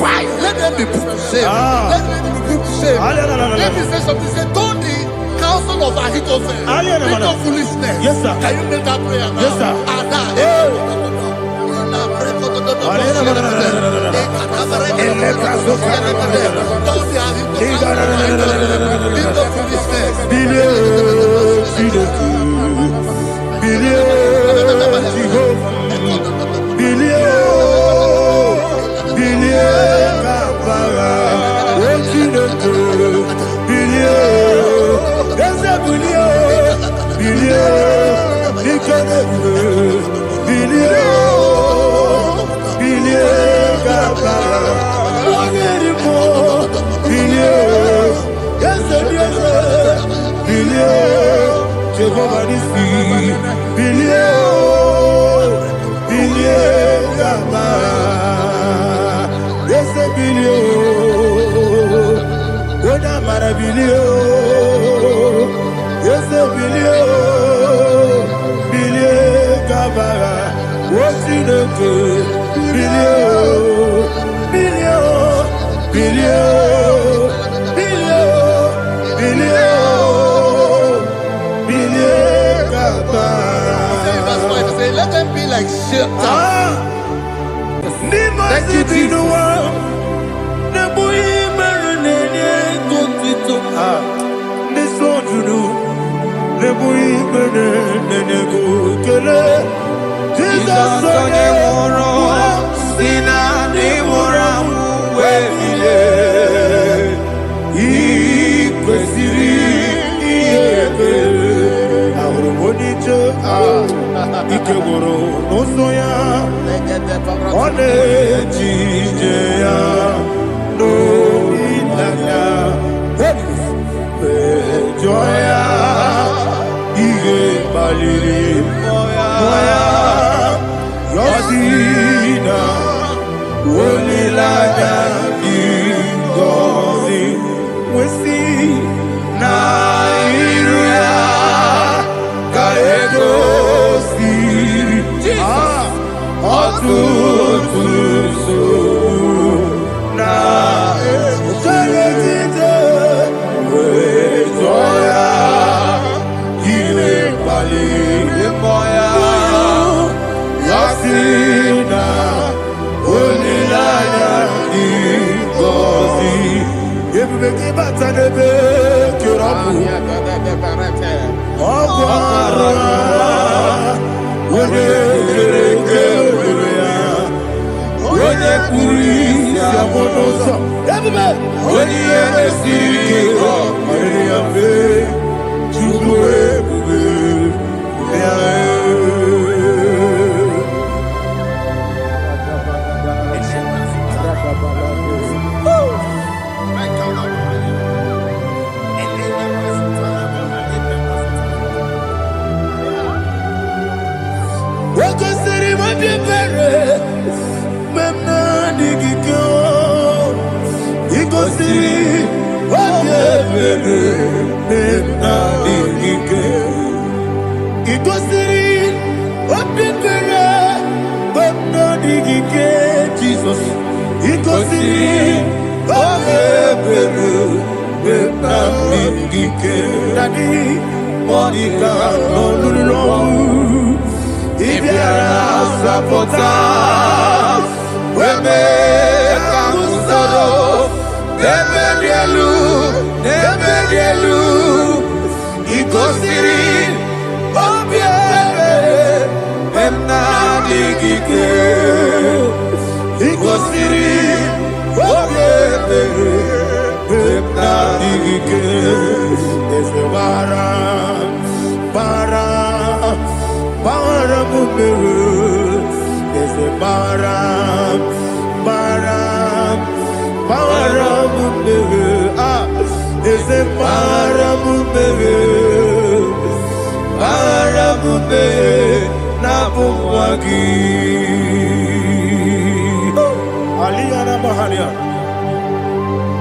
Let them be put to shame. Let them be put to shame. Let me say something. Say, don't the counsel of Ahithophel make no foolishness. Yes, sir. Can you make that prayer now? Yes, sir. Let them be like shelter. Thank you, Jesus. Ikegoro n'ụzọ one ejije ya n'olilanya mejọ ya ihe kpaliri mmụọ ya yọzi na olilanya dị ngọzi nwesị na iru ya ka ego ọtụtụ nsogbu na echeredide wee jụọ ya iwe kpaliri mmụọ ya ya si na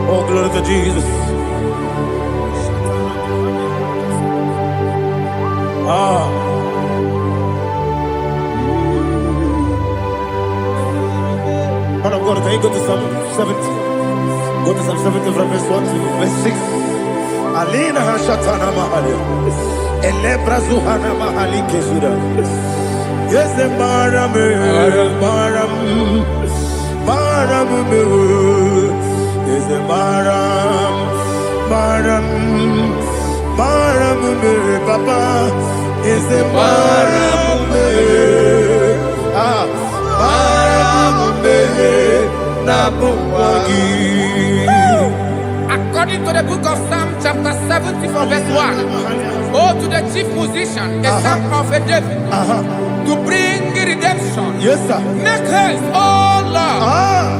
Jesus, oh, glory to Jesus. Man of God, can you go to Psalm 70? Go to Psalm 70 from verse 1 to verse 6. Alina Hashatana Mahalia. Elebra Zuhana Mahali Kesura. Yes, the Maram, is the Maram, Papa, is the Maram, According to the book of Psalm chapter 70 from verse 1, oh, to the chief musician, a psalm of a David, to bring redemption. yes, sir. Make haste, oh Lord,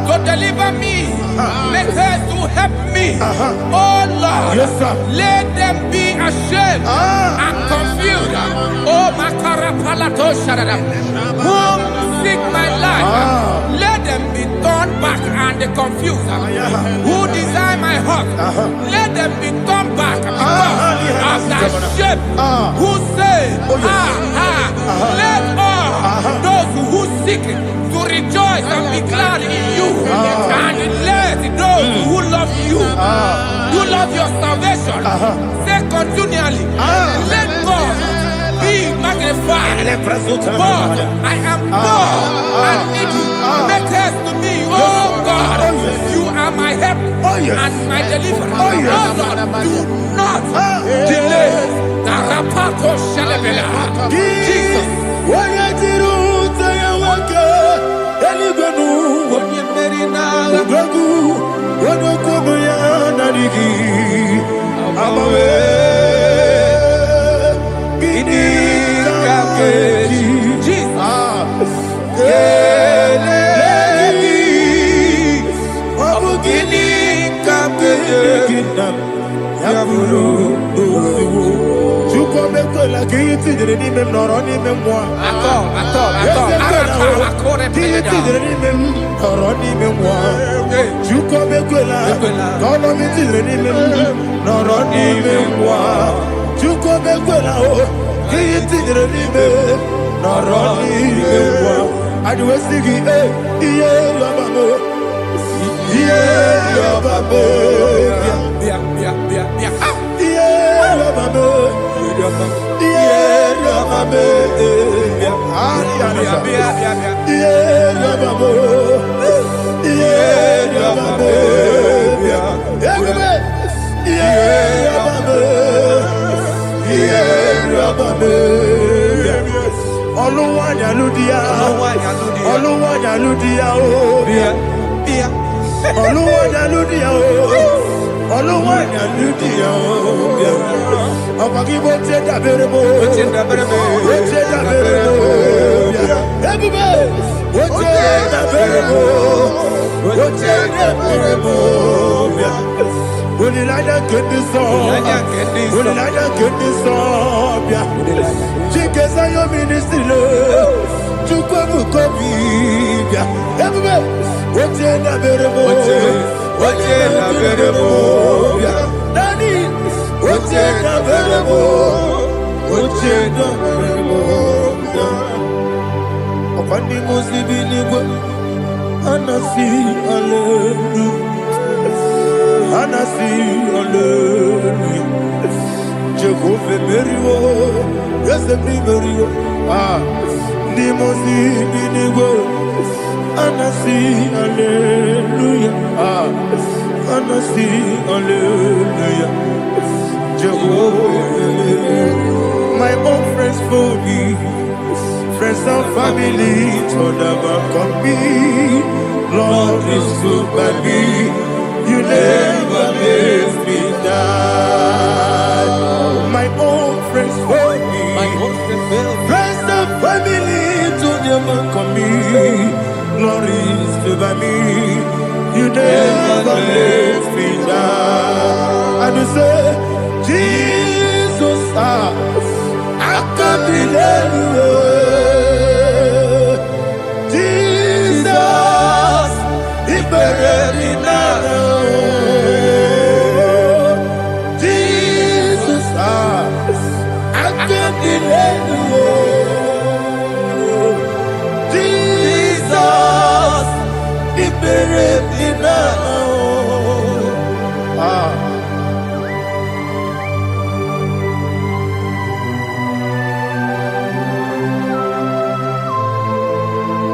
to deliver me. Make haste to help me. Oh Lord, Yes, sir. let them be ashamed and confused. Oh Makara Palato Shadada, whom seek my life, let them be turned back and confused. Who desire my heart, let them be turned back because of that shape. Who say, let all those who seek to rejoice and be glad in you, and let those who love you, who love your salvation, say continually, let God be magnified. God, I am poor and needy. Make haste to me, oh God. You are my help and my deliverer. Oh Lord, do not delay. Tarapato Shalabela. Jesus. Oluwajaludia, Oluwajaludia, Oluwajaludia, Oluwajaludia, Abagibo tenda berebo, tenda berebo, tenda berebo, when you like that get this song, when you like that get this song, Chicas are your ministry, to come copy, everybody, what's in the variable, what's in the variable, Daddy, what's in the variable, what's in the variable, upon the Muslim, and I see hallelujah. Anasi hallelujah. Jehovah Merio, yes the Merio. Nimosi binigo. Anasi hallelujah. Anasi hallelujah. Jehovah, my own friends for me, friends and family told about come me. Lord is good by me. You never leave me down. My own friends for me, friends and family to them come me. Glory is by me. You never leave me down. And you say, Jesus, I can't believe you. Jesus, He buried in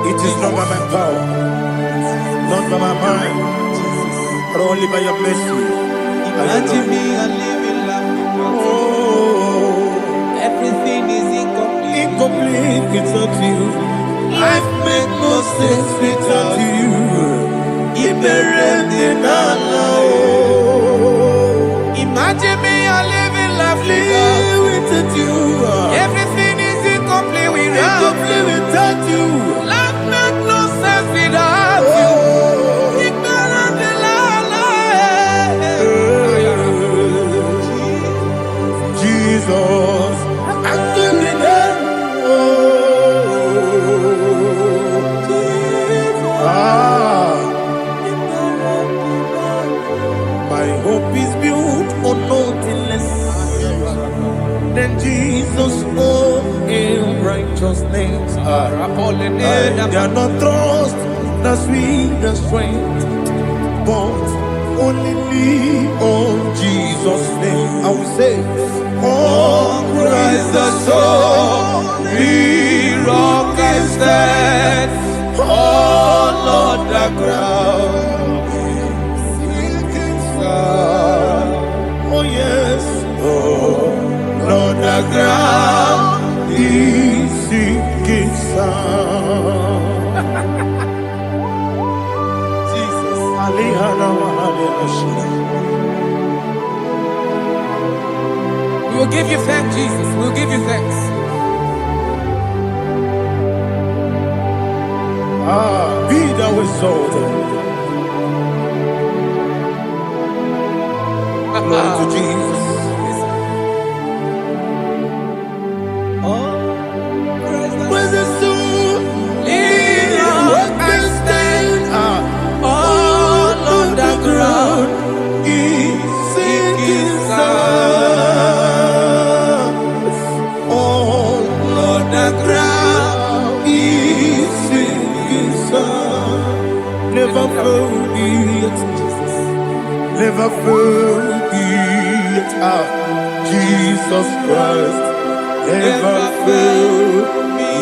It is not by my power, not by my mind, but only by your mercy. Imagine me and living life. Everything is incomplete. Incomplete without you. Life makes no sense without you. Imagine me and living life without you. Everything is incomplete without you. Life makes no sense without you. Jesus, my hope is built on nothing less than Jesus' own righteousness. They are not trust the sweetest strength, but only lean on Jesus' name. I will say, oh, Christ the solid rock I stand. Oh, Lord, the ground is sinking sand. Oh, yes, oh, Lord, the ground is sinking sand. Jesus, We will give you thanks, Jesus. We will give you thanks. Be thou exalted. Glory to Jesus. Where's the soul? What can stand? All on the ground is sinking sand. All on the ground is sinking sand. Never forget, never forget, Jesus Christ. Never fail me.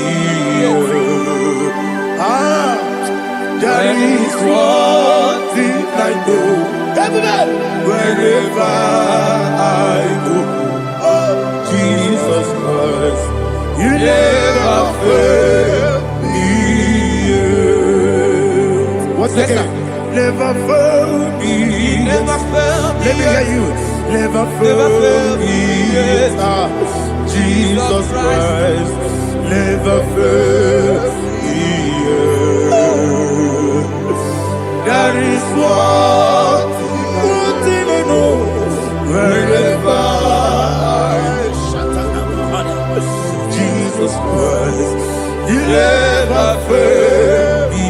There is one thing I know. Wherever I go, oh, Jesus Christ, you never fail me. What's the name? Never fail me. Never fail me. Let me hear you. Never fail me. Jesus Christ, never fail me. That is what I know. Wherever Jesus Christ, you never fail me.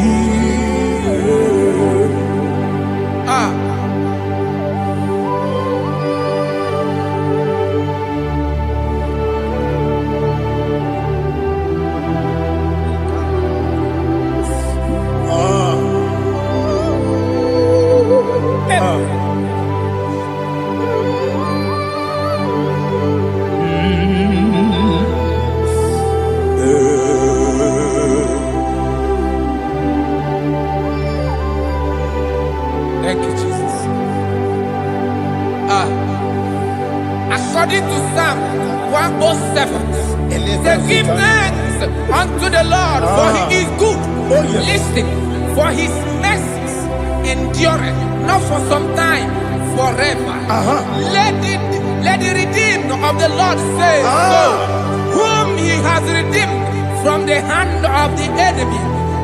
Thank you, Jesus. According to Psalm 107, they give thanks unto the Lord, for he is good. Listen, for his mercies endureth, not for some time, forever. Let the redeemed of the Lord say so, whom he has redeemed from the hand of the enemy,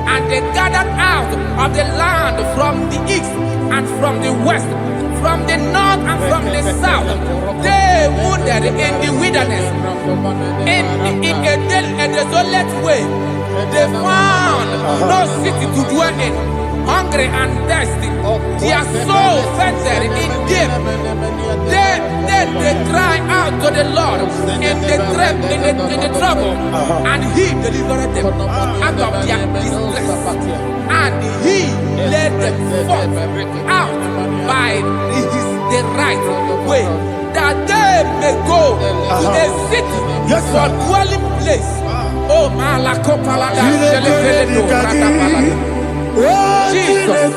and they gathered out of the land from the east and from the west, from the north and from the south. They wandered in the wilderness, in a desolate way. They found no city to dwell in, hungry and thirsty. Their soul fainted in deep. Then they cry out to the Lord in the trouble, and he delivered them out of their distress. And he led them forth out by the right way, that they may go to a city for dwelling place. Oh, Malakopalada, Jesus.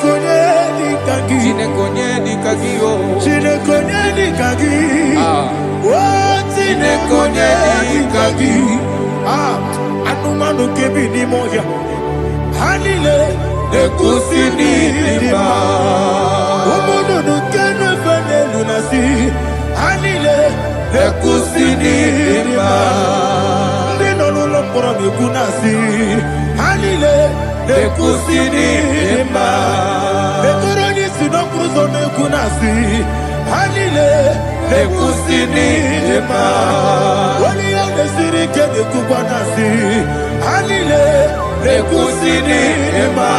Anumanu kebi ni moya Hanile Nekusini lima Umudu nukene fene lunasi Hanile Nekusini lima Nino nulopura mikunasi Hanile Nekusini lima Nekurani sinokruzo nekunasi Hanile Nekusini lima Wali ya nesiri kene kubanasi Hanile Nekusini lima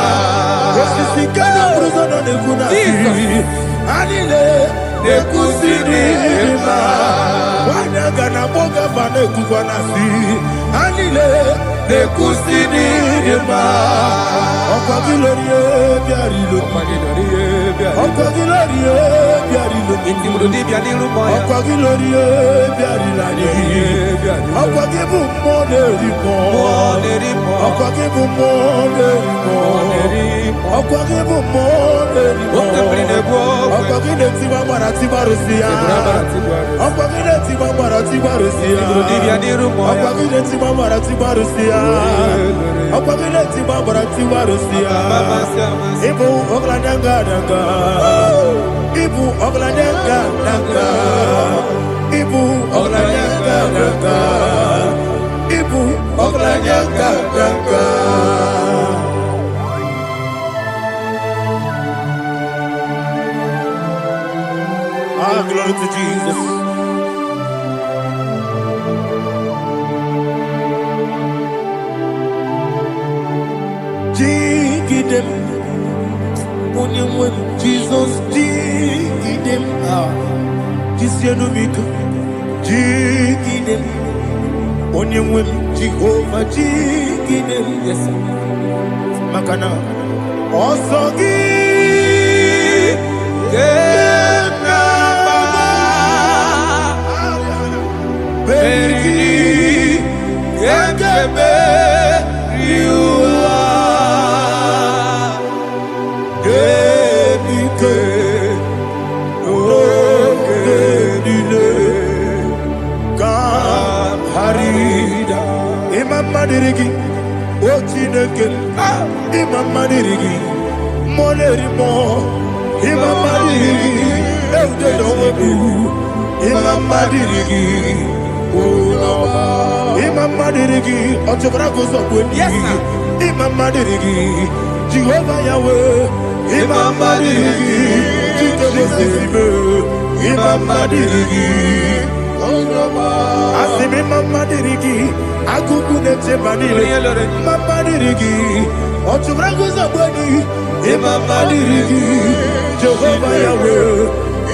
Nesisi kene bruzo nekunasi Hanile Nekusini lima Wanaga na boga bane kubanasi Hanile Nekusini lima Okwa gilorie biarilo Okwa gilorie biarilo Okwa gilorie biarilani Okwa gibu monerimo Okwa gibu monerimo Okwa gibu monerimo Okwa gile tiba mara tiba rusia Okwa gile tiba mara tiba rusia Okwa gile tiba mara tiba rusia Okwa gile tiba mara tiba rusia Ibu oglanyanga danga Ibu oglanyanga danga Ibu oglanyanga danga Ibu oglanyanga danga Glory to Jesus. Dig them. When Jesus dig them. This year no big. Dig them. When Jehovah dig them. Yes. Makana. Also give. Chineke Imama dirigi Moneri mo Imama dirigi Eude dowebu Imama dirigi Imama dirigi Otobra gozo kweni Imama dirigi Jehovah Yahweh Imama dirigi Jitebo sisibe Imama dirigi Asimi Mama dirigi Akuku nete manile Mama dirigi Otobra gozo kweni Imama dirigi Jehovah Yahweh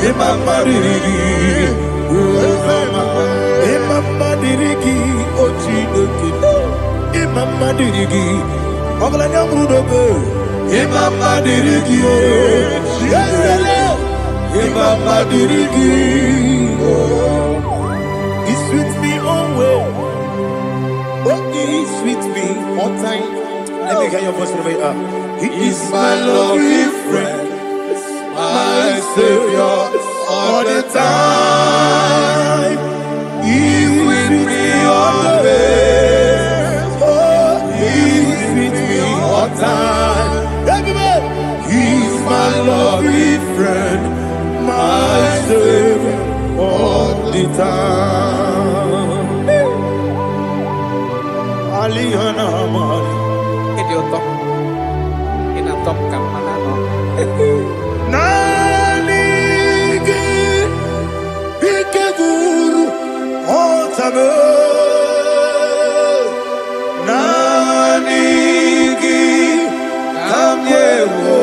Imama dirigi Imama dirigi Ochineke Imama dirigi Ogla nyamrudobe Imama dirigi Yesele Imama dirigi He sweet me always he sweet me all time. Let me hear your voice from here. He is my lovely friend, my savior all the time. He with me always. Oh, he with me all time. Everybody, he's my lovely friend, my savior all the time. Aliana Mari. Nanigi Ikeguru Otame Nanigi Kamyewo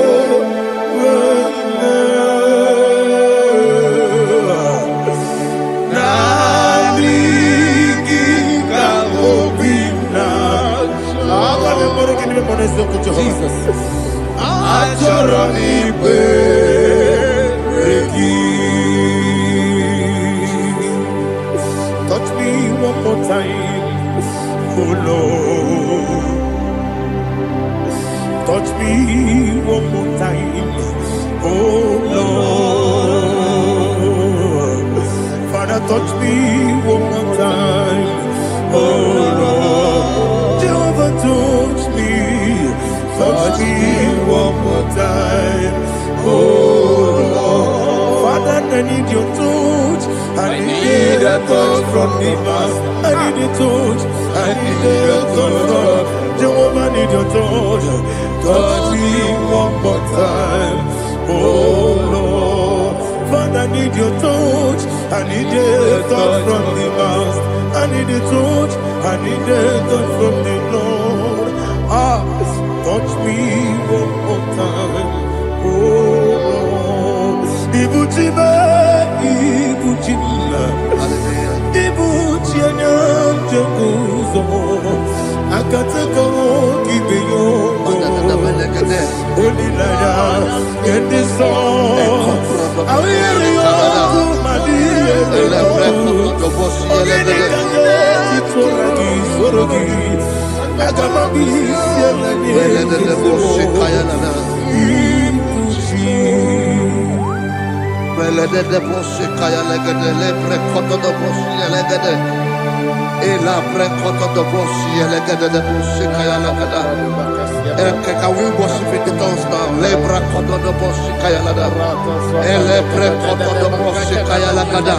Nanigi Kamobina Jesus Ajoronipe touch me one more time, oh Lord. Touch me one more time, oh Lord. Father, touch me one more time, oh Lord. Jehovah, touch me one more time, oh Lord. Father, I need your touch. I need a touch from the past. I need a touch. I need a touch from Jehovah. I need your touch. Touch me one more time, oh Lord. Father, I need your touch. I need a touch from the past. I need a touch. I need a touch from the Lord. Touch me one more time, oh Lord. Ibuchime, Ibuchime, Ibuchianya Jeguzo, Akateko Kibeyo, Olilaya, get this song. I hear you, Madi, Can we worship in the tongues now? Lebra koto do bosi kaya lada. Ele pre koto do bosi kaya lada.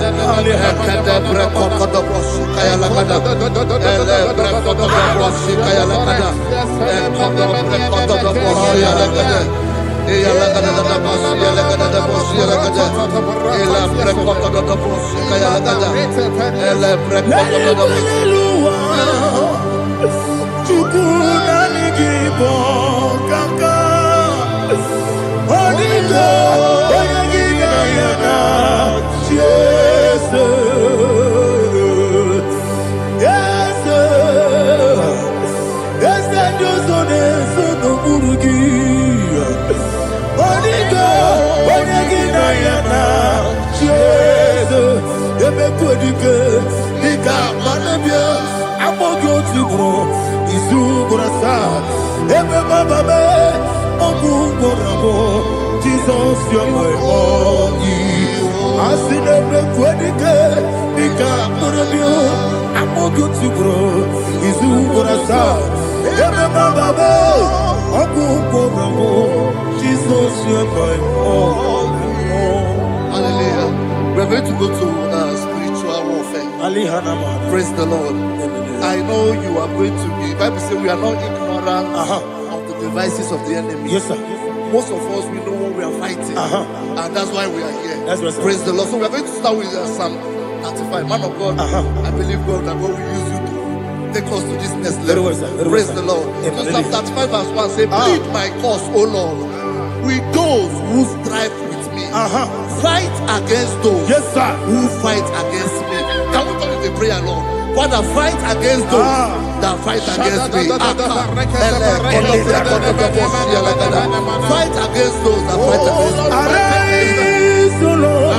Ekede pre koto do bosi kaya lada. Ele pre koto do bosi kaya lada. Ekodo pre koto do bosi lada. Eya lada da bosi lada da bosi lada. Ele pre koto do bosi kaya lada. Ele pre koto do bosi. Chukuna nigibo kaka Onigo Oyagina yana Yes Yes Yes Josone Sono Burugi Onigo Oyagina yana Yes Ebe Kodike Nika Manabia Amogo Tibro Izugrasa, Ebe Bababe, Ogugorabo, Jesus, your way, oh, Asinebe Quedike, Nika Murabio, amogo tugro izu gorasa ebe baba oku kobramo Jesus you my all. Hallelujah. We're going to go to spiritual warfare. Praise the Lord. I know you are going to be. Bible says we are not ignorant of the devices of the enemy. Yes, sir. Most of us, we know what we are fighting, and that's why we are here. That's right, sir. Praise the Lord. So we are going to start with Psalm 35. Man of God, I believe God that God will use you to take us to this next level. Praise the Lord. So Psalm 35 verse 1 say, plead my cause, O Lord, with those who strive with me. Fight against those who fight against me. Can we call it a prayer, Lord? Father, fight against those that fight against me. Fight against those that fight against me. Arise, O Lord,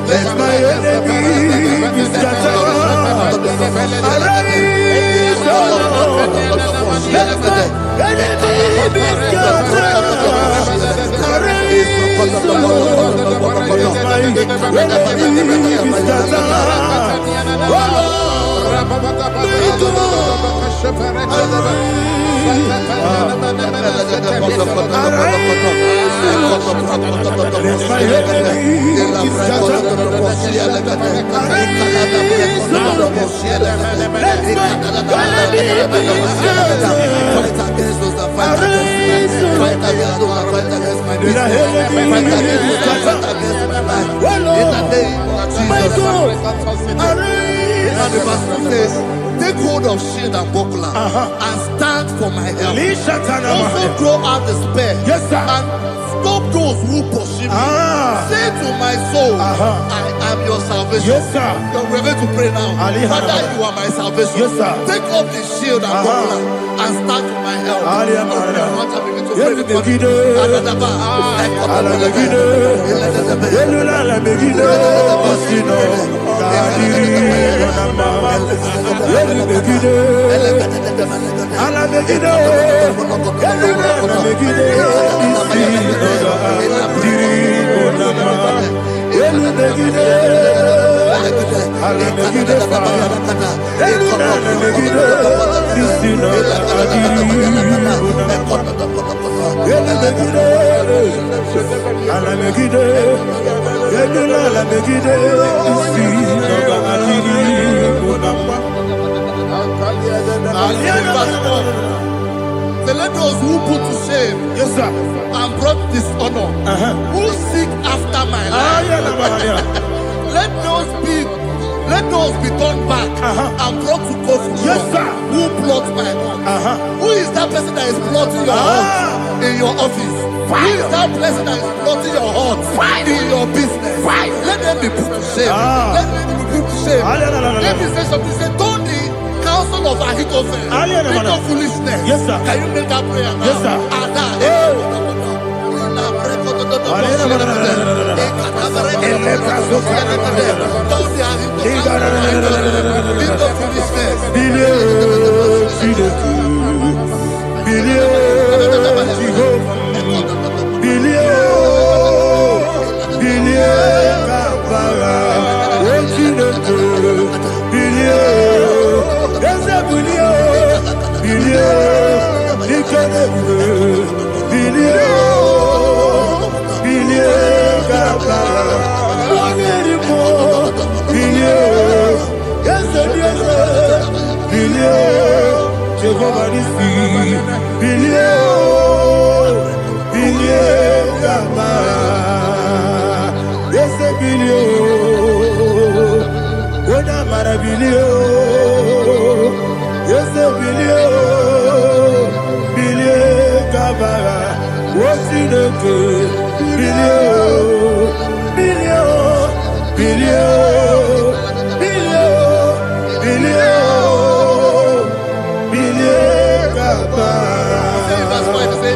let my enemy be scattered. Arise, O Lord, let my enemy be scattered. Arise, O Lord, let my enemy be scattered. Oh Lord, and the verse 2 says, take hold of shield and buckler and stand for my help. Also throw out the spear and stop those who pursue me. Say to my soul, I am your salvation. We're going to pray now. Father, you are my salvation. Take up the shield and buckler and stand for my help. So let those who put to shame and brought dishonor, who seek after my life, let those be turned back and brought to confusion. Who plots my hurt? Who is that person that is plotting your hurt in your office? Who is that person that is plotting your hurt in your business? Let them be put to shame. Let them be put to shame. Let me say something. Say, don't the counsel of Ahithophel think of foolishness. Can you make that prayer now? Yes, sir.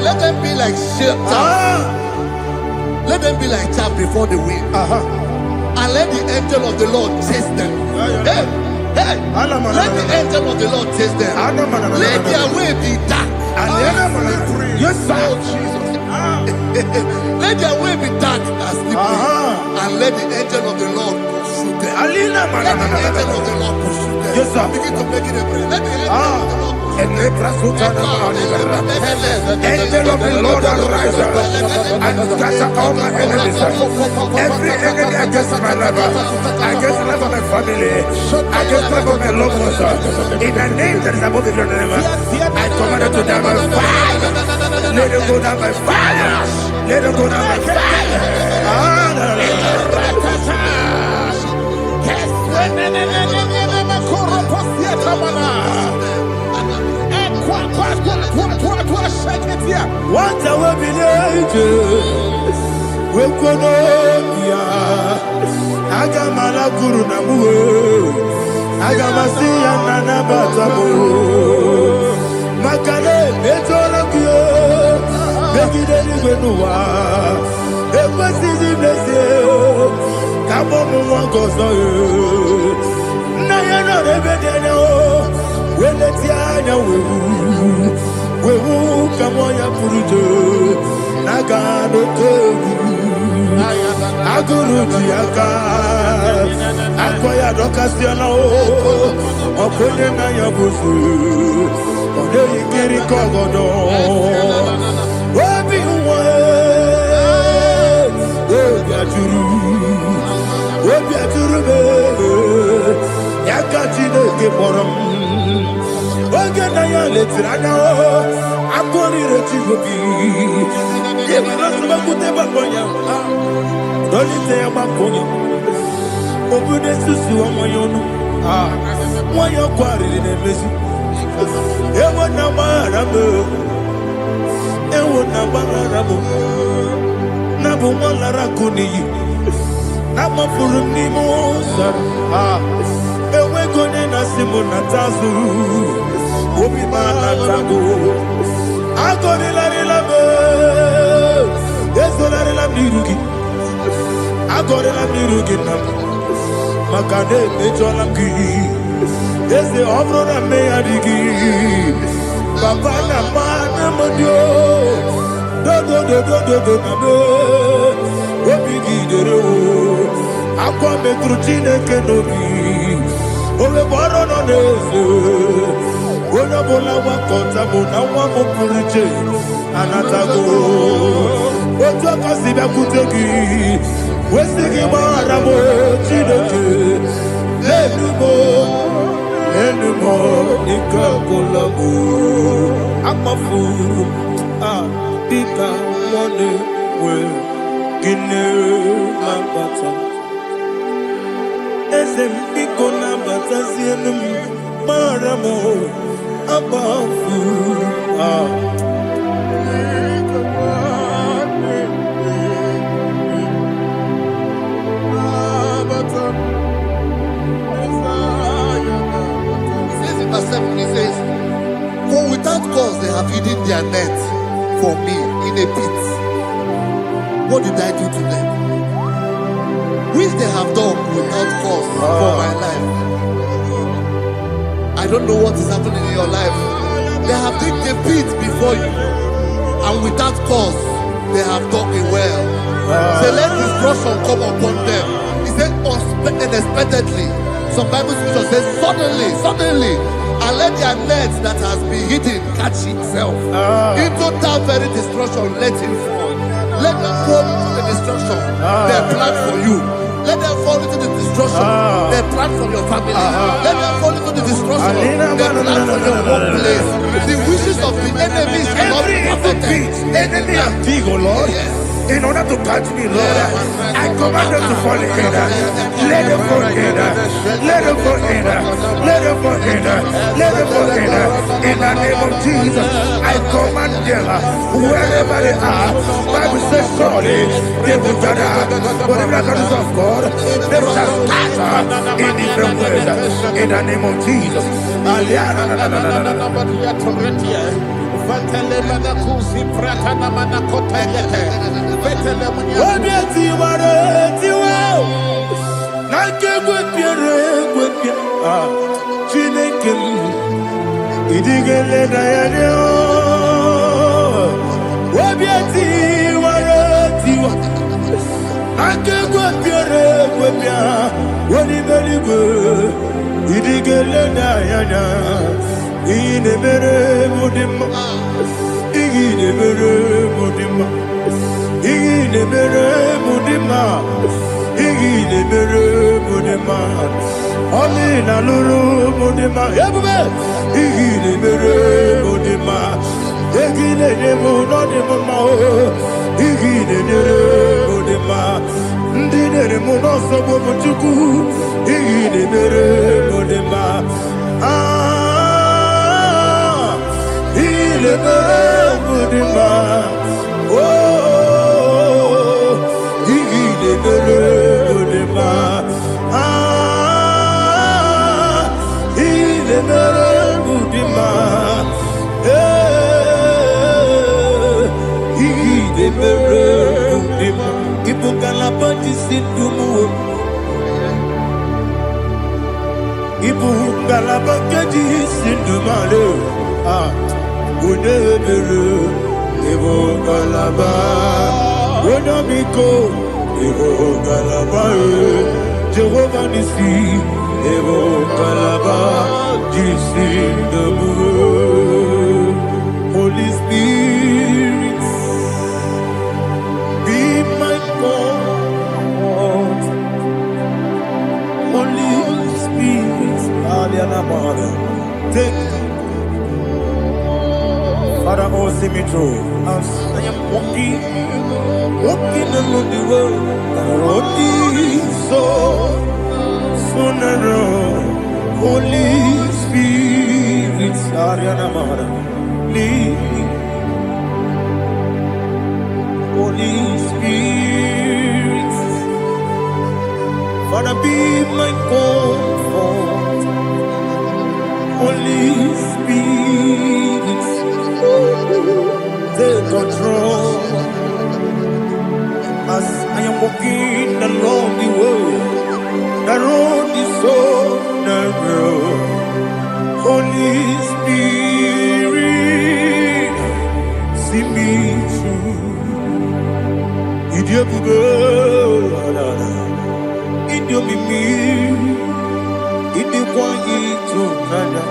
Let them be like chaff. Let them be like chaff before the wind. And let the angel of the Lord chase them. Hey, hey. Let the angel of the Lord chase them. Let their way be dark. Yes, sir. Let their way be dark and slippery. And let the angel of the Lord pursue them. Let the angel of the Lord pursue them. Yes, sir. Begin to make it a prayer. Let the angel of the Lord Angel of the Lord arise and scatter all my enemies. Every enemy against my life, against the life of my family, against the life of my loved ones. In the name that is above the name, I command it to die by fire. Let it go down by fire. Let it go down by fire. What I will be we kono ya aga mala guru na mu aga masiya na batamo makale betoro kyo begide ni gbenuwa e kwesi blesse kabo mu won gozo na ya no rebede na o we leti anya wewu kamo ya purujo naga no tegu aguru diaka akoya dokasiana o okonye na ya busu ode yikiri kogodo obi uwe obi aturu be yakati ne ke borom oge na ya letirana o akori retigobi yebira suba kute bakonya dolite ya bakonya obude susu omoyono moyo kwari ne mesu ewo na marabo na bu molara kuni na mafuru ni mosa ewe gone na simu na tazu obi mana tango agore la relabe esolare la mirugi agore la mirugi na makade mejola ki ese obro na me adigi papa na mana modio do na me obi gidere o akwa metrutine kenobi ole boro no nezo ona bola wa kota mona wa mo puruje anatago ojo kasiba kutegi wesigi mara mo chineke enumo ikakolago amafuru bika one we gine mabata esem biko na bata sienum mara mo abafu He says, for without cause they have hidden their net for me in a pit. What did I do to them? Which they have done without cause for my life. I don't know what is happening in your life. They have digged a pit before you, and without cause they have done it well. Say, let destruction come upon them. He said, unexpectedly. Some Bible scripture says, suddenly, and let their nets that has been hidden catch itself. Into that very destruction, let it fall. Let them fall into the destruction they plan for you. Let them fall into the destruction they plan for your family. Let them fall into the destruction they plan for your workplace. The wishes of the enemies shall not be perfected. Enemy of thee, O Lord. Yes. In order to catch me, Lord, I command them to fall in. Let them fall in. Let them fall in. Let them fall in. Let them fall in. In the name of Jesus, I command them wherever they are. Bible says surely they will gather. But the miracles of God, they shall scatter in different ways. In the name of Jesus. Wani beligo, idigele dayana, ine mere mudima, ine mere mudima, ine mere mudima, ine mere mudima, amina luru mudima, yabube, ine mere mudima, ine nemo no nemo mao, ine mere mudima. Ndinere munoso bobuchuku idinere modema idinere modema oh idinere modema idinere modema idinere modema Ibugalabati sindumu Ibugalabati sindumale Unebere Ibugalaba Unamiko Ibugalaba Jehovah Nisi Ibugalaba Jisindumu Holy Spirit Be my God, Holy Spirit, take Father, oh, see me through. As I am walking along the road, the road is so narrow. Holy Spirit, lead me. Holy Spirit, Father, be my comfort. Holy Spirit, take control as I am walking along the road. The road is so narrow. Holy Spirit, see me through. Idiabugo, Idiomimi, Idiwani to Nana.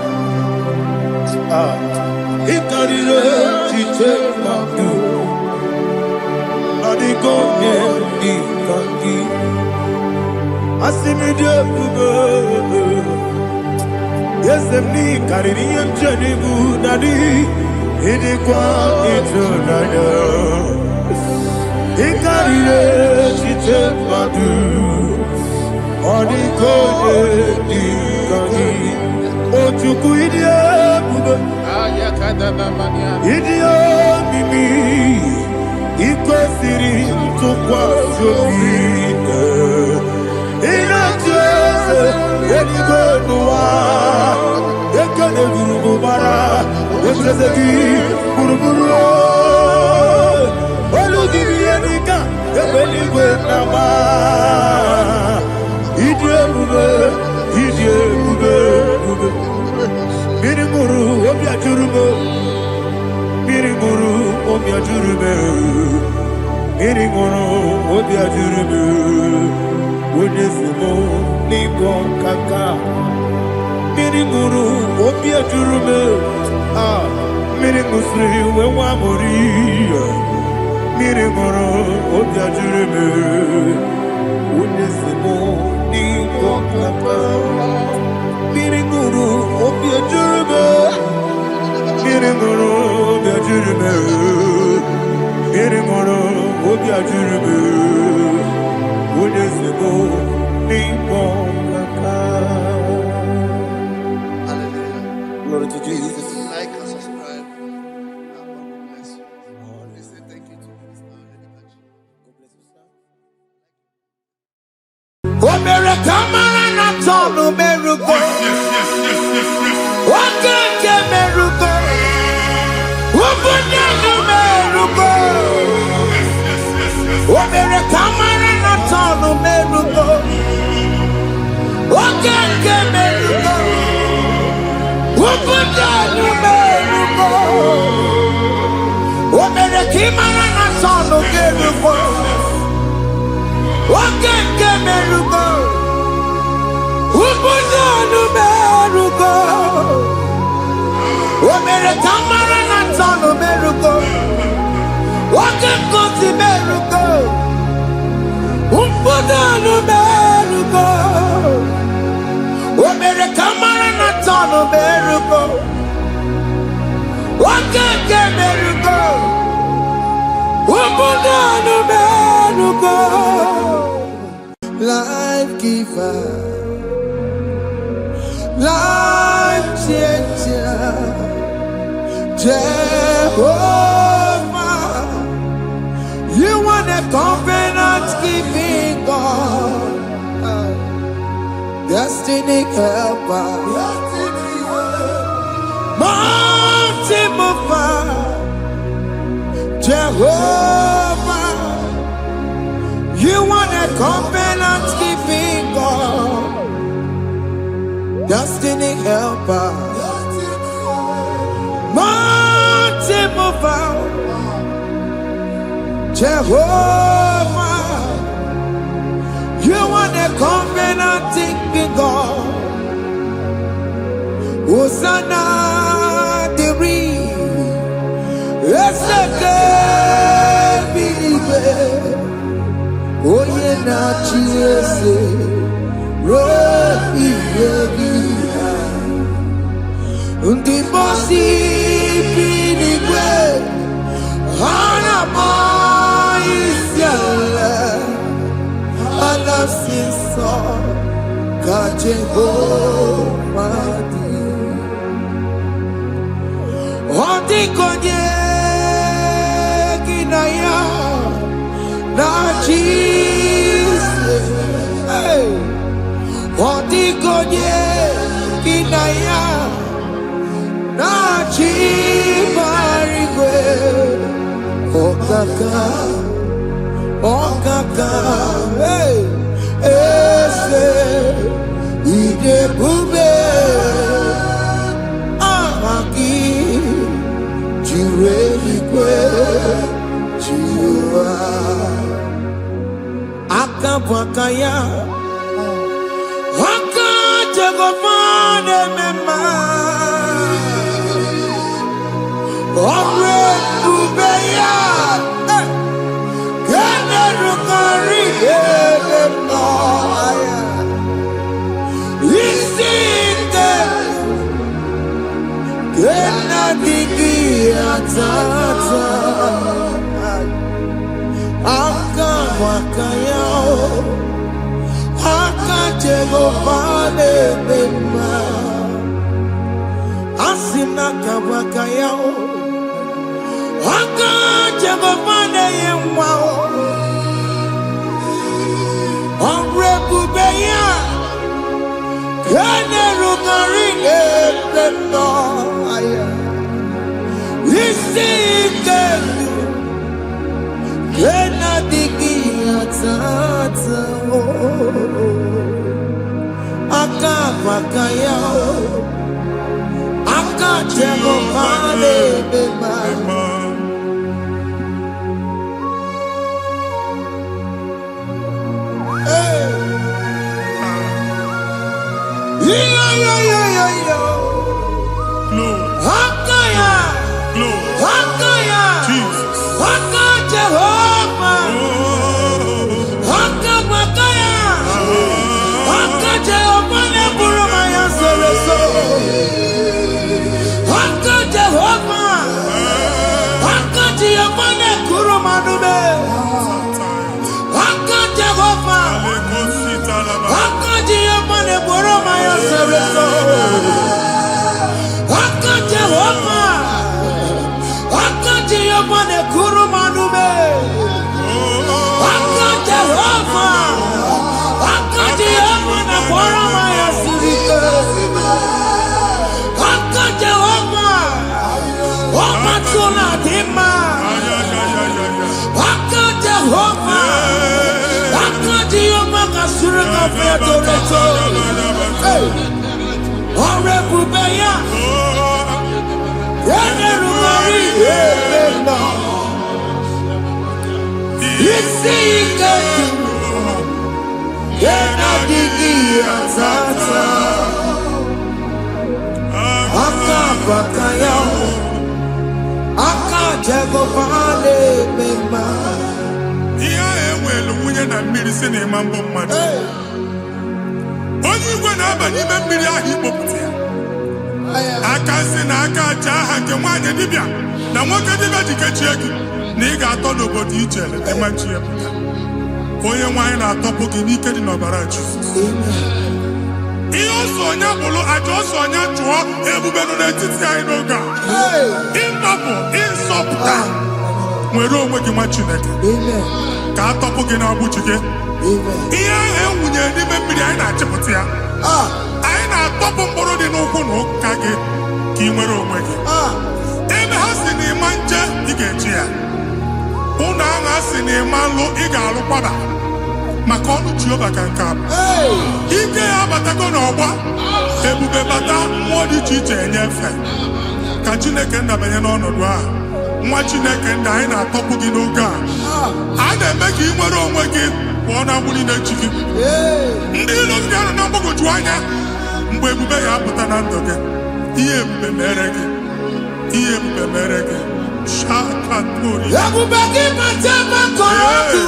Ikarire, Chitemadu, Adigone, Ikaki. Asimidiabugo, yes, me, Caribbean Janibu, Nadi, Idiwani to Nana. Ikarire chitemadu Odikone dikani Ochuku idie bube Idie mimi Iko siri tukwa shokine Inatese Edigwe nuwa Ekene gurugu bara Etrezeki Buruburu Olugibiyenika Ebeligwe nama Idiebube Mirimuru obiajurube Mirimuru obiajurube Mirimuru obiajurube Wodesimo Ligo kaka Mirimuru obiajurube Mirimusri wewamuri Mirimuru obiajurube Wodesimo Ligo kaka Mirimuru obiajurube Mirimuru obiajurube Mirimuru obiajurube Wodesimo Ligo kaka. Glory to Jesus. Like and subscribe. God bless you. Please say thank you to Mr. Edikachi. God bless you, sir. Omere kamara na tonu merugo. Wakeke merugo. Wabunye no merugo. Omere kamara na tonu merugo. Wakeke merugo. Wabunye no merugo. Omere kimara na tonu merugo. Wakeke merugo. mere kamara na tonu meruko. Wake kosi meruko. Umpudanu meruko. O mere kamara na tonu meruko. Wake ke meruko. Umpudanu meruko. Life giver, life changer, Jehovah, you are the covenant keeping God, destiny helper, mountain mover, Jehovah, you are the covenant keeping God, destiny helper, mountain mover, Jehovah, you are the covenant keeping God. Hosanna, the it's a good believer. Oh yeah, na chiese, rohi yogi, undi bosi pinigwe, hana moisyala, alasinso, kajehovah di, odi konye kinaya. Na Jesus, hey, Odigonye kinaya, na chibarigwe, okaka, hey, ese, ide bube, ahaki, jireligwe, jiwa. Akabwakaya Akajagomane mema Omre Ubeya Kene Rukari Edema Isite Kena Digi Atata Akabwakaya Akajagomane mema Asina kabwakaya Akajagomane yemwa Omrebubeya Kene Rugari Edema Isike Kena digi atata Akabakaya Akajagomane mema Akaya Akaya Jesus. Jehovah Akabakaya Akajagomane burumaya sereso Akajagomane Akajagomane kurumanume Akajagomane Akajagomane burumaya sereso Akajagomane Akajagomane kurumanume Akajagomane Akajagomane burumaya sirike Akajagomane Omatuna dima Akajagomane Akajagomane kasurika featoreto Orebubeya Yenerumari Yemena Isike Yena digi atata Akabakaya isi na ịma mbụ mmadụ. Onye igwe na-aba n'ime mmiri ahụ ikpopụta ya. Aka nsị na aka aja aha nke nwaanyị dibịa na nwoke dibịa ji kechie gị na ị ga-atọ n'obodo ijele ịmachi ya pụta. Onye nwaanyị na-atọpụ gị n'ike dị n'ọbara Jizọs. Ihe ọsọ onye bụrụ aja ọsọ onye chụọ ebube nọ n'etiti anyị n'oge a. Ịtọpụ ịsọpụta nwere onwe gị nwa Chineke ka atọpụ gị na-agbụchi gị. Ihe ahụ ewunye n'ime mmiri anyị na-achịpụta ya. Anyị na-atọpụ mkpụrụ dị n'ụkwụ na ụka gị ka ị nwere onwe gị. Ebe ha si na ịma nje ị ga-eji ya. Ụlọ ahụ ha si na ịma nlụ ị ga-alụkwaba maka ọnụ Jehova ka nke a bụ. Ike ya abatago n'ọgba ebube bata mmụọ dị iche iche enyefe ka Chineke ndabanye n'ọnọdụ a. Nwa Chineke ndị anyị na-atọpụ gị n'oge a. A na-eme ka ị nwere onwe gị pụọ na mgburi na-echi gị. Ndị ilo ndị ahụ na mgbagwoju anya mgbe ebube ya apụta na ndụ gị. Ihe ebube mere gị. Ihe ebube mere gị. Shakatori. Ebube gị bata maka ọkụ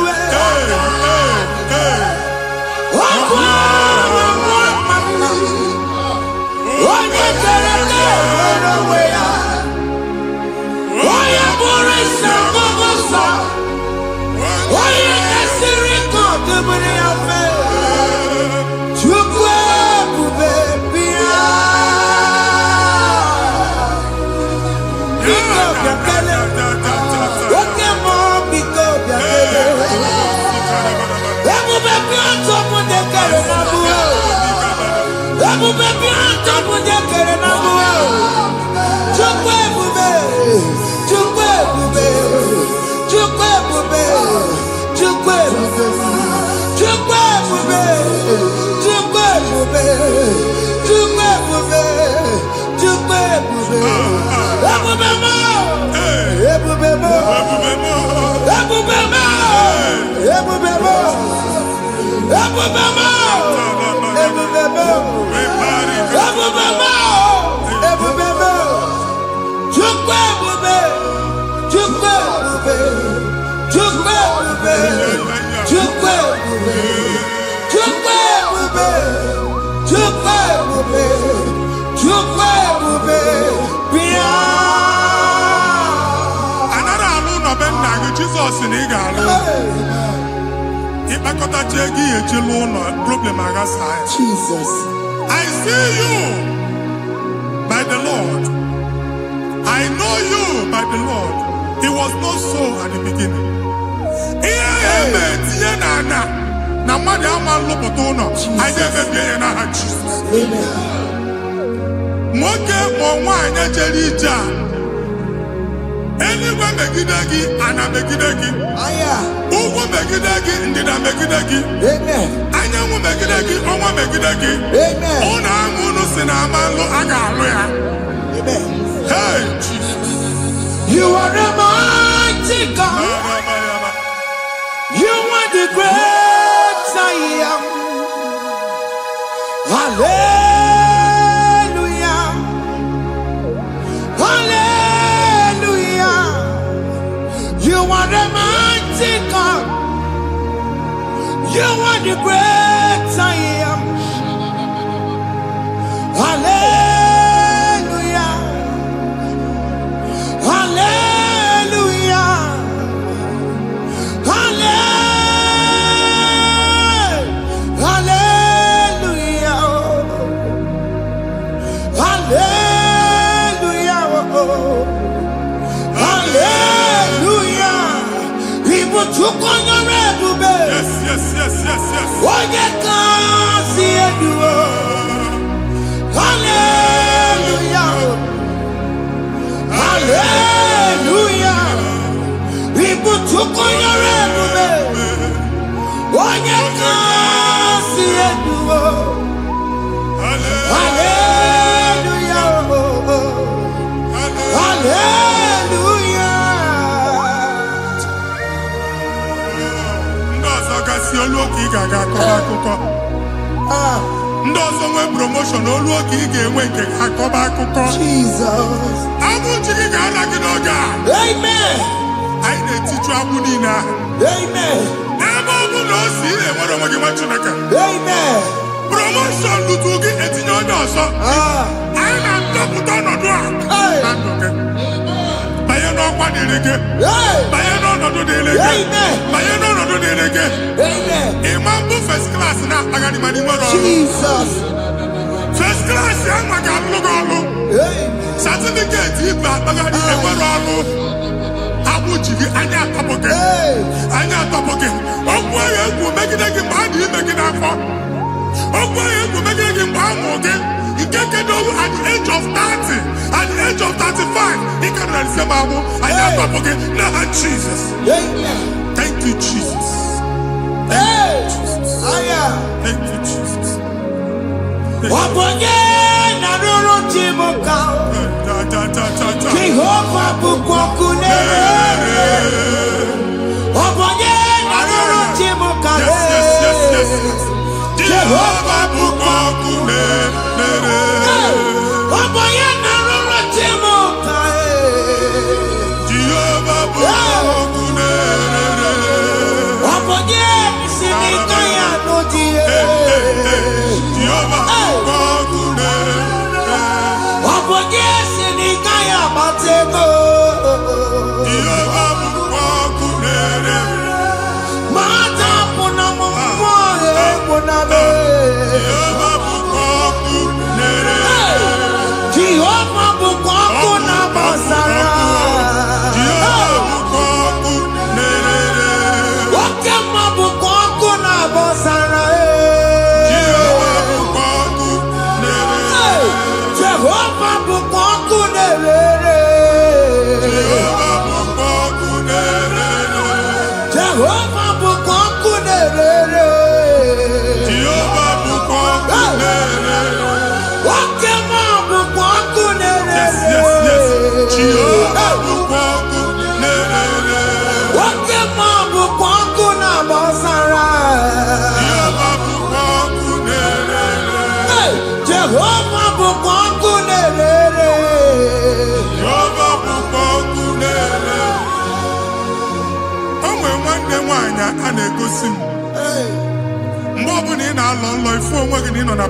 onye kere nwere onwe ya. Onye bụrụ isi ọgụgụ nsọ. Onye kesịrị ka ọ dịbụrụ ya mfe. Chukwu ebube bịa. Biko bịa kele. Oke mmụọ biko bịa kele. Ebube bịa tọpụ ndị kere na mbuo. Ebube bịa tọpụ ndị kere na mbuo. Chukwu ebube. Chukwu ebube. Chukwu ebube. Chukwu ebube. Chukwu ebube. Chukwu ebube. Chukwu ebube. Chukwu ebube. Ebube mo. Ebube mo. Ebube mo. Ebube mo. Ebube mo. Ebube mo. Ebube mo. Ebube mo. Chukwu ebube. Chukwu ebube. Chukwu ebube. Chukwu ebube. Chukwu ebube. Chukwu ebube. Chukwu ebube. Bịa. Anara alụ nọ be nna gị Jizọs na ị ga-alụ. Ịkpakọtacha ego ihe eji lụọ ụlọ problem aghasa ya. Jesus. I see you by the Lord. I know you by the Lord. It was not so at the beginning. Ihe eme tinye na ana na mmadụ ama nlụpụta ụlọ. Anyị ga-emebie ya n'aha Jizọs. Nwoke ma nwaanyị jere ije a. Eluigwe megide gị, ana megide gị. Ugwu megide gị, ndịda megide gị. Anyanwụ megide gị, ọnwa megide gị. Ụlọ ahụ unu si na ama nlụ a ga-alụ ya. Hey, Jesus. You are the mighty God. You are the great I am. Hallelujah. Hallelujah. You are the mighty God. You are the great I am. Hallelujah. Hallelujah. Hallelujah. Hallelujah. Hallelujah. People took on your red bube. Yes, yes, yes, yes, yes. When you can't see it, hallelujah. Hallelujah. People took on your red bube. When you can't see it, hallelujah. Hallelujah. Ndị ọzọ gasị olu oke ị ga-aga akọba akụkọ. Ndị ọzọ nwee promotion olu oke ị ga-enwe nke akọba akụkọ. Jesus. Abụ chi gị ga-ala gị n'oge a. Amen. Anyị na-etiju agbụ niile ahụ. Amen. Amen. Promotion lutugi etinyo nyoso. Aina toputo nodo a. Baye no kwa delege. Baye no nodo delege. Baye no nodo delege. Amen. Imambu first class na agani mani moro. Jesus. First class yang maga lugolo. Certificate iba agani emoro. Abu jivi anya topoke. Anya topoke. Ogwa yegu megidegi madi megidafo. Ogwa yegu megidegi mbamoge. At the age of 30, at the age of 35, he can say, Mamu, I am up again. Now, Jesus. Thank you, Jesus. Thank you, Jesus. Thank you, Jesus. Jehovah Bukokune.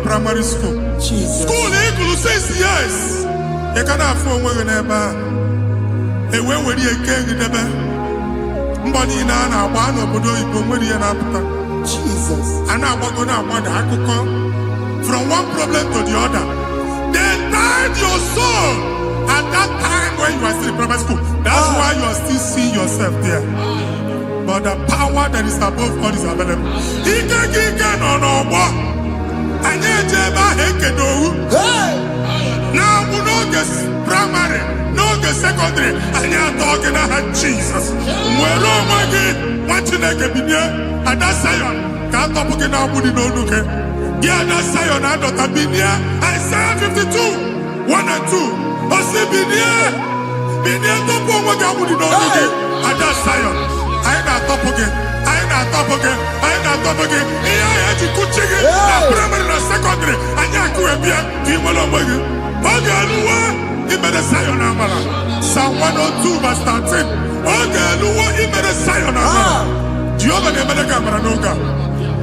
Primary school. School equal 6 years. You can have 4 women ever. A way where you can't get them. Mbani na one obodo ibo nwere ihe na-apụta. Jesus. And I'm going to want akụkọ from one problem to the other. They tied your soul at that time when you are still in primary school. That's why you are still seeing yourself there. But the power that is above all is available. Ike no what? Anye jeba hekedo. Now we no get primary, no get secondary. Anye talking about Jesus. Mwero magi, watching a cabinet. At that Zion, can't talk again now. Would you know? Okay, yeah, that Zion, I don't have been here. Isaiah 52, 1 and 2. I say, been here, don't go what I would know. Okay, at that Zion, I ain't not top again. I ain't not top again. I ain't not top again. Here I had to cook chicken. Primary and secondary. I can't go and be a team along with you. Okay, he made a Zion. Psalm 102 verse 13. Okay, he made a Zion. Jehovah ne mereka maranuka.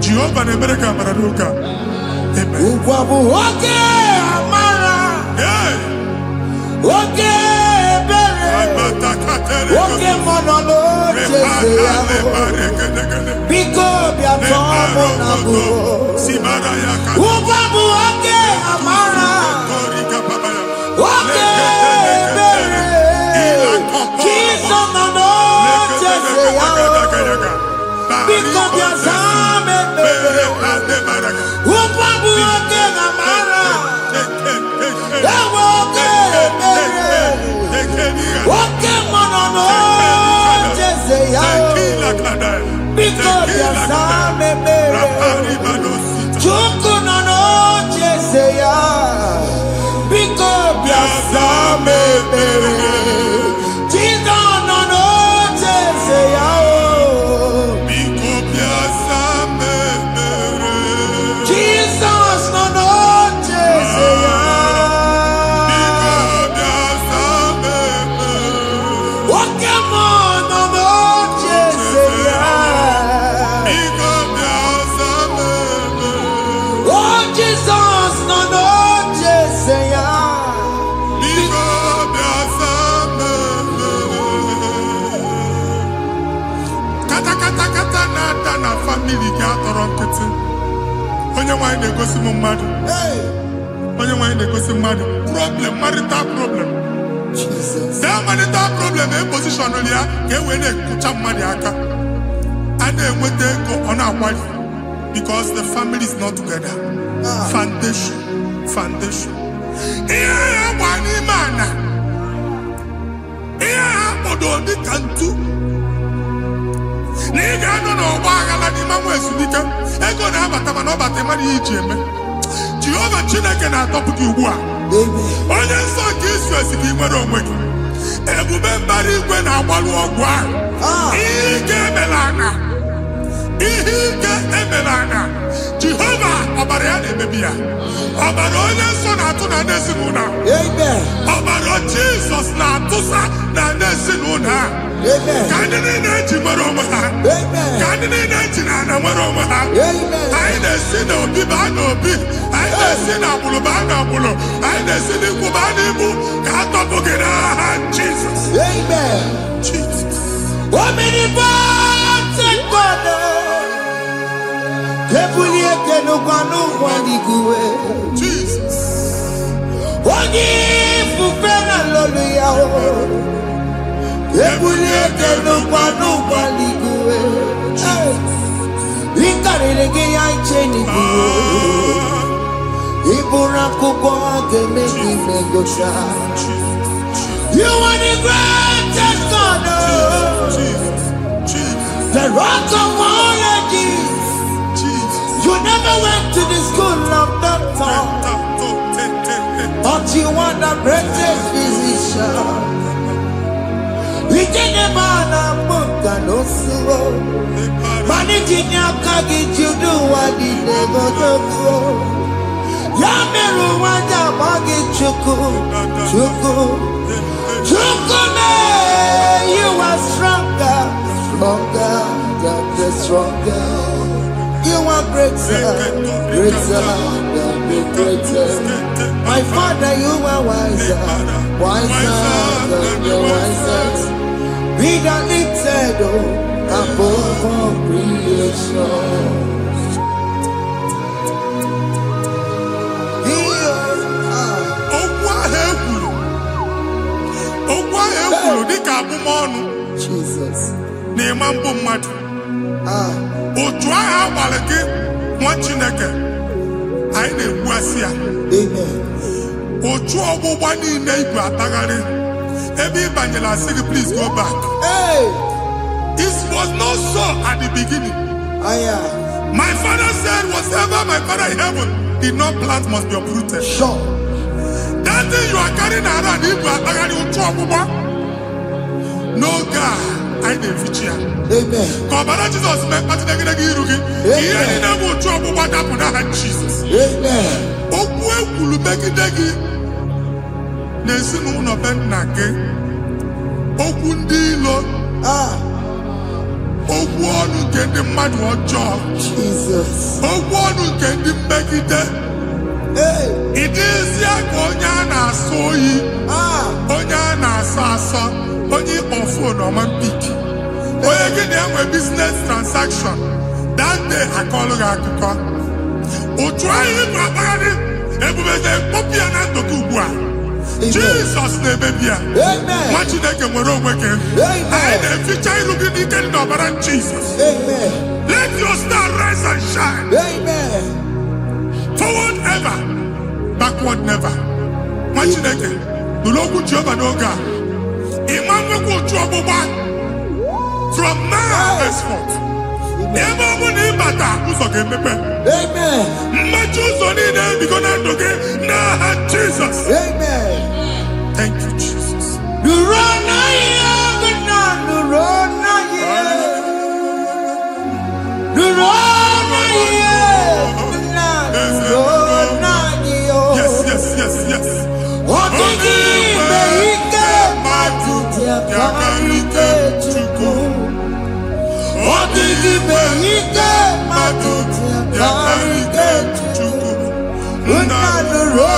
Jehovah ne mereka maranuka. Amen. Oke amara. Oke bere. Oke monolo Jesu. Biko biato monabu. Ubabu oke amara. Oke bere. Kiso nano Jesu. Because your son Upabu oke amara. Oke monono Jesu. Because your son Chuku nono Jesu. Because your son ntị. Onye nwanyị na-egosi m mmadụ. Onye nwanyị na-egosi mmadụ. Problem, marital problem. That marital problem in position on ya ka e wee na-ekụcha mmadụ aka. A na-enweta ego ọ na-akwali because the family is not together. Foundation. Ihe ya gba n'ime ana. Ihe ha kpọdọ dị ka ntu. Na ị ga-anọ n'ọgba aghara n'ime nwa ezumike. Ego na-abata mana ọ bata mmadụ ihe iji eme. Jehova Chineke na-atọpụ gị ugbu a. Onye nsọ nke Izrel si gị nwere onwe gị. Ebube mbara igwe na-agbalụ ọgwụ ahụ. Ihe ike emela ana. Jehova ọbara ya na-emebi ya. Ọbara onye nsọ na-atụ na n'ezinụlọ. Ọbara Jizọs na-atụsa na n'ezinụlọ. Ka ndị niile eji nwere onwe ha. Ka ndị niile eji na ana nwere onwe ha. Anyị na-esi n'obi baa n'obi. Anyị na-esi n'agbụrụ baa n'agbụrụ. Anyị na-esi n'ikwu baa n'ikwu. Ka a tọpụ gị n'aha Jizọs. Jesus. Jesus. You are the greatest God, the rock of all ages. You never went to the school of doctor, but you are the greatest physician. We did the man of book and also managing your carriage. You do what you never do. Yameru wanda magi chuku. Chukune, you are stronger than the stronger. You are greater than the greatest. My Father, you are wiser than the wisest. Be the lifted above all creation. Jesus. Na-emambu mmadụ. Otu ahụ agbalị gị nwa Chineke anyị na-egbu asị ya. Otu ọgbụgba niile igwe atagharị ebe ị banyere asị gị please go back. It was not so at the beginning. My father said whatever my father in heaven did not plant must be uprooted. Sure. That thing you are carrying around igwe atagharị otu ọgbụgba. No God, I didn't feature. Amen. Kọbara Jesus mee kpatị negidegi iru gị. Ihe niile bụ otu ọgbụgba dapụ n'aha Jesus. Amen. Okwu ekwuru megide gị n'ezinụlọ be nna gị. Okwu ndị ilo. Okwu ọnụ nke ndị mmadụ ọjọọ. Jesus. Okwu ọnụ nke ndị mmegide. Ị dịzie ka onye a na-asọ oyi. Onye a na-asọ asọ. Onye ịkpọ phone ọma mpiki. Onye gị na-enwe business transaction. That day akọlụ gị akụkọ. Otu anyị bụ akpagharị ebube na-ekpọpụ ya na ndụ gị ugbu a. Jesus na-emebi ya. Nwa Chineke nwere onwe gị. Anyị na-eficha iru gị n'ike dị n'ọbara Jesus. Let your star rise and shine. Forward ever, backward never. Nwa Chineke nụrụ okwu Jehova n'oge a. From now henceforth, ebe ọ bụ na ịbata ụzọ ga-emepe. Mmechi ụzọ niile ebigo na ndụ gị n'aha Jizọs. Thank you, Jesus. Yes. Yakarike Chukwu. Odigi Beike Matuti Yakarike Chukwu. Unanuro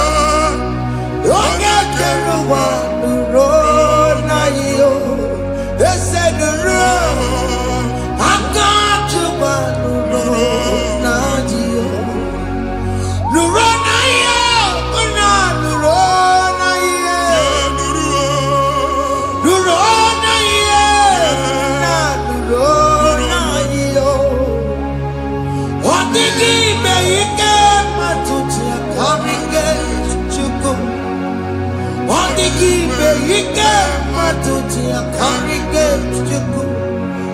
Onye Keruwa Nuro na yo. Ese nuro Akachuba Nuro na Ike matuti akarike chuku.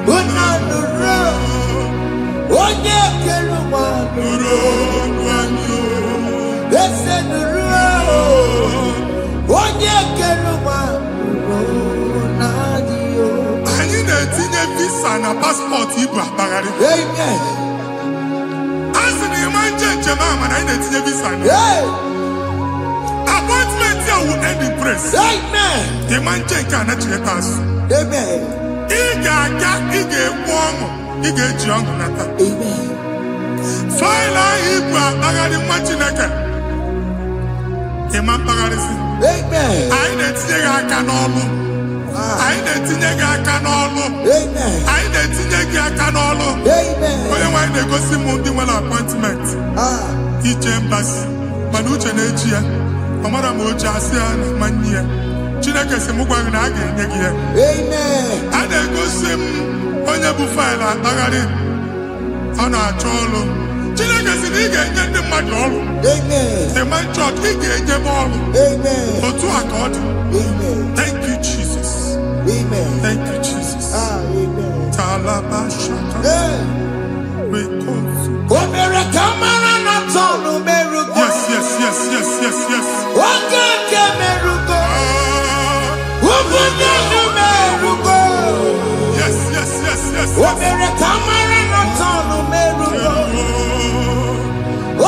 Unanuro. Onye keluwa nuro. Ese nuro. Onye keluwa nuro nadio. Anyị na-etinye visa na passport ibu akpagharị. Amen. Asị na ịma njem ama na anyị na-etinye visa na. Appointment here will end in praise. Amen. Ịma njem nke a na-echeta azụ. Amen. Ị ga-aga, ị ga-ekwu ọṅụ, ị ga-eji ọṅụ nata. Amen. Faịlụ ahụ ibu akpagharị nwa Chineke. Ịma mkpagharịsị. Amen. Anyị na-etinye gị aka n'ọlụ. Anyị na-etinye gị aka n'ọlụ. Amen. Anyị na-etinye gị aka n'ọlụ. Amen. Onye nwe anyị na-egosi m ndị nwere appointment ije mbasi mana uche na-eji ya ọ mara ma oche asị ya na nwanne ya. Chineke sị m gwa gị na a ga-enye gị ya. Amen. A na-egosi m onye bụ faịlụ akpagharị ọ na-achọ ọrụ. Chineke sị na ị ga-enye ndị mmadụ ọrụ. Amen. The man church ị ga-enye m ọrụ. Amen. Otu a ka ọ dị. Amen. Thank you Jesus. Amen. Thank you Jesus. Amen. Talabashaka. Rekosu. Omere kamara na tonu merugo. Yes. Oge nke merugo. Ubunye nu merugo. Yes. Omere kamara na tonu merugo.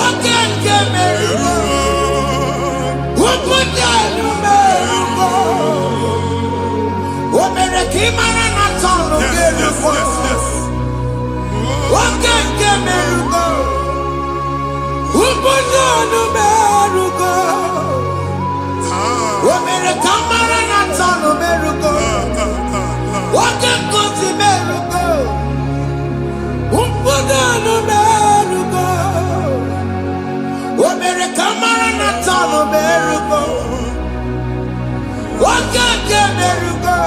Oge nke merugo. Ubunye nu merugo. Omere kamara na tonu merugo. Oge nke merugo. Ubunye nu merugo. Omere kamara na tonu merugo. Oge nkuzi merugo. Ubunye nu merugo. Omere kamara na tonu merugo. Oge nke merugo.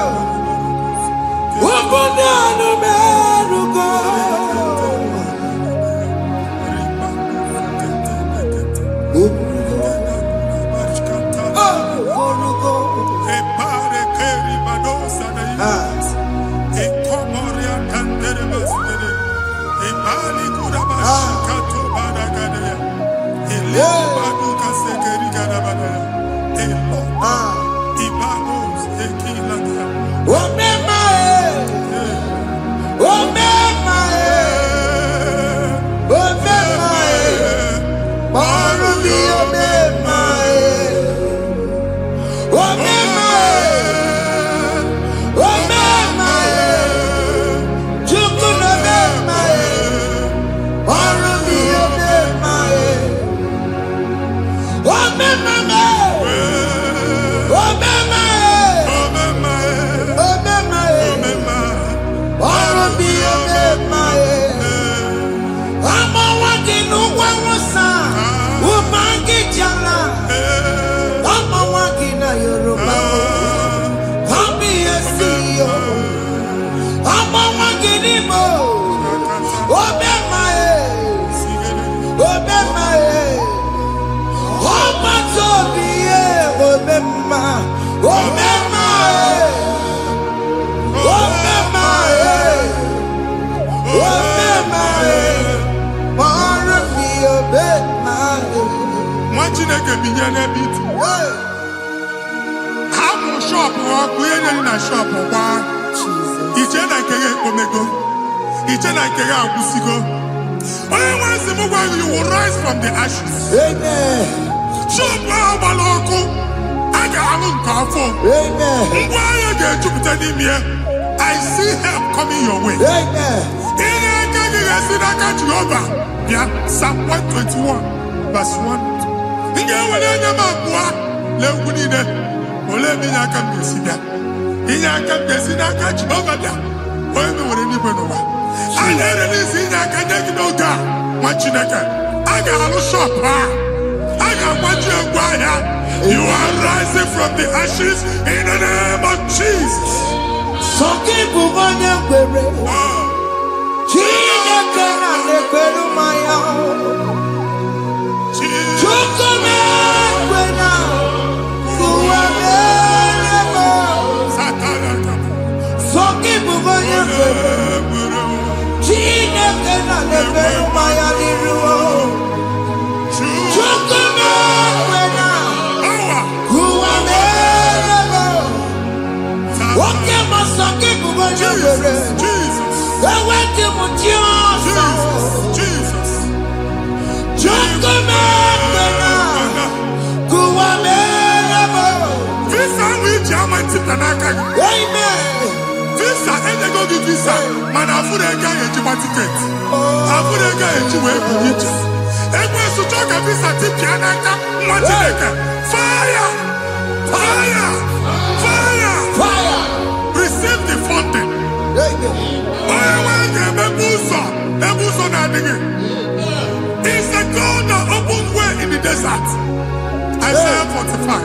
Ubunye nu merugo. Chineke binye n'ebe itu. Hapụ shọpụ ọkụ ihe nyere na shọpụ gbaa. Iche na nke ya ekpomego. Iche na nke ya agwụsigo. Onye nwe nsị m gwa you will rise from the ashes. Amen. Shọpụ ahụ gbara ọkụ. A ga-alụ nke afọ. Amen. Ngwa ahịa ga-ejupụta n'ime ya. I see help coming your way. Amen. Ihe aka gị ga-esi n'aka Jehova. Bịa Psalm 121 verse 1. Ị ga-ewere anya m abụọ n'egwu niile. Olee ebe inye aka m ga-esi bịa? Inye aka m ga-esi n'aka Jehova bịa. Onye mewere n'igwe n'ụwa. A na-erere isi inye aka nye gị n'oge a nwa Chineke. A ga-alụ shọpụ a. A ga-agbaji egwu ahịa. You are rising from the ashes in the name of Jesus. Sọkị bụ onye kwere. Chineke na-ekwere mmanya. Chukwu na-ekwe na ụwa mere Diamante Tanaka. Amen. Visa, and they go give visa. Man, I put a guy in your ticket. I put a guy in your way. And when you talk a visa, Tipianaka, Matileka. Fire! Fire! Fire! Fire. Receive the funding. It's the God that opens way in the desert. Isaiah 45.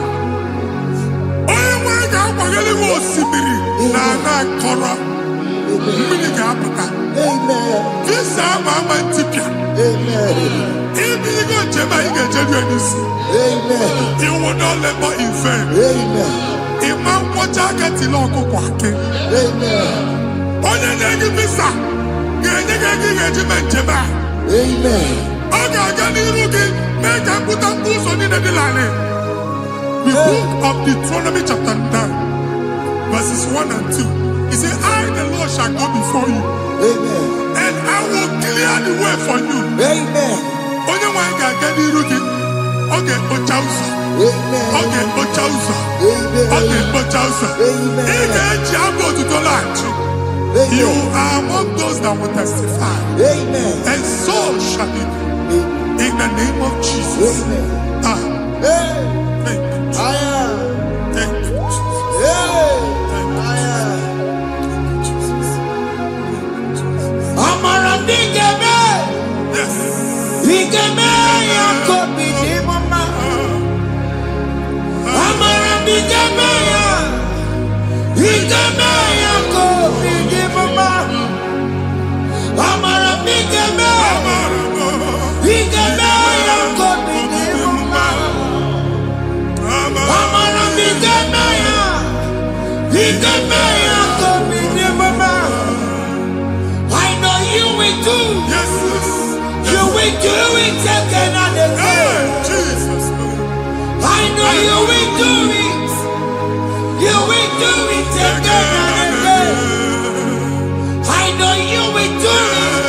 You will not labor in vain. Imam Wajakati Loko Kwake. Onye na-egi visa ga-enye gị ego ga-eji jeba. Ọ ga-aga n'iru gị mee ka mpụta mkpu ụzọ niile dị larịị. The book of Deuteronomy chapter 9 verses 1 and 2. He said, I the Lord shall go before you. And I will clear the way for you. Onye nwanyị ga-aga n'iru gị. Ọ ga-ekpocha ụzọ. Ọ ga-ekpocha ụzọ. Ọ ga-ekpocha ụzọ. Ị ga-eji abụ otuto laghachi. You are among those that will testify. And so shall it be. In the name of Jesus. Thank you, Jesus. Thank you, Jesus. Thank you, Jesus. Amara Bigame. Yes. Bigame Yakobi Mama. Amara Bigame. Bigame Yakobi Mama. Amara Bigame. Bigame Yakobi Mama. Amara Bigame. Bigame Yakobi Mama. I know you will do. Yes. You will do it again and again. Jesus. I know you will do it. You will do it again and again. I know you will do it.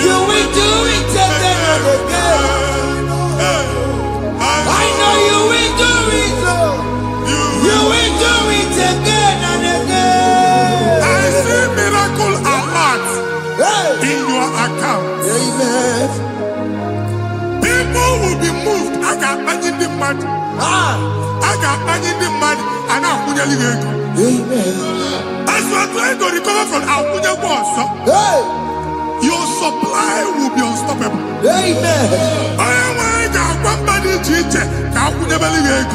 You will do it again and again. I know you will do it, Lord. You will do it again and again. I see miracle alert in your account. Amen. People will be moved. I got imagine the mad. I got imagine the mad. And I'm going to go. Amen. As you are trying to recover from Abuja boss, your supply will be unstoppable. Amen. I am one body teacher. Abuja believe.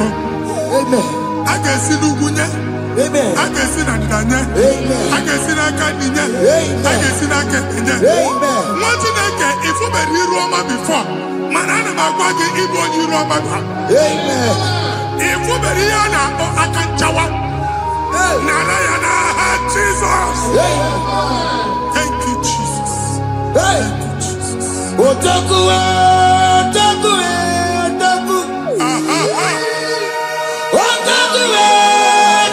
Amen. I can see Lugunya. Amen. I can see Nadanya. Amen. I can see Nakaninya. Amen. I can see Nakaninya. Amen. What you think if you were in Roma before? Manana Magwagi, Ibo, you Roma. Amen. If you were here now, I can chawa. Narayana, Jesus. Thank you, Jesus. Thank you, Jesus. Otaku, Otaku, Otaku. Otaku,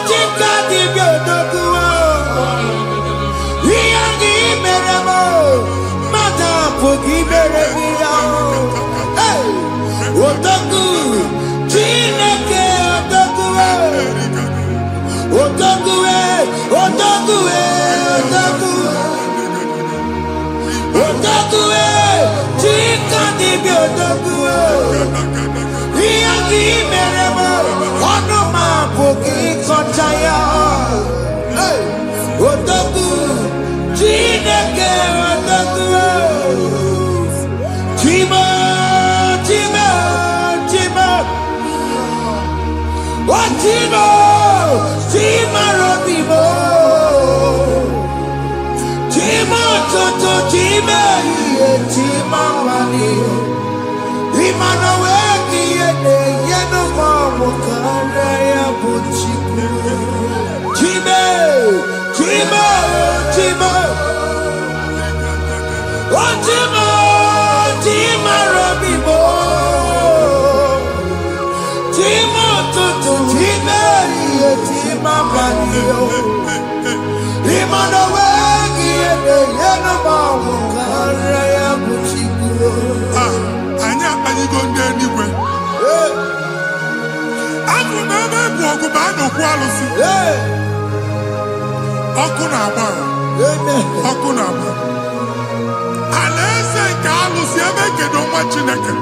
Chika, Otaku. Yagi Meramo, Madam, forgive me. Otaku, Chineke, Otaku. Otaku, Otaku, Otaku. Otaku, Chika, Otaku. Yagi Meramo, Onoma, Poki, Kochaya. Otaku, Chineke, Otaku. Chima, Chima, Chima. What Chima? Chima Robibo. Chima Toto, Chima, Chima Mani. Imanaweki, Yenoma, Karaya, Puchiku. Chima, Chima, Chima. What Chima? Chima Robibo. Chima Toto, Chima, Chima Manio. Imanaweki, Yenoma, Karaya, Puchiku. Anya, are you going anywhere? I'm from Okubano Kualusi. Okunaba. Okunaba. Alese Kalusi Ebeke don't watch in again.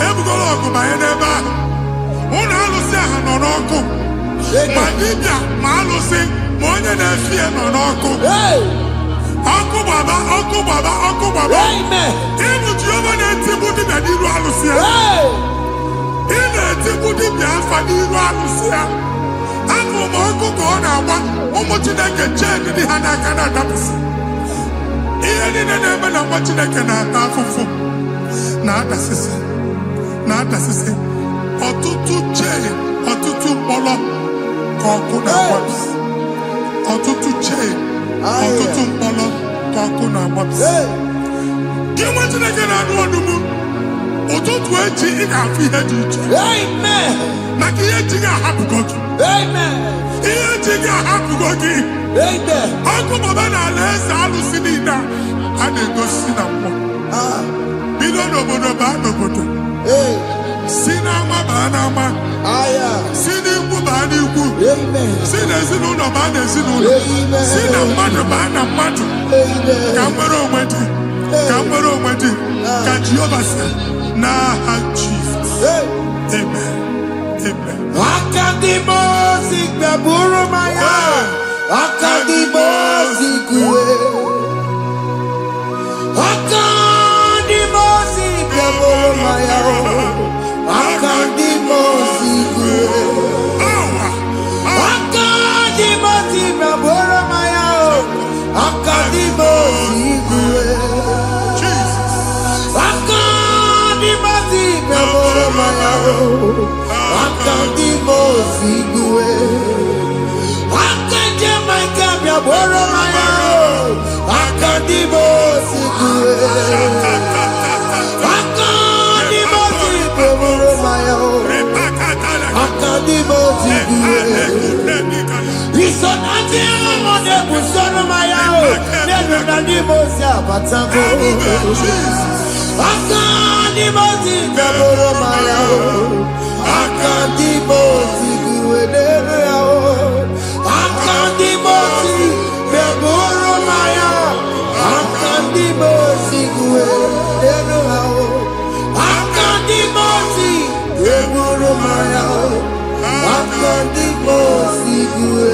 Ebugolo Okubayaneba. Una Lucy Hanonoko. Madibia, Malusi, Monya Nefia Nonoko. Uncle Baba. Amen. Even Giovanni Tibudi Nadiru Alusia. In a Tibudi Biafadiru Alusia. Uncle Monko Gona, Omotinaka Chen, the Hanakana Daps. Ian in a name of watching a canata. Not assistant. Or two chain, or two polo, Kokuna Waps. Or two chain, or two polo, Kokuna Waps. You want to make an annual or two 20 in our feet. Amen. Makia Jiga Happy Goki. Amen. Here Jiga Happy Goki. Amen. Uncle Babana, let's all see that. And they go see them. Bilono Bodo. Sinama Banama. Sini Kubaniku. Sina Zinu Bana Zinu. Sina Mata. Camero Mati. Kajobasa. Nah, Jesus. Amen. Akadimosi Gaburu Maya. Akadimosi Kue. Akadimosi Gaburu Maya. Akadimosi Kue. Akadimosi Gaburu Maya. Akadimosi Kue. Akadimosi Gaburu Maya. Akadimosi Kue. Akadimosi Gaburu Maya. Akadimosi Kue. He's on the Buson of my own. Never done the most. Akadimosi Gaburu Maya. Akadimosi Kue. Akadimosi Gaburu Maya. Akadimosi Kue. Akadimosi Gaburu Maya. Akadimosi Kue.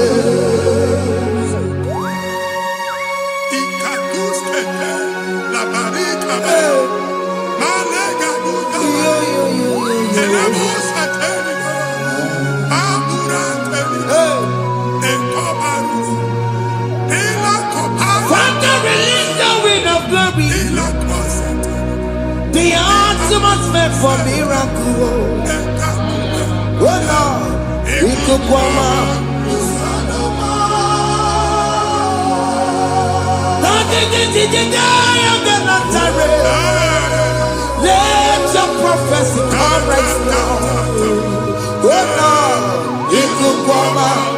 The ultimate meant for miracle. Oh Lord, it could come out. Let your prophecy come right now. Oh Lord, it could come out.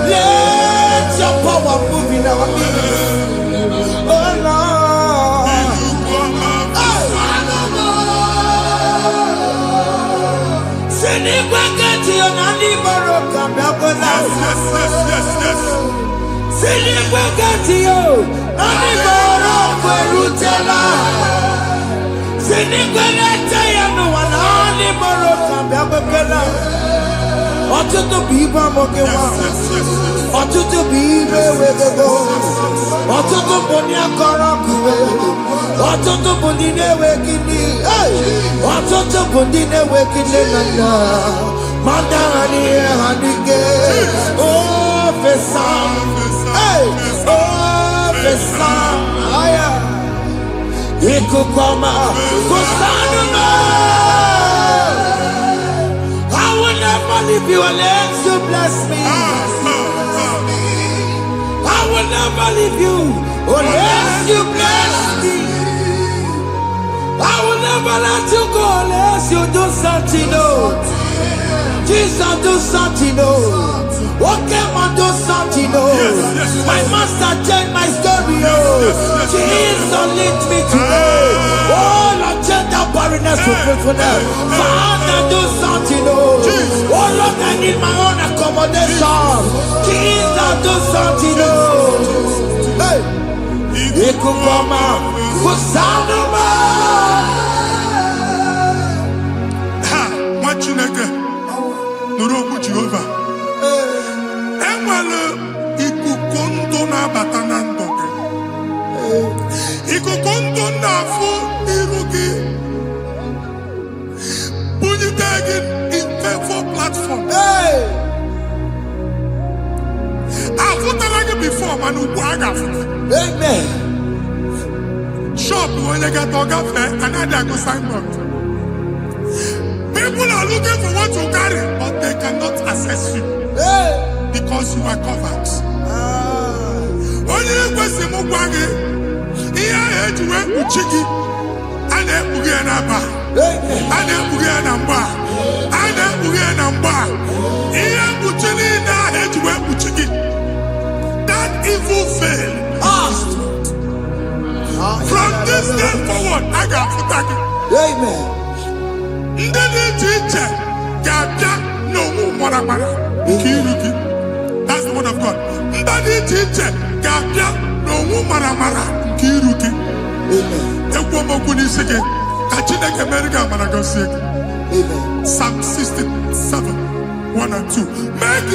Let your power move in our midst. Oh Lord. Send it back to your nanny Baroka. Send it back to you. Nanny Baroka Rutella. Send it back to you. No one nanny Baroka. Ọtụtụ bụ ibe amụghị nwa. Ọtụtụ bụ ibe ewegego. Ọtụtụ bụ ndị akọrọ kụwe. Ọtụtụ bụ ndị na-enweghị nne. Ọtụtụ bụ ndị na-enweghị nne na nna. Ma ndị agha n'ihe ha n'ike. Ofesa. Ofesa. Ikuku ọma. Kụsanụ m. I will never leave you unless you bless me. I will never leave you unless you bless me. I will never let you go unless you do something new. Jesus, do something new. Okay, man, do something new. My master changed my story. Jesus, lead me today. Oh, Lord, change that barrenness to fruitfulness. Father, do something, oh. Oh, Lord, I need my own accommodation. Jesus, do something, oh. Hey. Ikukoma, Kusanuma. Ha, Machineke, Nuroku Jehovah. Enwale ikukondo na batanando. Ikukondo na fu irugi. Bunitegi in for platform. Hey. Afutalagi before manu waga. Amen. Shop when they get to fair and I go signboard. People are looking for what you carry, but they cannot access you. Hey. Because you are covered. Only question Mugwagi, here to work with Chiki, and then Bugianaba, and then Bugianamba, and then Bugianamba. Here Buchini, now to work with Chiki. That evil fail. From this day forward, I got to thank you. Amen. That's the word of God. Amen. Psalm 67, 1 and 2. Make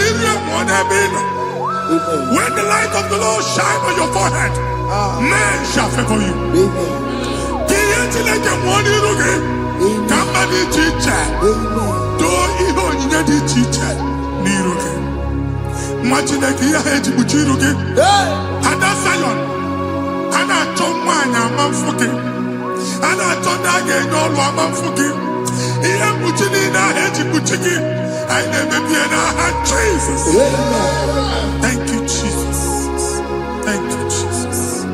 when the light of the Lord shine on your forehead, men shall favor you. Jesus. Thank you, Jesus. Thank you, Jesus.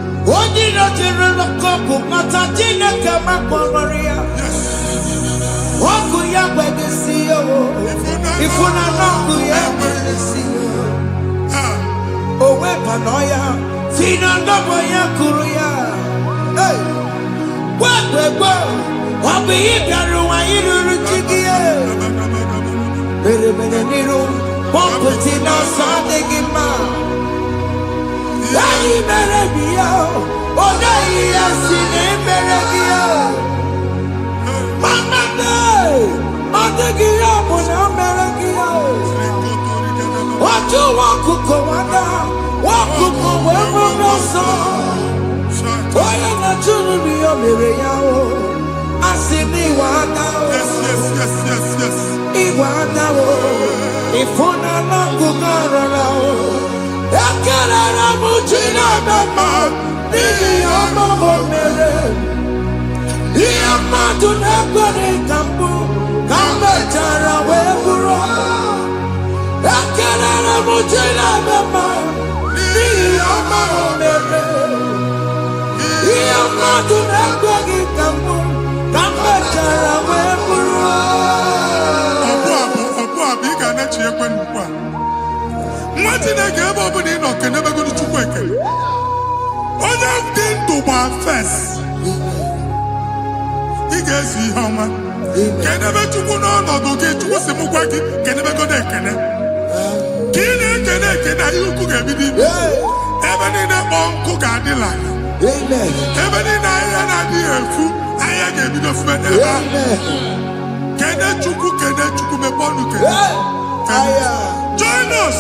Join us.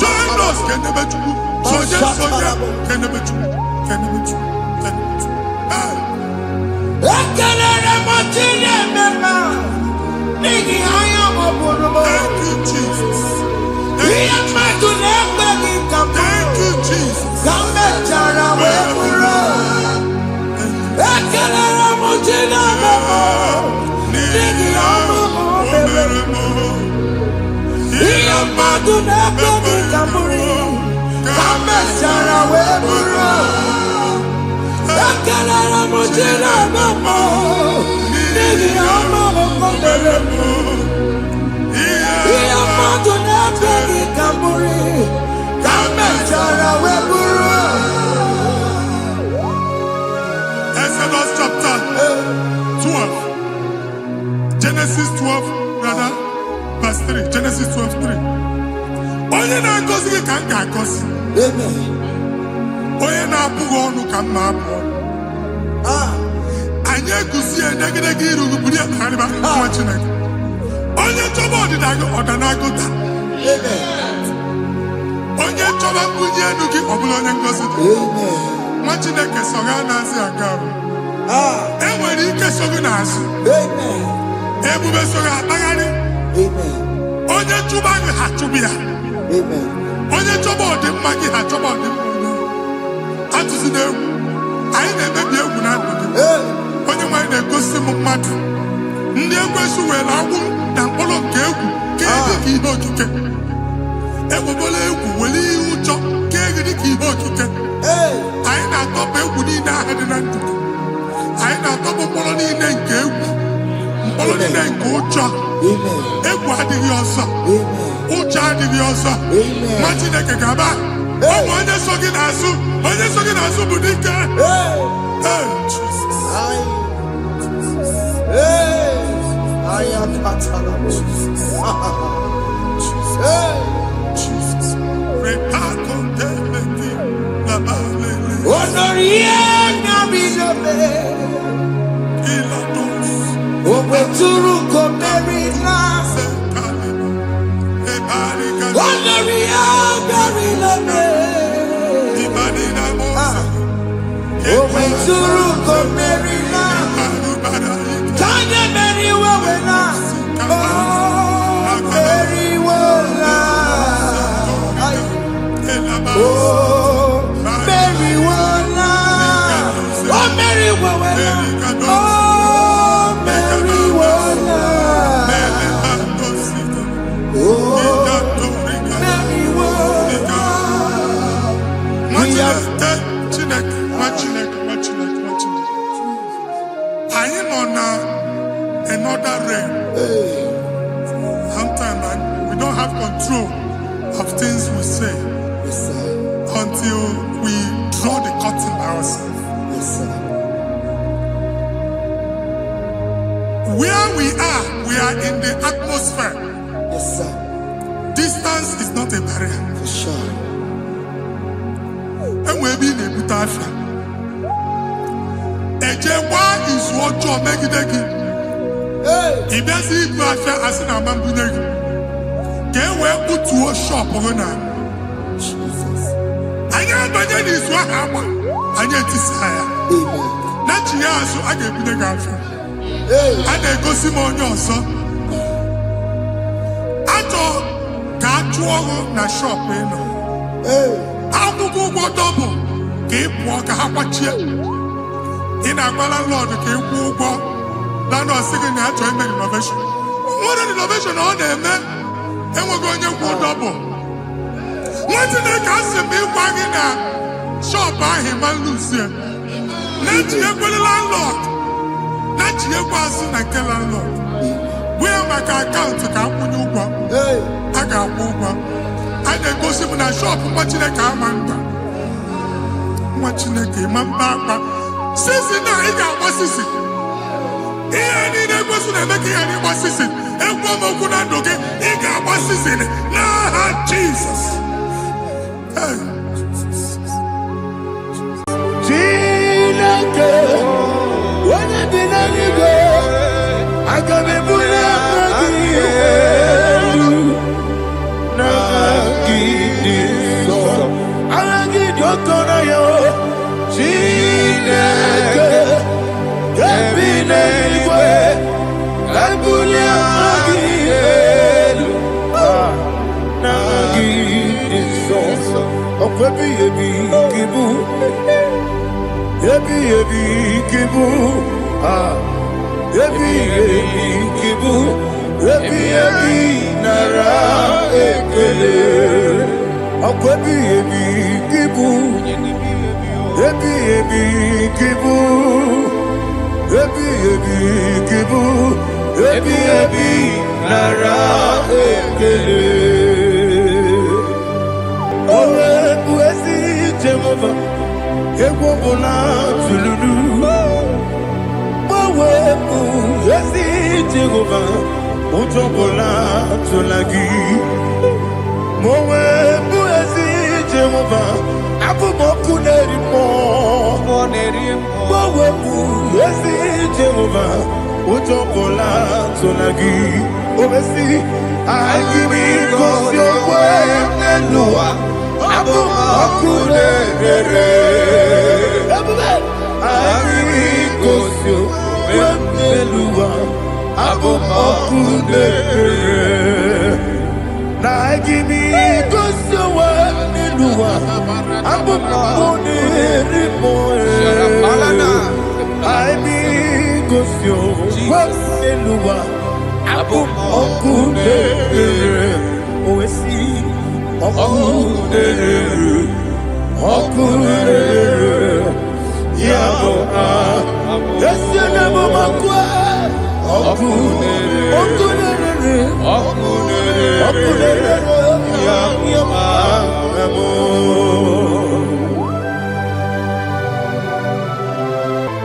Join us. Thank you, Jesus. Thank you, Jesus. 12. Genesis 12, rather, verse 3. Genesis 12, 3. Onye na-agọzi gị ka m ga-agọzi. Onye na-abụghị ọnụ ka m na-abụ ọnụ. Anyị eguzie negedege iru gị buru ya kparịba nwa Chineke. Onye chọba ọdịda gị ọdanagụta. Onye chọba mbunye elu gị ọ bụla onye ngọzi dị. Nwa Chineke so gị anaghịzi aga arụ. E nwere ike so gị n'azụ. Ebube so gị akpagharị. Onye chụba gị ha chụba ya. Onye chọba ọdịmma gị ha chọba ọdịmma onye. Atụzina egwu. Anyị na-emebi egwu na ndụ gị. Onye nwanyị na-egosi m mmadụ. Ndị ekwensu were agwụ na mkpụrụ nke egwu ka dị ka ihe okike. Egbebola egwu were ihe ụjọ ka dị ka ihe okike. Anyị na-atọpụ egwu niile ahụ dị na ndụ gị. Anyị na-atọpụ mkpụrụ niile nke egwu. Mkpụrụ niile nke ụjọ. Egwu adịghị ọzọ. Ụjọ adịghị ọzọ. Nwa Chineke ga-aba. Ụmụ onye so gị n'azụ. Onye so gị n'azụ bụ dike. I am another realm. Sometimes we don't have control of things we say until we draw the curtain by ourselves. Where we are in the atmosphere. Distance is not a barrier. For sure. And we'll be in a butafia. Ejewa is what you make it again. If there's a butafia as in a mambunegi, can we put to a shop over now? Jesus. I am Banyan is what happened. I get desire. Amen. Not you, so I get the gafia. And they go Simon also. Ato Kachuo na shop, you know. How to go double? Keep walk a hapachi. In a landlord, keep walk. Landlord second year to make innovation. What an innovation on them, man. And we're going to go double. What did they cast me wagging a shop by him and Lucia? Let you go the landlord. Let you go as a landlord. Where my account to come when you go? I got over. I then go see when I shop watching a car man. Watching a game and back. Since now, I got what's this? Here, I was making any what's this? And one more good and okay, he got what's this in it. Nah, Jesus. When I did any go, I got me put up again. Mowebu, Yesi Jehovah, Ujobola Tolagi. Mowebu, Yesi Jehovah, Abumoku Nerimo. Mowebu, Yesi Jehovah, Ujobola Tolagi. Obesi, IGBO, your way, Nelua. Abumoku Nerere. IGBO, Nelua. Abumoku Nerere. IGBO, Nelua. Abumoku Nerere. IGBO, Nelua. Abumoku Nerere. Oesi. Okunere, Yabo, Yasenabo Makwa, Okunere, Yabo.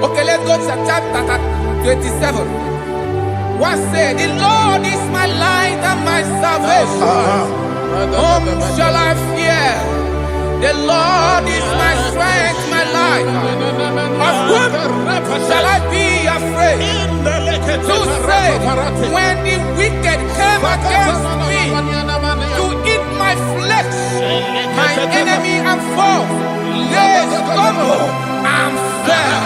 Okay, let's go to chapter 27. What said? The Lord is my light and my salvation. Whom shall I fear? The Lord is my strength, my life. Of whom shall I be afraid? To say, when the wicked came against me to eat my flesh, my enemy and foe, they stumble and fell.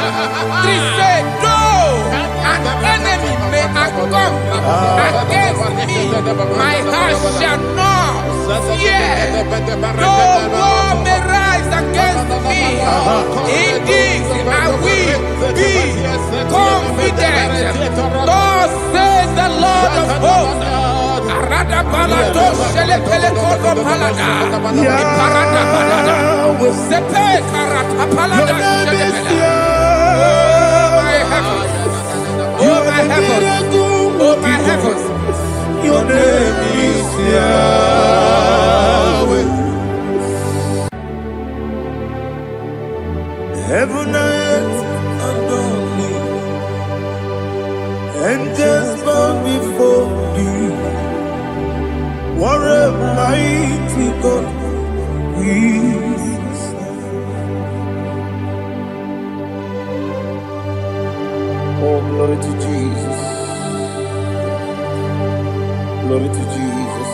They said, though an enemy may come against me, my heart shall not fear. No war may rise against me. Indeed, I will be confident. Thus says the Lord of hosts. Oh my heavens, oh my heavens, your name is Yahweh. Heaven and earth adore me, angels bow before you. What a mighty God we serve. Oh, glory to Jesus. Glory to Jesus.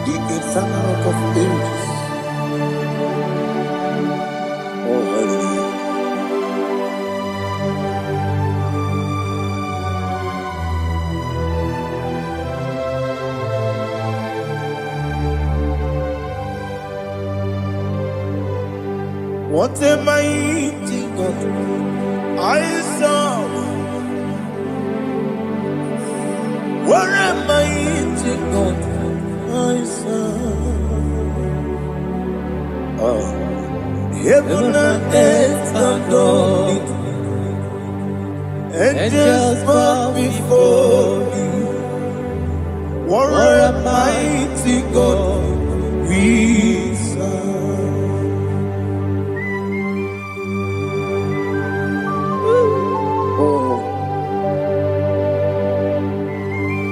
The eternal rock of ages. Oh, hallelujah. What a mighty God I serve. What a mighty God I serve. Heaven and earth adore it. Angels bow before you. What a mighty God we serve.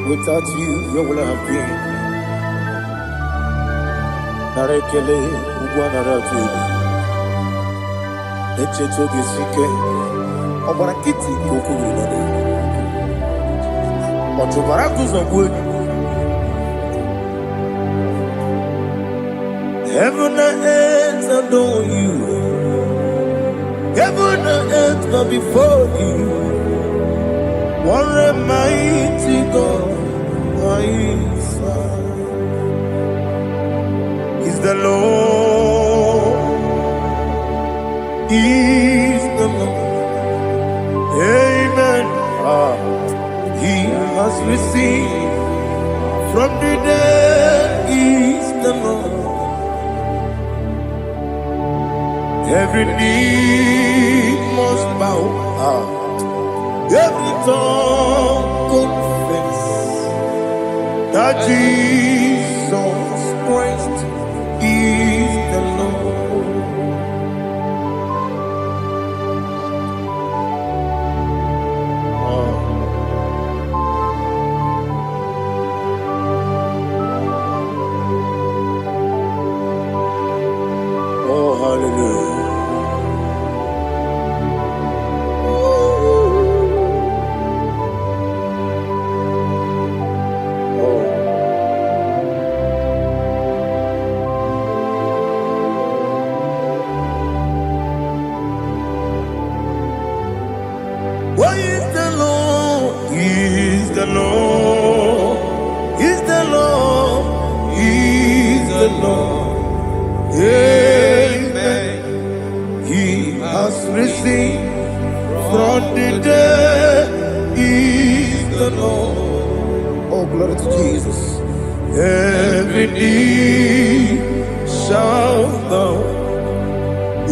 Without you, where will I have been? Narekele, Ugwanaratu, Echechogi Sike, Obarakiti, Kokuru, Otobarakus of wood. Heaven and earth adore you. Heaven and earth bow before you. What a mighty God I serve. Is the Lord, is the Lord. Amen. He has received from the dead, is the Lord. Every knee must bow. Every tongue confess that Jesus Christ is the Lord.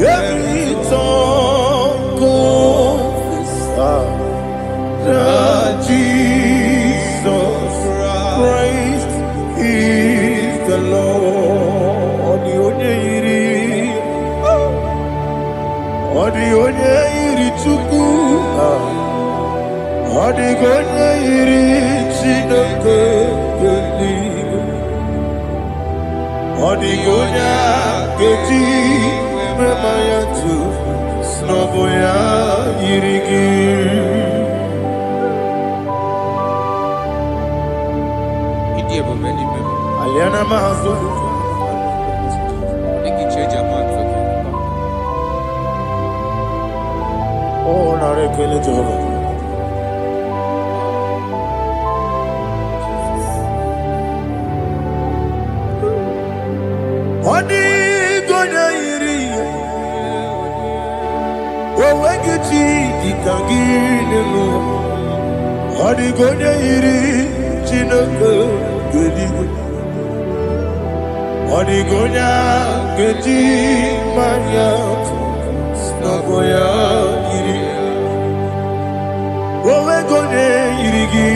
every tongue confess that Jesus Christ is the Lord. Onye iri Chukwu, onye iri Chineke eluigwe, onye ga-eji mema ya tu n'ọbụ ya yiri gị. Aliana Mahazo. Oh, narekele Jehovah. Odi gonya iri, owegiti dikagilelo. Odi gonya iri, Chineke geligo. Odi gonya geti manya, snagoya iri. Owegonya irigi,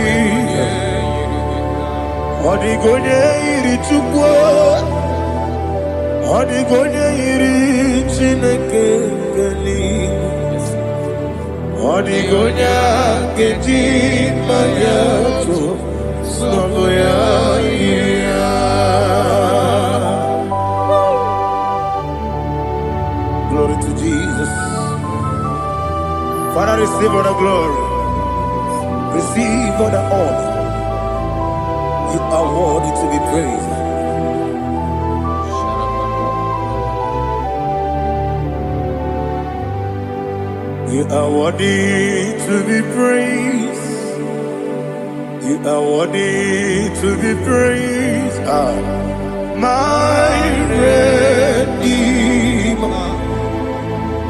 odi gonya iri chukwu. Odi gonya iri Chineke eluigwe, odi gonya geti manya to n'ọbụ ya yiri ya. Glory to Jesus. Father, receive all the glory, receive all the honor. You are worthy to be praised. You are worthy to be praised. You are worthy to be praised. My Redeemer.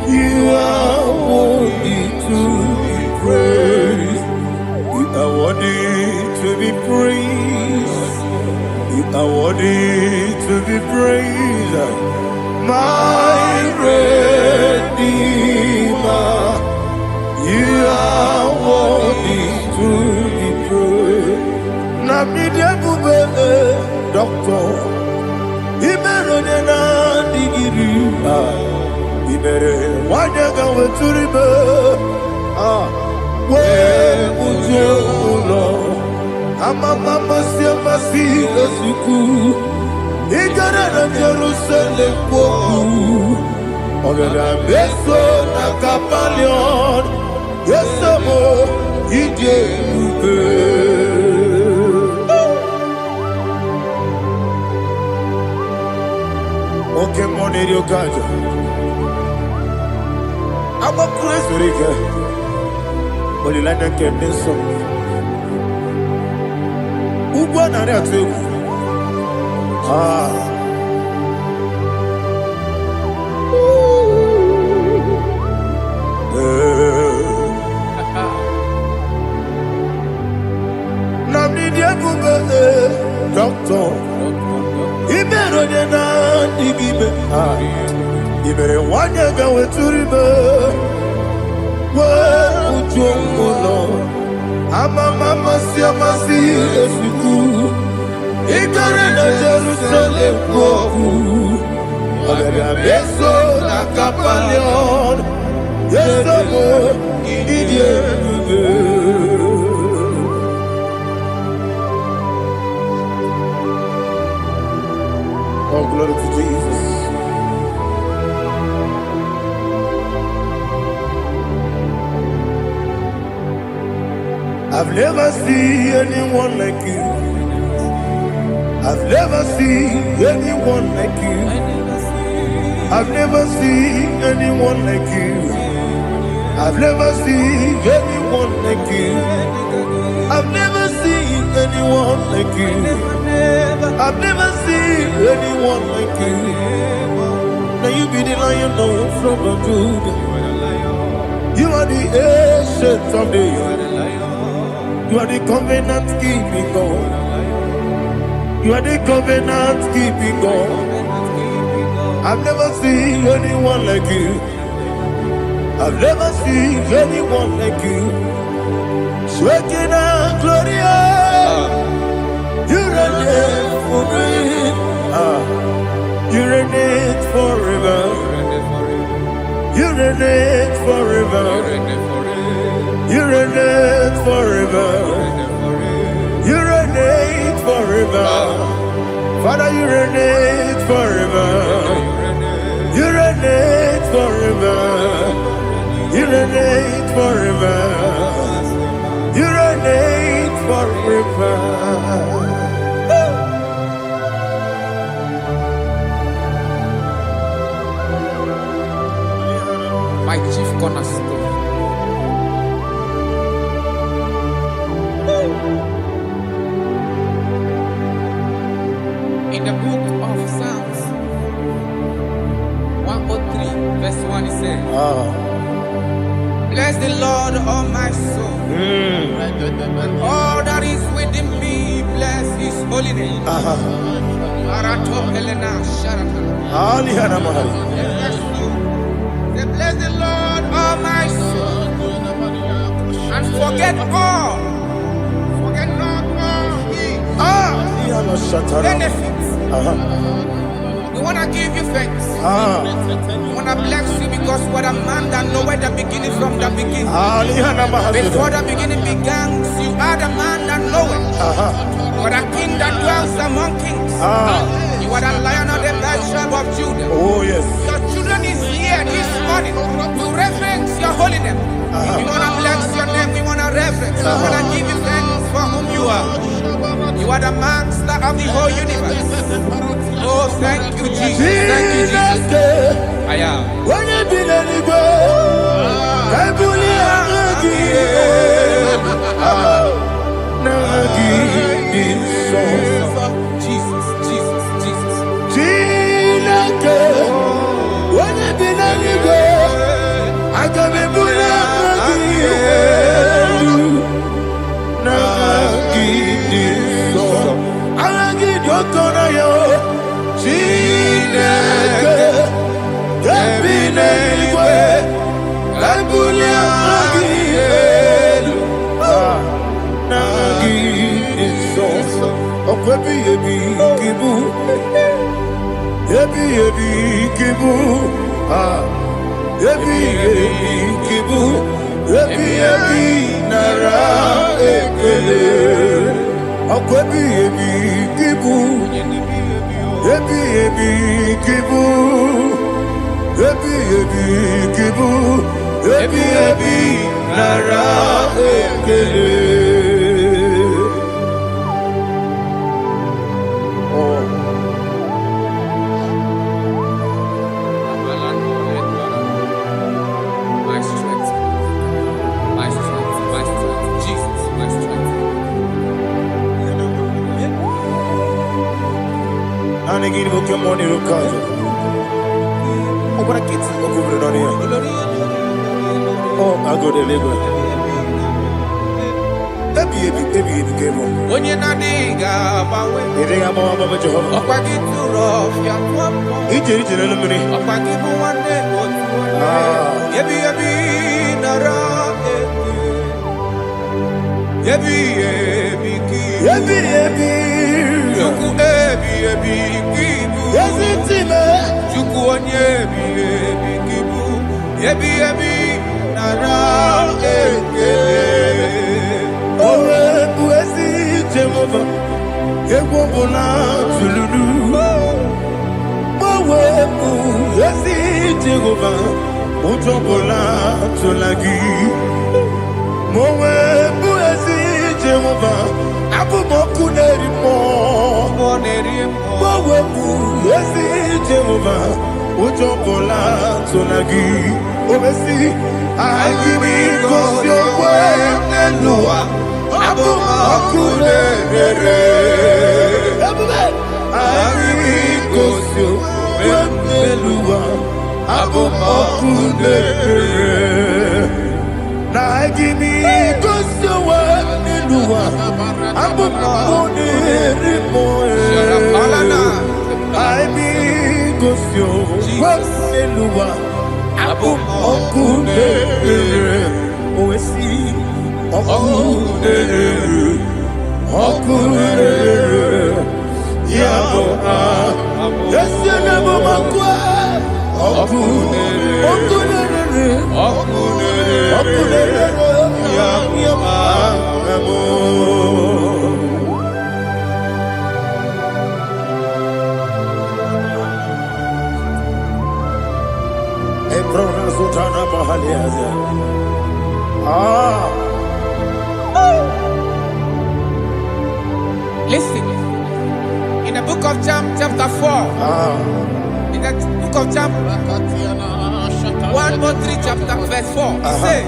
You are worthy to be praised. You are worthy to be praised. You are worthy to be praised. My Redeemer. You are worthy to be praised. Namidekube doctor, Imerone na digiri, Imere wanyaga weturibe, we ujono, amama siamasi esuku, igara na Jerusalem poku, ogara beso na kapalion. Yes, amo, ije ube. Okay, money rio kaja. Amo kures rike. Olilanya kemeso. Ugwa na ria tewu. Doctor, Iberone na digibe, Ibere wanyaga weturibe, we ujongono, amama siamasi esuku, igare na Jerusalem koku, ogara beso na kapalion, yesomo idie ube. Oh, glory to Jesus. I've never seen anyone like you. I've never seen anyone like you. I've never seen anyone like you. I've never seen anyone like you. I've never seen anyone like you. I've never seen anyone like you. Now you be the Lion from the Judah. You are the ancient of days. You are the covenant keeping God. You are the covenant keeping God. I've never seen anyone like you. I've never seen anyone like you. Shekinah Gloria, you reign for me. You reign forever. You reign forever. You reign forever. You reign forever. Father, you reign forever. You reign forever. You reign forever. You reign forever. My chief cornerstone. In the book of Psalms 103, verse 1, it says, bless the Lord, all my soul, and all that is within me, bless his holy name. Say, bless the Lord, all my soul, and forget not all his benefits. We want to give you thanks. We want to bless you because what a man that knoweth the beginning from the beginning. Before the beginning began, you are the man that knoweth. What a king that dwells among kings. You are the Lion of the tribe of Judah. Oh yes. Your children is here this morning to reverence your holiness. We want to bless your name. We want to reverence. We want to give you thanks for whom you are. You are the master of the whole universe. Oh, thank you, Jesus. Thank you, Jesus. I am. When you be the go, I Jesus, Jesus, Jesus. When you be the go, I can be Shut up, Alana. I be Eluwa Okune Oesi Okune Yabo Yesenabo Makwa Okune Yabo Listen, in the book of John, chapter 4, in the book of John 1:3, chapter verse 4, it says,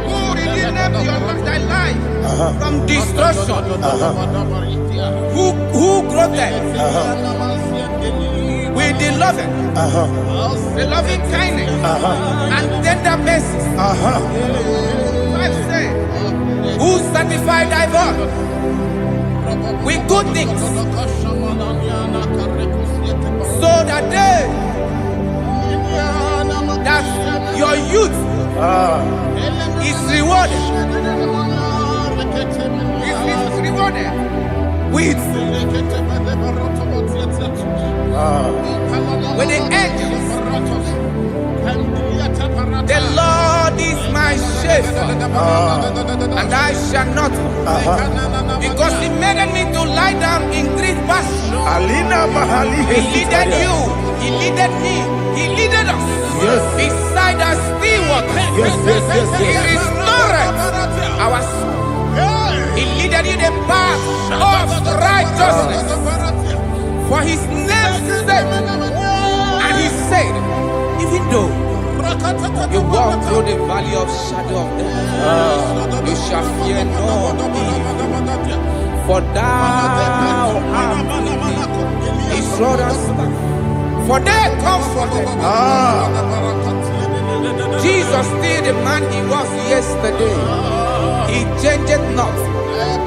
who redeemed thy life from destruction, who groweth with the loving kindness and tender mercies. Who sanctified thy body with good things, so that your youth is rewarded. Is rewarded with the angels. The Lord is my shepherd, and I shall not want, because He made me to lie down in green pastures. He leaded you, He leaded me, He leaded us beside the still waters. He restored our soul. He leaded you the path of righteousness for His name's sake. And He said, even though you walk through the valley of shadow of death, you shall fear no evil, for thou art with me. His rod and staff, for they comforted. Jesus still the man He was yesterday. He changed not.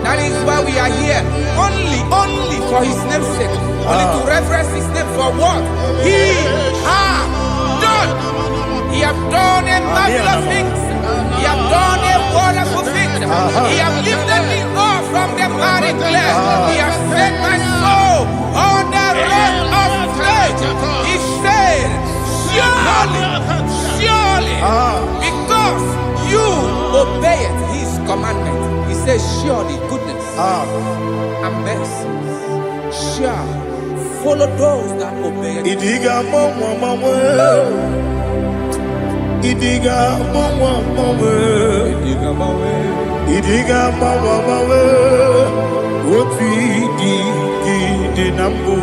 That is why we are here, only for His name's sake, only to reverence His name for what He has done. He has done a marvelous things. He has done a wonderful thing. He has lifted me up from the miry clay. He has set my soul on the rock of faith. He said, surely, because you obeyed His commandment. He says, surely goodness and mercy shall follow those that obey Him. Idiga mawe Oti di nambu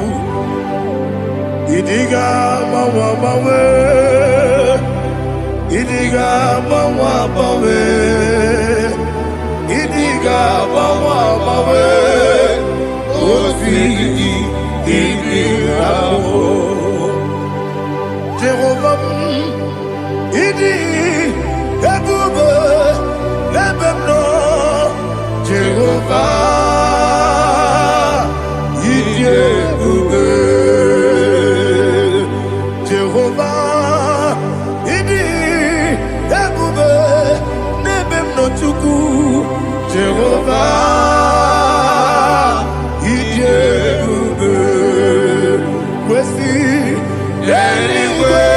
Idiga mawe Idiga mawe Idiga mawe Oti di nambu Jehovah Idi Ebube Ebemno Jehovah Idi Ebube Jehovah Idi Ebube Nebemno Chuku Jehovah Idi Ebube Kwesi anyway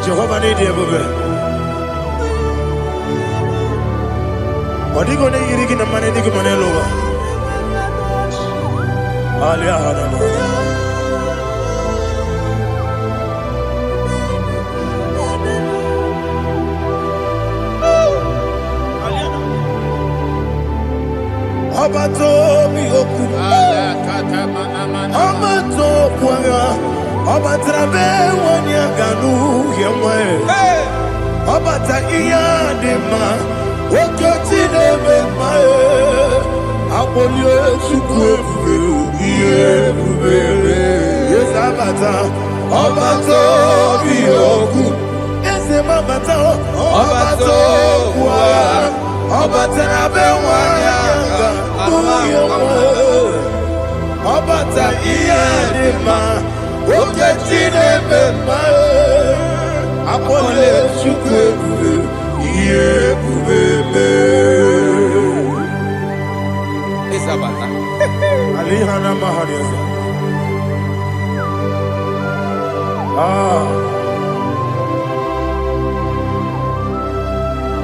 Jehovah need you, baby. What are you going to get in the money? You can lower. Obato Bioku, Obato Kwanga, Obatrabe Wanyaganu, Yamwe, Obata Iyadema, Okotine Bemae, Abolio Chukwe, yes, Abata, Obato Bioku, yes, Abata, Obato Kwanga, Obatrabe Wanyaganu, Obata Iyadema, Okotine Bemae, Apole Chukwe, Isabata. Alihana Mahariasa.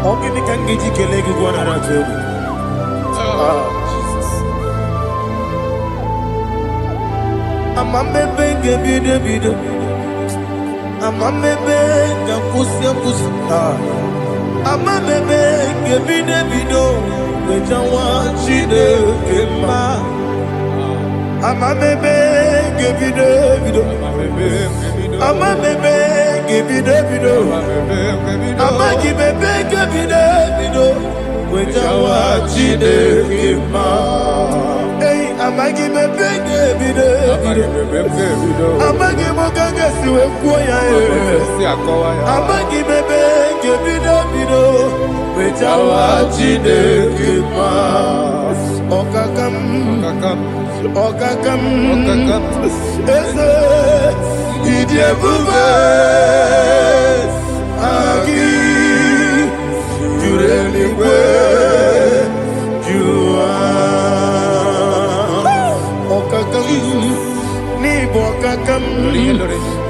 Ogini Kangiji Kelegi Guanaratu. Jesus. Amame Benge Bide Bide. Amame Benga Kusia Kusia. Amame Benge Bide Bido. Wejawa Chide Kema. Amame Benge Bide Bido. Amame Benge Bide Bido. Amagi Benge Bide Bido. Wejawa Chide Kema. Hey, Amagi Benge Bide Bido. Amagi Mokanga Siwe Kuya. Amagi Benge Bide Bido. Wejawa Chide Kema. Okakam. Ese Idiebube Agi Jureligwe Jua Okakam Ni Bokakam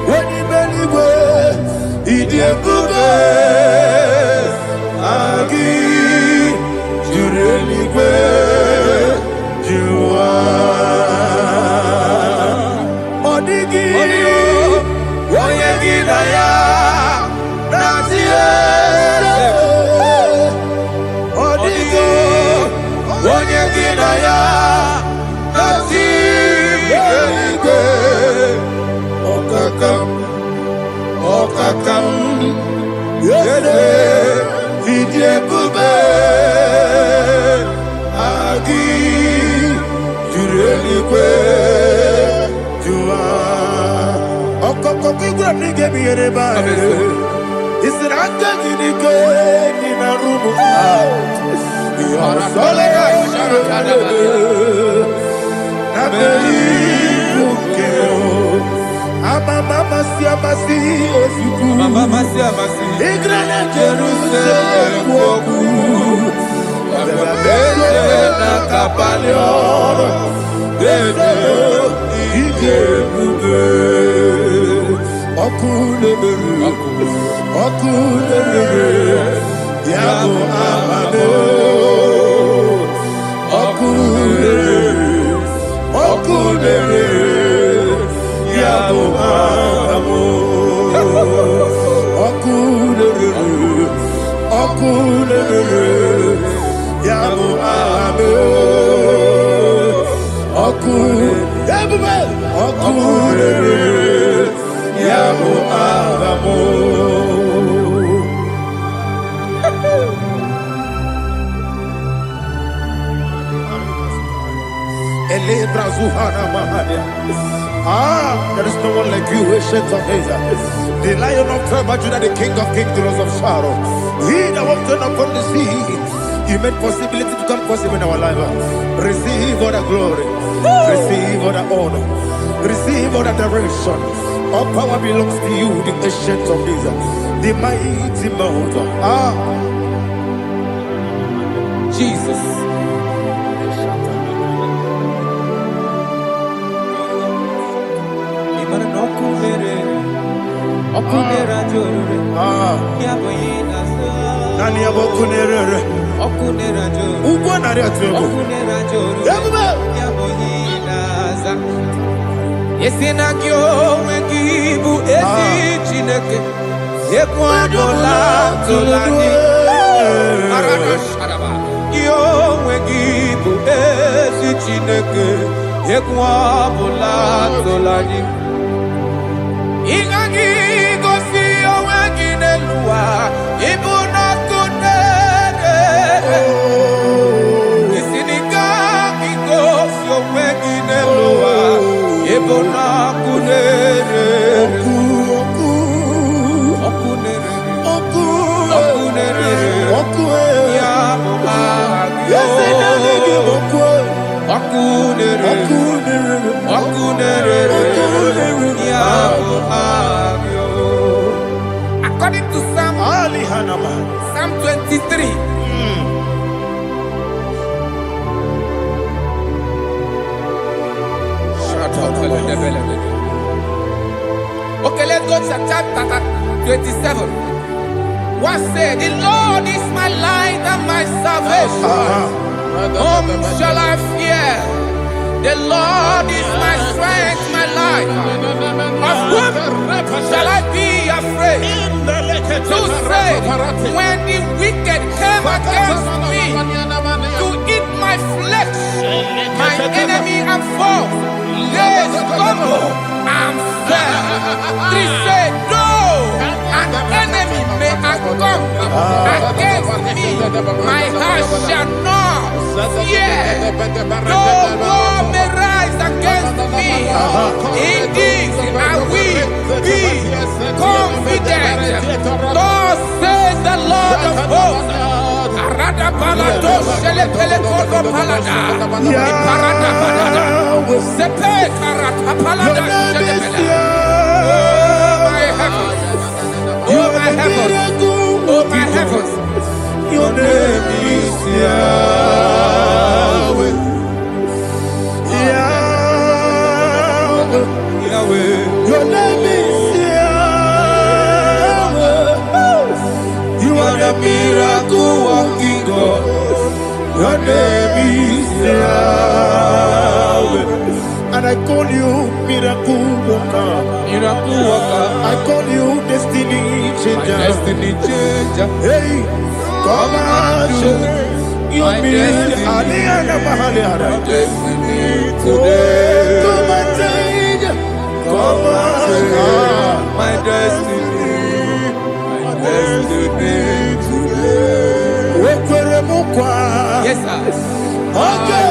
Wadi Beligwe Idiebube Agi Jureligwe Jua Odigi Oyegi Daya Nazie Odigi Oyegi Daya Nazie Okakam Yede Idiebube Agi Jureligwe Jua Okokokigura nige miyereba Isiranga ginike Nina rumu Yasole Nabeli Bukeo Mama siamasi ofiku Mama siamasi Igrana Jerusalem woku Bebe na kapalion Bebe Igebube Okulere Yabo amado Okulere Yabo amo Okulere Yabo amo Okulere Yabo amo There is no one like you, ancient of days. The Lion of tribe of Judah, the King of kings, the Rose of Sharon. He that walked upon the sea. You made possibility to come possible in our life. Receive all the glory. Receive all the honor. Receive all the adoration. All power belongs to you, the ancient of days. The mighty mountain. Jesus. Nani abokunere. Ugwa nari atugo. Yesina kyo wengibu esi chineke. Ekwadola tolani. Arana sharaba. Kyo wengibu esi. Chineke Yekwa Bula Tolani Ingagi Gosi Owegi Nelua Ibuna Kunere Isiniga Gosi Owegi Nelua Ibuna Kunere According to Psalm 23. Okay, let's go to chapter 27. What said, the Lord is my light and my salvation. Whom shall I fear? The Lord is my strength, my life. Of whom shall I be afraid? To say, when the wicked came against me to eat my flesh, my enemy and foe, they stumble and fell. They said, no, an enemy may come against me, my heart shall not fear. No war may rise against me. In this I will be confident. Thus says the Lord of hosts. Arada palado shele pele kodo palada. Iparada palada. Sepe karata palada shele pele. Oh my heavens. Oh my heavens. Oh my heavens. Your name is Yahweh. Yahweh. Your name is Yahweh. You are the miracle working God. Your name is Yahweh. And I call you miracle worker. Miracle worker. I call you destiny changer. My destiny changer. Hey, come on, your destiny. My destiny today. Come on, change. Come on, my destiny. My destiny today. Yes, sir. Okay,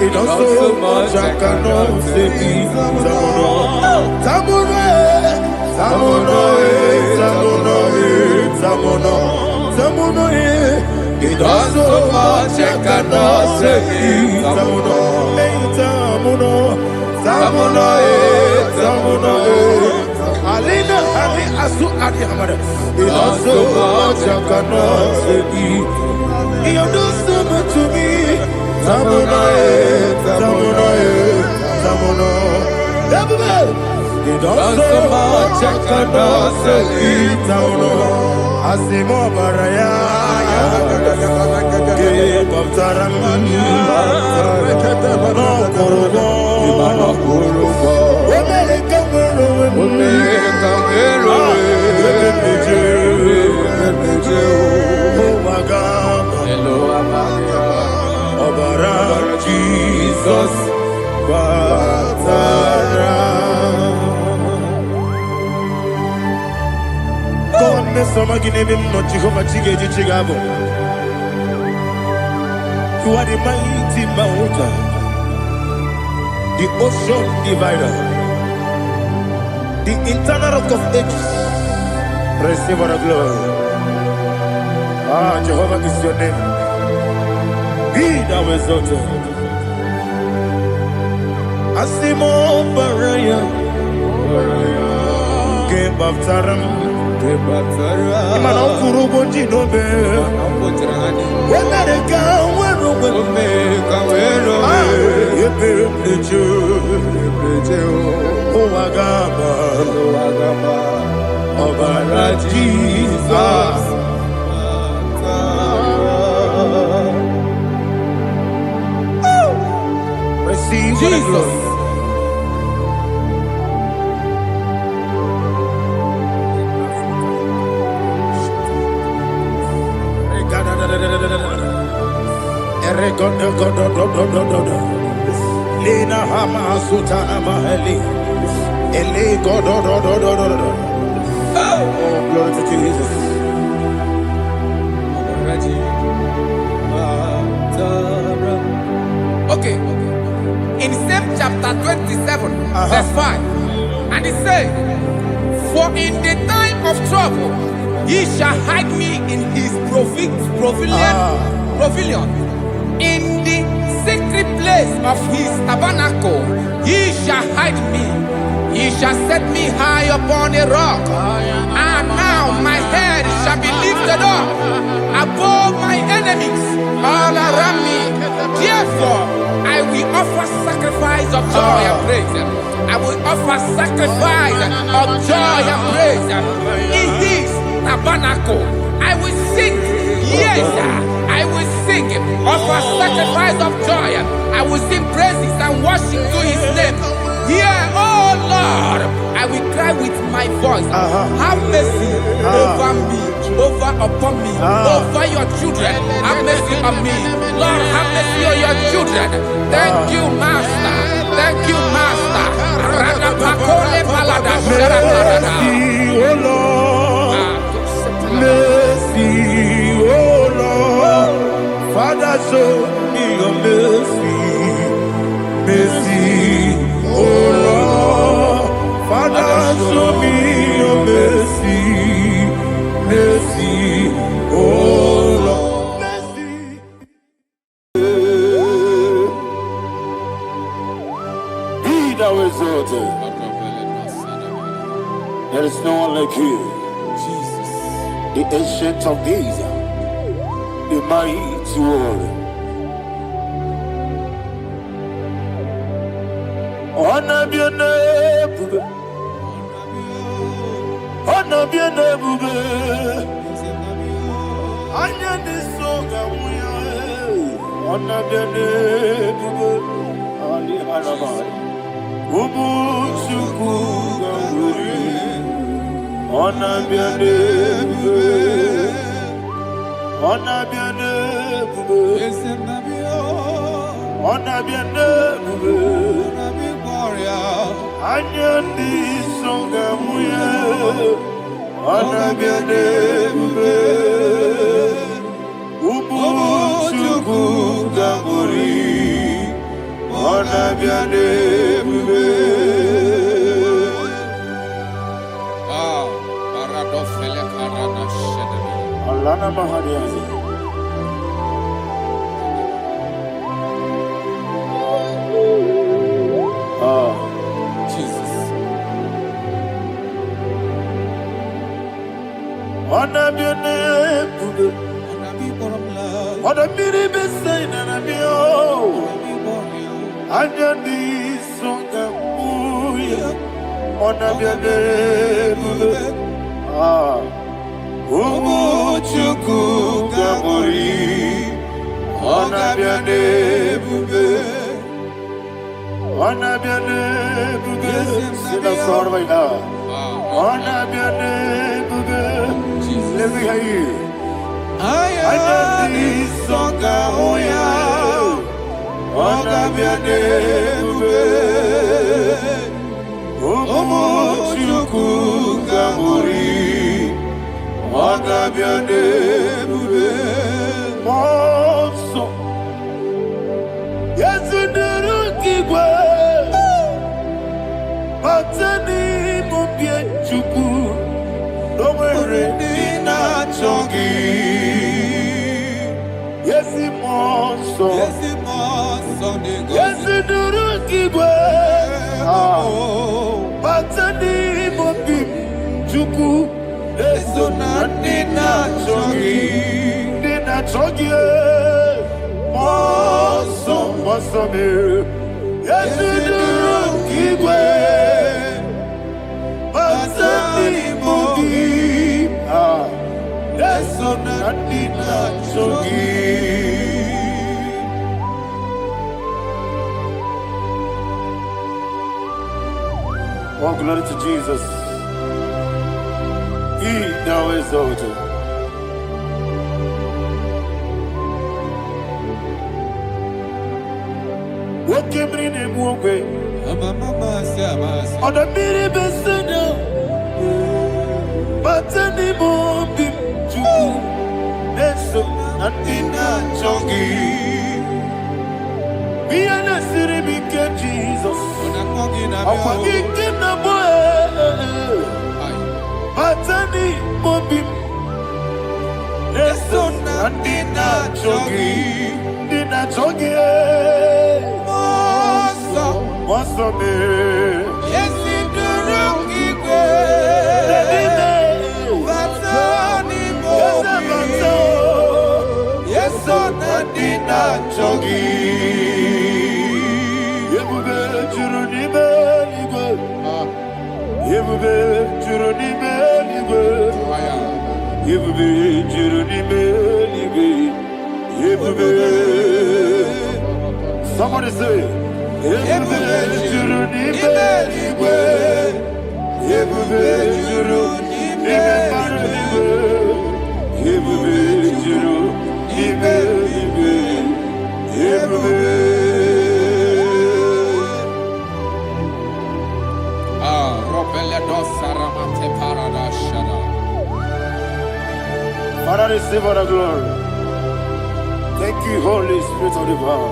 it does so much I cannot say. It does so much I cannot say. It does so much I cannot say. You do so much to me. It does so much I cannot say. Asimo baraya, give up taramani, no korobo, Jesus, You are the mighty mountain, the ocean divider, the internal rock of ages, Receive the glory. Ah, Jehovah is your name. Be thou exalted. Asimo Baraya. Game Baptaram. Imano Kurubo Jinobe. When they go, when oh, Agaba. Obara Jesus. Receive Jesus. Lina Hama Sutana Mahali. Ele God. Oh, glory to Jesus. Okay. In same chapter 27, verse 5, and it says, "For in the time of trouble, he shall hide me in his pavilion. In the secret place of his tabernacle, he shall hide me. He shall set me high upon a rock. And now my head shall be lifted up above my enemies all around me. Therefore, I will offer sacrifice of joy and praise. I will offer sacrifice of joy and praise in his tabernacle. I will sing, yes, I will sing, offer sacrifice of joy. I will sing praises and worship to his name. Here, oh Lord, I will cry with my voice. Have mercy over me, upon me, over your children. Have mercy on me. Lord, have mercy on your children. Thank you, Master. Thank you, Master. Mercy, oh Lord. Mercy, oh Lord. Father, show me your mercy. Mercy, oh Lord. Father, show me your mercy. Mercy, oh Lord. Mercy. Be thou exalted. There is no one like you. Jesus. The ancient of days, the mighty warrior. Honor be your name, honor be your name, honor this song, honor be your name, Ali Harabai, Ubu Shuku Gamburi, honor be your name, honor be your name, honor be your name. Anyandi songa muye, anabiane bube, ubu chuku gamburi, anabiane bube. Paradofele karana shedebe. Alana mahadiyazi. Jesus. Anabiane bube, anabiri besaina nabio, anyandi songa muye, anabiane bube. Umuchuku gamburi, anabiane bube. Anabiane bube, sina sor vaina. Anabiane bube, let me hear you. Ayani songa oya, anabiane bube. Umuchuku gamburi, anabiane bube. Monso, yesu nurukigwe. Batani mubie chuku, no mere moso. Yes, duru kigwe. Batani mobi chuku. Eso na nina chogi. Moso me. Yes, duru kigwe. Batani mobi. Eso na nina chogi. Oh, glory to Jesus. He now exalted. What came in him one way? On the mini beside, but anymore be true. That's so nothing not chunky. Be an city became Jesus. I'm forgetting the boy. Batani Mobi. Eso Nandina Chogi. Dina Chogi. Moso me. Yes, in the rocky Batani Mobi. Yes, on Nandina Chogi. Somebody say, Father, receive all the glory. Thank you, Holy Spirit of the power.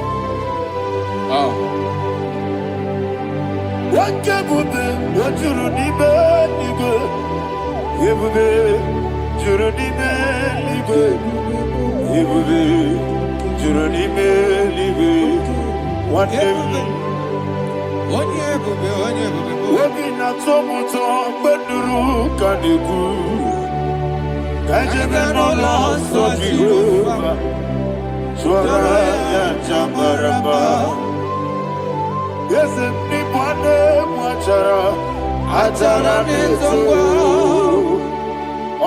What can you do? What you need, yes, anybody Atara nezo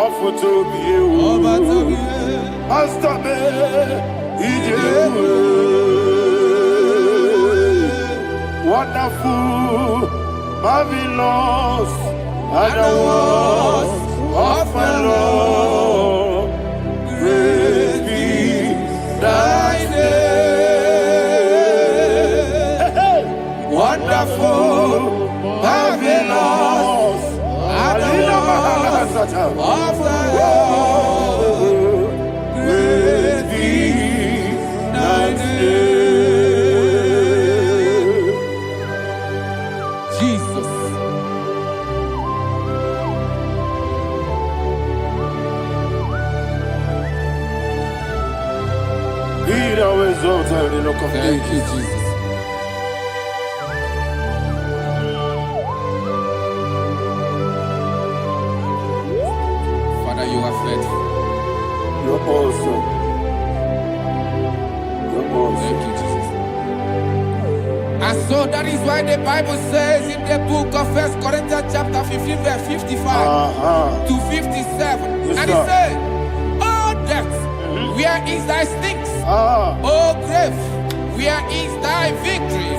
Offer to be you Master me Wonderful Marvelous And the was of my Lord Praise be thy name Wonderful Marvelous, and the of the Lord, great be thy name. Jesus. Be thou exalted in the look of Thank you, Jesus. You are faithful. You're awesome. You're awesome. Thank you, Jesus. And so that is why the Bible says in the book of 1 Corinthians chapter 15 verse 55 to 57. Yes, and it says, "Oh death, where is thy stings? Oh grave, where is thy victory?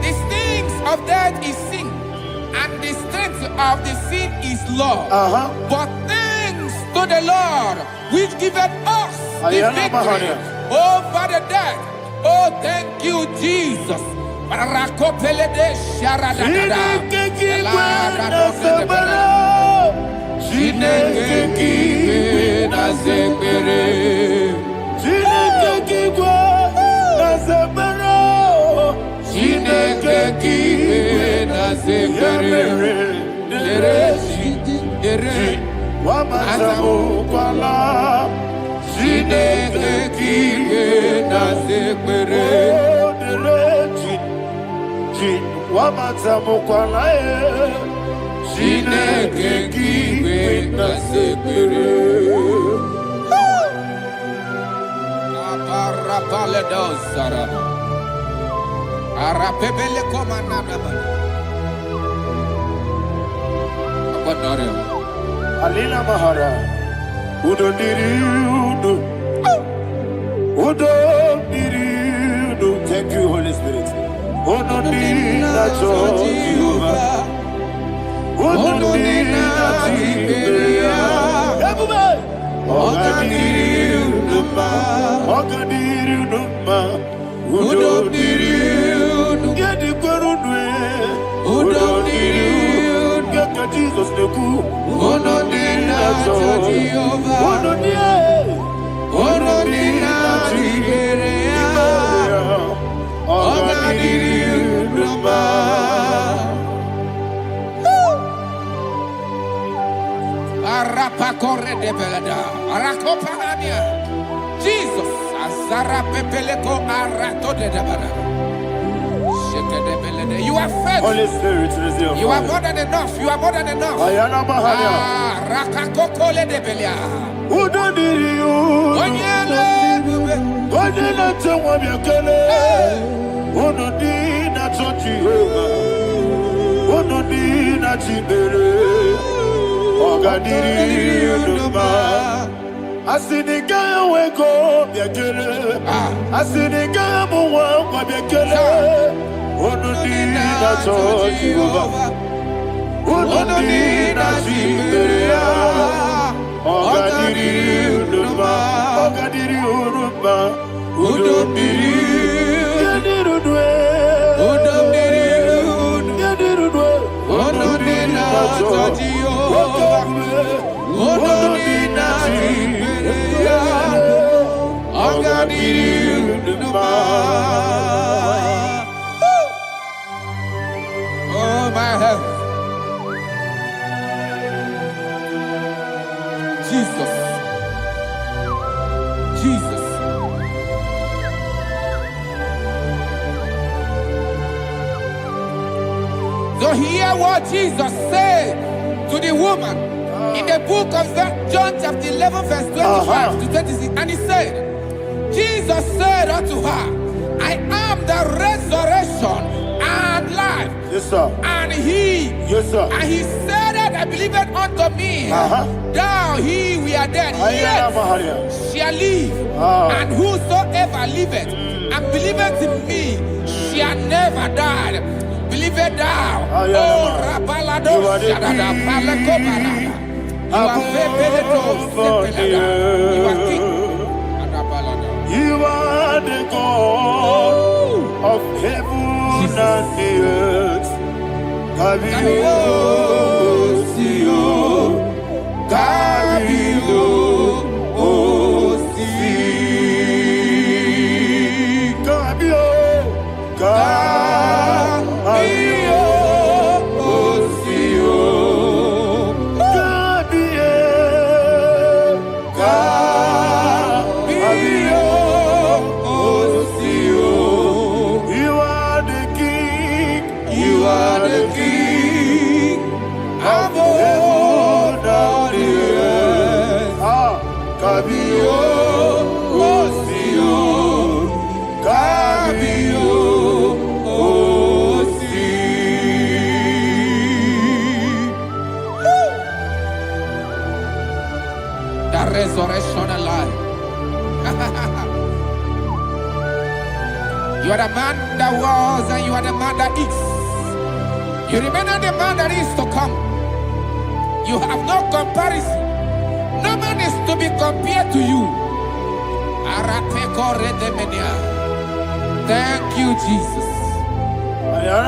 The stings of death is sin, and the strength of the sin is law. But to the Lord, which giveth us the victory over the death. Oh, thank you, Jesus. Wamazamu kwala Chineke kike Alina Mahara, Udo Diriudo, Udo Diriudo. Thank you, Holy Spirit. Udo Diriudo, Udo Jesus the good. Ono dina Jehovah. Ono dina Tiberia. Ono dina Arapa corre de belada. Arakopa ania. Jesus. Azara pepeleko arato de debada. You are faithful. Holy Spirit, you are more than enough. You are more than enough. Rakakokole de belia. Udo diriu. Onyele bube. Onyele tewa biakele. Udo dina Jehovah. Udo dina Tibere. Oga diriu numa. Asinika weko biakele. Asinika muwa kwa biakele. Ono dina Jehovah, ono dina Tiberia, oga diri unuma, ono diri, yadirudwe, yadirudwe, ono dina Jehovah, ono dina Tiberia, oga diri unuma. My health. Jesus. Jesus. So hear what Jesus said to the woman in the book of John chapter 11 verse 25 to 26. And he said, Jesus said unto her, I am the resurrection and life. Yes, sir. And he, yes, sir. And he said that I believed unto me, thou he we are dead, yet shall live, and whosoever liveth and believeth in me shall never die. Believeth thou, oh Rabalado Shadada Palako Barada. You are you are king. You are the God of heaven and the earth. Kabio, Sio, Kabio, Si, Kabio, Kabio, Sio, Kabio, Sio. You are the king. You are the king of heaven and the earth. Kabio, Sio, Kabio, Si. The resurrection alive. You are the man that was and you are the man that is. You remain the man that is to come. You have no comparison. No man is to be compared to you. Thank you, Jesus. Thank you,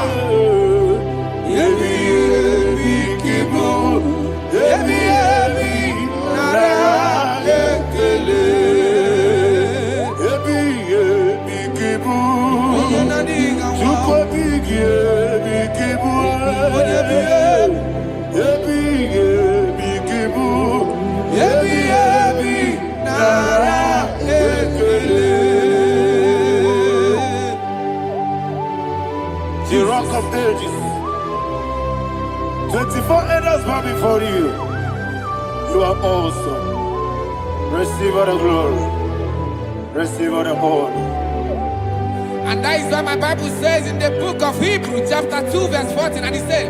Jesus. before you. You are awesome. Receive all the glory. Receive all the honor. And that is what my Bible says in the book of Hebrews chapter 2 verse 14. And it said,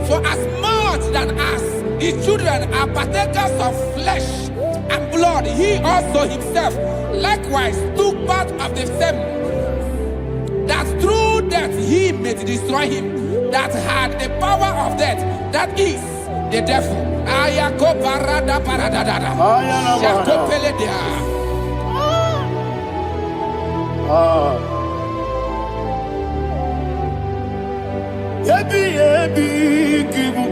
for as much than as the children are partakers of flesh and blood, he also himself likewise took part of the same, that through death he may destroy him that had the power of death, that is the devil. Yebi kibu,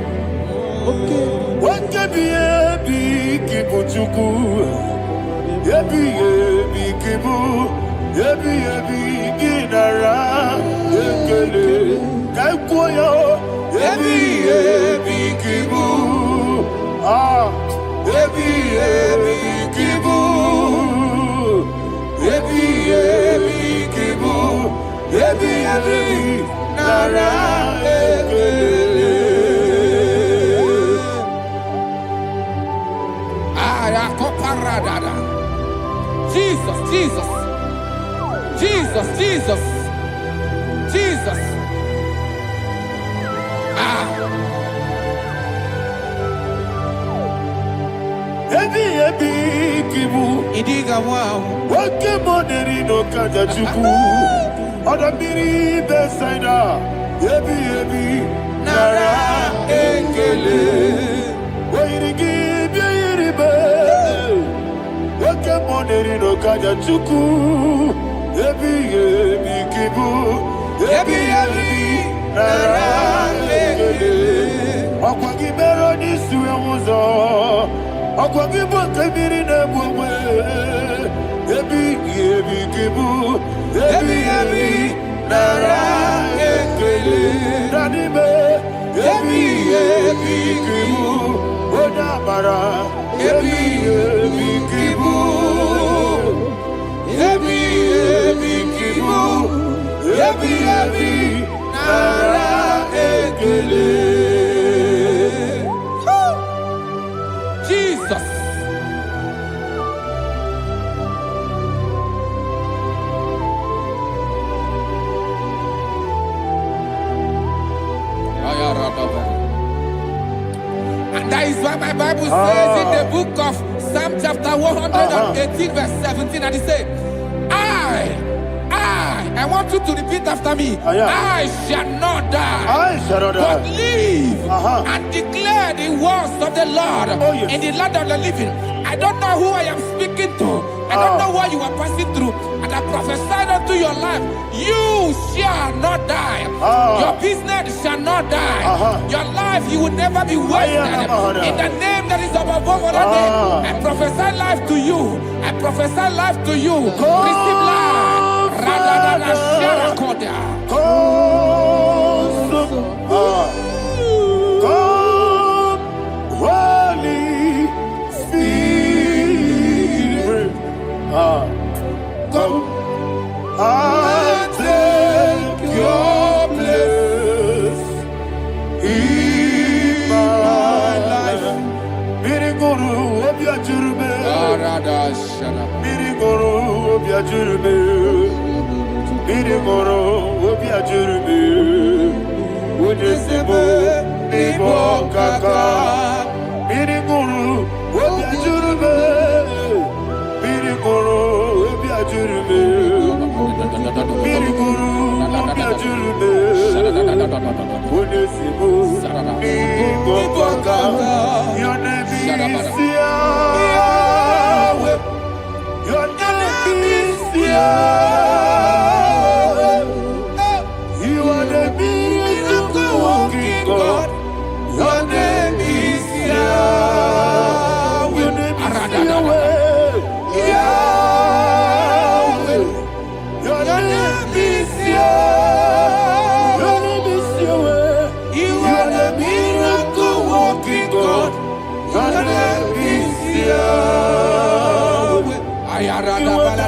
yebi kibu chuku. Yebi kibu, yebi ginara. Yekele kaikoyo. Yebi kibu, yebi kibu, yebi kibu, yebi nara. Jesus, Jesus, Jesus, Jesus, Jesus. Yebi kibu. Idiga wow. Wake money no kaja chuku. Oda miri besaida. Yebi nara ekele. Wairigi biiribe. Wake money no kaja chuku. Yebi kibu. Yebi nara ekele. Akwagi mero ni suwe muzo. Akwagi boke miri ne bwe. Yebi kibu. Yebi nara ekele. Nanime. Yebi kibu. Oda mara. Yebi kibu. Yebi kibu. Yebi nara ekele. Jesus. And that is why my Bible says in the book of Psalm chapter 118 verse 17, and it says, I want you to repeat after me. I shall not die, but live and declare the words of the Lord in the land of the living. I don't know who I am speaking to. I don't know what you are passing through. And I prophesy unto your life, you shall not die. Your business shall not die. Your life, you will never be wasted. In the name that is above all name, I prophesy life to you. I prophesy life to you. Receive life. Holy Spirit, come and take your place in my life. Miriguru obiajurube, miriguru obiajurube. Mirigoro obiajurube, unyesebo nibo kaka. Mirigoro obiajurube, mirigoro obiajurube, mirigoro obiajurube, unyesebo nibo kaka. Your name is Yahweh. Your name is Yahweh. Your name is Yahweh. Your name is Yahweh. Yahweh. Your name is Yahweh. Your name is Yahweh. You are the miracle working God. Your name is Yahweh. You are the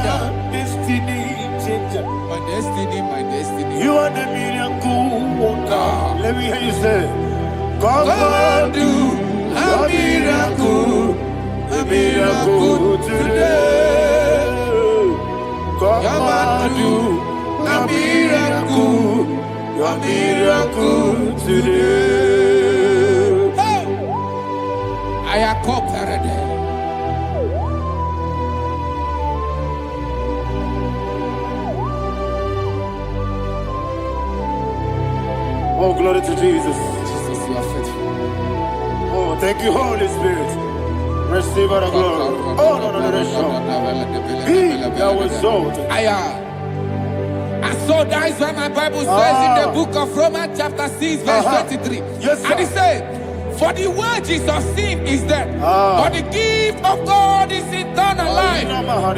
destiny changer. My destiny, my destiny. You are the miracle worker. Let me hear you say, come and do a miracle today. Come and do a miracle today. I am cooperated. Oh, glory to Jesus. Jesus, you are faithful. Oh, thank you, Holy Spirit. Receive our glory. Oh, no. Be thou exalted. And so that is why my Bible says in the book of Romans chapter 6 verse 23. Yes, sir. And it says, for the wages of sin is death, but the gift of God is eternal life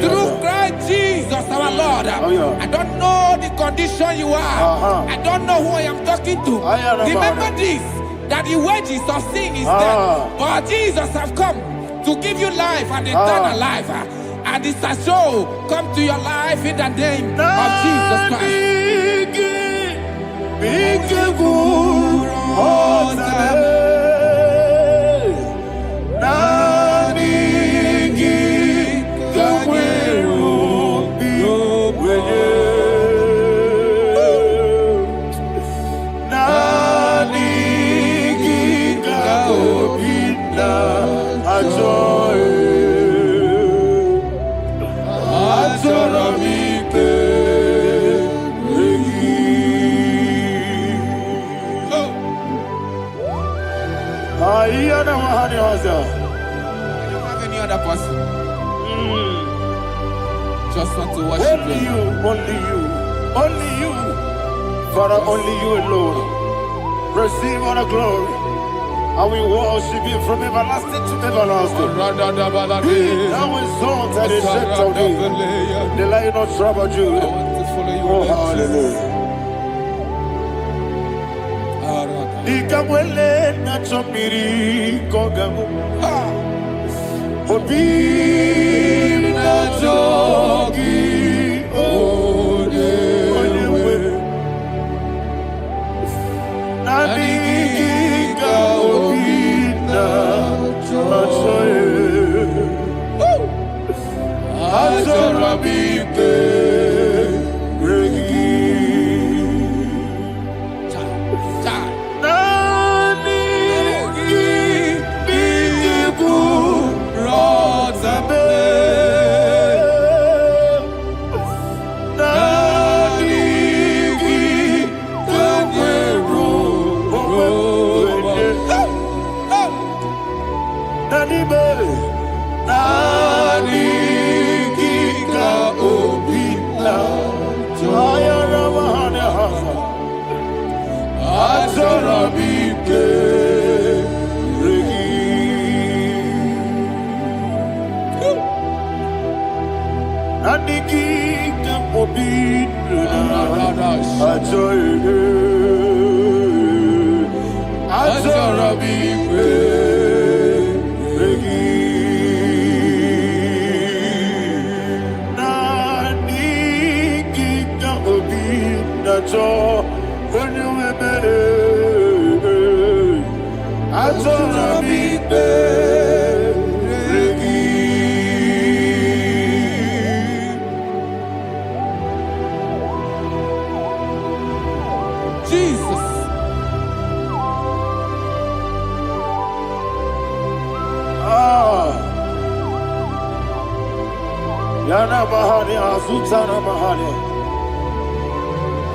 through Christ Jesus our Lord. I don't know the condition you are. I don't know who I am talking to. Remember this, that the wages of sin is death, but Jesus have come to give you life and eternal life. And this shall come to your life in the name of Jesus Christ. I don't have any other person. Just want to worship only you, only you, Father, only you alone. Receive all the glory. I will worship you from everlasting to everlasting. Be thou exalted, the set of thee, the Lion of trouble, Judah. Oh, hallelujah. Ikamwele na chomiri kogamu Obi na jogi onewe Nabigi ka obi na choye Azorabike regi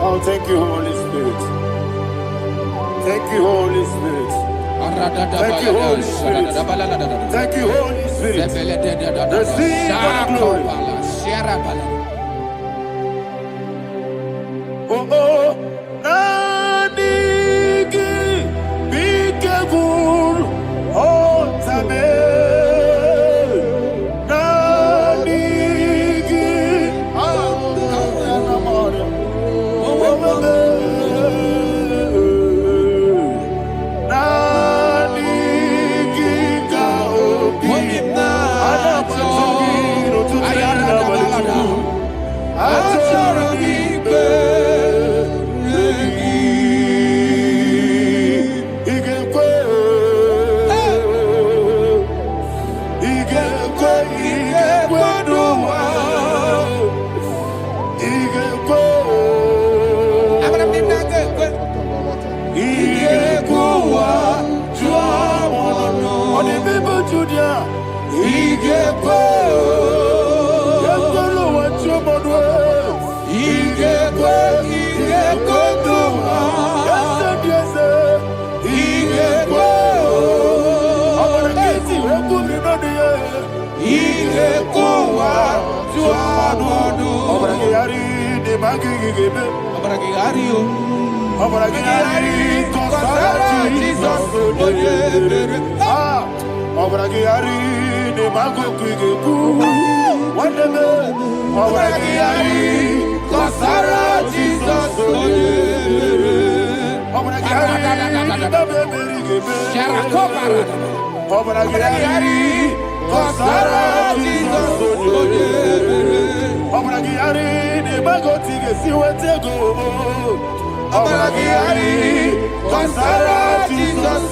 Oh, thank you, Holy Spirit. Thank you, Holy Spirit. Thank you, Holy Spirit. Thank you, Holy Spirit. Receive the glory. Oh, oh, Nadigi, Bigagul, oh, Tame. I Obragari de Magigebe. Obragari Kosara Jesus. Obragari de Magogigegu. Whatever. Obragari Kosara Jesus. Obragari Kosara Jesus. Obragari de Magotige Siwetego. Obragari Kosara Jesus.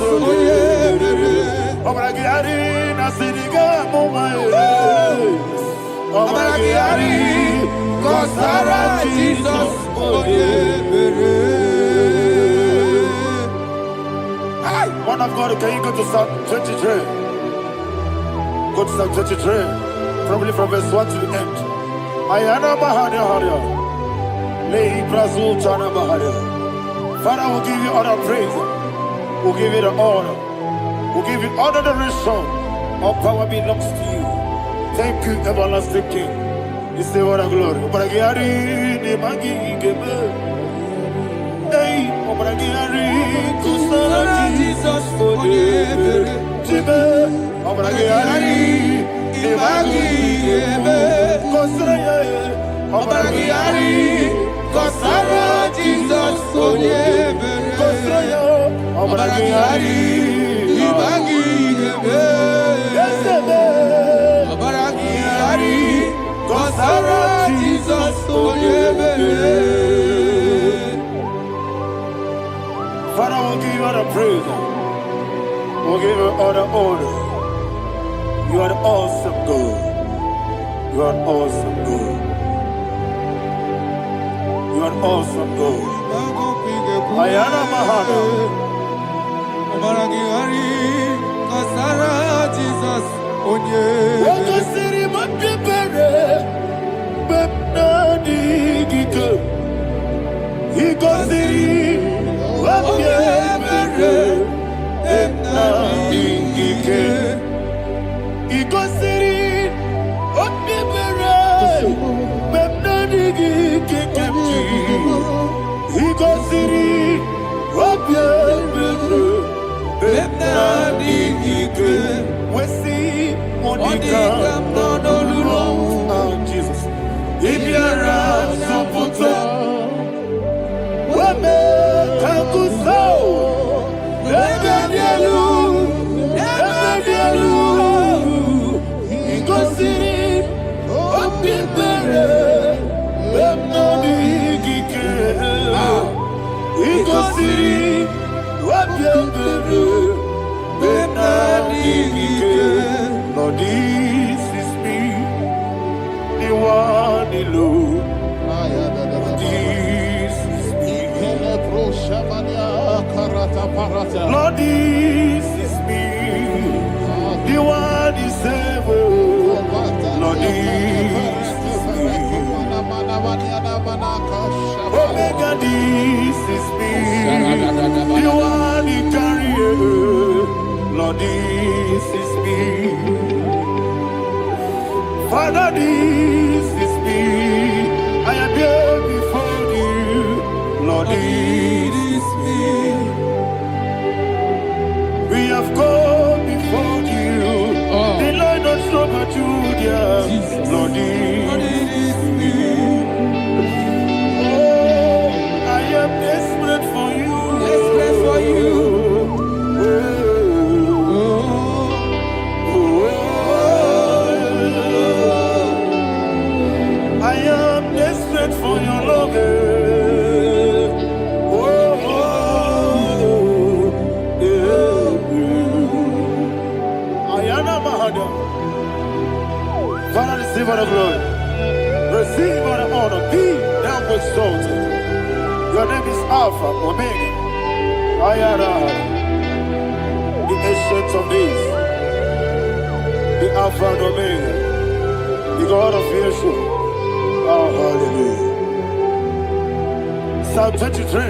Obragari Nasiriga Momae. Obragari Kosara Jesus. One of God, can you go to Psalm 23? Go to Psalm 23, probably from verse 1 to the end. Ayana Mahania Haria. Lehi Brazil Chana Mahania. Father, we'll give you all the praise. We'll give you the honor. We'll give you all the adoration. All power belongs to you. Thank you, everlasting King. You say what a glory. Obragari ni magi gebe. Hey, Obragari Kusara Jesus forever. Jibe, Obragari ni magi gebe. Kusara, Obragari Kusara Jesus forever. Kusara, Obragari ni magi gebe. Yesebe, Obragari Kusara Jesus forever. Father, we'll give you all the praise. We'll give you all the honor. You are the awesome God. You are an awesome God. You are an awesome God. Ayana Mahana. Wakasiri mapipere. Bepnadi gike. Ikosiri. Wapyemere, Emnabingike, Ikosiri, Wapyemere, Emnabingike, Ikosiri, Wapyemere, Emnabingike, Wesi, Monica, oh Jesus, Ibiara, Sopoto, Wame, Kankuso, Ebedielu, Ikosiri, Opipere, Emnabigike, Ikosiri, Opipere, Emnabigike. Lord, this is me, the one alone. Lord, this is me, the one is able. Lord, this is me. Omega, this is me, the one in carrier. Lord, this is me. Father, this is me. I am here before you. Lord, this is me. We have come before you. The Lord not so but you, dear. Lord, this is me. Oh, I am desperate for you. Desperate for you. I am desperate for your love. Father, receive all the glory. Receive all the honor. Be thou exalted. Your name is Alpha, Omega. Ayara, the ancient of days. The Alpha and Omega. The God of Yeshua. Oh, hallelujah. Psalm 23.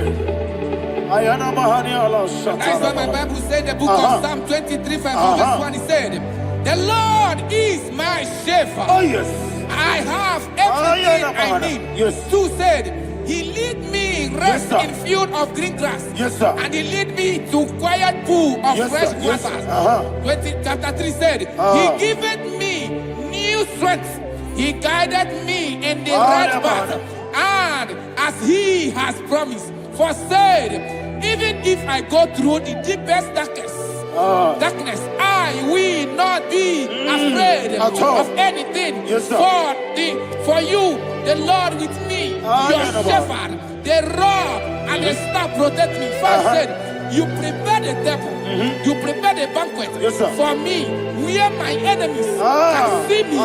Ayana Mahani Allah Shata. That's what my Bible said, the book of Psalm 23, verse 1. He said, the Lord is my shepherd. Oh, yes. I I have everything I need. Yes. 2 said, He lead me rest Yes, in field of green grass. Yes, sir. And He lead me to quiet pool of Yes, fresh sir. Yes, waters. sir. 20, chapter 3 said, He giveth me new strength. He guided me in the right path. And as He has promised, for said, even if I go through the deepest darkness, I will not be afraid of anything. Yes, sir. For you, the Lord with me, your shepherd, the rod and the staff protect me. First said, you prepare the table, you prepare the banquet for me, where my enemies can see me.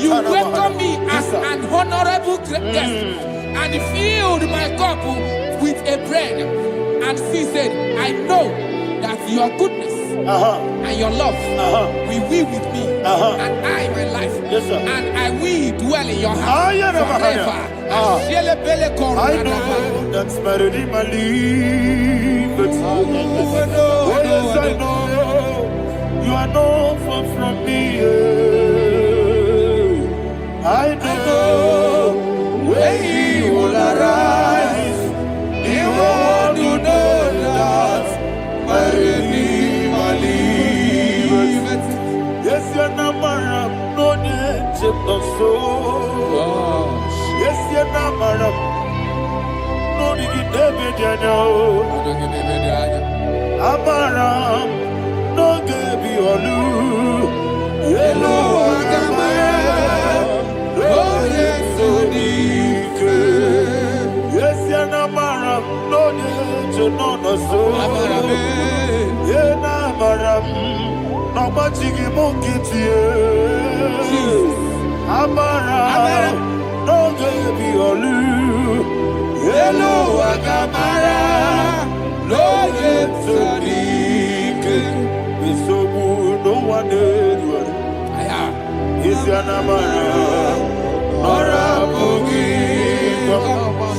You welcome me as an honorable guest, and filled my cup with a bread. And she said, I know that your goodness and your love will be with me, and I, my life, and I will dwell in your house forever. I know that's better than my life. Oh, yes, I know you are not far from me. I know when He will arise, He will do that. Yes, you're not married, no need to so. Yes, you're not married, no need to be Amaram, no give you a loo. Hello, Agamara, oh yes, so deep. Yes, you're not married, no need to know no so. Yeah, Namaram, no matching monkey to you. Amaram, no give you a loo. Hello, Agamara. No yet so deep. We so good, no one did. Is your namara? Nora Bogi.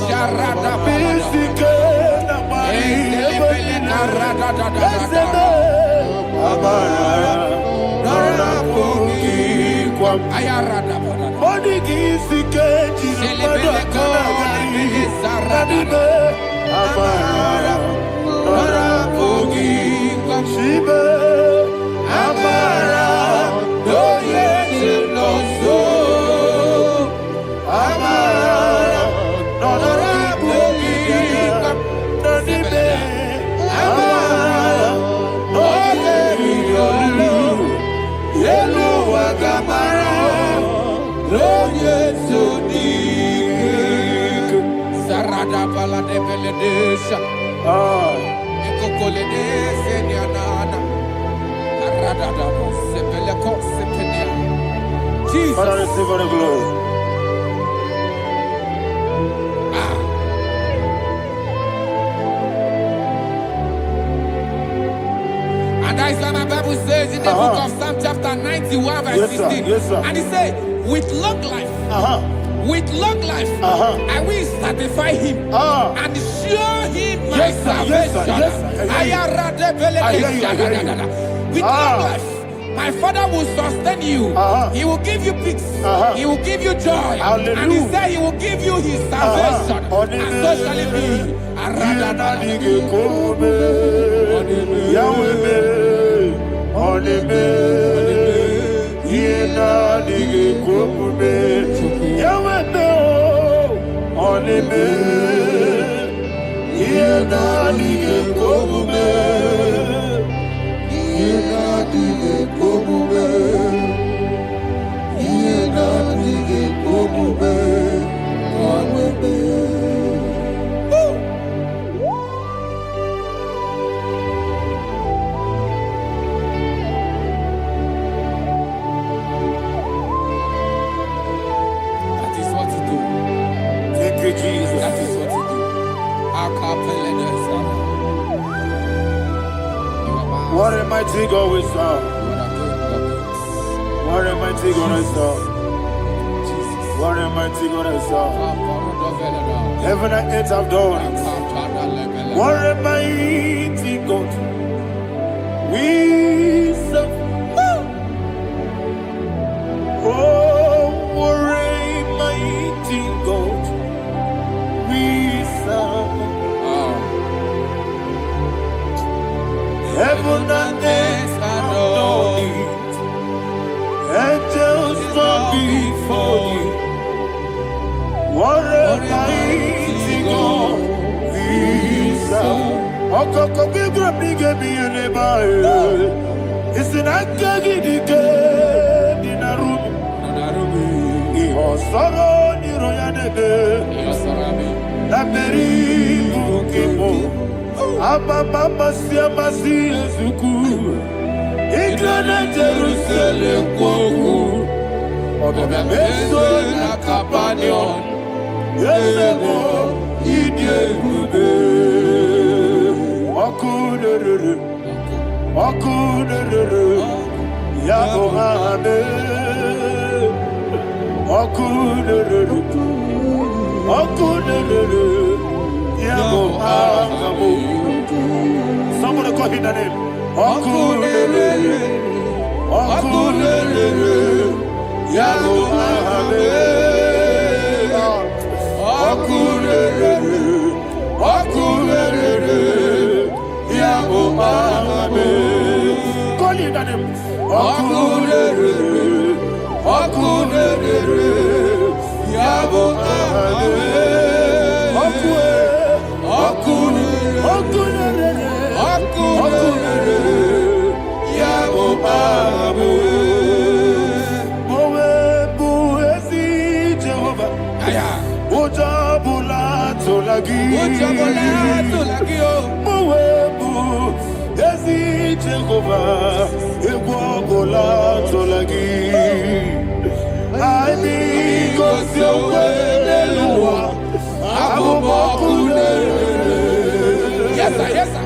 Sharada Bisike namari. Amara. Nora Bogi. Ayarada. Body gisike jina kanagari. Sarada. Amara. Nora Bogi. Shibe. Amara. No yes no so. Amara. Nora Bogi. Nanibe. Amara. No yes Yelo Agamara. No yes so deep. Sarada bala de beledesha. Ekokole senyanana. Arada da sebele ko sepenia. Jesus. Father, receive all the glory. And that is why my Bible says in the book of Psalm chapter 91 verse 16. Yes, sir. And He said, with long life, I will satisfy him and show him my salvation. With long life, my Father will sustain you. He will give you peace. He will give you joy. Hallelujah. And He said He will give you His salvation. And so shall it be. What a mighty God we serve. What a mighty God I serve. What a mighty God I serve. Heaven and earth have done it. What a mighty God we serve. Oh, what a Almighty God, Visa. Okoko bigro bige biye bae. Isina kagidike dinarum. Iho soro ni royanebe. Laberi bukimo. Ababa masia masi zuku. Igrana Jerusalem koku. Oga meso na kapanion. Yesemo idye gube. Okunere. Okunere. Yabo hame. Okunere. Okunere. Yabo hame. Somebody call him the name. Okunere. Okunere. Yabo hame. Okunere. Okunere. Yabo hame. Call him the name. Okunere. Okunere. Yabo hame. Yes, sir. Yes, sir.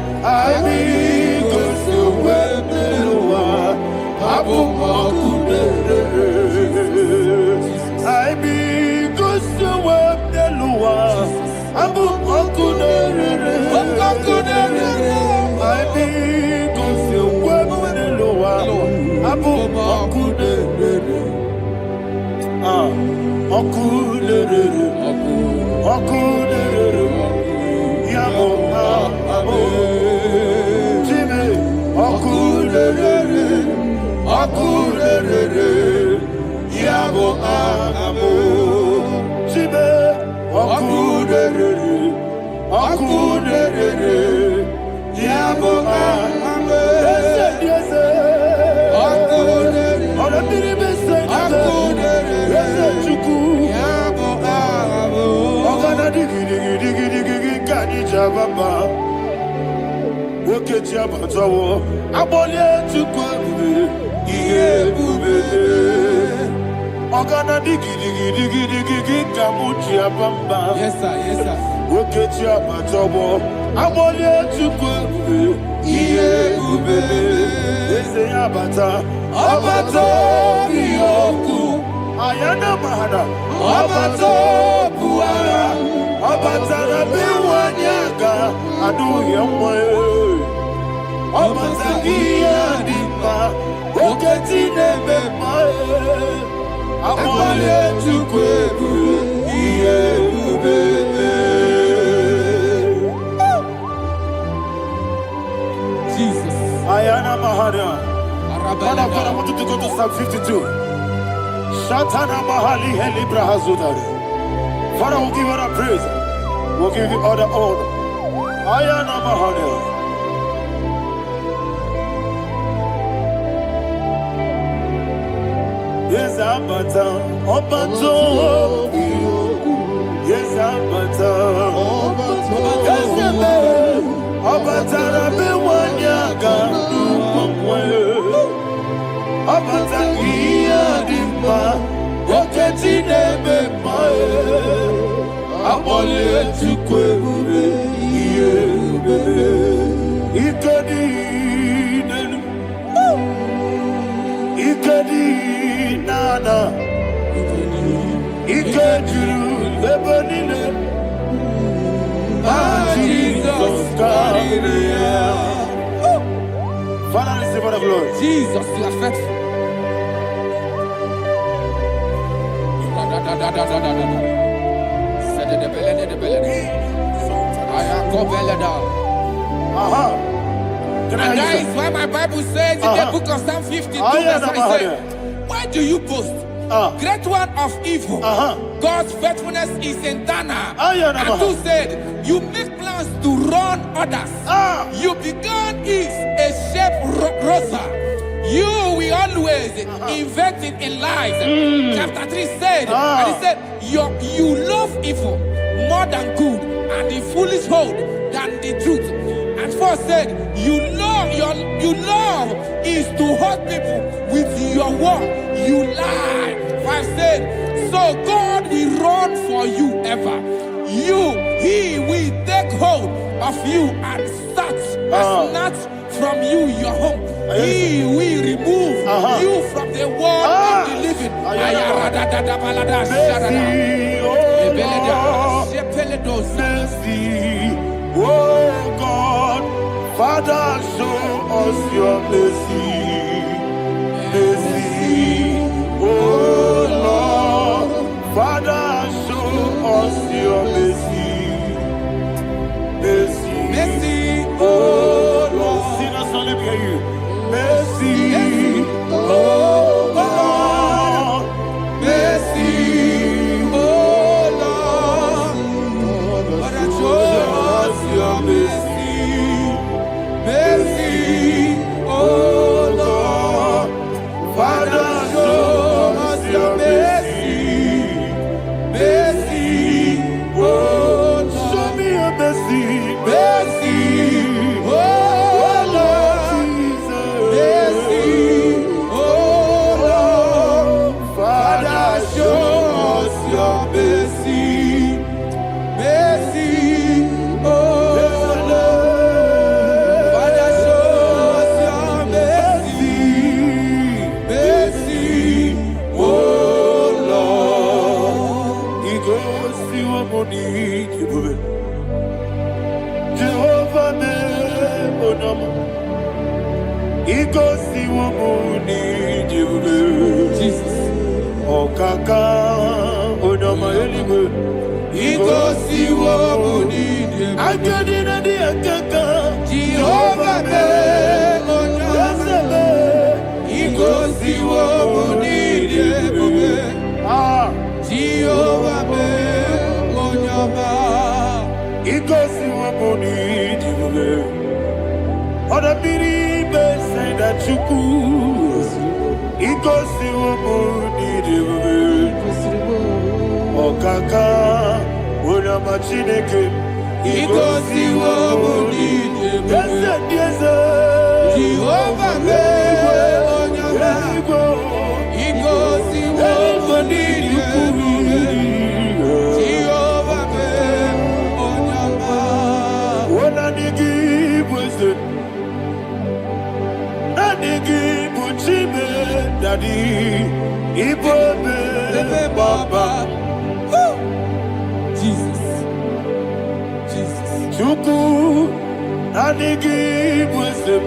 Yes, sir. Yes, sir. Ayana mahana, abato buara, abatara biwanyaga, adu yamwe, abatagia dipa, oketi nebe mae, amale tukwebu, iye ubebe. Jesus. Ayana mahana. Father, I want you to go to Psalm 52. Shatana Mahali Helibra Hazudari. Father, we'll give you the praise. We'll give you all the honor. Ayana Mahali. Yes, Abata. Obato. Yes, Abata. Yes, Abata. Rabe Wanyaga. Abata iya dimba, oketi nebe mae, abole tukwe ube iye ube, ikedi nenu, ikedi nana, ikediru lebenine, Jesus God. Father, receive all the glory. Jesus, you are faithful. And that is why my Bible says in the book of Psalm 52, verse 37, why do you boast? Great one of evil. God's faithfulness is eternal. Ayana And Maha. two said, you make plans to run others. You began is a shape rosa. You will always investing in lies. Chapter 3 said, and he said, you love evil more than good, and the foolish hold than the truth. And 4 said, you love is to hurt people with your word. You lie. 5 said, so God will run for you ever. He will take hold of you and snatch from you your home. He will remove you from the world of the living. Mercy, oh God, Father, show us your mercy. Mercy, oh Lord, Father, show us your mercy. Mercy, Mercy, oh Lord, sinners, let me hear you. Mercy, oh Lord, mercy, oh Lord, Father, show us your mercy. Mercy, oh Lord, Father, show us your mercy. Mercy, oh Lord, show me your mercy. Mercy, oh Lord, mercy, oh Lord, Father, show us your mercy. Mercy, oh Lord, Father, show us your mercy. Mercy, oh Lord. He goes to a money, Jehovah me onama. He goes to a money, Jesus. Okaka onama eligwe. He goes to a money, Akadina di akaka. Jehovah me onama. He goes to a money, Jehovah me onama. He goes to a money, Oda biri be say that you could. He goes to a money, Okaka Una Machineke. He goes to a money, Yes, Jehovah me onama. He goes to a money, Jehovah me onama. When I give wisdom, I give Chime, Daddy, Ibobe, Baba, Jesus, Jesus. Chuku, I give wisdom,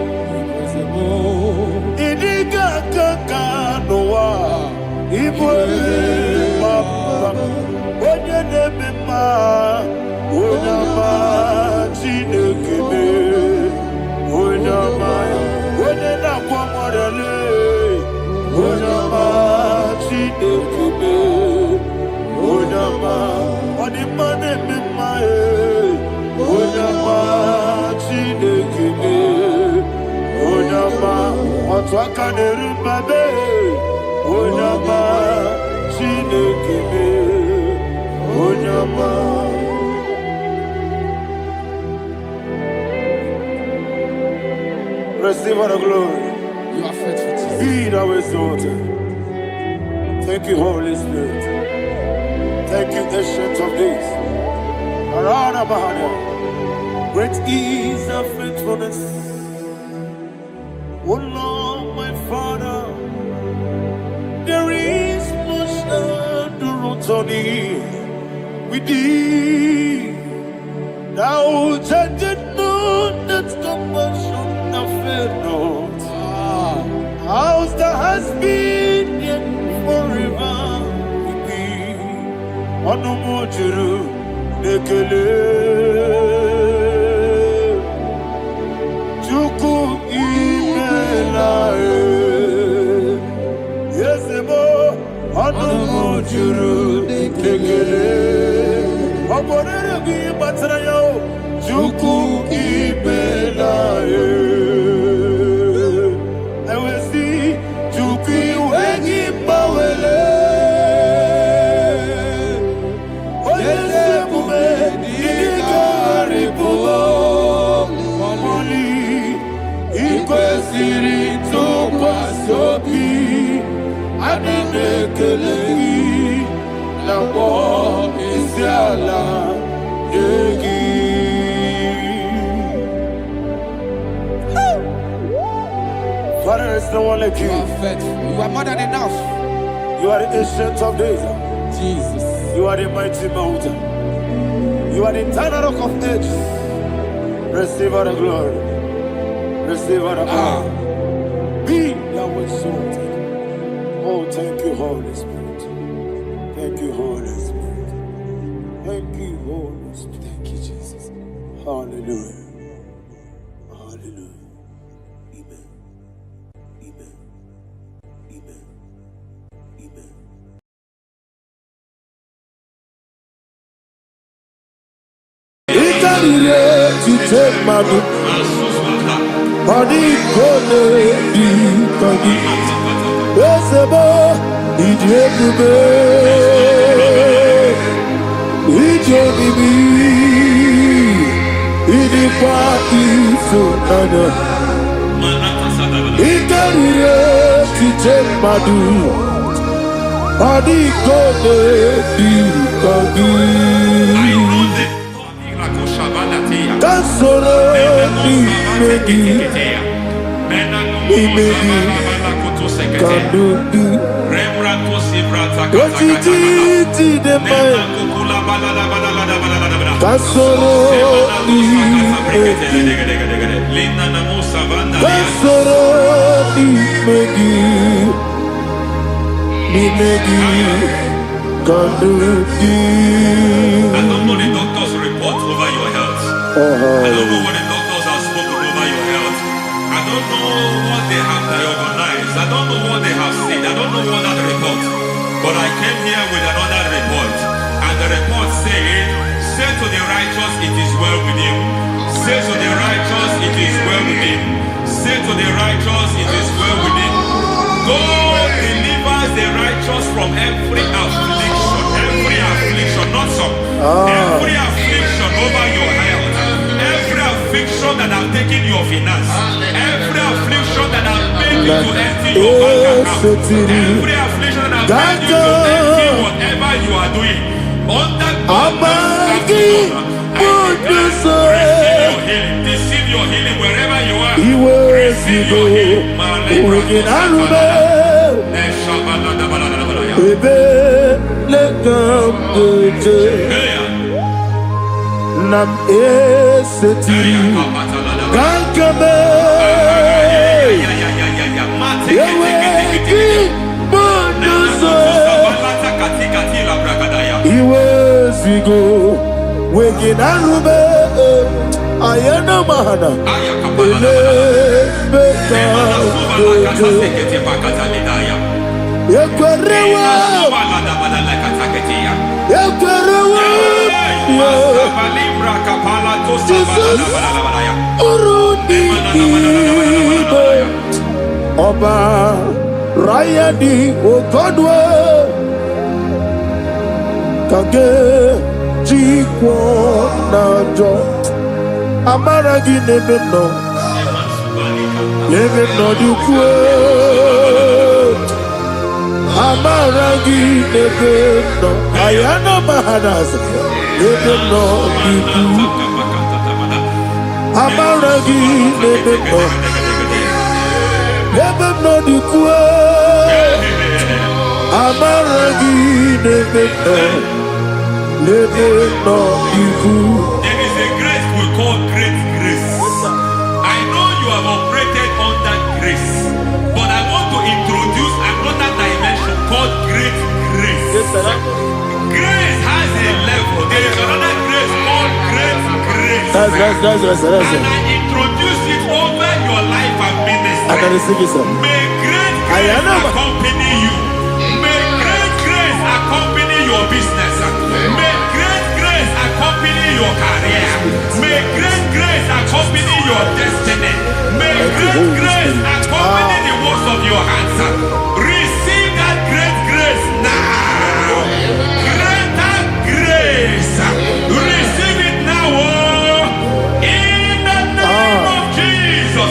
Idiga Kaka Noa, Ibobe, Baba, Onya Nebema, Onama, Chinekebe, Onama, Onena Kwamorele, Onama, Chinekebe, Onama, Onimane Mimae, Onama, Chinekebe, Onama, Otwakanerubabe, Onama, Chinekebe, Onama. Receive all the glory. You are faithful, Jesus. Be thou exalted. Thank you, Holy Spirit. Thank you, Ancient of Days. Arana Bahania. Great is thy faithfulness. O Lord, my Father, there is much endurance on thee. With thee, thou judgest not that compassion have failed not. House that has been yet forever with thee. Onomojuru nekele. Chuku imelae. Yesebo onomojuru nekele. Juku ibela I will see Juku wengi bawele Oyese mume Idikari pulo Mamoli Ikwesiri tukwa sopi Adine kelegi Nambo isiala Yegi Father, there is no one like you. You are faithful. You are more than enough. You are the ancient of days. Jesus. You are the mighty mountain. You are the eternal rock of ages. Receive all the glory. Receive all the honor. Be thou exalted. Oh, thank you, Holy Spirit. Thank you, Holy Spirit. Thank you, Holy Spirit. Thank you, Jesus. Hallelujah. Hallelujah. Amen. Amen. Amen. Amen. Ikarire tite madu Adi kone di kagi Esebo Ije kube Ije bibi Idi kwa iso nana Ikarire tite madu Adi kone di kagi Kasoro ni megi Kadudu Ojiji deme Kasoro ni megi Kasoro ni megi Ni megi Kadudu I don't know the doctor's report over your health. I don't know what the doctors have spoken over your health. I don't know what they have diagnosed. I don't know what they have said. I don't know what that report. But I came here with another report. And the report said, say to the righteous, it is well with him. Say to the righteous, it is well with him. Say to the righteous, it is well with him. God delivers the righteous from every affliction. Every affliction, not some. Every affliction over your health. Every affliction that have taken your finance. Every affliction that have made you to empty your bank account. Every affliction that have made you to empty whatever you are doing. Under God, receive your healing. Receive your healing wherever you are. Receive your healing. Nam eseti Gankame Yeweki Bondoso Iwe Zigo Wegin Arube Ayana Mahana Ele Beka Yekwerewa Yekwerewa Jesus Urudi Ibe Oba Rayadi Okodwe Kage Jikwo Najo Amaragi Nebeno Nebeno Dukwe Amaragi Nebeno Ayana Mahanas Nebeno Dukwe Amaragi Nebeno Nebeno Dukwe Amaragi Nebeno Nebeno Dukwe. There is a grace we call great grace. I know you have operated under grace, but I want to introduce another dimension called great grace. Grace has a level. There is another grace called great grace. That's And I introduce it over your life and ministry. May great grace accompany you. May great grace accompany your business. May great grace accompany your career. May great grace accompany your destiny. May great grace accompany the works of your hands. Receive that great grace now. Greater grace. Receive it now. In the name of Jesus.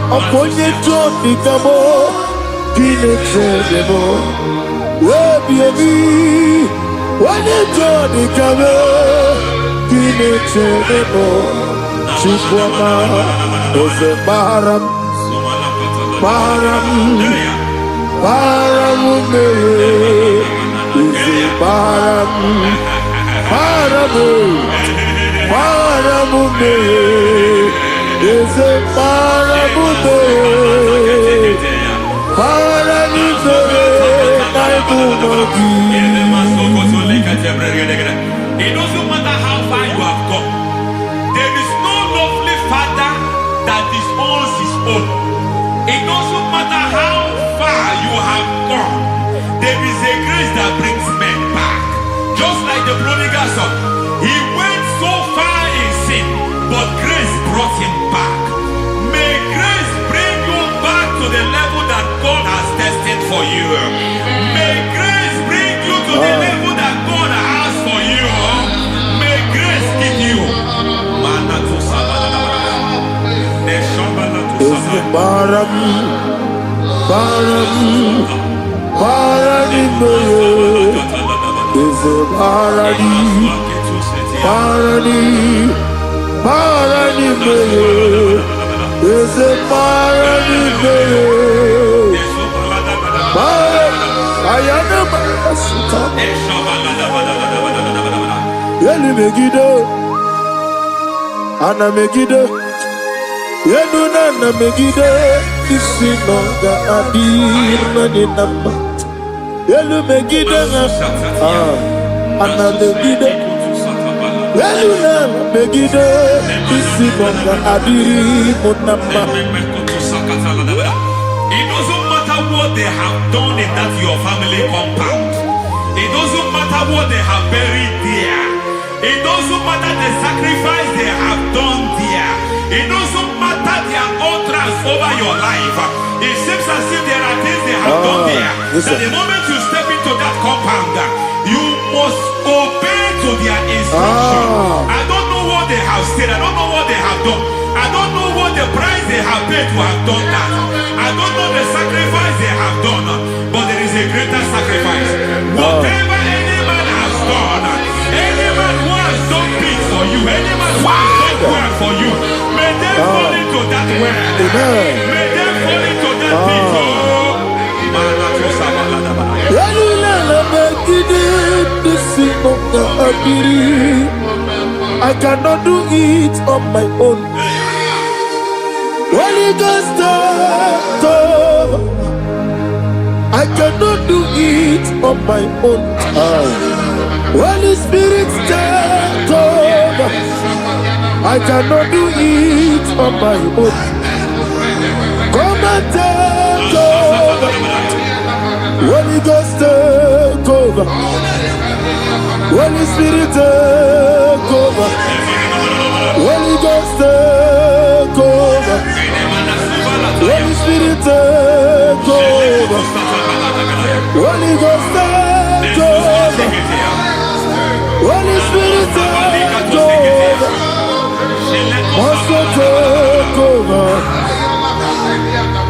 Aponye Johnny Kamo, Pine Tremo, Baby, when you Johnny Kamo, Pine Tremo, Chukwama, Ose Baram, Baram, Ose Baram, is a parabute, It doesn't matter how far you have come. There is no lovely father that disowns his own. It doesn't matter how far you have gone. There is a grace that brings men back. Just like the prodigal son. He went so far in sin, but grace brought him back. May grace bring you back to the level that God has destined for you. May grace bring you to the level that God has for you. May grace give you. Ana Megiddo, Yenuna Megiddo, Isinonga Adir Maninamba, Yelu Megiddo, Ana Megiddo, Yenuna Megiddo, Isinonga Adir Munamba. It doesn't matter what they have done in that your family compound. It doesn't matter what they have buried there. It doesn't matter the sacrifice they have done there. It doesn't matter their utterance over your life. It seems as if there are things they have done there. That the moment you step into that compound, you must obey to their instruction. I don't know what they have said. I don't know what they have done. I don't know what the price they have paid to have done that. I don't know the sacrifice they have done. But there is a greater sacrifice. Whatever any man has done, any man who has done big for you, any man who has done well for you, may they fall into that well. May they fall into that pit. I cannot do it on my own. Holy Ghost, I cannot do it on my own. Holy Spirit, I cannot do it on my own. Come and take over. Holy Ghost, take over. Holy Spirit, take over. Holy Ghost, take over. Holy Spirit, take over. Holy Ghost, take over. Holy Spirit, take over. Master, take over.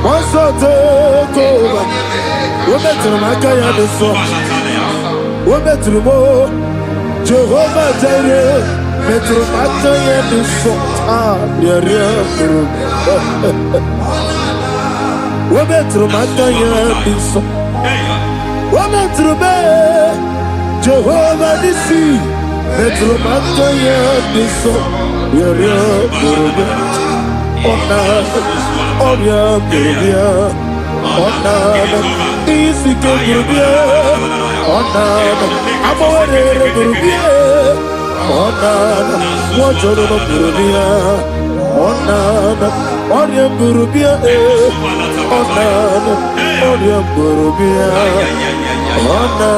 Master, take over. We're better than I can do so. We're better than more. Jehovah Jireh, better than I can do so. We're better than I can do so. We're better than Jehovah Nissi, better than I can do so. Onana, Onion Burubia, Onana, Onion Burubia, Onana,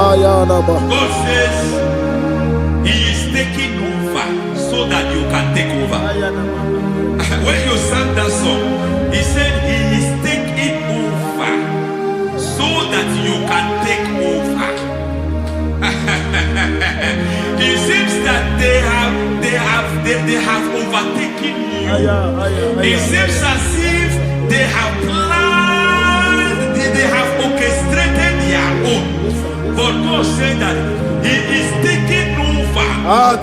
Ayanaba. God says He is taking over so that you can take over. When you sang that song, He said He is taking over so that you can take over. It seems that they have overtaken you. It seems as if they have planned, they have orchestrated their own. But God said that He is taking over.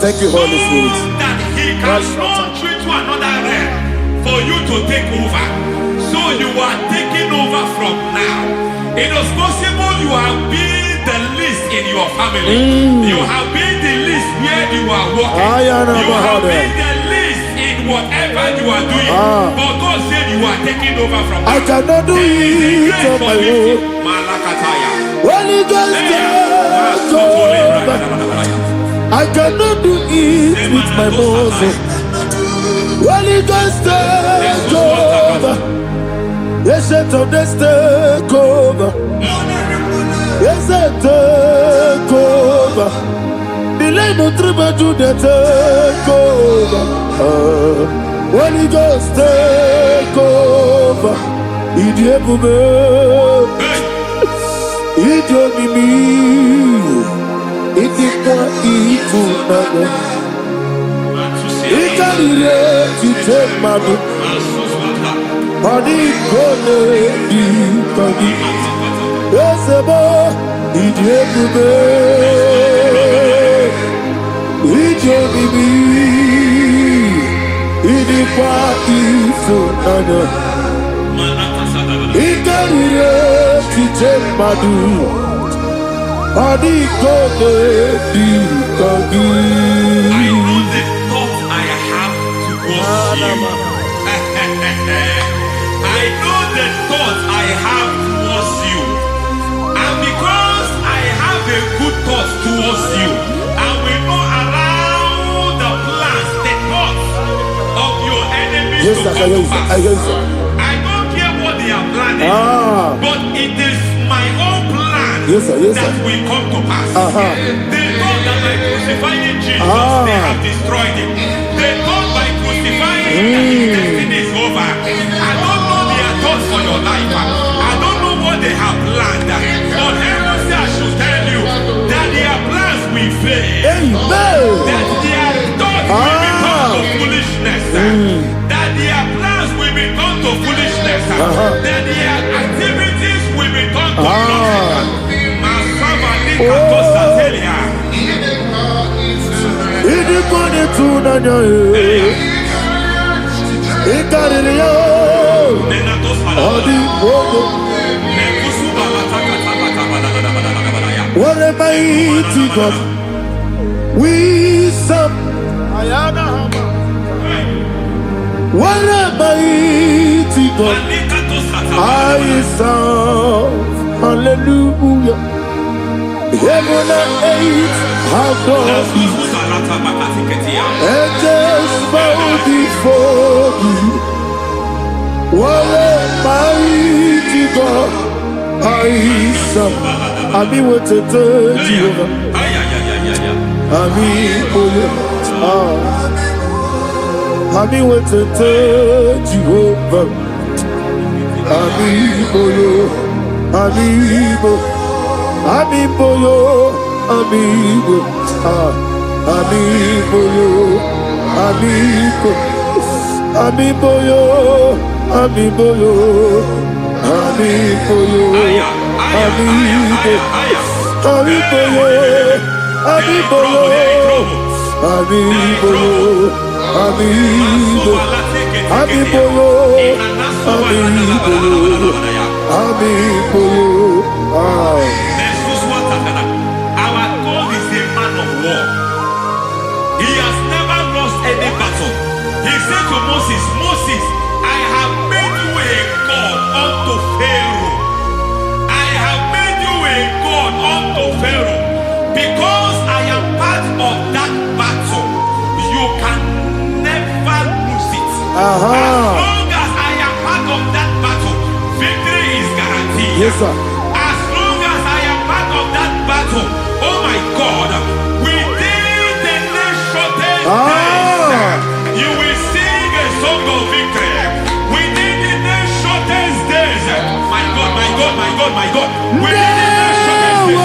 Thank you, Holy Spirit. So that He can launch you to another realm for you to take over. So you are taking over from now. It is possible you have been the least in your family. You have been the least where you are working. You have been the least in whatever you are doing. But God said you are taking over from now. I cannot do it on my own. Holy Ghost, take over. I cannot do it with my muscle. Holy Ghost, take over. Yes, of this take over. Yes, take over. The line of tribe to the take over. Holy Ghost, take over. Idiebube, Idiomimi, Idikwa Ifunana, Ikarire Titemadu. Money gone di kagi, esebo idiebube, idiomimi, idikwa isunana, ikarire kitemadu, money gone di kagi. I know the thoughts I have towards you. I know the thoughts I have towards you. And because I have a good thought towards you, I will not allow the plans, the thoughts of your enemies to come to pass. I don't care what they are planning, but it is my own plan that will come to pass. They thought that by crucifying Jesus, they have destroyed him. They thought by crucifying him that his destiny is over. I don't know their thoughts for your life. I don't know what they have planned. But heaven says I should tell you that their plans will fail. That their thoughts will become to foolishness. That their plans will become to foolishness. That their activities will become to nonsense. What a mighty God we serve. What a mighty God I serve. Hallelujah. Heaven and earth have done it. Angels bow before you. What a mighty God I serve. Ami wote Jehovah. Ami oye. Ami wote Jehovah. Ami oye. Ami bo. Ami boyo. Ami bo. Ami boyo. Ami bo. Ami boyo. Ami boyo. Ami boyo. Our God is a man of war. He has never lost any battle. He said to Moses, Moses, I have made you a God unto Pharaoh. I have made you a God unto Pharaoh. Because I am part of that battle, you can never As long as I am part of that battle, oh my God, within the next shortest days, you will sing a song of victory. Within the next shortest days, my God, my God, my God, my God. Within the next shortest days,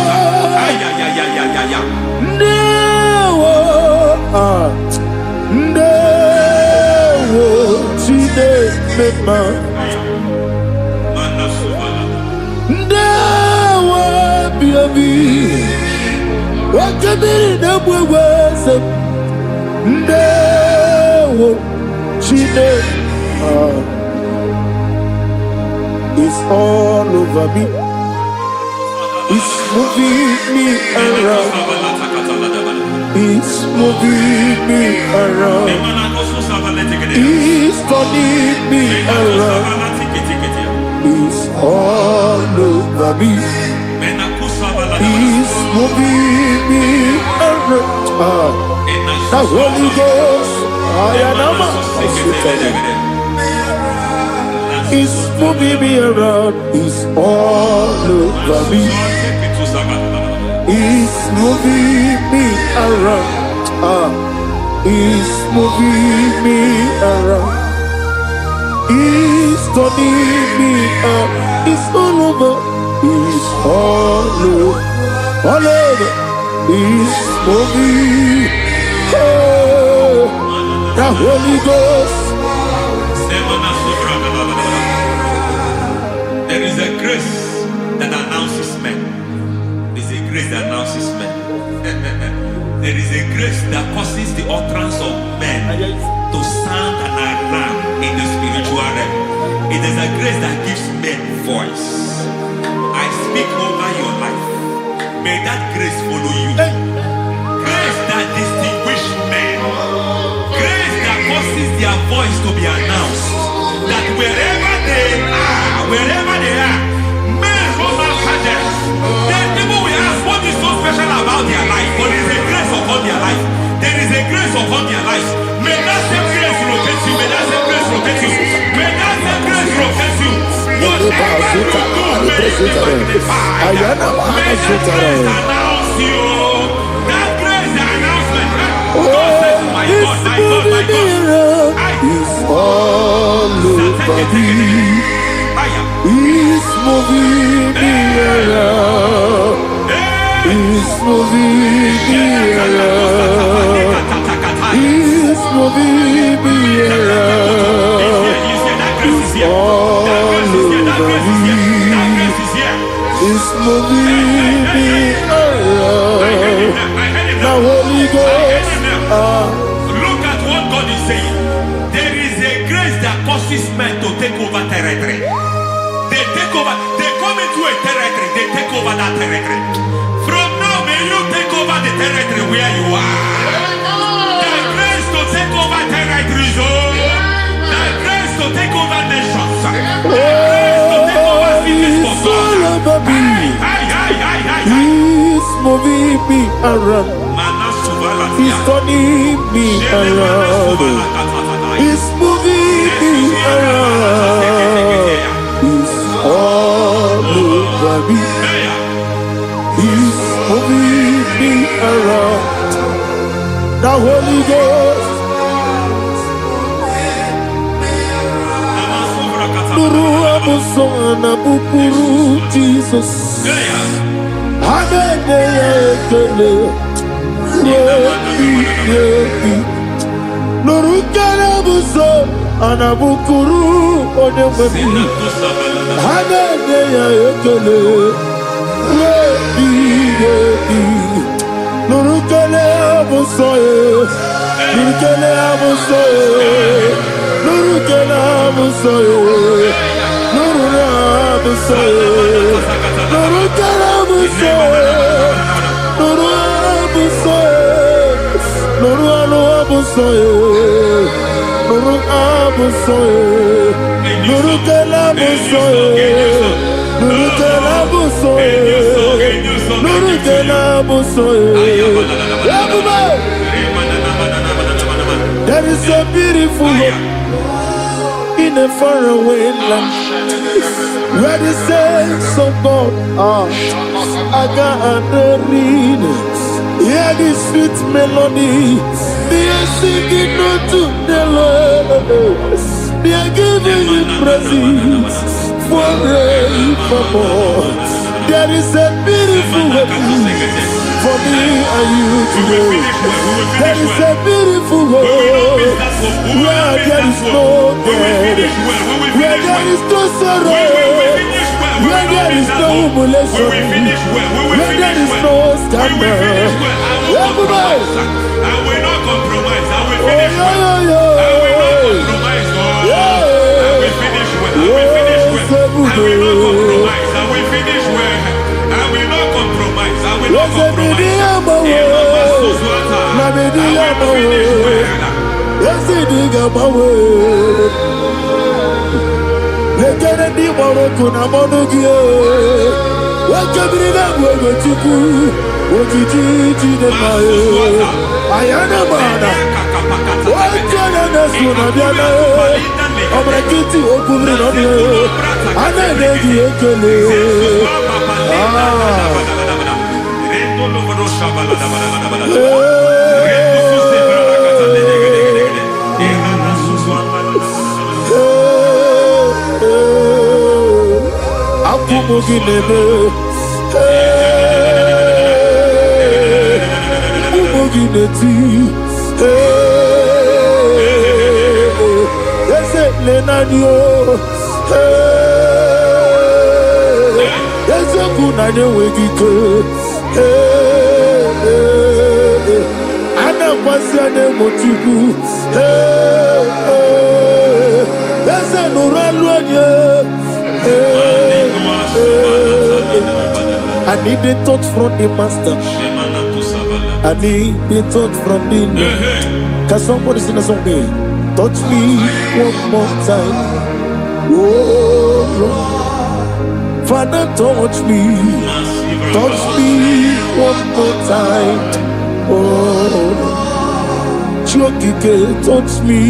It's all over me. It's moving me around. It's moving me around. It's turning me around. It's all over me. It's moving me around. The Holy Ghost, it's moving me around. It's all over me. It's moving me around. It's moving me around. It's turning me up. It's all over. It's all over. All over. It's moving. Oh, the Holy Ghost. There is a grace that announces men. There is a grace that announces men. There is a grace that causes the utterance of men to sound an alarm in the spiritual realm. It is a grace that gives men voice. I speak over your life. May that grace follow you. Grace that distinguishes men. Grace that causes their voice to be announced. That wherever they are, men come after them. Then people will ask what is so special about their life. But there is a grace upon their life. There is a grace upon their life. May that same grace rotate you. May that same grace rotate you. May that same grace rotate you. Whatever you do, may it be magnified. May that grace announce you. That grace announcement. God says, my God, my God, my God. It's all over me. It's moving me around. It's moving me around. It's moving me around. It's all over me. It's moving me around. The Holy Ghost. Look at what God is saying. There is a grace that causes men to take over territory. They take over. They come into a territory. They take over that territory. From now, may you take over the territory where you are. The grace to take over territories. The grace to take over nations. The grace to take over cities for God. He's moving me around. He's turning me around. He's moving me around. He's all over me. He's moving me around. The Holy Ghost. Nuru amusona bukuru Jesus. Nurukana buso anabukuru onemami hanene ya ekele rebi nurukana buso nurukana buso nurukana buso nurukana buso nurukana buso There is a beautiful hope in a faraway land, where the saints of God are. I got the readings, hear the sweet melody. They are singing unto the Lord. They are giving you praise forevermore. There is a beautiful way for me and you today. There is a beautiful way where there is no death, where there is no sorrow, where there is no humiliation, where there is no scandal. Everybody, I will not compromise. I will oh, finish well. I will not compromise. I will finish well. I will finish well. I will not compromise. I will finish well. I will not compromise. I will not compromise. I need the touch from the master. I need the touch from the Lord. Can somebody sing a song here? Touch me one more time. Oh Lord, Father, touch me. Touch me one more time. Oh, Chokike, touch me.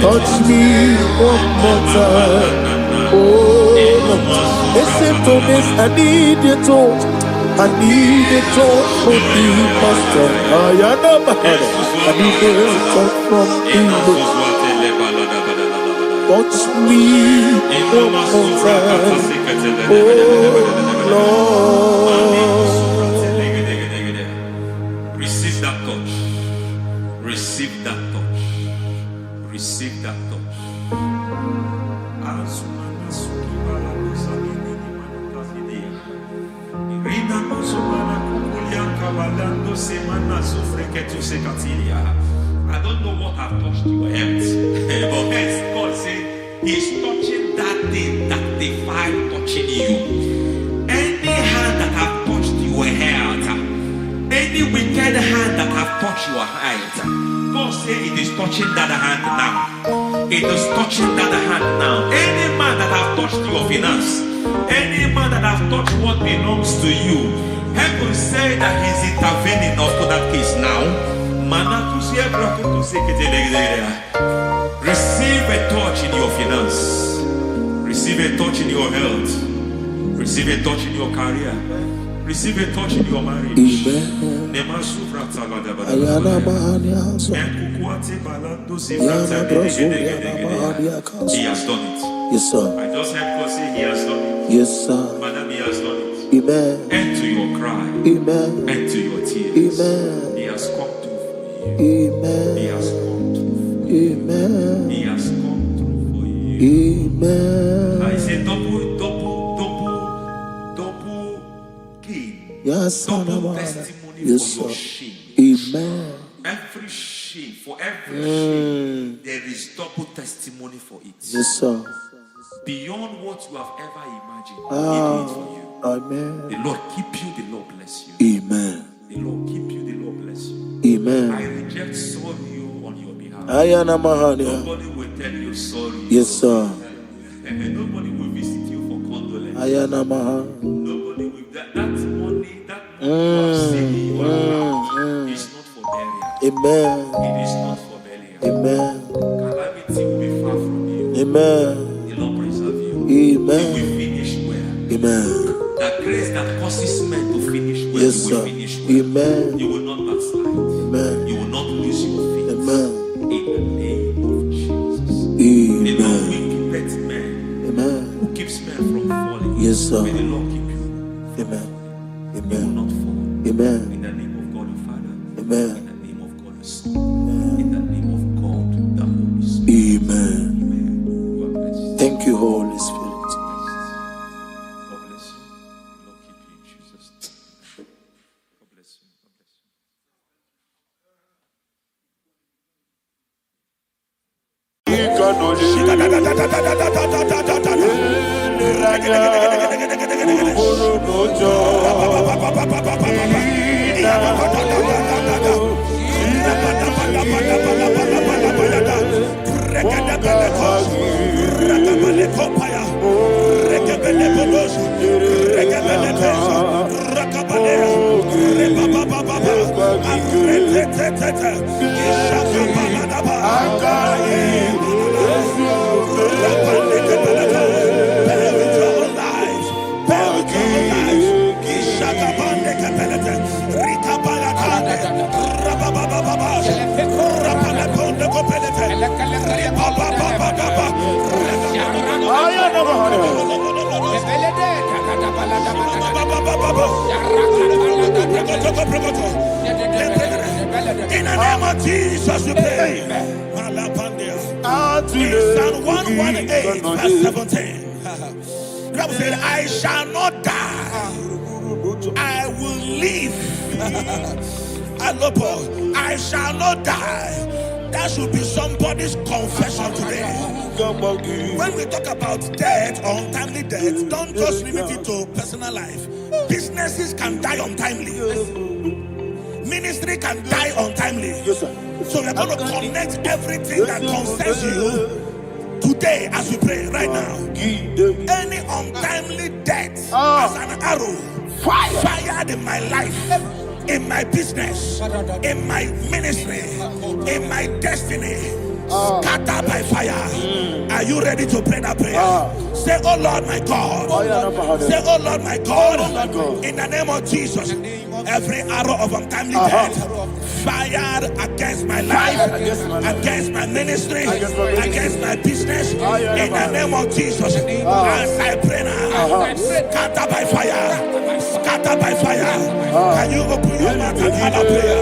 Touch me one more time. Oh, listen to this. I need your touch. I need a touch from the master. I need a touch from the Lord. Touch me one more time. Oh Lord. Receive that touch. Receive that touch. Receive that touch. I don't know what I've touched your health, but hence God said He's touching that thing that defied touching you. Any hand that have touched your health, any wicked hand that have touched your health, God said it is touching that hand now. It is touching that hand now. Any man that have touched your finance, any man that have touched what belongs to you, heaven say that He's intervening to that case now. Receive a touch in your finance. Receive a touch in your health. Receive a touch in your career. Receive a touch in your marriage. He has done it. Yes, sir. I just heard God say He has done it. Yes, sir. Madam, He has done it. Amen. End to your cry. Amen. End to your tears. Amen. He has come through for you. Amen. He has come through for you. Amen. He has come through for you. Amen. I say double gain. Yes, Double testimony yes, for your sir. shame. Amen. Every shame, for every shame, there is double testimony for it. Yes, sir. Beyond what you have ever imagined, He did it for you. Amen. The Lord keep you, the Lord bless you. Amen. The Lord keep you, the Lord bless you. Amen. I reject sorry on your behalf. Ayana Mahania. Nobody will tell you sorry. Yes, sir. Nobody will visit you for condolence. Ayana Mahania. Nobody will. That money you have seen in your account is not for burial. Amen. It is not for burial. Amen. Calamity will be far from you. Amen. The Lord preserve you. Amen. You will finish well. Amen. That grace that causes men to finish well, Yes, you sir. will finish well. Amen. You will not backslide. Amen. You will not lose your faith. Amen. In the name of Jesus. Amen. The Lord will keep men. Amen. Who keeps men from falling? Yes, sir. May the Lord keep you. Amen. You will Amen. not fall. Amen. In the name of God the Father. Amen. In the name of God the Son. In the name of God the Holy Spirit. Amen. Amen. God bless you. Thank you, Holy Spirit. God bless you. The Lord keep you in Jesus' name. God bless you. God bless you. In the name of Jesus, we pray. In Psalm 118, verse 17, the Bible said, I shall not die, I will live. I shall not die. That should be somebody's confession today. When we talk about death or untimely death, don't just limit it to personal life. Businesses can die untimely. Ministry can die untimely. Yes, sir. So we're going to connect everything that concerns you today as we pray right now. Any untimely death as an arrow fired in my life, in my business, in my ministry, in my destiny, scattered by fire. Are you ready to pray that prayer? Say, oh Lord my God. Say, oh Lord my God. In the name of Jesus, every arrow of untimely death fired against my life, against my ministry, against my business, in the name of Jesus, as I pray now, scattered by fire, scattered by fire. Can you open your mouth and have a prayer?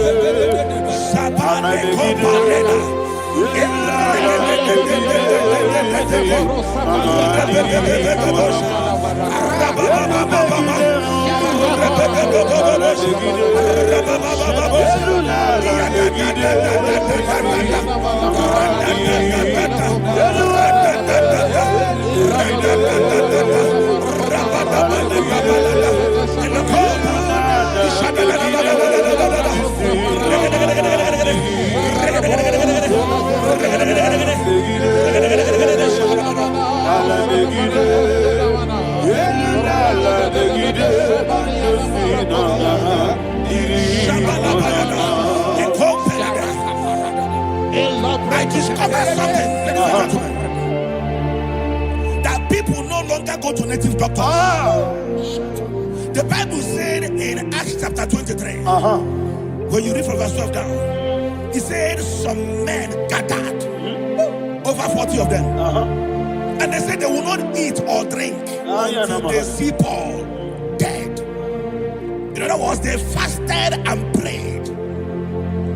I discovered something, ladies and gentlemen, that people no longer go to native doctors. The Bible said in Acts chapter 23, when you read from verse 12 down, it said some men gathered, over 40 of them, and they said they will not eat or drink until they see Paul dead. In other words, they fasted and prayed.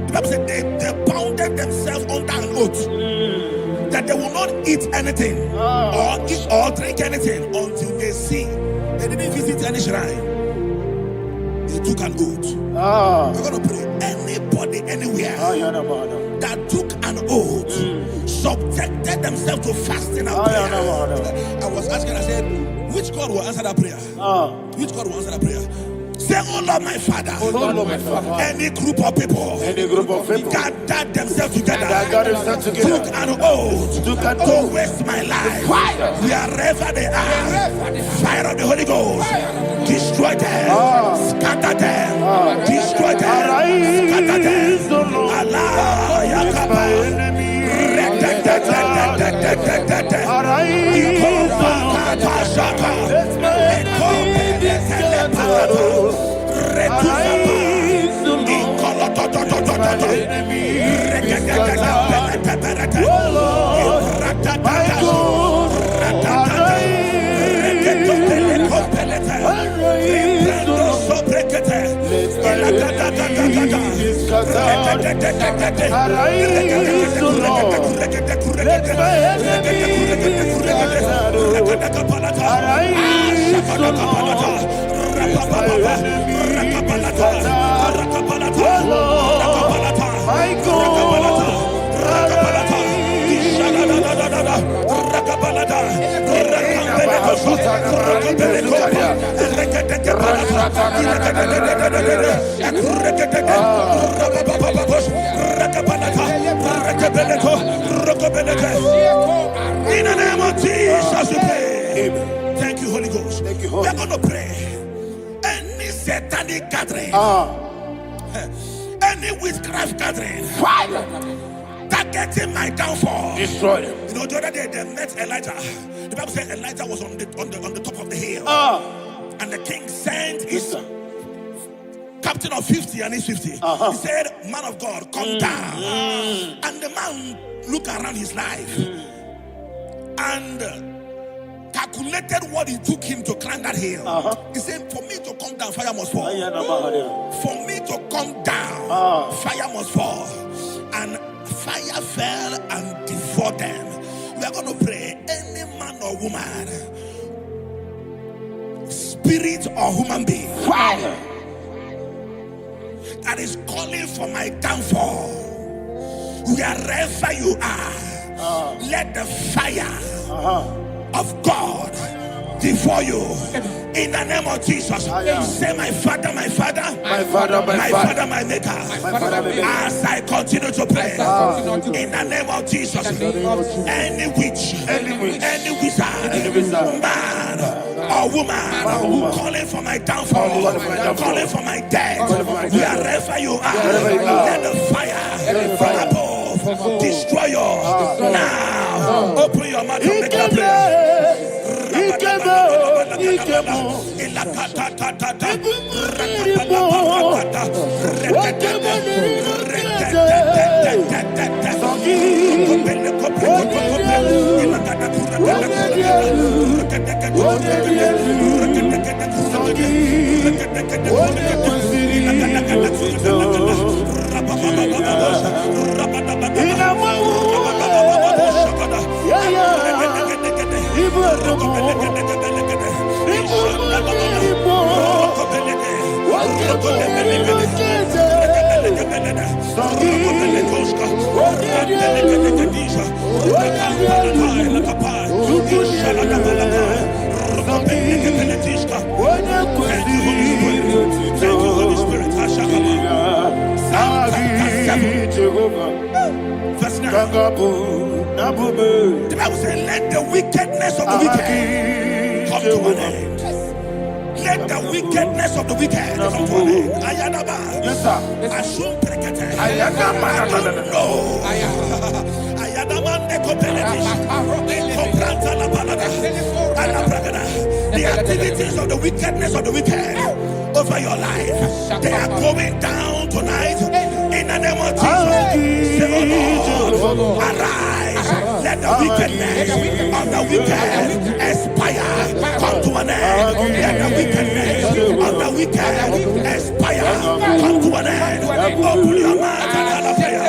The Bible said they bounded themselves under an oath that they will not eat anything or eat or drink anything until they see. They didn't visit any shrine. They took an oath. We're going to pray. Anybody, anywhere that took an oath, subjected themselves to fasting and prayer. I was asking, I said, which God will answer that prayer? Which God will answer that prayer? Say, oh Lord my Father, any group of people gathered themselves together, took an oath to waste my life, wherever they are, fire of the Holy Ghost, destroy them, scatter them, destroy them, scatter them. Allah, Yakaba, enemy is scattered. Oh Lord, my God, arise, arise, O Lord, let my enemy be scattered. Arise, O Lord, let my enemy be scattered. Oh Lord, my God, in the name of Jesus, we pray. Thank you, Holy Ghost. Thank you, We Holy are going to pray. Any satanic gathering, any witchcraft gathering, fire, targeting my downfall, destroy them. You know, the other day they met Elijah. The Bible said Elijah was on the top of the hill, and the king sent his captain of 50 and his 50. He said, "Man of God, come down." And the man looked around his life and calculated what it took him to climb that hill. He said, "For me to come down, fire must fall. For me to come down, fire must fall." And fire fell and devoured them. We are going to pray. Any man or woman, spirit or human being, Fire, that is calling for my downfall, wherever you are, let the fire of God devour you in the name of Jesus. Say, my Father, my Father, my Father, my Father, my Maker. As I continue to pray in the name of Jesus, any witch, any wizard, man or woman calling for my downfall, calling for my death, wherever you are, let the fire from above destroy you now. Open your mouth and make a prayer. Verse 9. The Bible says, let the wickedness of the wicked come to an end. Let the wickedness of the wicked come to an end. Ayadaba. Yes, sir. Assume prekete. Ayadaba. I don't know. Ayadaba nekopeletish. Ekopranta la balada. Alabragada. The activities of the wickedness of the wicked over your life, they are going down tonight in the name of Jesus. Say, oh Lord, arise. Let the wickedness of the wicked expire. Come to an end. Let the wickedness of the wicked expire. Come to an end. Open your mouth and have a prayer.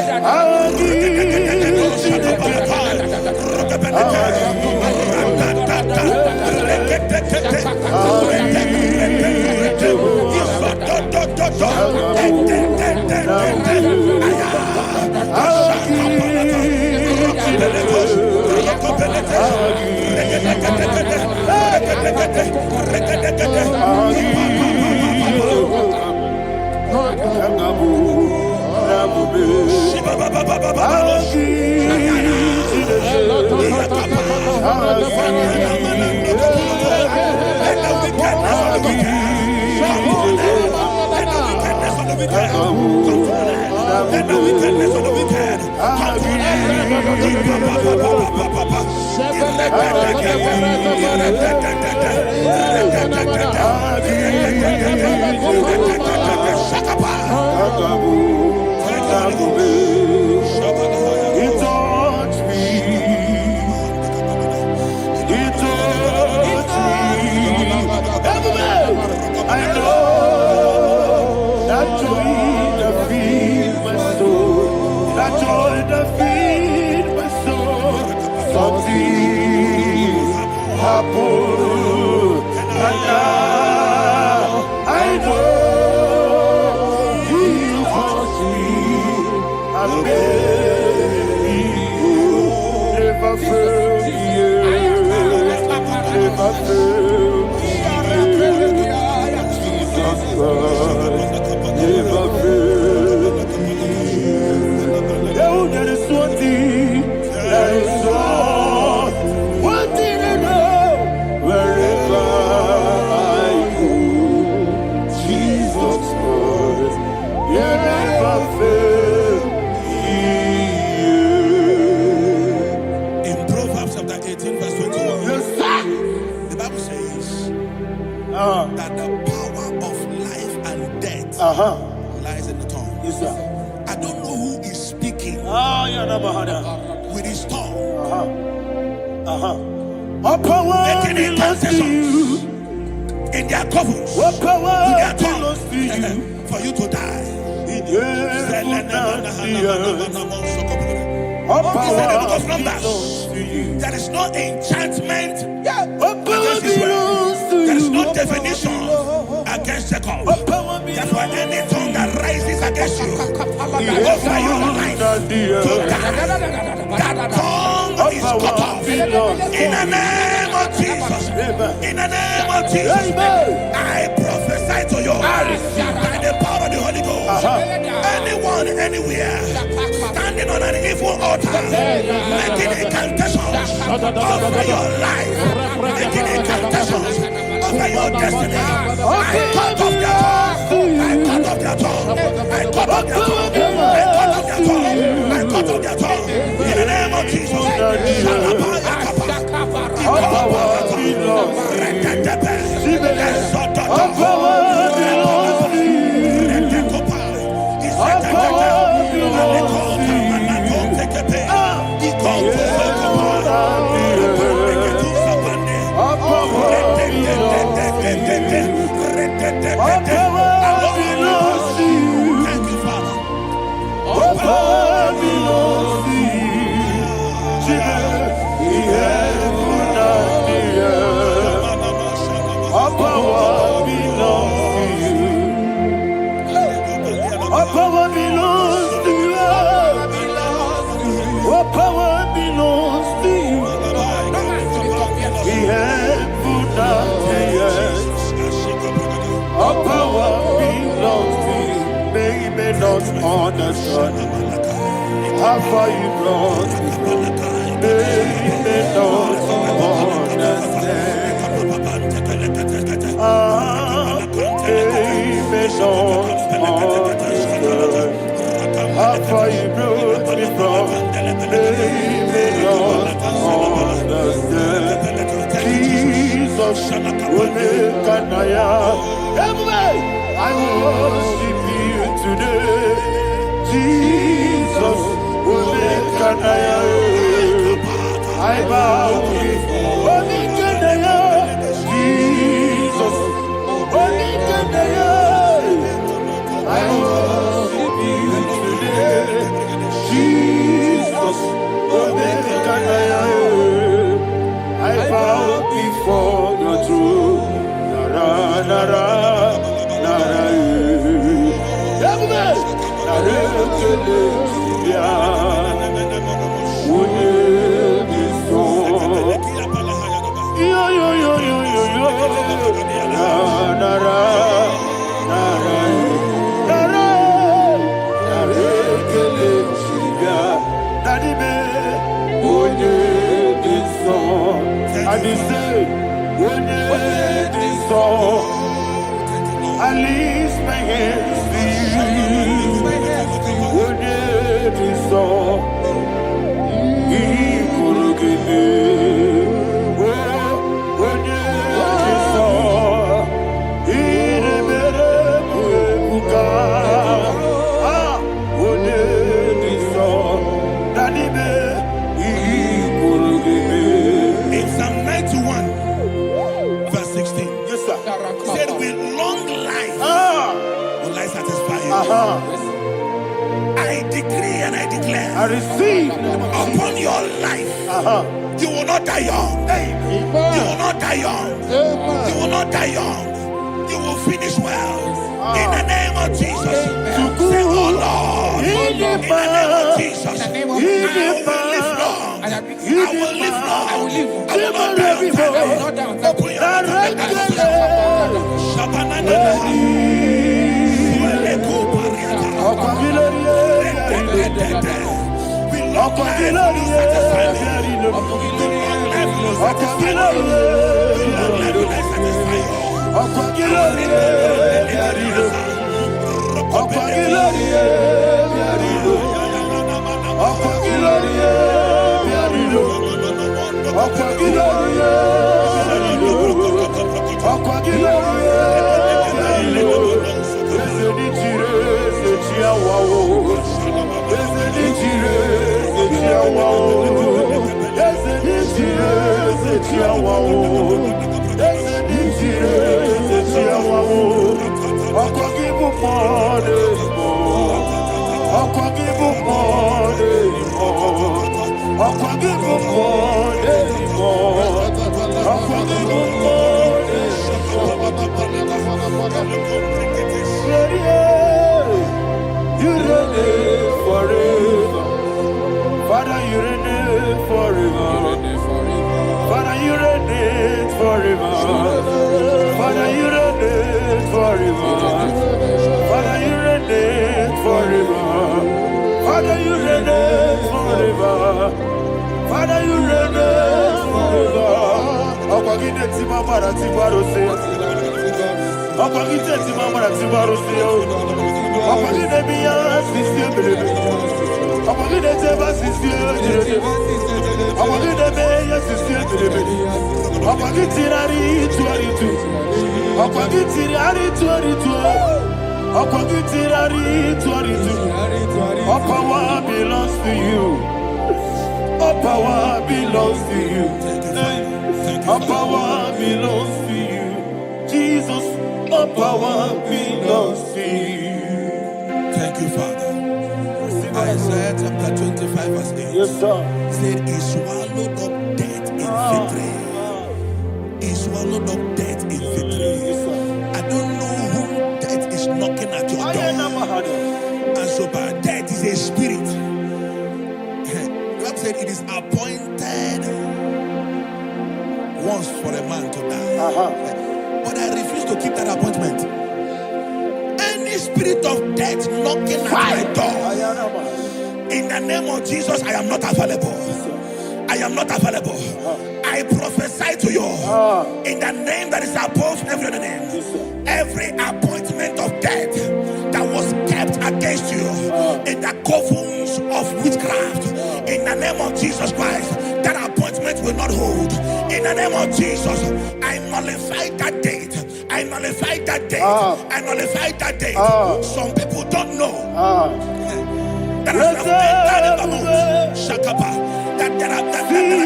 He touched me. He touched me. I know that joy that feeds my soul. That joy that feeds my soul. Something happened, and now I know He touched me. And baby, never failed me yet. Never failed me yet. Jesus Christ never failed me yet. Oh, there is one thing, there is one thing I know. Wherever I go, Jesus Christ, you never fail me. In Proverbs chapter 18, verse 21, Yes, sir. the Bible says that the power of life and death lies in the tongue. Yes, sir. I don't know who is speaking with his tongue, All power making belongs to you. incantations in their covers All power with their belongs tongue to you. for you to die. All He said in the book power of Numbers, belongs to you. there is no enchantment All power against Israel. belongs to There is you. no divination against Jacob. All power That's why belongs any tongue that rises against you over your life to to die, that tongue is cut off. In the name of Jesus. In the name of Jesus. I prophesy to you by the power of the Holy Ghost. Anyone, anywhere, standing on an evil altar, making incantations over your life, making incantations over your destiny, I cut off their tongue. I cut off their tongue. I cut off their tongue. I cut off their tongue. I cut off their tongue. In the name of Jesus. All power belongs to you. All power belongs to you. All power belongs to you. All power belongs to you. Thank you, Father. All power belongs to you. The heaven and the earth. All power belongs to you. All power belongs to you. All power belongs to you. The heaven and the earth. All power belongs to you. They may not understand how far you brought me from. They may not understand. They may not understand how far you brought me from. They may not understand. Jesus will make an I worship you today. Jesus will make an I bow before Jesus. I worship you today. Jesus will make an I bow before your throne. Nara, nara, nara, I lift my hands to you. When it is so, he could give me. When it is so, he never will. When it receive upon your life. You will not die young. You will not die young. You will not die young. You will finish well. In the name of Jesus. Say, oh Lord. In the name of Jesus. I will live long. I will live long. I will not die on time. Open your You reign forever. Father, you reign forever. Father, you reign forever. Father, you reign forever. Father, you reign forever. Father, you reign forever. Father, you reign forever. Akwagide timamara tibarose. Akwagide timamara tibarose. Akwagide biya sisiye. Akwagide teba sisiye. Akwagide beya sisiye. Akwagide rari tuaritu. Akwagide rari tuaritu. Akwagide rari tuaritu. All power belongs to you. All power belongs to you. All power belongs to you. Jesus, all power belongs to you. Thank you, Father. Isaiah chapter 25 verse 8. Yes, sir. Said, he swallowed up death in victory. He swallowed up death in victory. I don't know who death is knocking at your door. And so, but death is a spirit. God said it is appointed once for a man to die. But I refuse to keep that appointment. Any spirit of death knocking at my door, in the name of Jesus, I am not available. I am not available. I prophesy to you in the name that is above every other name. Every appointment of death that was kept against you in the covens of witchcraft, in the name of Jesus Christ, that appointment will not hold. In the name of Jesus, I nullify that date. I nullify that date. I nullify that date. Some people don't know that as I've entered in the moon, Shakapa, that there are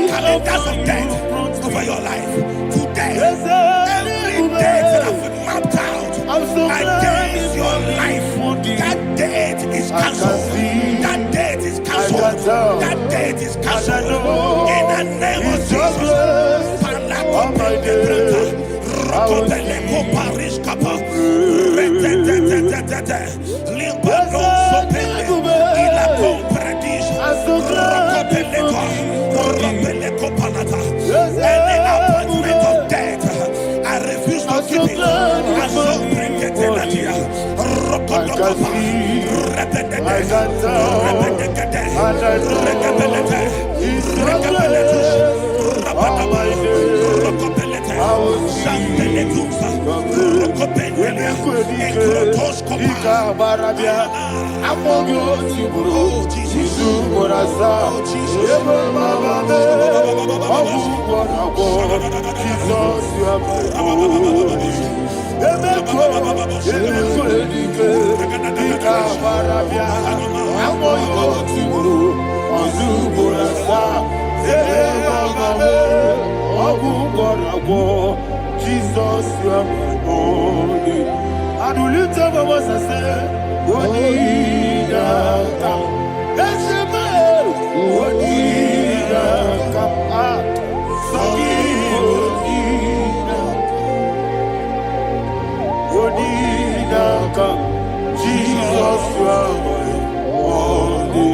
calendars of death over your life. Today, every date that I've mapped out against your life, that date is cancelled. That date is cancelled. That date is cancelled. In the name of Jesus. Any appointment of death, I refuse to keep it. I so bring it in the year. Jesus, you are my holy. And we lift up our voice and say, Jesus, you are holy.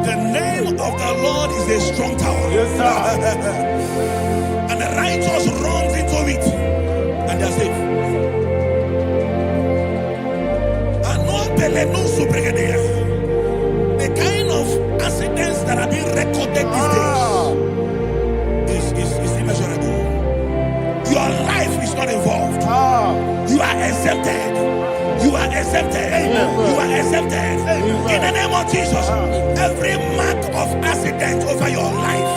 The name of the Lord is a strong tower. Yes, sir. And the righteous runs into it and they're safe. The kind of accidents that are being recorded these days is immeasurable. Your life is not involved. You are exempted. You are exempted. You are exempted. In the name of Jesus, every mark of accident over your life,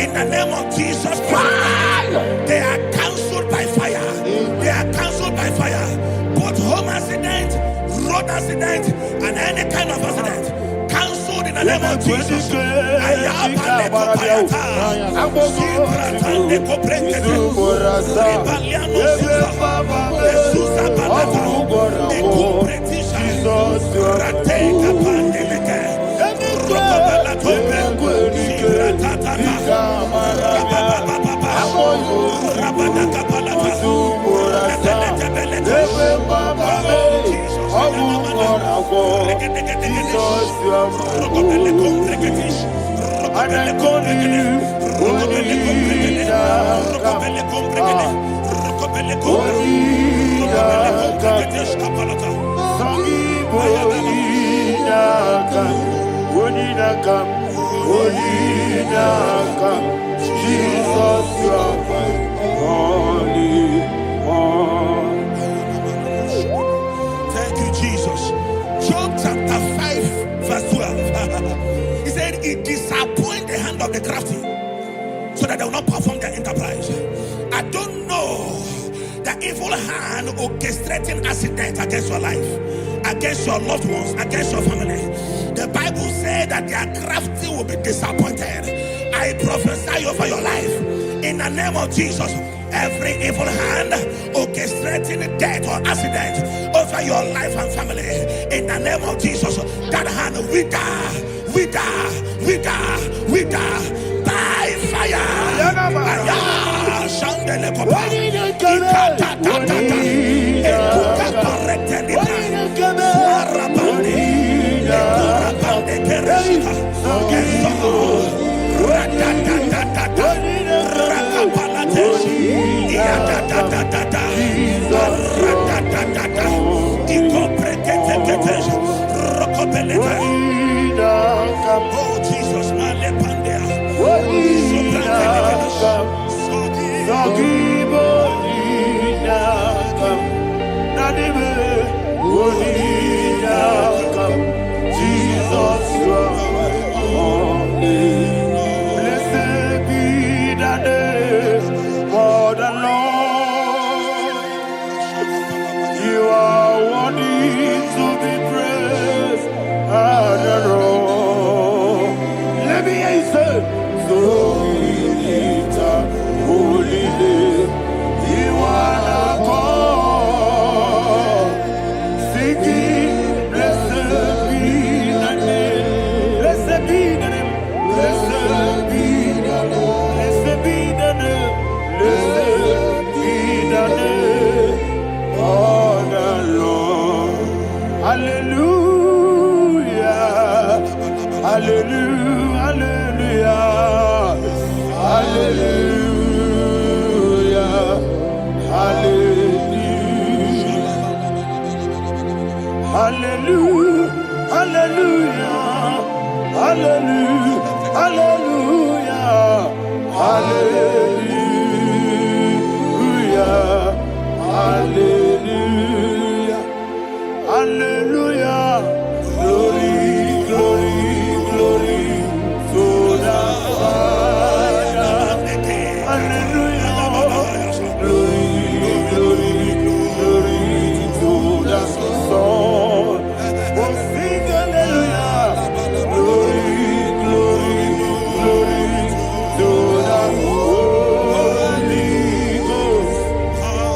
in the name of Jesus Christ, they are cancelled by fire. They are cancelled by fire. Both home accident, road accident, and any kind of accident, cancelled in the name of Jesus. Thank you, Jesus. Job chapter 5, verse 12. He said, it disappoints the hand of the crafty, so that they will not perform their enterprise. I don't know the evil hand orchestrating accident against your life, against your loved ones, against your family. The Bible said that their crafty will be disappointed. I prophesy over your life in the name of Jesus. Every evil hand orchestrating death or accident over your life and family, in the name of Jesus, that hand wither by fire. Oh Jesus, blessed be the name of the Lord. You are worthy to be praised and adored. Let me hear you say, so we lift up holy name. You are the God. Singing, blessed be the name. Blessed be the name. Blessed be the name. Blessed be the name. Blessed be the name of the Lord. Hallelujah. Hallelujah. Hallelujah. Hallelujah. Hallelujah. Hallelujah. Hallelujah. Hallelujah. Hallelujah. Hallelujah. Hallelujah. Glory, glory, glory to the Father. Hallelujah. Glory, glory, glory to the Son. Oh, sing hallelujah. Glory, glory, glory to the Holy Ghost.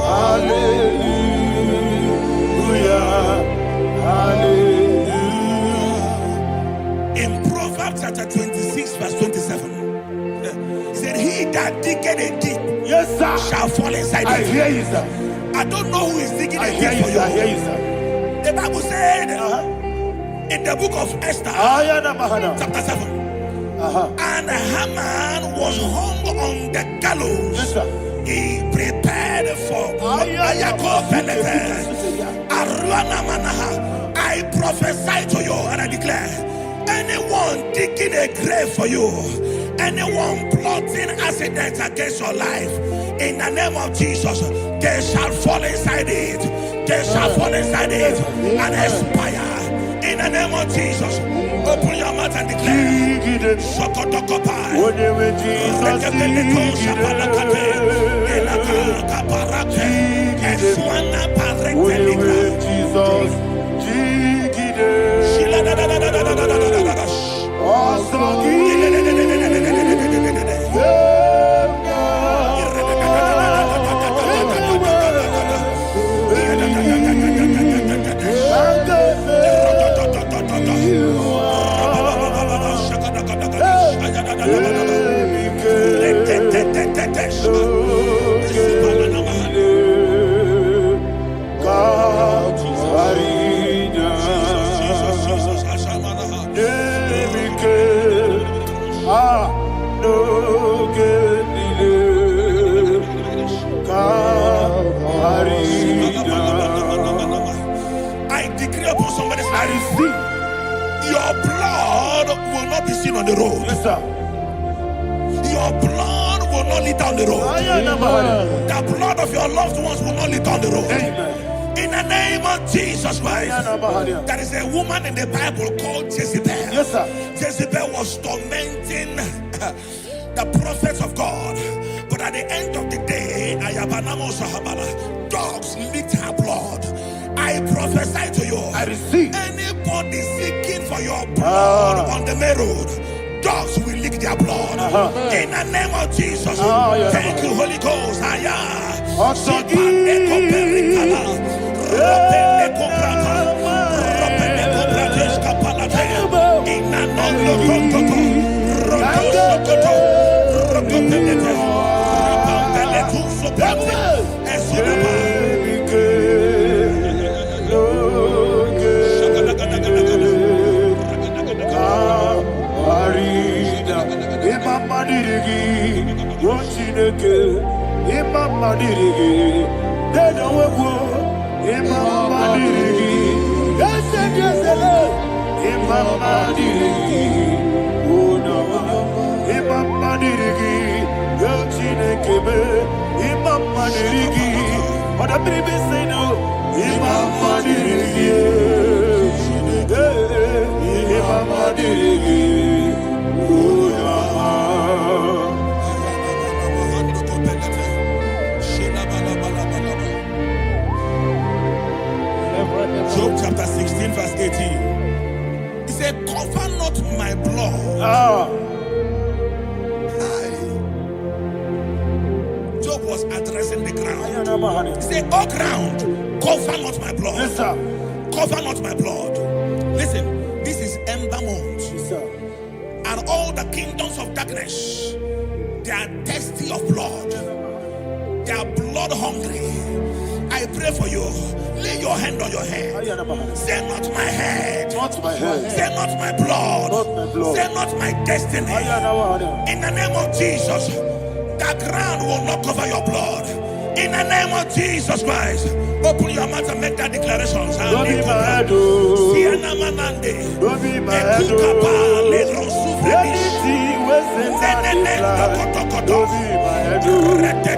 Hallelujah. 26, verse 27. He said, he that diggeth a deep Yes, sir. shall fall inside I it. hear you, sir. I don't know who is digging I a hear deep you, for sir. I you. hear you, sir. The Bible said in the book of Esther, chapter 7, and Haman was hung on the gallows. Yes, sir. He prepared for I prophesy to you and I declare, anyone digging a grave for you, anyone plotting accidents against your life, in the name of Jesus, they shall fall inside it. They shall fall inside it and expire. In the name of Jesus, open your mouth and declare. Shokotokopai. I decree upon somebody's life, your blood will not be seen on the road. Yes, sir. Your blood will not lead down the road. The blood of your loved ones will not lead down the road. Amen. In the name of Jesus Christ. There is a woman in the Bible called Jezebel. Yes, sir. Jezebel was tormenting the prophets of God. But at the end of the day, dogs licked her blood. I prophesy to you. I receive. Anybody seeking for your blood on the main road, dogs will lick their blood. In the name of Jesus. Thank you, Holy Ghost. Job chapter 16 verse 18. He said, cover not my blood. Job was addressing the ground. He said, oh ground, cover not my blood. Yes, sir. Cover not my blood. Listen, this is ember month. Yes, sir. And all the kingdoms of darkness, they are thirsty of blood. They are blood hungry. I pray for you. Lay your hand on your head. Say not my head. Not my head. Say not my blood. Not my blood. Say not my destiny. In the name of Jesus, the ground will not cover your blood. In the name of Jesus Christ, open your mouth and make that declaration. Don't be my head. Don't be my head. Anything was in my life. Don't be my head. Don't be my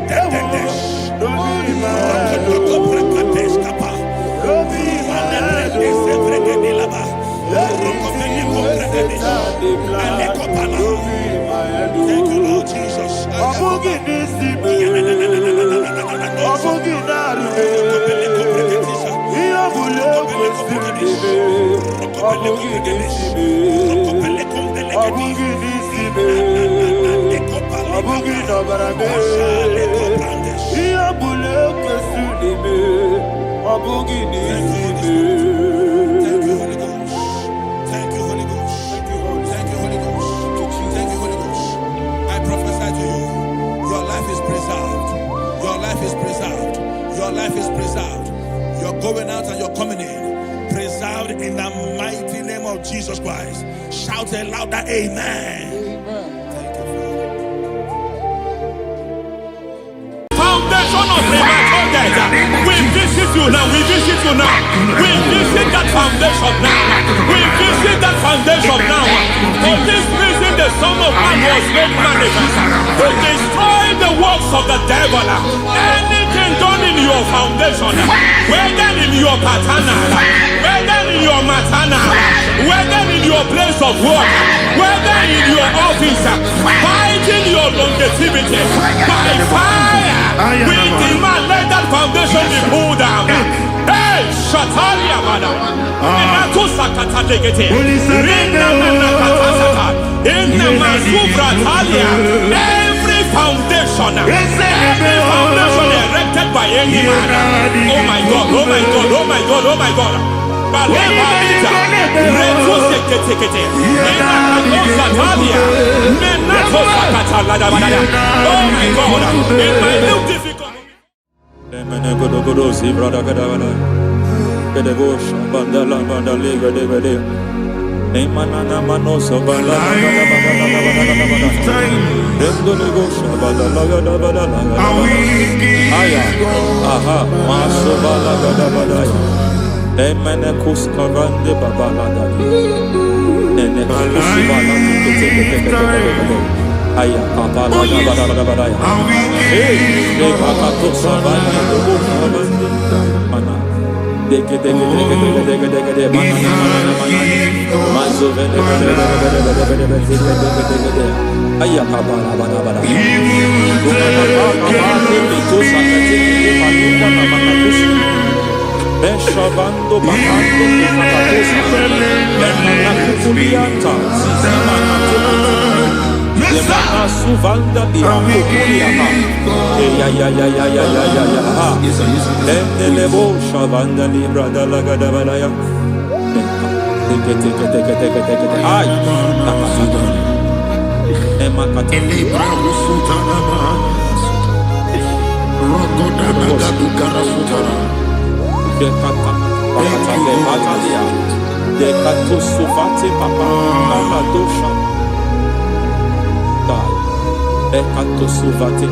head. Don't be my head. Thank you, Lord Jesus. Thank you, Holy Ghost. Thank you, Holy Ghost. Thank you, Holy Ghost. life is preserved. You're going out and you're coming in. Preserved in the mighty name of Jesus Christ. Shout a louder amen. Thank you, Father. Foundation of premature death. We visit you now. We visit you now. We visit that foundation now. We visit that foundation now. For this reason, the Son of Man was made manifest to destroy the works of the devil. Anything done in your foundation, whether in your paternal, whether in your maternal, whether in your place of work, whether in your office, fighting your longevity by fire. We demand let that foundation be pulled down. Hey, Shatalia Madam. Inato Sakata Legate. Rina Nakatasaka. Inna Masubra Talia. Every foundation erected by any man. Oh my God, oh my God, oh my God, oh my God. Baleba Lita. Reto Sekete. Inna Satalia. Menato Sakata Ladabadaya. Oh my God. In my new difficult. Aya kapala badaya. Hey, pakato sabana dobo sabana. Mana. Deke mana. Mazo vene. Aya kapala badaya. Beshavando bakando pakatosa. Emana kukulianta. Yemana suvanda biakukuliaka. Ya. Endelebo shavanda libra dalagada balaya. Teke. Ay. Emakata. Libra usutana ma. Rogoda nagadu karasutana. Dekata. Pakata de batalia. Dekato suvate papa. Amadosha. Ekato suvate.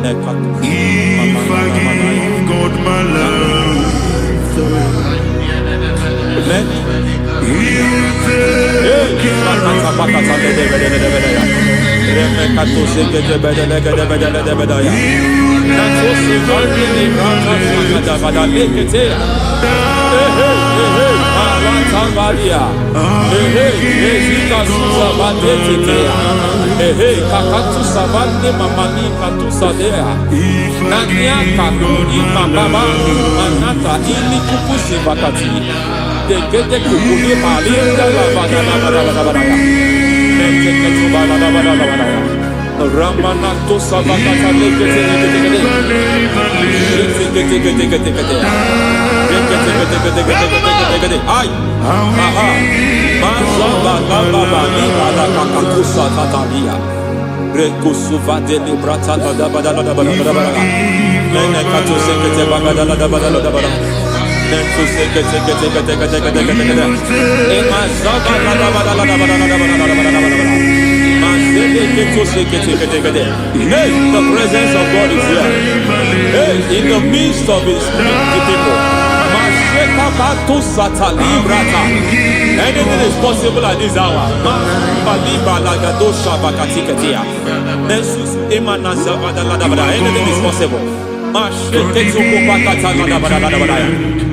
Ekato. If I give God my love, Many. He'll take care of Ramanato Savakata Ay, aha, Mazaba Baba Nibala Kakakusa Tatalia, Rekusuva de Librata Badabada, Nenekato Sekete Bagada Badabada, Nentu Sekete, Emazaba Hey, the presence of God is here. Hey, in the midst of His people. Anything is possible at this hour. Anything is possible.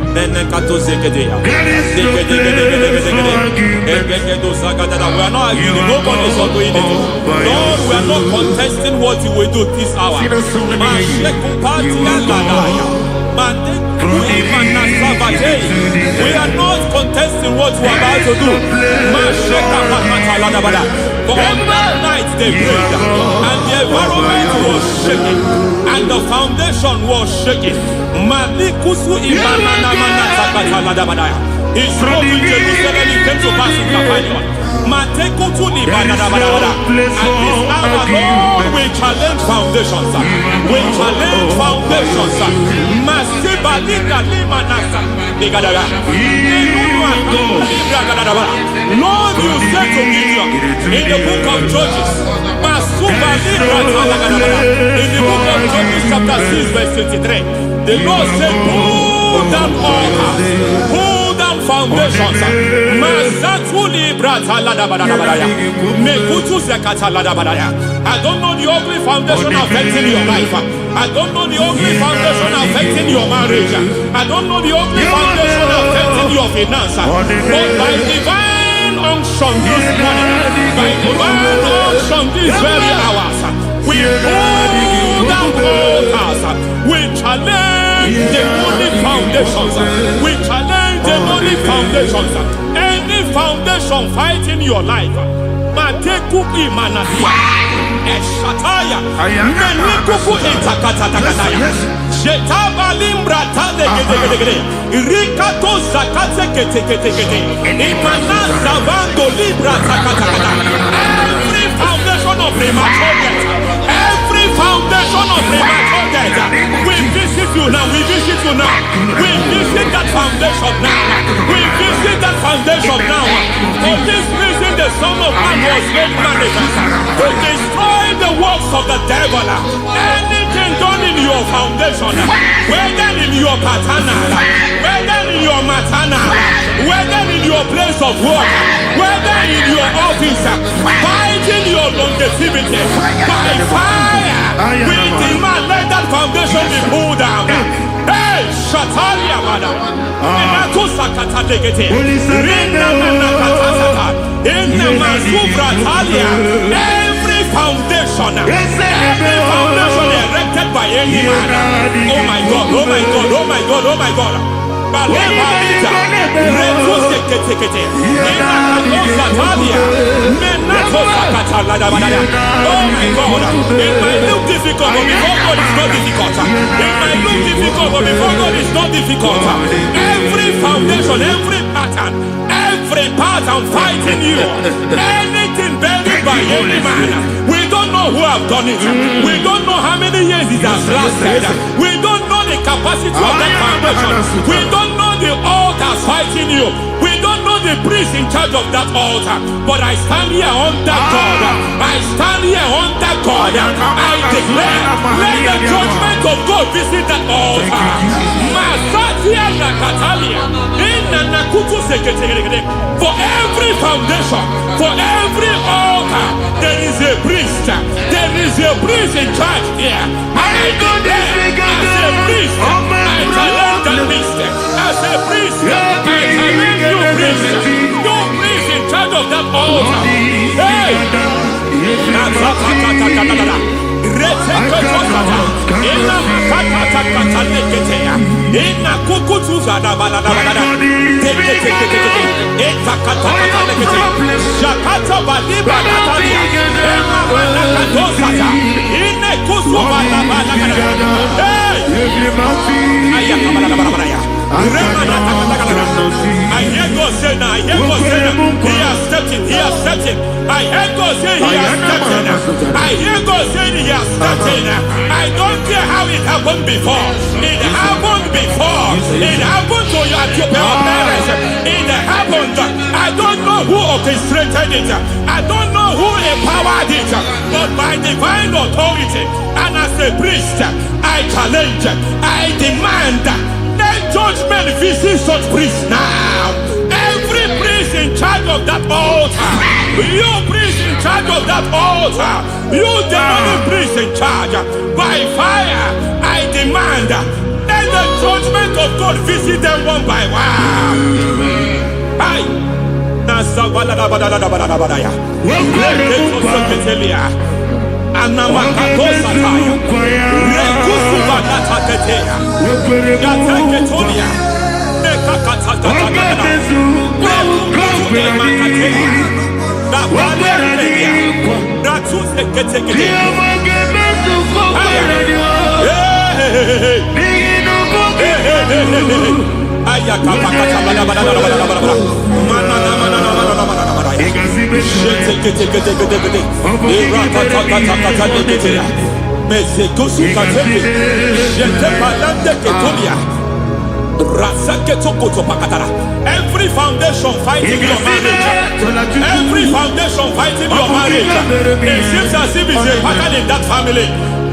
We are not arguing, nobody is agreeing. Lord, we are not contesting what you will do this hour. We are not contesting what you are about to do. For on that night they prayed, and the environment was shaking, and the foundation was shaking. He spoke in Jerusalem, it came to pass in Capernaum. Matekutuli banadabadabada. At this hour, Lord, we challenge foundations. We challenge foundations. Masibalika limanasa. Lord, you said to Gideon in the book of Judges, in the book of Judges chapter 6 verse 23, the Lord said, pull down altars, pull down foundations. I don't know the ugly foundation affecting your life. I don't know the ugly foundation affecting your marriage. I don't know the ugly foundation affecting your finance. But by divine unction this morning, by divine unction these very hours, we pull down altars. We challenge demonic foundations. We challenge demonic foundations. Any foundation fighting your life, Matekuki Manasia, Eshataya, Menikuku Itakatatakataya, Shetabalimbra Tadegede, Rikato Zakate, Imanaza Bando Libra Takatakata. Every foundation of premature death, every foundation of premature death, we visit you now, we visit you now, we visit that foundation now, we visit that foundation now. For this reason, the Son of Man was made manifest to destroy the works of the devil. Anything done in your foundation, whether in your paternal, whether in your maternal, whether in your place of work, whether in your office, fighting your longevity by fire, we demand let that foundation be pulled down. Hey, Shatalia Mada, Sakata Legate, Rina Nakatasata, in the Masufra Talia, every foundation erected by any man. Oh my God, oh my God, oh my God, oh my God. Oh my God, it might look difficult, but before God it's not difficult. It might look difficult, but before God it's not difficult. Every foundation, every pattern fighting you, anything buried by any man, we don't know who have done it. We don't know how many years it has lasted. We don't know the capacity of that foundation. We don't know the altars fighting you. We don't know the priest in charge of that altar. But I stand here under God. I stand here under God. I declare, let the judgment of God visit that altar. Masatia Nakatalia. For every foundation, for every altar, there is a priest. There is a priest in charge here. I declare, as a priest, I challenge that priest. As a priest, I challenge you priest. You priest in charge of that altar. Hey! I hear God say now, I hear God say now, he has stepped in, he has stepped in. I hear God say he has stepped in. I hear God say he has stepped in. I don't care how it happened before. It happened before. It happened to your parents. It happened. I don't know who orchestrated it. I don't know who empowered it. But by divine authority and as a priest, I challenge, I demand, let judgment visit such priests now. Every priest in charge of that altar, you priest in charge of that altar, you demonic priest in charge, by fire, I demand, let the judgment of God visit them one by one. Aye. Every foundation fighting your marriage, every foundation fighting your marriage, it seems as if it's a pattern in that family.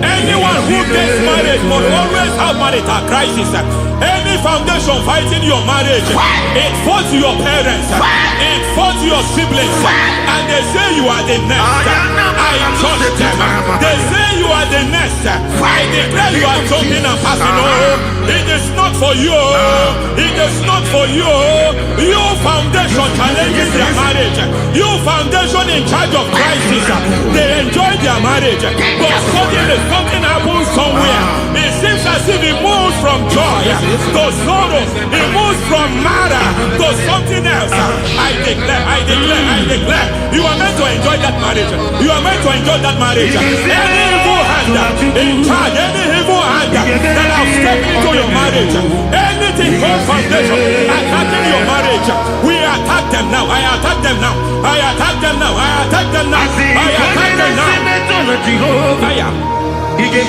Anyone who gets married must always have marital crisis. Any foundation fighting your marriage, it fought your parents, it fought your siblings, and they say you are the next. I judge them. They say you are the next. I declare you are jumping and passing on. It is not for you. It is not for you. You foundation challenging their marriage. You foundation in charge of crisis. They enjoy their marriage, but suddenly something happens somewhere. It seems as if it moves from joy to sorrow. It moves from matter to something else. I declare, you are meant to enjoy that marriage. You are meant to enjoy that marriage. Any evil hand in charge, any evil hand that have stepped into your marriage, anything called foundation attacking your marriage, we attack them now. I attack them now. I attack them now. I attack them now. I attack them now. It is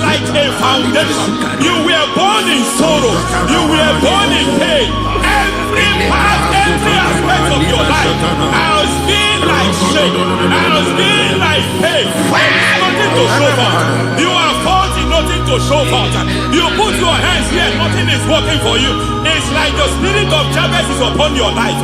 like a foundation. You were born in sorrow. You were born in pain. Every part, every aspect of your life has been like shame. Has been like pain. There's nothing to show for. You are faulty, nothing to show for. You put your hands here, nothing is working for you. It's like the spirit of Jabez is upon your life.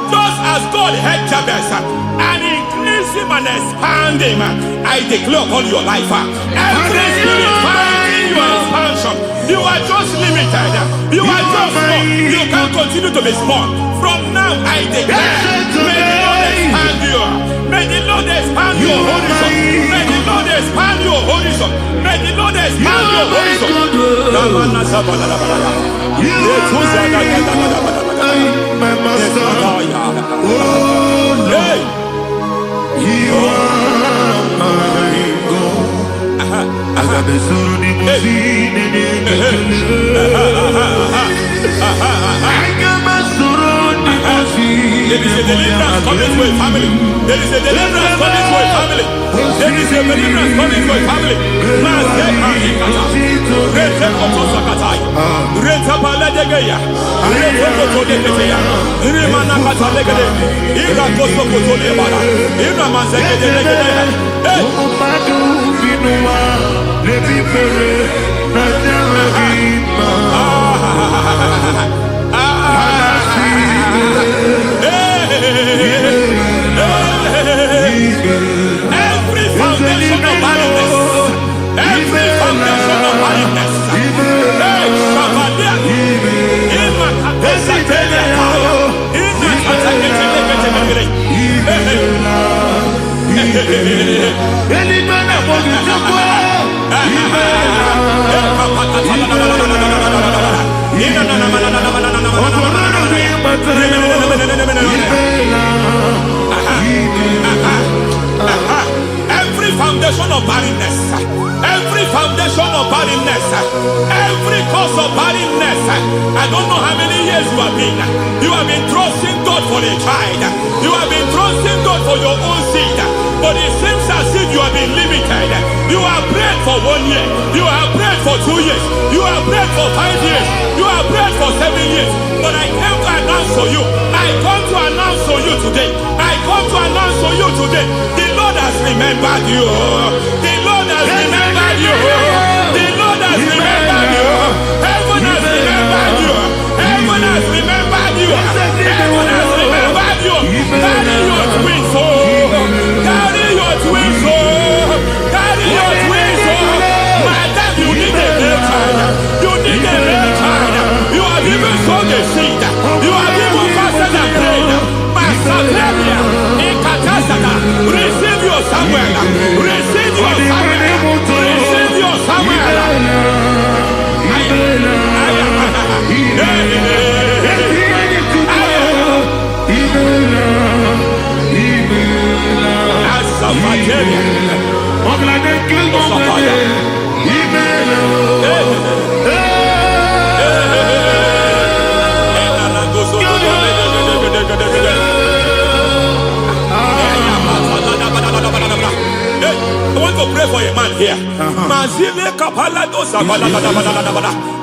Just as God had Jabez and increased him and expand him, I declare upon your life. Every spirit fighting your expansion, you are just limited. You are just small. You can't continue to be small. From now, I declare, may the Lord expand you. May the Lord expand your horizon. May the Lord expand your horizon. May the Lord expand your horizon. My master, oh Lord, you are my God. I got the soul in my feet, I got my soul in my feet. There is a deliverance coming to a family. There is a deliverance coming to a family. There is a deliverance coming to a family. Every foundation of barrenness, every foundation of barrenness, every foundation of barrenness, every foundation of barrenness, every cause of barrenness. I don't know how many years you have been trusting God for a child. You have been trusting God for your own seed, but it seems as if you have been limited. You have prayed for 1 year, you have prayed for 2 years, you have prayed for 5 years, you have prayed for 7 years. But I came to announce for you, I come to announce for you today, I come to announce for you today, the Lord has remembered you. The Lord has remembered you. The Lord has remembered you. Heaven has remembered you. Heaven has remembered you. Heaven has remembered you. Carry your twins, oh. Carry your twins, oh. Carry your twins, oh. Madam, you need a male child. You need a male child. You have even sown the seed. You have even fasted and prayed. Master, receive your Samuel. Receive your Samuel.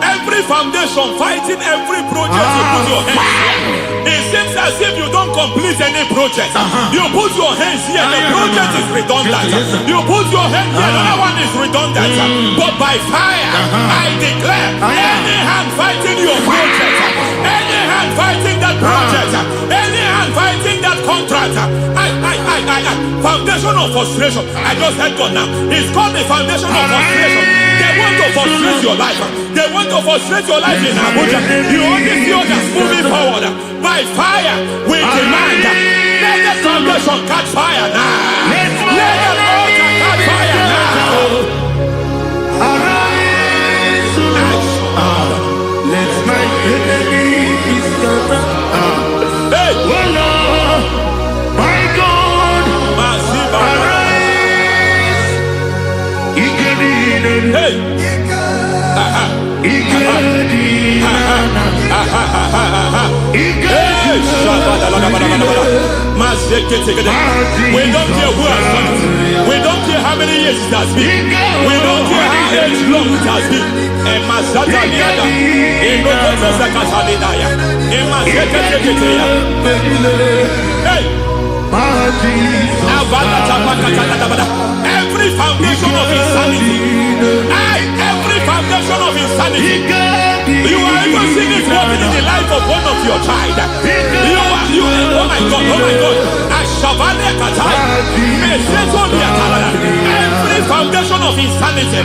Every foundation fighting every project you put your hands here. It seems as if you don't complete any project. You put your hands here, the project is redundant. You put your hand here, another one is redundant. But by fire, I declare, any hand fighting your project, any hand fighting that project, any hand fighting that contract, foundation of frustration. I just heard God now. It's called the foundation of frustration. They want to frustrate your life. They want to frustrate your life in Abuja. You only see others moving forward. By fire, we demand. Let the foundation catch fire now. Let the altar catch fire now. Arise, let my enemy be scattered. Hey, Oh Lord, my God, arise. hey. We don't care who has done it. We don't care how many years it has been. We don't care how age long it has been. And Mazata Liada, in Bokoto Zakatalidaya, in Mazeka Teketea. Hey! Every foundation of insanity, every foundation of insanity, you are even seeing it working in the life of one of your child. Oh my God, every foundation of insanity,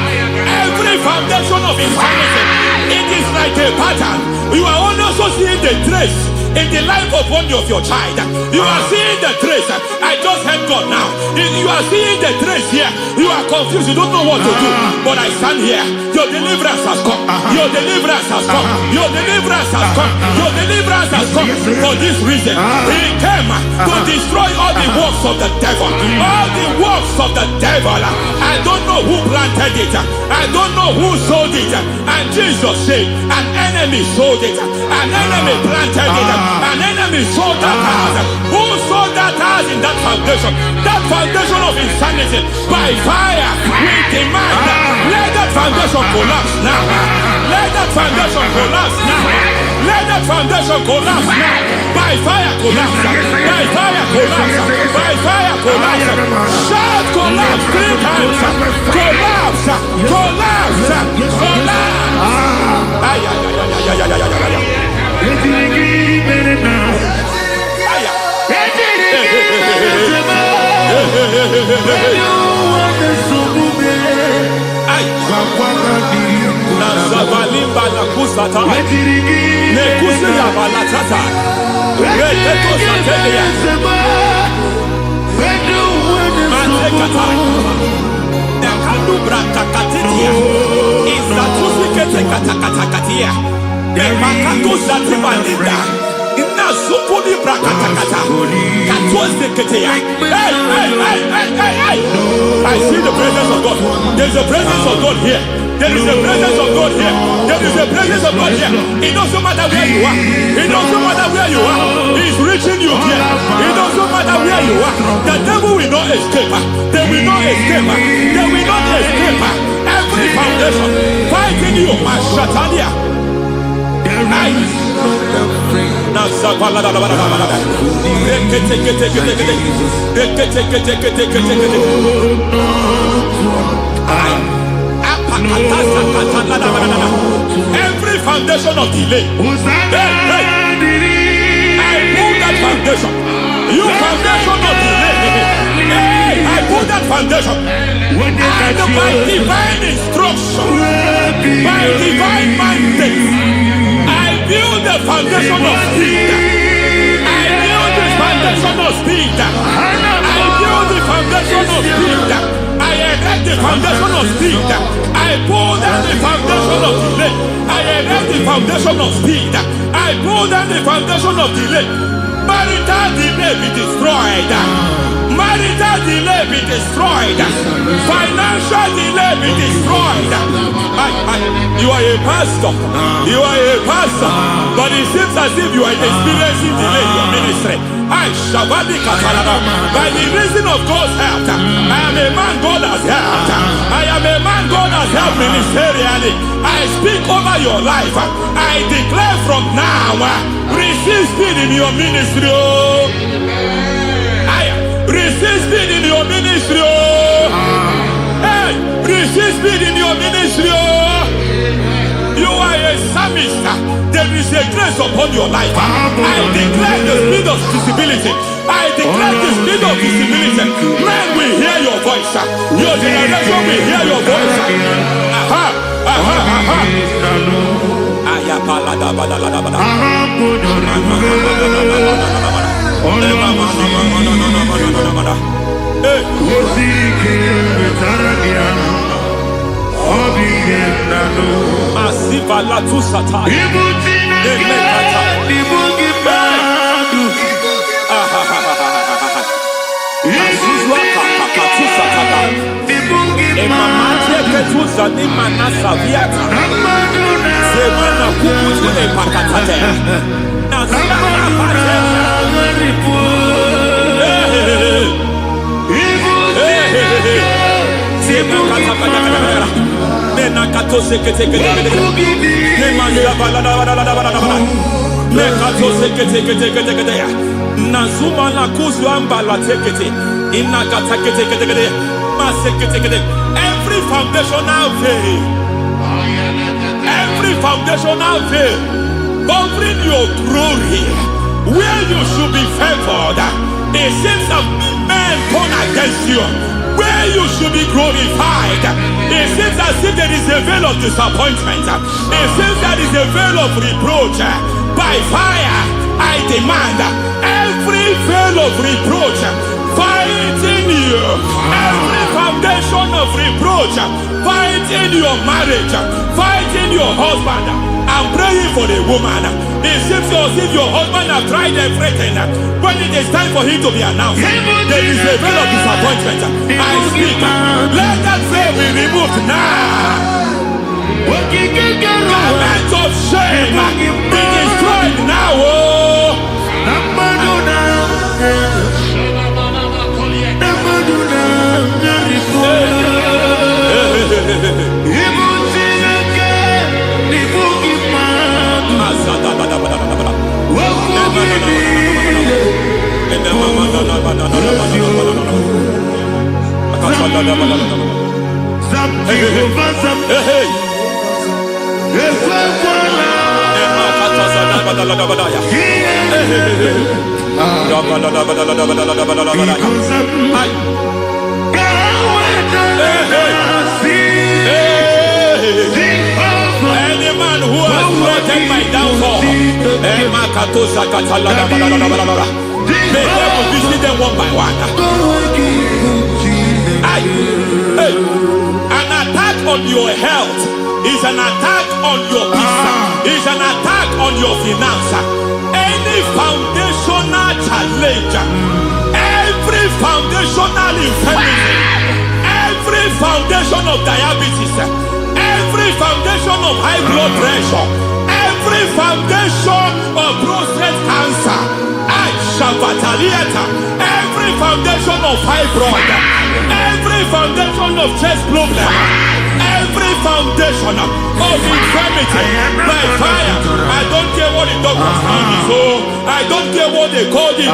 every foundation of insanity, it is like a pattern. You are also seeing the trace in the life of one of your child. You are seeing the trace. I just heard God now. You are seeing the trace here. You are confused. You don't know what to do. But I stand here. Your deliverance has come. Your deliverance has come. Your deliverance has come. Your deliverance has come. For this reason, He came to destroy all the works of the devil. All the works of the devil. I don't know who planted it. I don't know who sold it. And Jesus said, an enemy sold it. An enemy planted it. An enemy sold that house. Who sold that house in that foundation? That foundation of insanity. By fire, we demand, let that foundation collapse now. Let that foundation collapse now. Let that foundation collapse now. By fire, collapse. By fire, collapse. By fire, collapse. Shout collapse 3 times. Collapse. Collapse. Collapse. Ay, ay, ay, ay, ay, ay, ay, ay. I see the presence of God. There's a presence of God here. There is a presence of God here. There is a presence of God here. It doesn't matter where you are. It doesn't matter where you are. He's reaching you here. It doesn't matter where you are. The devil will not escape. They will not escape. They will not escape. Every foundation fighting you, Mashatania. Every foundation of delay, I pull that foundation. You foundation of delay, I pull that foundation. And by divine instruction, by divine mandate, build the foundation of speed. I build the foundation of speed. I build the foundation of speed. I erect the foundation of speed. I pull down the foundation of delay. I erect the foundation of speed. I pull down the foundation of delay. Marital delay be destroyed. Marital delay be destroyed. Financial delay be destroyed. You are a pastor. You are a pastor. But it seems as if you are experiencing delay in your ministry. By the reason of God's help, I am a man God has helped. I am a man God has helped ministerially. I speak over your life. I declare from now, receive speed in your ministry. Receive speed in your ministry. Hey, receive speed in your ministry. You are a psalmist. There is a grace upon your life. I declare the speed of visibility. I declare the speed of visibility. Men will hear your voice. Your generation will hear your voice. Masiva la tu sataya. Nazuma la kuzwamba la tekete inakata kete masekete. Every foundational veil, every foundational veil covering your glory, where you should be favored, it seems that men turn against you. Where you should be glorified, it seems as if there is a veil of disappointment. It seems there is a veil of reproach. By fire, I demand every veil of reproach fighting you, every foundation of reproach fighting your marriage, fighting your husband. I'm praying for the woman. It seems as if your husband has tried everything. When it is time for him to be announced, there is a veil of disappointment. I speak. Let that veil be removed now. Garment of shame be destroyed now. Any man who has threatened my downfall, may God visit them one by one. An attack on your health is an attack on your peace, is an attack on your finance. Any foundational challenge, every foundational infirmity, every foundation of diabetes, every foundation of high blood pressure, every foundation of prostate cancer, every foundation of fibroid, every foundation of chest problem, every foundation of infirmity, by fire. I don't care what the doctors call it, so I don't care what they call it.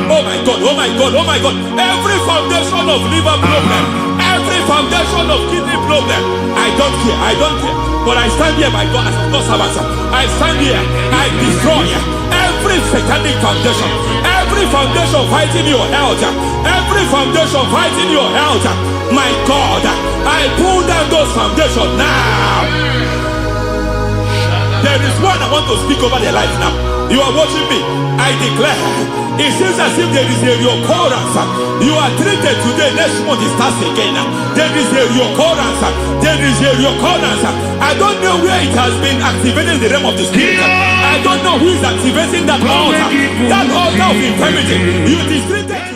Oh my God, oh my God, oh my God. Every foundation of liver problem, every foundation of kidney problem, I don't care, I don't care. But I stand here, my God, as a God servant. I stand here, I destroy every satanic foundation, every foundation fighting your health, every foundation fighting your health. My God, I pull down those foundations now. There is one I want to speak over their life now. You are watching me. I declare, it seems as if there is a reoccurrence. You are treated today, next month it starts again. There is a reoccurrence. There is a reoccurrence. I don't know where it has been activated in the realm of the spirit. I don't know who is activating that altar of infirmity. You is treated.